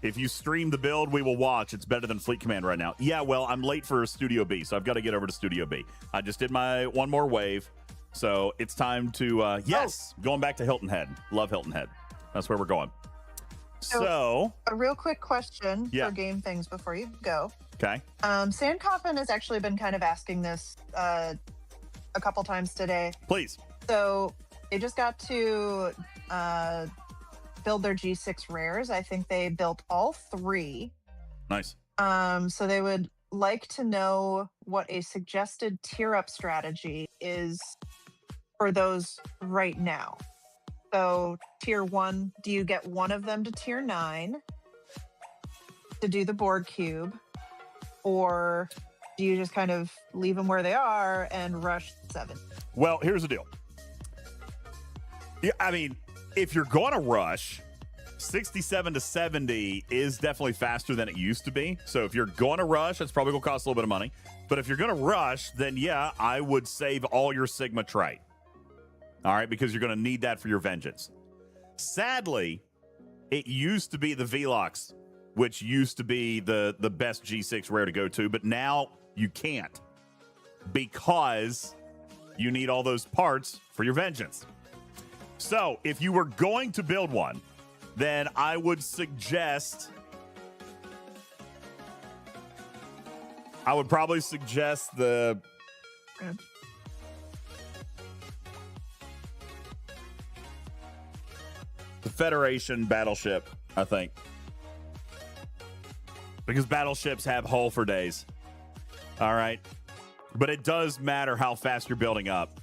If you stream the build, we will watch. It's better than Fleet Command right now. Yeah, well, I'm late for Studio B, so I've got to get over to Studio B. I just did my one more wave, so it's time to, going back to Hilton Head. Love Hilton Head. That's where we're going. So a real quick question for game things before you go. Okay. Sandcoffin has actually been kind of asking this a couple times today. Please. So they just got to build their G6 rares. I think they built all 3. Nice. So they would like to know what a suggested tier up strategy is for those right now. So tier 1, do you get one of them to tier 9 to do the board cube? Or do you just kind of leave them where they are and rush 7? Well, here's the deal. Yeah, I mean, if you're going to rush, 67 to 70 is definitely faster than it used to be. So if you're going to rush, it's probably going to cost a little bit of money. But if you're going to rush, then yeah, I would save all your Sigma Trite. All right, because you're going to need that for your vengeance. Sadly, it used to be the Velox, which used to be the best G6 rare to go to, but now you can't because you need all those parts for your vengeance. So if you were going to build one, then I would suggest, I would probably suggest the Federation battleship, I think. Because battleships have hull for days. All right. But it does matter how fast you're building up.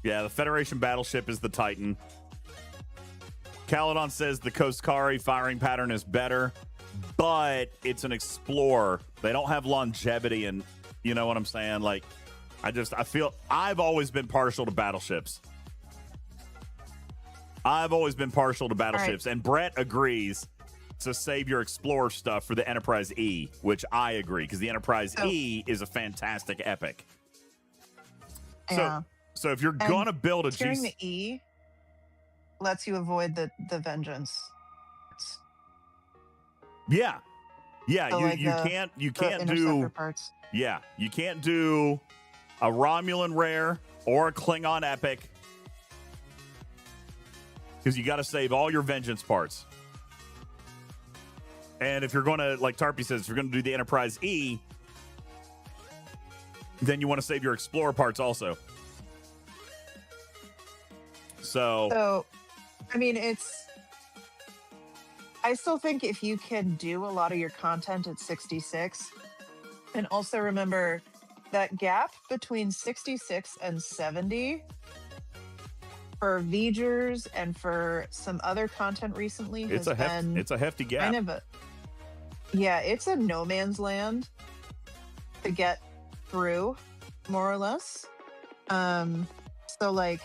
Yeah, the Federation battleship is the Titan. Caledon says the Koskari firing pattern is better, but it's an Explorer. They don't have longevity, and you know what I'm saying? Like, I feel I've always been partial to battleships. And Brett agrees to save your Explorer stuff for the Enterprise E, which I agree, because the Enterprise E is a fantastic epic. Yeah. So if you're going to build a tiering the E lets you avoid the vengeance. Yeah. So like you can't do parts. Yeah, you can't do a Romulan rare or a Klingon epic because you got to save all your vengeance parts. And if you're going to, like Tarpy says, if you're going to do the Enterprise E, then you want to save your Explorer parts also. So I mean, I still think if you can do a lot of your content at 66, and also remember that gap between 66 and 70 for V'gers and for some other content recently it's a hefty gap. Kind of it's a no man's land to get through, more or less. So like,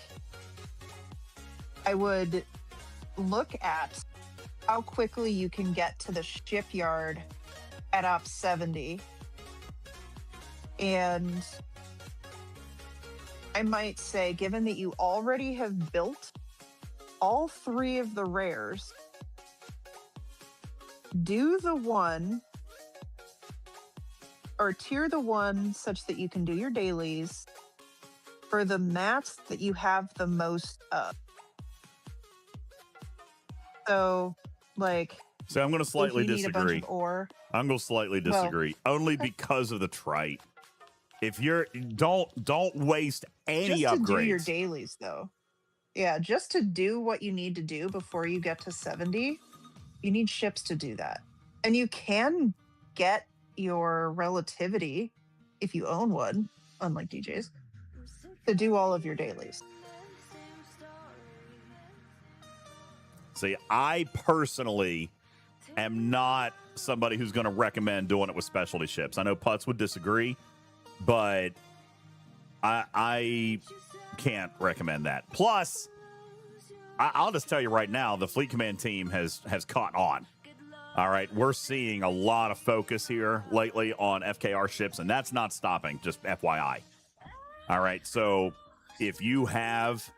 I would look at how quickly you can get to the shipyard at op 70. And I might say, given that you already have built all 3 of the rares, do the one or tier the one such that you can do your dailies for the mats that you have the most of. So, like, So I'm going to slightly if you need a bunch disagree. of ore, I'm going to slightly Well, disagree, only because of the trite. If you're don't waste any just to upgrades. do your dailies, though. Yeah, just to do what you need to do before you get to 70, you need ships to do that. And you can get your relativity if you own one, unlike DJs, to do all of your dailies. See, I personally am not somebody who's going to recommend doing it with specialty ships. I know Putz would disagree, but I can't recommend that. Plus, I'll just tell you right now, the Fleet Command team has caught on. All right, we're seeing a lot of focus here lately on FKR ships, and that's not stopping, just FYI. All right, so if you have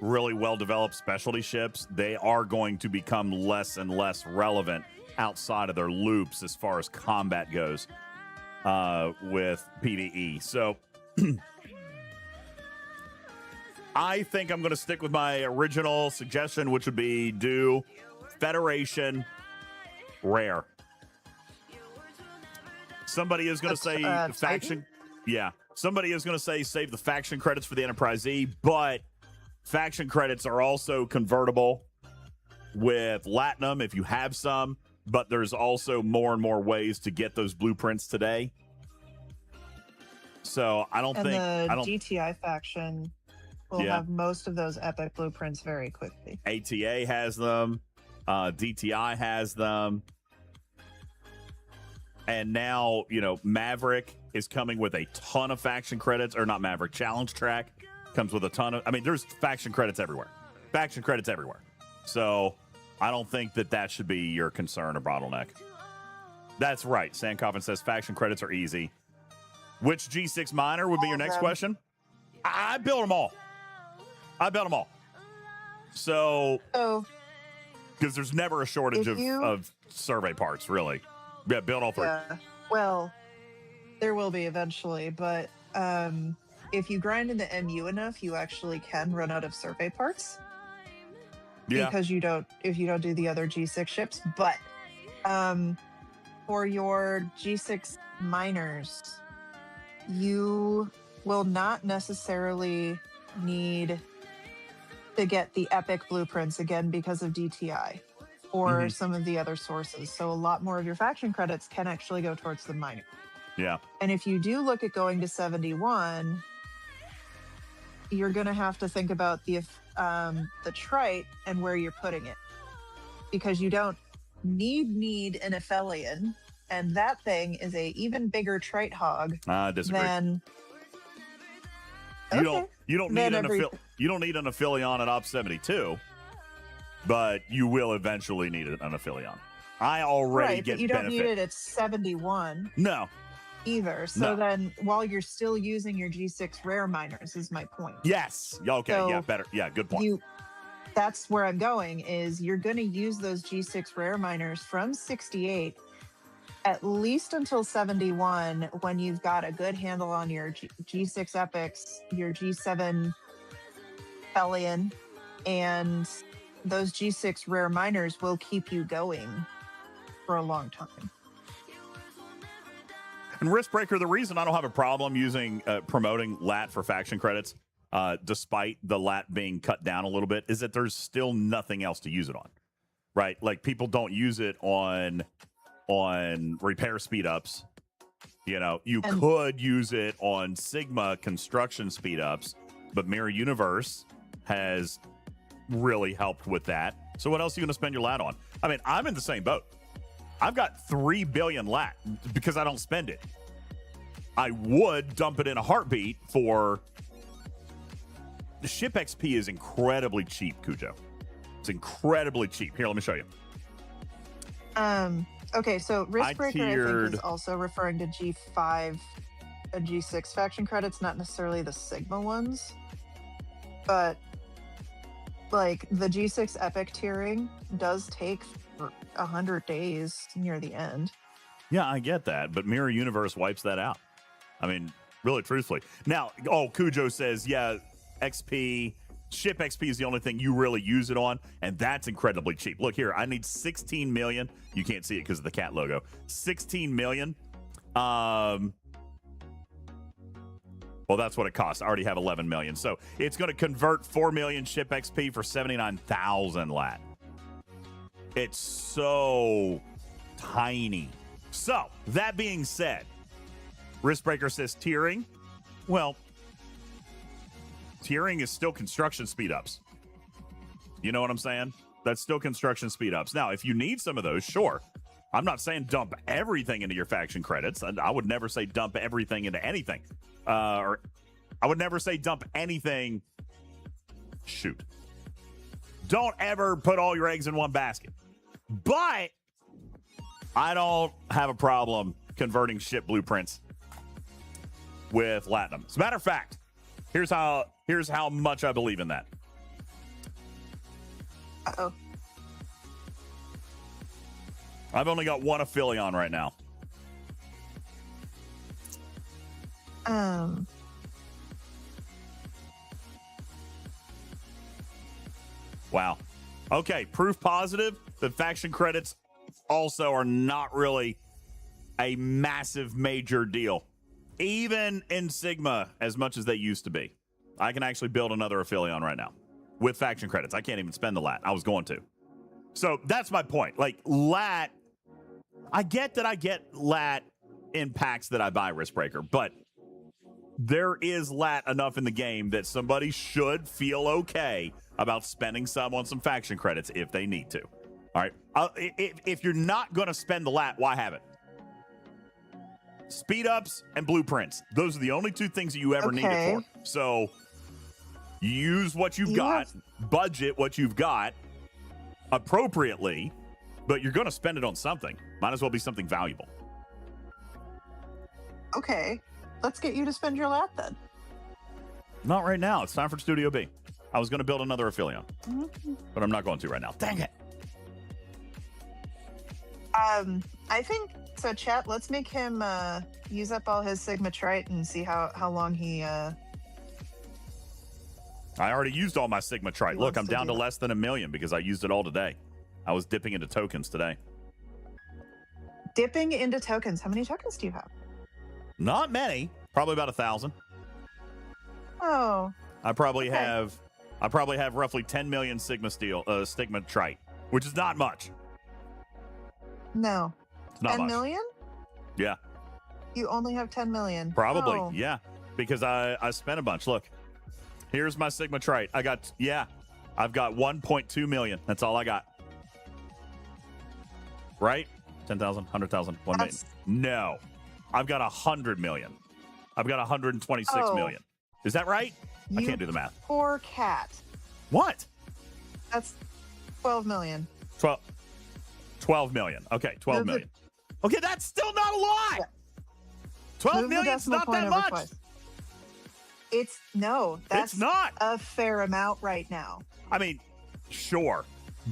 really well-developed specialty ships, they are going to become less and less relevant outside of their loops as far as combat goes with PvE. So I think I'm going to stick with my original suggestion, which would be do Federation rare. Somebody is going to say faction. Titan? Yeah. Somebody is going to say save the faction credits for the Enterprise E, but faction credits are also convertible with Latinum if you have some, but there's also more and more ways to get those blueprints today. So I don't And think the GTI faction will have most of those epic blueprints very quickly. ATA has them. DTI has them. And now, Maverick is coming with a ton of faction credits, or not Maverick, Challenge Track comes with a ton of, there's faction credits everywhere. Faction credits everywhere. So I don't think that should be your concern or bottleneck. That's right. Sandcoffin says faction credits are easy. Which G6 miner would be your next question? I built them all. So, because there's never a shortage of survey parts, really. Yeah, build all three. Yeah. Well, there will be eventually, but if you grind in the MU enough, you actually can run out of survey parts. Yeah. Because if you don't do the other G6 ships. But for your G6 miners, you will not necessarily need to get the epic blueprints again because of DTI or some of the other sources. So a lot more of your faction credits can actually go towards the miner. Yeah. And if you do look at going to 71, you're going to have to think about the trite and where you're putting it, because you don't need an Aphelion, and that thing is a even bigger trite hog disagree. than you don't need you don't need an Aphelion at Op 72, but you will eventually need an Aphelion. I already get but you benefit. don't need it at 71. No. Either. So then while you're still using your G6 rare miners is my point. Yes. Okay. So yeah. Better. Yeah. Good point. That's where I'm going, is you're going to use those G6 rare miners from 68 at least until 71, when you've got a good handle on your G6 epics, your G7 Hellion, and those G6 rare miners will keep you going for a long time. And Riskbreaker, the reason I don't have a problem using promoting LAT for faction credits, despite the LAT being cut down a little bit, is that there's still nothing else to use it on, right? Like, people don't use it on repair speed ups. You could use it on Sigma construction speed ups, but Mirror Universe has really helped with that. So what else are you going to spend your LAT on? I'm in the same boat. I've got 3 billion LAT because I don't spend it. I would dump it in a heartbeat for... The ship XP is incredibly cheap, Cujo. It's incredibly cheap. Here, let me show you. Okay, so Riskbreaker, I think, is also referring to G5 and G6 faction credits, not necessarily the Sigma ones. But, like, the G6 epic tiering does take 100 days near the end. Yeah, I get that, but Mirror Universe wipes that out. I mean, really, truthfully. Now, Cujo says, yeah, XP, ship XP is the only thing you really use it on, and that's incredibly cheap. Look here, I need 16 million. You can't see it because of the cat logo. 16 million. Well, that's what it costs. I already have 11 million. So it's going to convert 4 million ship XP for 79,000 lat. It's so tiny. So, that being said, Riskbreaker says tiering. Well, tiering is still construction speed ups. You know what I'm saying? That's still construction speed ups. Now, if you need some of those, sure. I'm not saying dump everything into your faction credits. I would never say dump everything into anything. Or I would never say dump anything. Shoot. Don't ever put all your eggs in one basket. But I don't have a problem converting ship blueprints with Latinum. As a matter of fact, here's how much I believe in that. Uh-oh. I've only got one Aphelion right now. Wow. Okay, proof positive that faction credits also are not really a massive major deal. Even in Sigma, as much as they used to be. I can actually build another Aphelion right now with faction credits. I can't even spend the lat. I was going to. So that's my point. Like, lat, I get that I get lat in packs that I buy Riskbreaker, but there is lat enough in the game that somebody should feel okay about spending some on some faction credits if they need to. All right. If you're not going to spend the lat, why have it? Speed ups and blueprints. Those are the only two things that you ever need it for. So use what you've got, budget what you've got appropriately, but you're going to spend it on something. Might as well be something valuable. Okay. Let's get you to spend your lat then. Not right now. It's time for Studio B. I was going to build another Aphelion, but I'm not going to right now. Dang it. I think so. Chat. Let's make him use up all his Sigma Trite and see how long he. I already used all my Sigma Trite. Look, I'm down to less than 1 million because I used it all today. I was dipping into tokens today. Dipping into tokens. How many tokens do you have? Not many. Probably about 1,000. Oh. I probably have roughly 10 million Sigma Trite, which is not much. No. It's not 10 much. million? Yeah. You only have 10 million. Probably. Oh. Yeah. Because I spent a bunch. Look. Here's my Sigma Trite. I've got 1.2 million. That's all I got. Right? 10,000, 100,000, 1 million. No. I've got 100 million. I've got 126 million. Is that right? I can't do the math. Poor cat. What? That's 12 million. 12 million. Okay, 12 million. Okay, that's still not a lot. Yeah. 12 million is not that much. Twice. It's that's not a fair amount right now. I mean, sure,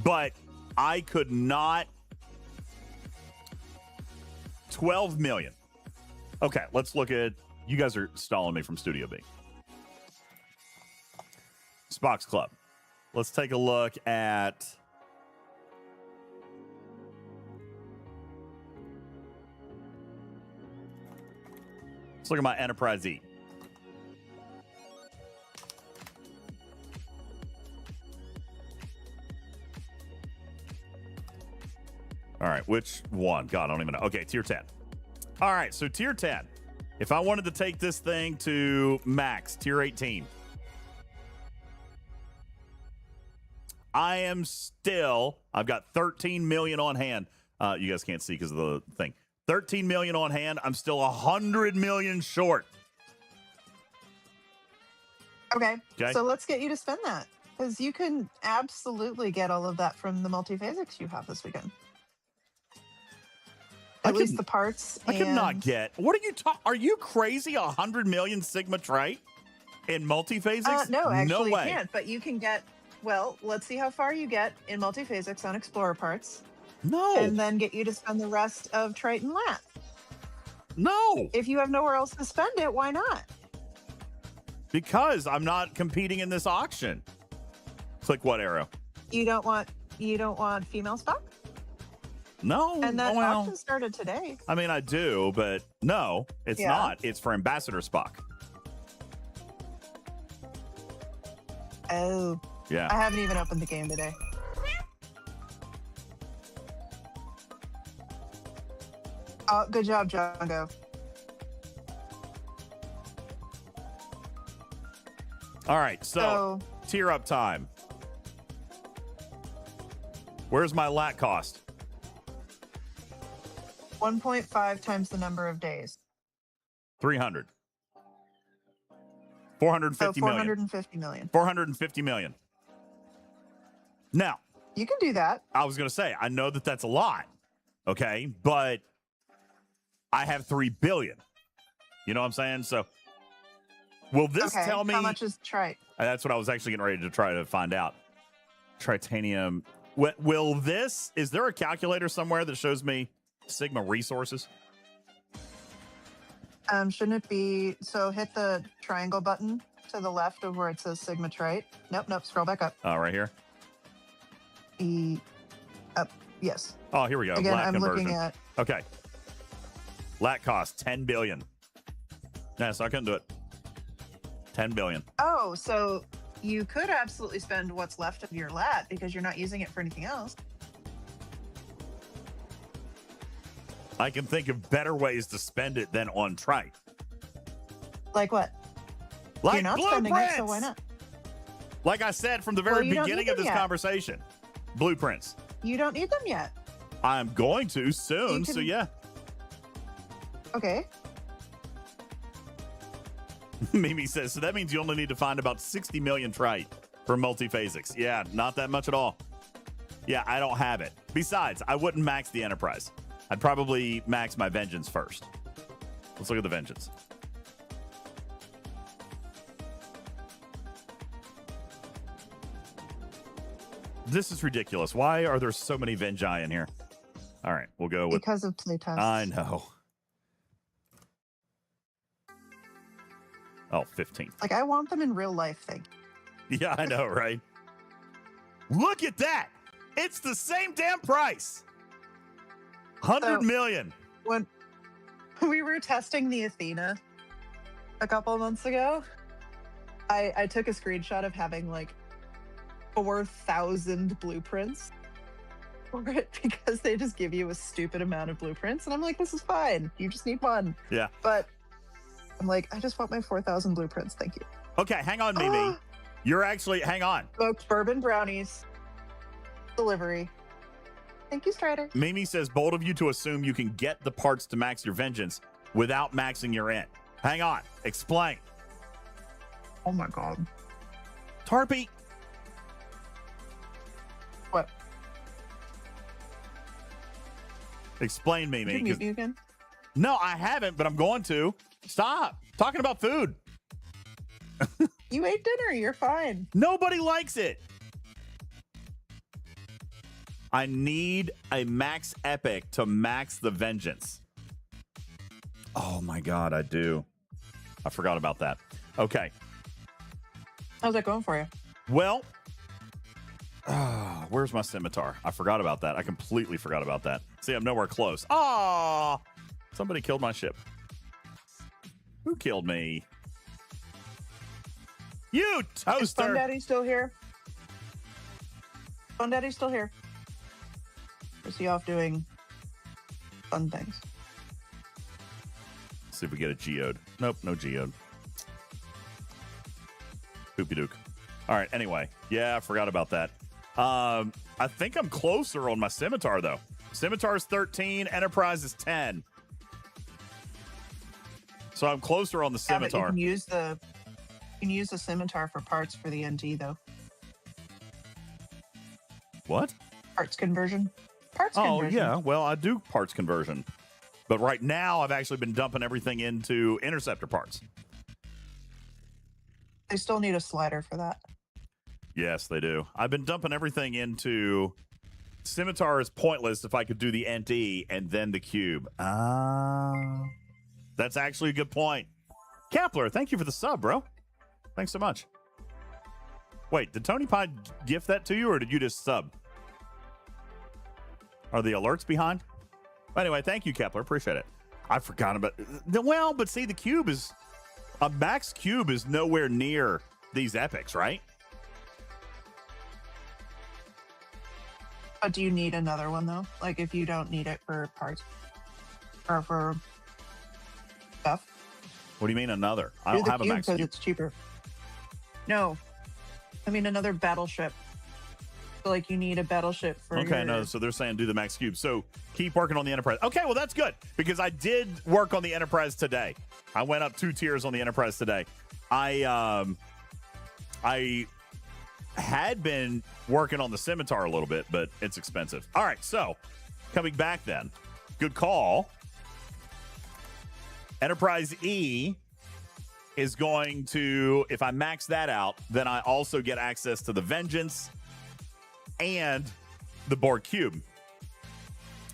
but I could not. 12 million. Okay, let's look at. You guys are stalling me from Studio B. Spock's Club. Let's take a look at. Let's look at my Enterprise E. All right, which one? God, I don't even know. Okay, tier 10. All right, so tier 10. If I wanted to take this thing to max, tier 18. I've got 13 million on hand. You guys can't see because of the thing. 13 million on hand. I'm still 100 million short. Okay. So let's get you to spend that because you can absolutely get all of that from the multiphasics you have this weekend. At least the parts. I could not get. What are you talking? Are you crazy? 100 million Sigma Trite in multiphasics? No, actually no way. You can't. But you can get. Well, let's see how far you get in multiphasics on Explorer parts. No. And then get you to spend the rest of Trite and Lat. No. If you have nowhere else to spend it, why not? Because I'm not competing in this auction. Click what arrow? You don't want female stock? No. And that well, auction started today. I mean, I do, but no, it's Yeah. not. It's for Ambassador Spock. Oh. Yeah. I haven't even opened the game today. Oh, good job, Django. All right, so tier up time. Where's my lat cost? 1.5 times the number of days. 300. 450 million. 450 million. 450 million. Now, You can do that. I was going to say, I know that that's a lot, okay? But I have 3 billion. You know what I'm saying? So will this Okay, tell me how much is trite? That's what I was actually getting ready to try to find out. Tritanium. Will this, is there a calculator somewhere that shows me Sigma resources? Shouldn't it be, so hit the triangle button to the left of where it says Sigma Trite. Nope, scroll back up. Oh, right here. Up, yes. Oh, here we go. Again, Lat I'm conversion. looking at, Okay. Lat cost 10 billion. Yeah, so I couldn't do it. 10 billion. oh, so you could absolutely spend what's left of your lat because you're not using it for anything else. I can think of better ways to spend it than on trite. Like what? Like you're not spending it, so why blueprints! not? Like I said from the very Well, you don't beginning need of them this yet. conversation. Blueprints. You don't need them yet. I'm going to soon, You so can- yeah. Okay. Mimi says, so that means you only need to find about 60 million trite for multiphasics. Yeah, not that much at all. Yeah, I don't have it. Besides, I wouldn't max the Enterprise. I'd probably max my Vengeance first. Let's look at the Vengeance. This is ridiculous. Why are there so many Vengi in here? All right, we'll go with... Because of playtests. I know. Oh, 15. Like, I want them in real life thing. Yeah, I know, right? Look at that. It's the same damn price. 100 million. When we were testing the Athena a couple of months ago, I took a screenshot of having like 4,000 blueprints for it because they just give you a stupid amount of blueprints. And I'm like, this is fine. You just need one. Yeah. But I'm like, I just want my 4,000 blueprints. Thank you. Okay, hang on, Mimi. You're actually, hang on. Smoked bourbon brownies. Delivery. Thank you, Strider. Mimi says, bold of you to assume you can get the parts to max your Vengeance without maxing your int. Hang on. Explain. Oh my God. Tarpy. What? Explain, Mimi. Did you 'cause- mute me again? No, I haven't, but I'm going to. Stop talking about food. You ate dinner. You're fine. Nobody likes it. I need a max epic to max the Vengeance. Oh my God, I do. I forgot about that. Okay. How's that going for you? Well, where's my scimitar? I forgot about that. I completely forgot about that. See, I'm nowhere close. Ah, somebody killed my ship. Who killed me? You Is Fun toaster. Daddy still here? Fun Daddy's still here. Or is he off doing fun things? See if we get a geode. Nope, no geode. Poopy dook. All right, anyway. Yeah, I forgot about that. I think I'm closer on my scimitar, though. Scimitar's 13, Enterprise is 10. So I'm closer on the Yeah, but scimitar. you can use the scimitar for parts for the NT though. What? Parts conversion. Parts Oh, conversion. yeah. Well, I do parts conversion. But right now, I've actually been dumping everything into interceptor parts. They still need a slider for that. Yes, they do. I've been dumping everything into... Scimitar is pointless if I could do the NT and then the cube. That's actually a good point. Kepler, thank you for the sub, bro. Thanks so much. Wait, did Tony Pod gift that to you, or did you just sub? Are the alerts behind? Anyway, thank you, Kepler. Appreciate it. I forgot about it. Well, but see, the cube is... A max cube is nowhere near these epics, right? But do you need another one, though? Like, if you don't need it for parts or for stuff? What do you mean another? I don't have a max cube. It's cheaper. No. I mean, another battleship. So, like, you need a battleship for no, so they're saying do the max cube. So keep working on the Enterprise. Okay, well, that's good, because I did work on the Enterprise today. I went up 2 tiers on the Enterprise today. I had been working on the Scimitar a little bit, but it's expensive. All right, so coming back then. Good call. Enterprise E is going to, if I max that out, then I also get access to the Vengeance and the Borg Cube.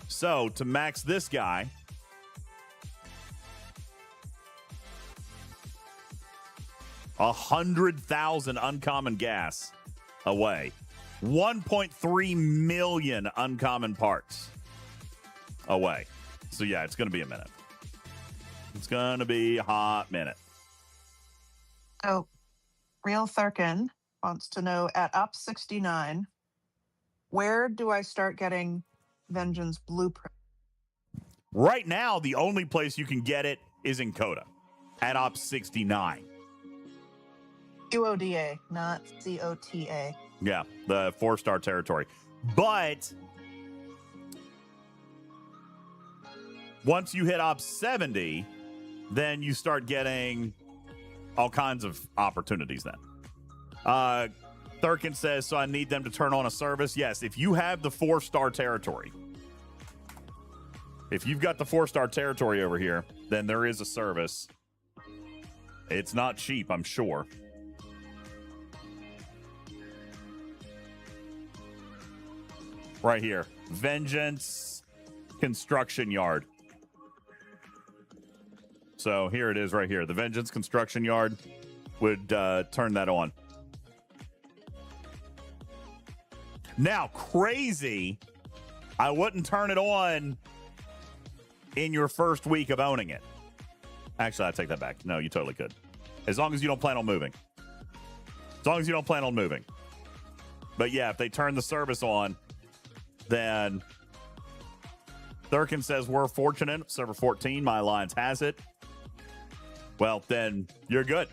So to max this guy, $100,000 uncommon gas away, 1.3 million uncommon parts away. So yeah, it's going to be a minute. It's going to be a hot minute. Oh, Real Thurkin wants to know, at Op 69, where do I start getting Vengeance Blueprint? Right now, the only place you can get it is in Coda at Op 69. QODA, not COTA. Yeah, the 4-star territory. But once you hit Op 70, then you start getting all kinds of opportunities then. Thurkin says, so I need them to turn on a service. Yes, if you have the 4-star territory, if you've got the 4-star territory over here, then there is a service. It's not cheap, I'm sure. Right here. Vengeance Construction Yard. So here it is right here. The Vengeance Construction Yard would turn that on. Now, crazy, I wouldn't turn it on in your first week of owning it. Actually, I take that back. No, you totally could. As long as you don't plan on moving. As long as you don't plan on moving. But yeah, if they turn the service on, then Thurkin says we're fortunate. Server 14, my alliance has it. Well, then you're good.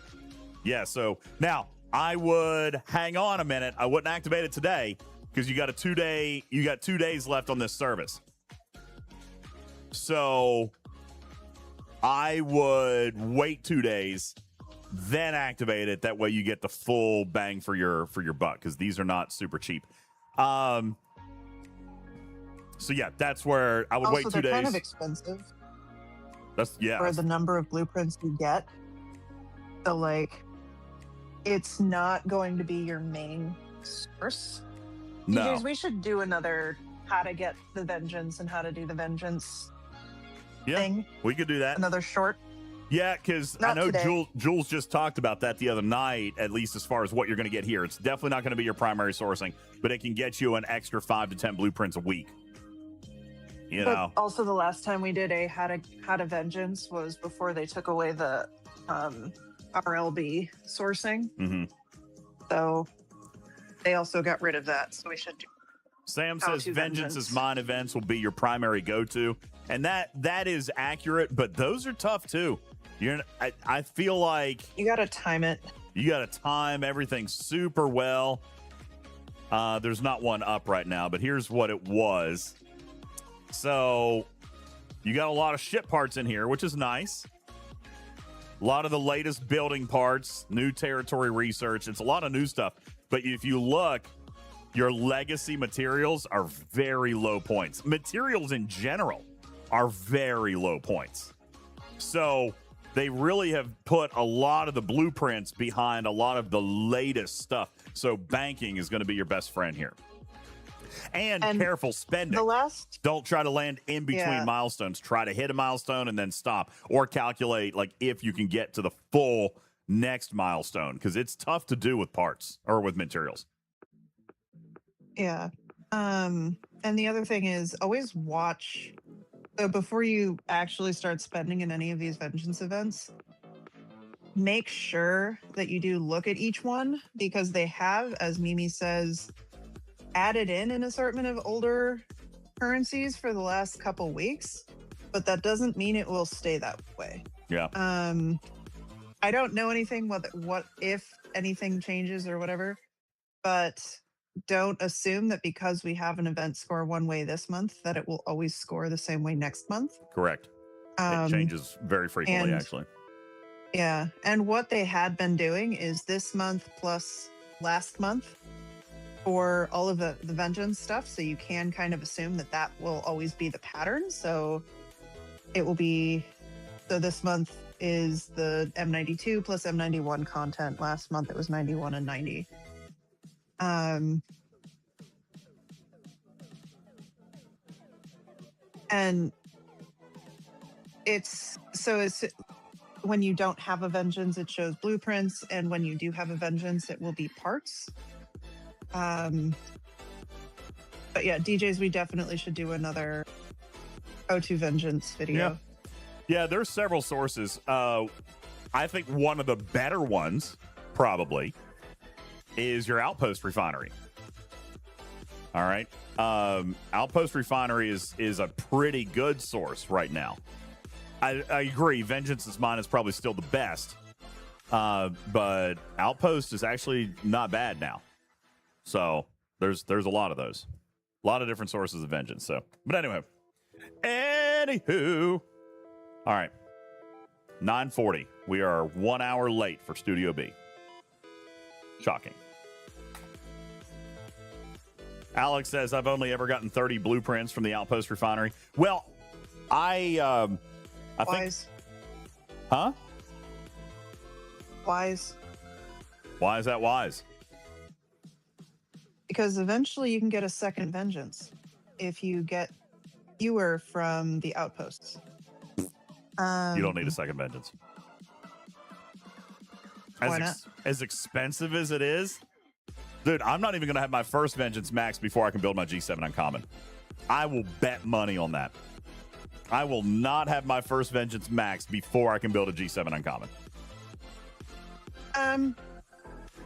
Yeah, so now I would hang on a minute. I wouldn't activate it today because you got 2 days left on this service. So I would wait 2 days, then activate it. That way you get the full bang for your buck, because these are not super cheap. So yeah, that's where I would also, wait 2 they're days. kind of expensive. Yeah. For the number of blueprints you get. So like, it's not going to be your main source. No. DJs, we should do another how to get the Vengeance and how to do the Vengeance thing. We could do that. Another short. Yeah, because I Not know today. Jules just talked about that the other night, at least as far as what you're going to get here. It's definitely not going to be your primary sourcing, but it can get you an extra 5 to 10 blueprints a week. You But know. also the last time we did a how to Vengeance was before they took away the RLB sourcing. Mm-hmm. So they also got rid of that. So we should do. Sam How says to Vengeance's mine events will be your primary go-to, and that is accurate. But those are tough too. I feel like You got to time it. you got to time everything super well. There's not one up right now, but here's what it was. So you got a lot of ship parts in here, which is nice. A lot of the latest building parts, new territory research. It's a lot of new stuff. But if you look, your legacy materials are very low points. Materials in general are very low points. So they really have put a lot of the blueprints behind a lot of the latest stuff. So banking is going to be your best friend here. And careful spending. The last, don't try to land in between Yeah. milestones. Try to hit a milestone and then stop, or calculate like if you can get to the full next milestone, because it's tough to do with parts or with materials. yeah. And the other thing is always watch. So before you actually start spending in any of these vengeance events, make sure that you do look at each one, because they have, as Mimi says, added in an assortment of older currencies for the last couple weeks, but that doesn't mean it will stay that way. Yeah. I don't know anything what if anything changes or whatever, but don't assume that because we have an event score one way this month that it will always score the same way next month. Correct. It changes very frequently, and- actually. Yeah. And what they had been doing is this month plus last month for all of the vengeance stuff. So you can kind of assume that that will always be the pattern. So it will be, so this month is the M92 plus M91 content. Last month it was 91 and 90. And it's when you don't have a vengeance, it shows blueprints, and when you do have a vengeance, it will be parts. But yeah, DJs, we definitely should do another O2 Vengeance video. Yeah, there's several sources. I think one of the better ones, probably, is your Outpost Refinery. All right. Outpost Refinery is a pretty good source right now. I agree. Vengeance's mine is probably still the best. But Outpost is actually not bad now. So there's a lot of those. A lot of different sources of vengeance. So, but anyway. Anywho. All right. 9:40. We are 1 hour late for Studio B. Shocking. Alex says, I've only ever gotten 30 blueprints from the Outpost Refinery. Well, I think... Wise. Huh? Wise. Why is that wise? Because eventually you can get a second vengeance if you get fewer from the outposts. You don't need a second vengeance. Why not? As expensive as it is, dude, I'm not even going to have my first vengeance max before I can build my G7 uncommon. I will bet money on that. I will not have my first vengeance max before I can build a G7 uncommon.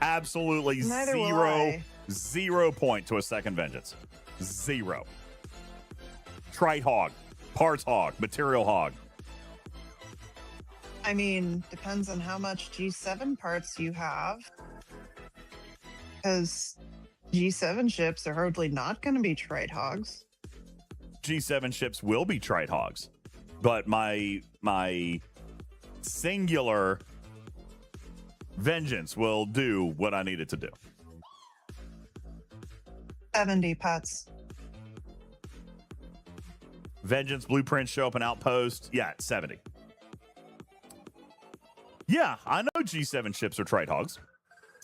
Absolutely Neither will I. 0 point to a second vengeance. 0. Trite hog, parts hog, material hog. I mean, depends on how much G7 parts you have. Because G7 ships are hardly not going to be trite hogs. G7 ships will be trite hogs, but my singular vengeance will do what I need it to do. 70 putts. Vengeance blueprints show up in Outpost. Yeah, 70. Yeah, I know G7 ships are trite hogs,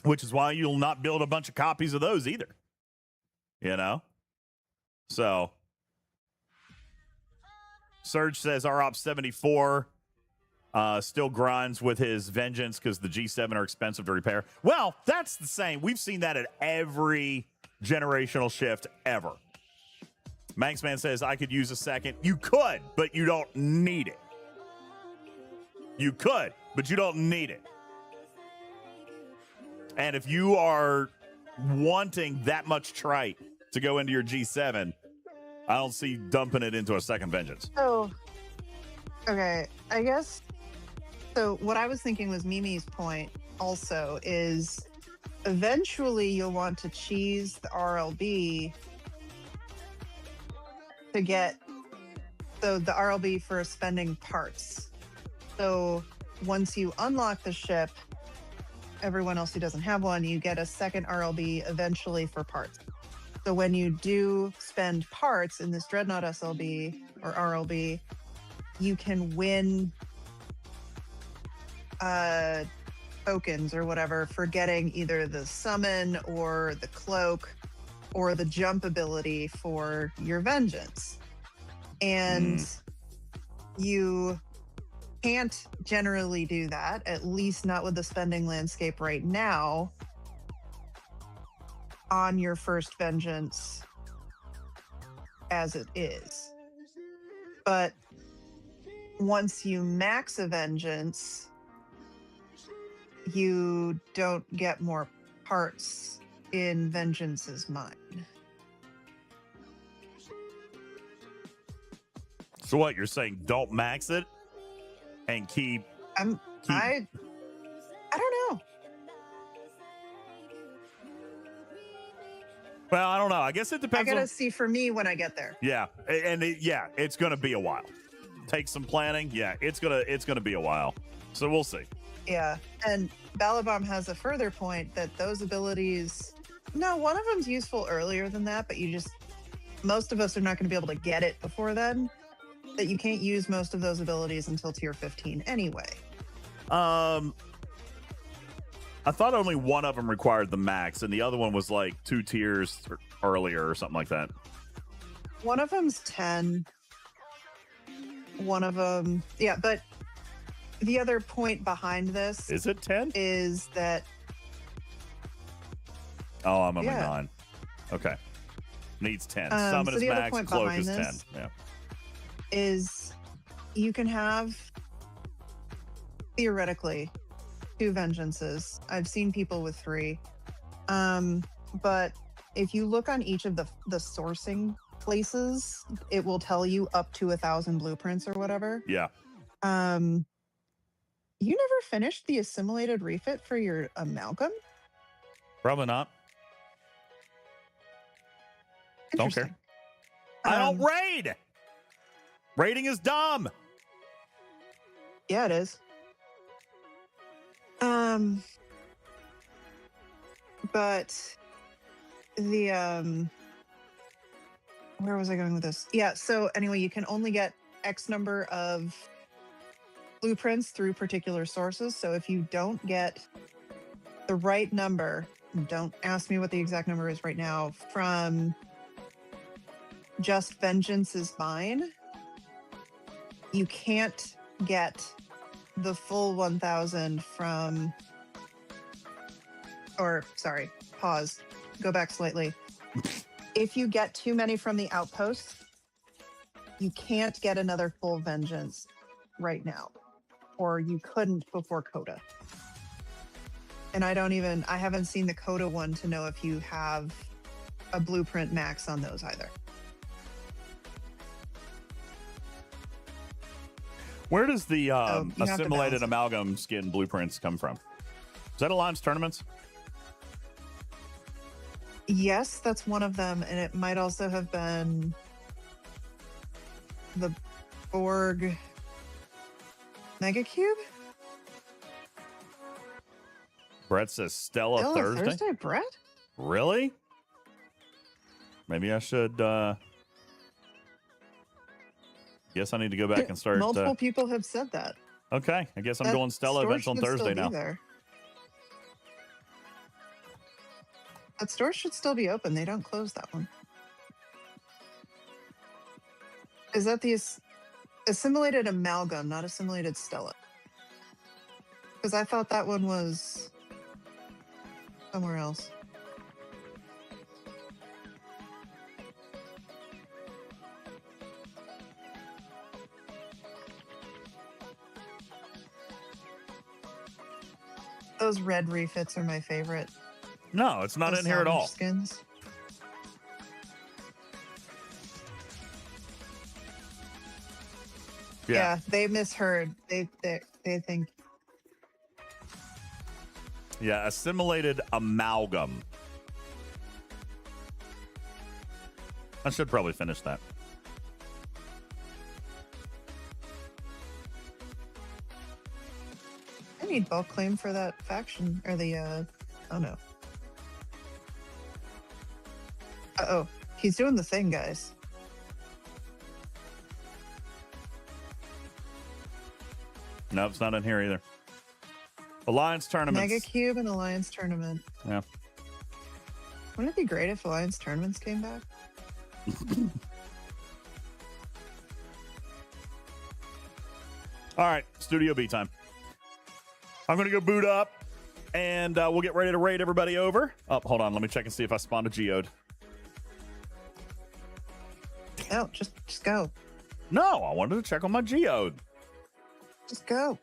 which is why you'll not build a bunch of copies of those either. You know? So, Surge says ROP 74 still grinds with his vengeance because the G7 are expensive to repair. Well, that's the same. We've seen that at every generational shift ever. Manxman says, I could use a second. You could, but you don't need it. You could, but you don't need it. And if you are wanting that much trite to go into your G7, I don't see dumping it into a second vengeance. Oh, okay. I guess. So what I was thinking was Mimi's point also is eventually you'll want to cheese the RLB to get the RLB for spending parts. So once you unlock the ship, everyone else who doesn't have one, you get a second RLB eventually for parts. So when you do spend parts in this Dreadnought SLB or RLB, you can win tokens or whatever for getting either the summon or the cloak or the jump ability for your vengeance. And you can't generally do that, at least not with the spending landscape right now, on your first vengeance as it is. But once you max a vengeance, you don't get more parts in Vengeance's mind. So what you're saying? Don't max it and keep. I don't know. Well, I don't know. I guess it depends. I gotta see for me when I get there. Yeah, and it's gonna be a while. Take some planning. Yeah, it's gonna be a while. So we'll see. Yeah, and Balabom has a further point that those abilities. No, one of them's useful earlier than that, but most of us are not going to be able to get it before then. That you can't use most of those abilities until tier 15 anyway. I thought only one of them required the max, and the other one was like 2 tiers earlier or something like that. One of them's 10. One of them, yeah, but the other point behind this is it 10? Is that I'm only 9. Okay, needs 10. Summon is max, cloak is 10. Yeah, is you can have theoretically 2 vengeances. I've seen people with 3. But if you look on each of the sourcing places, it will tell you up to 1,000 blueprints or whatever. Yeah. You never finished the assimilated refit for your amalgam? Probably not. Don't care. I don't raid. Raiding is dumb. Yeah, it is. But the where was I going with this? Yeah, so anyway, you can only get X number of blueprints through particular sources. So if you don't get the right number, don't ask me what the exact number is right now, from Just Vengeance is Mine, you can't get the full 1,000 from, or sorry, pause, go back slightly. If you get too many from the outpost, you can't get another full vengeance right now, or you couldn't before Coda. And I haven't seen the Coda one to know if you have a blueprint max on those either. Where does the you have to assimilated balance it. amalgam skin blueprints come from? Is that Alliance tournaments? Yes, that's one of them, and it might also have been the Borg Mega Cube. Brett says Stella Thursday. Brett? Really? Maybe I should. Guess I need to go back and start. Multiple people have said that. Okay, I guess I'm That going Stella store events on should still Thursday be now. there. That store should still be open. They don't close that one. Is that the assimilated amalgam, not assimilated Stella? Because I thought that one was somewhere else. Those red refits are my favorite. No, it's not Those in here at salvage all. Skins. Yeah, they misheard. They think. Yeah, assimilated amalgam. I should probably finish that. I need bulk claim for that faction or the oh no. Uh-oh. He's doing the thing, guys. No, it's not in here either. Alliance tournaments. Mega Cube and Alliance Tournament. Yeah. Wouldn't it be great if Alliance tournaments came back? All right, Studio B time. I'm going to go boot up, and we'll get ready to raid everybody over. Oh, hold on. Let me check and see if I spawned a geode. No, just go. No, I wanted to check on my geode. Just go.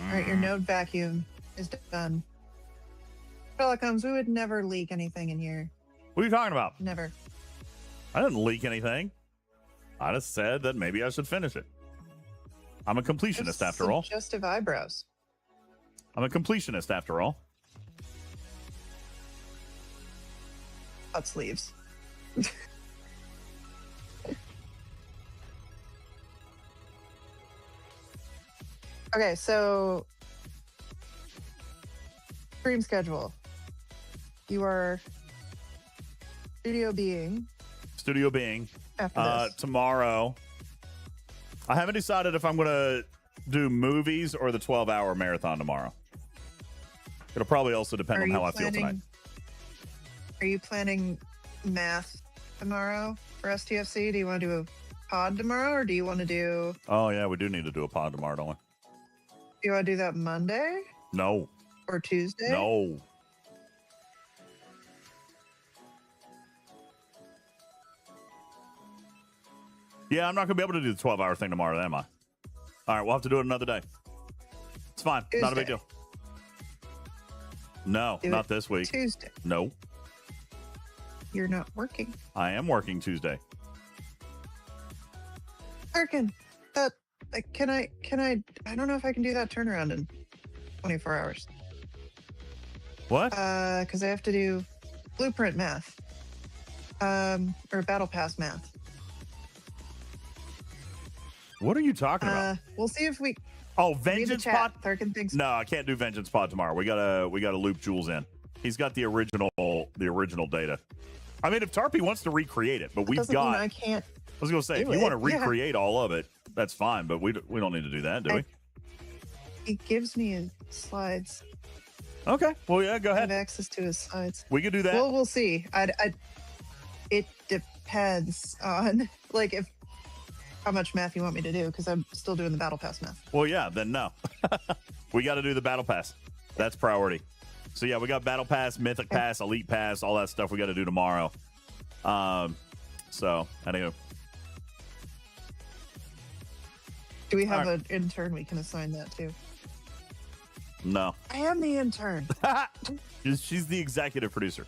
All right, your node vacuum is done. Telecoms, we would never leak anything in here. What are you talking about? Never. I didn't leak anything. I just said that maybe I should finish it. I'm a completionist after all. Suggestive eyebrows. I'm a completionist after all. Butt sleeves. Okay, so stream schedule. You are studio being after this. Tomorrow. I haven't decided if I'm going to do movies or the 12-hour marathon tomorrow. It'll probably also depend on how I feel tonight. Are you planning math tomorrow for STFC? Do you want to do a pod tomorrow, or do you want to do... Oh, yeah, we do need to do a pod tomorrow, don't we? Do you want to do that Monday? No. Or Tuesday? No. Yeah, I'm not going to be able to do the 12-hour thing tomorrow, am I? All right, we'll have to do it another day. It's fine. Tuesday. Not a big deal. No, Do not it this week. Tuesday. No. You're not working. I am working Tuesday. Arkin, can I don't know if I can do that turnaround in 24 hours. What? Because I have to do blueprint math. Or battle pass math. What are you talking about? We'll see if we... Oh, Vengeance Pod? Thurkin thinks... No, I can't do Vengeance Pod tomorrow. We gotta loop Jules in. He's got the original data. I mean, if Tarpy wants to recreate it, but we've got... I can't. I was gonna say, if you want to recreate all of it, that's fine. But we don't need to do that, do we? He gives me his slides. Okay. Well, yeah, go ahead. I have access to his slides. We could do that. Well, we'll see. It depends on if how much math you want me to do, because I'm still doing the battle pass math. Well, yeah, then no. We got to do the battle pass. That's priority. So yeah, we got battle pass, mythic pass, elite pass, all that stuff we got to do tomorrow. So anyway. Do we have an intern we can assign that to? No. I am the intern. She's the executive producer.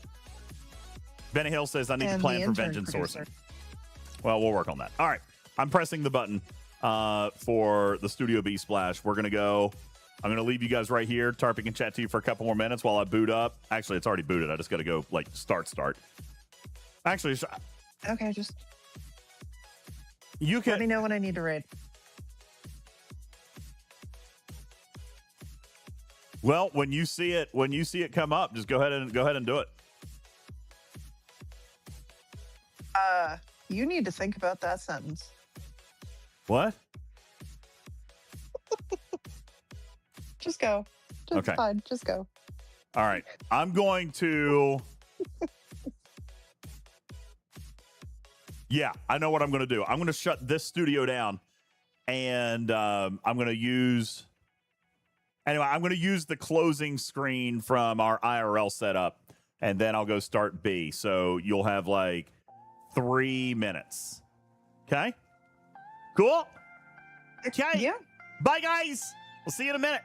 Benny Hill says I need to plan for vengeance sourcing. Well, we'll work on that. All right. I'm pressing the button for the Studio B splash. We're going to go. I'm going to leave you guys right here. Tarpy can chat to you for a couple more minutes while I boot up. Actually, it's already booted. I just got to go start. Actually, okay, just you can let me know when I need to raid. Well, when you see it come up, just go ahead and do it. You need to think about that sentence. What? Just go. Just okay. Fine. Just go. All right. I'm going to. Yeah, I know what I'm going to do. I'm going to shut this studio down, and I'm going to use. Anyway, I'm going to use the closing screen from our IRL setup, and then I'll go start B. So you'll have 3 minutes. Okay? Cool? Okay. Yeah. Bye, guys. We'll see you in a minute.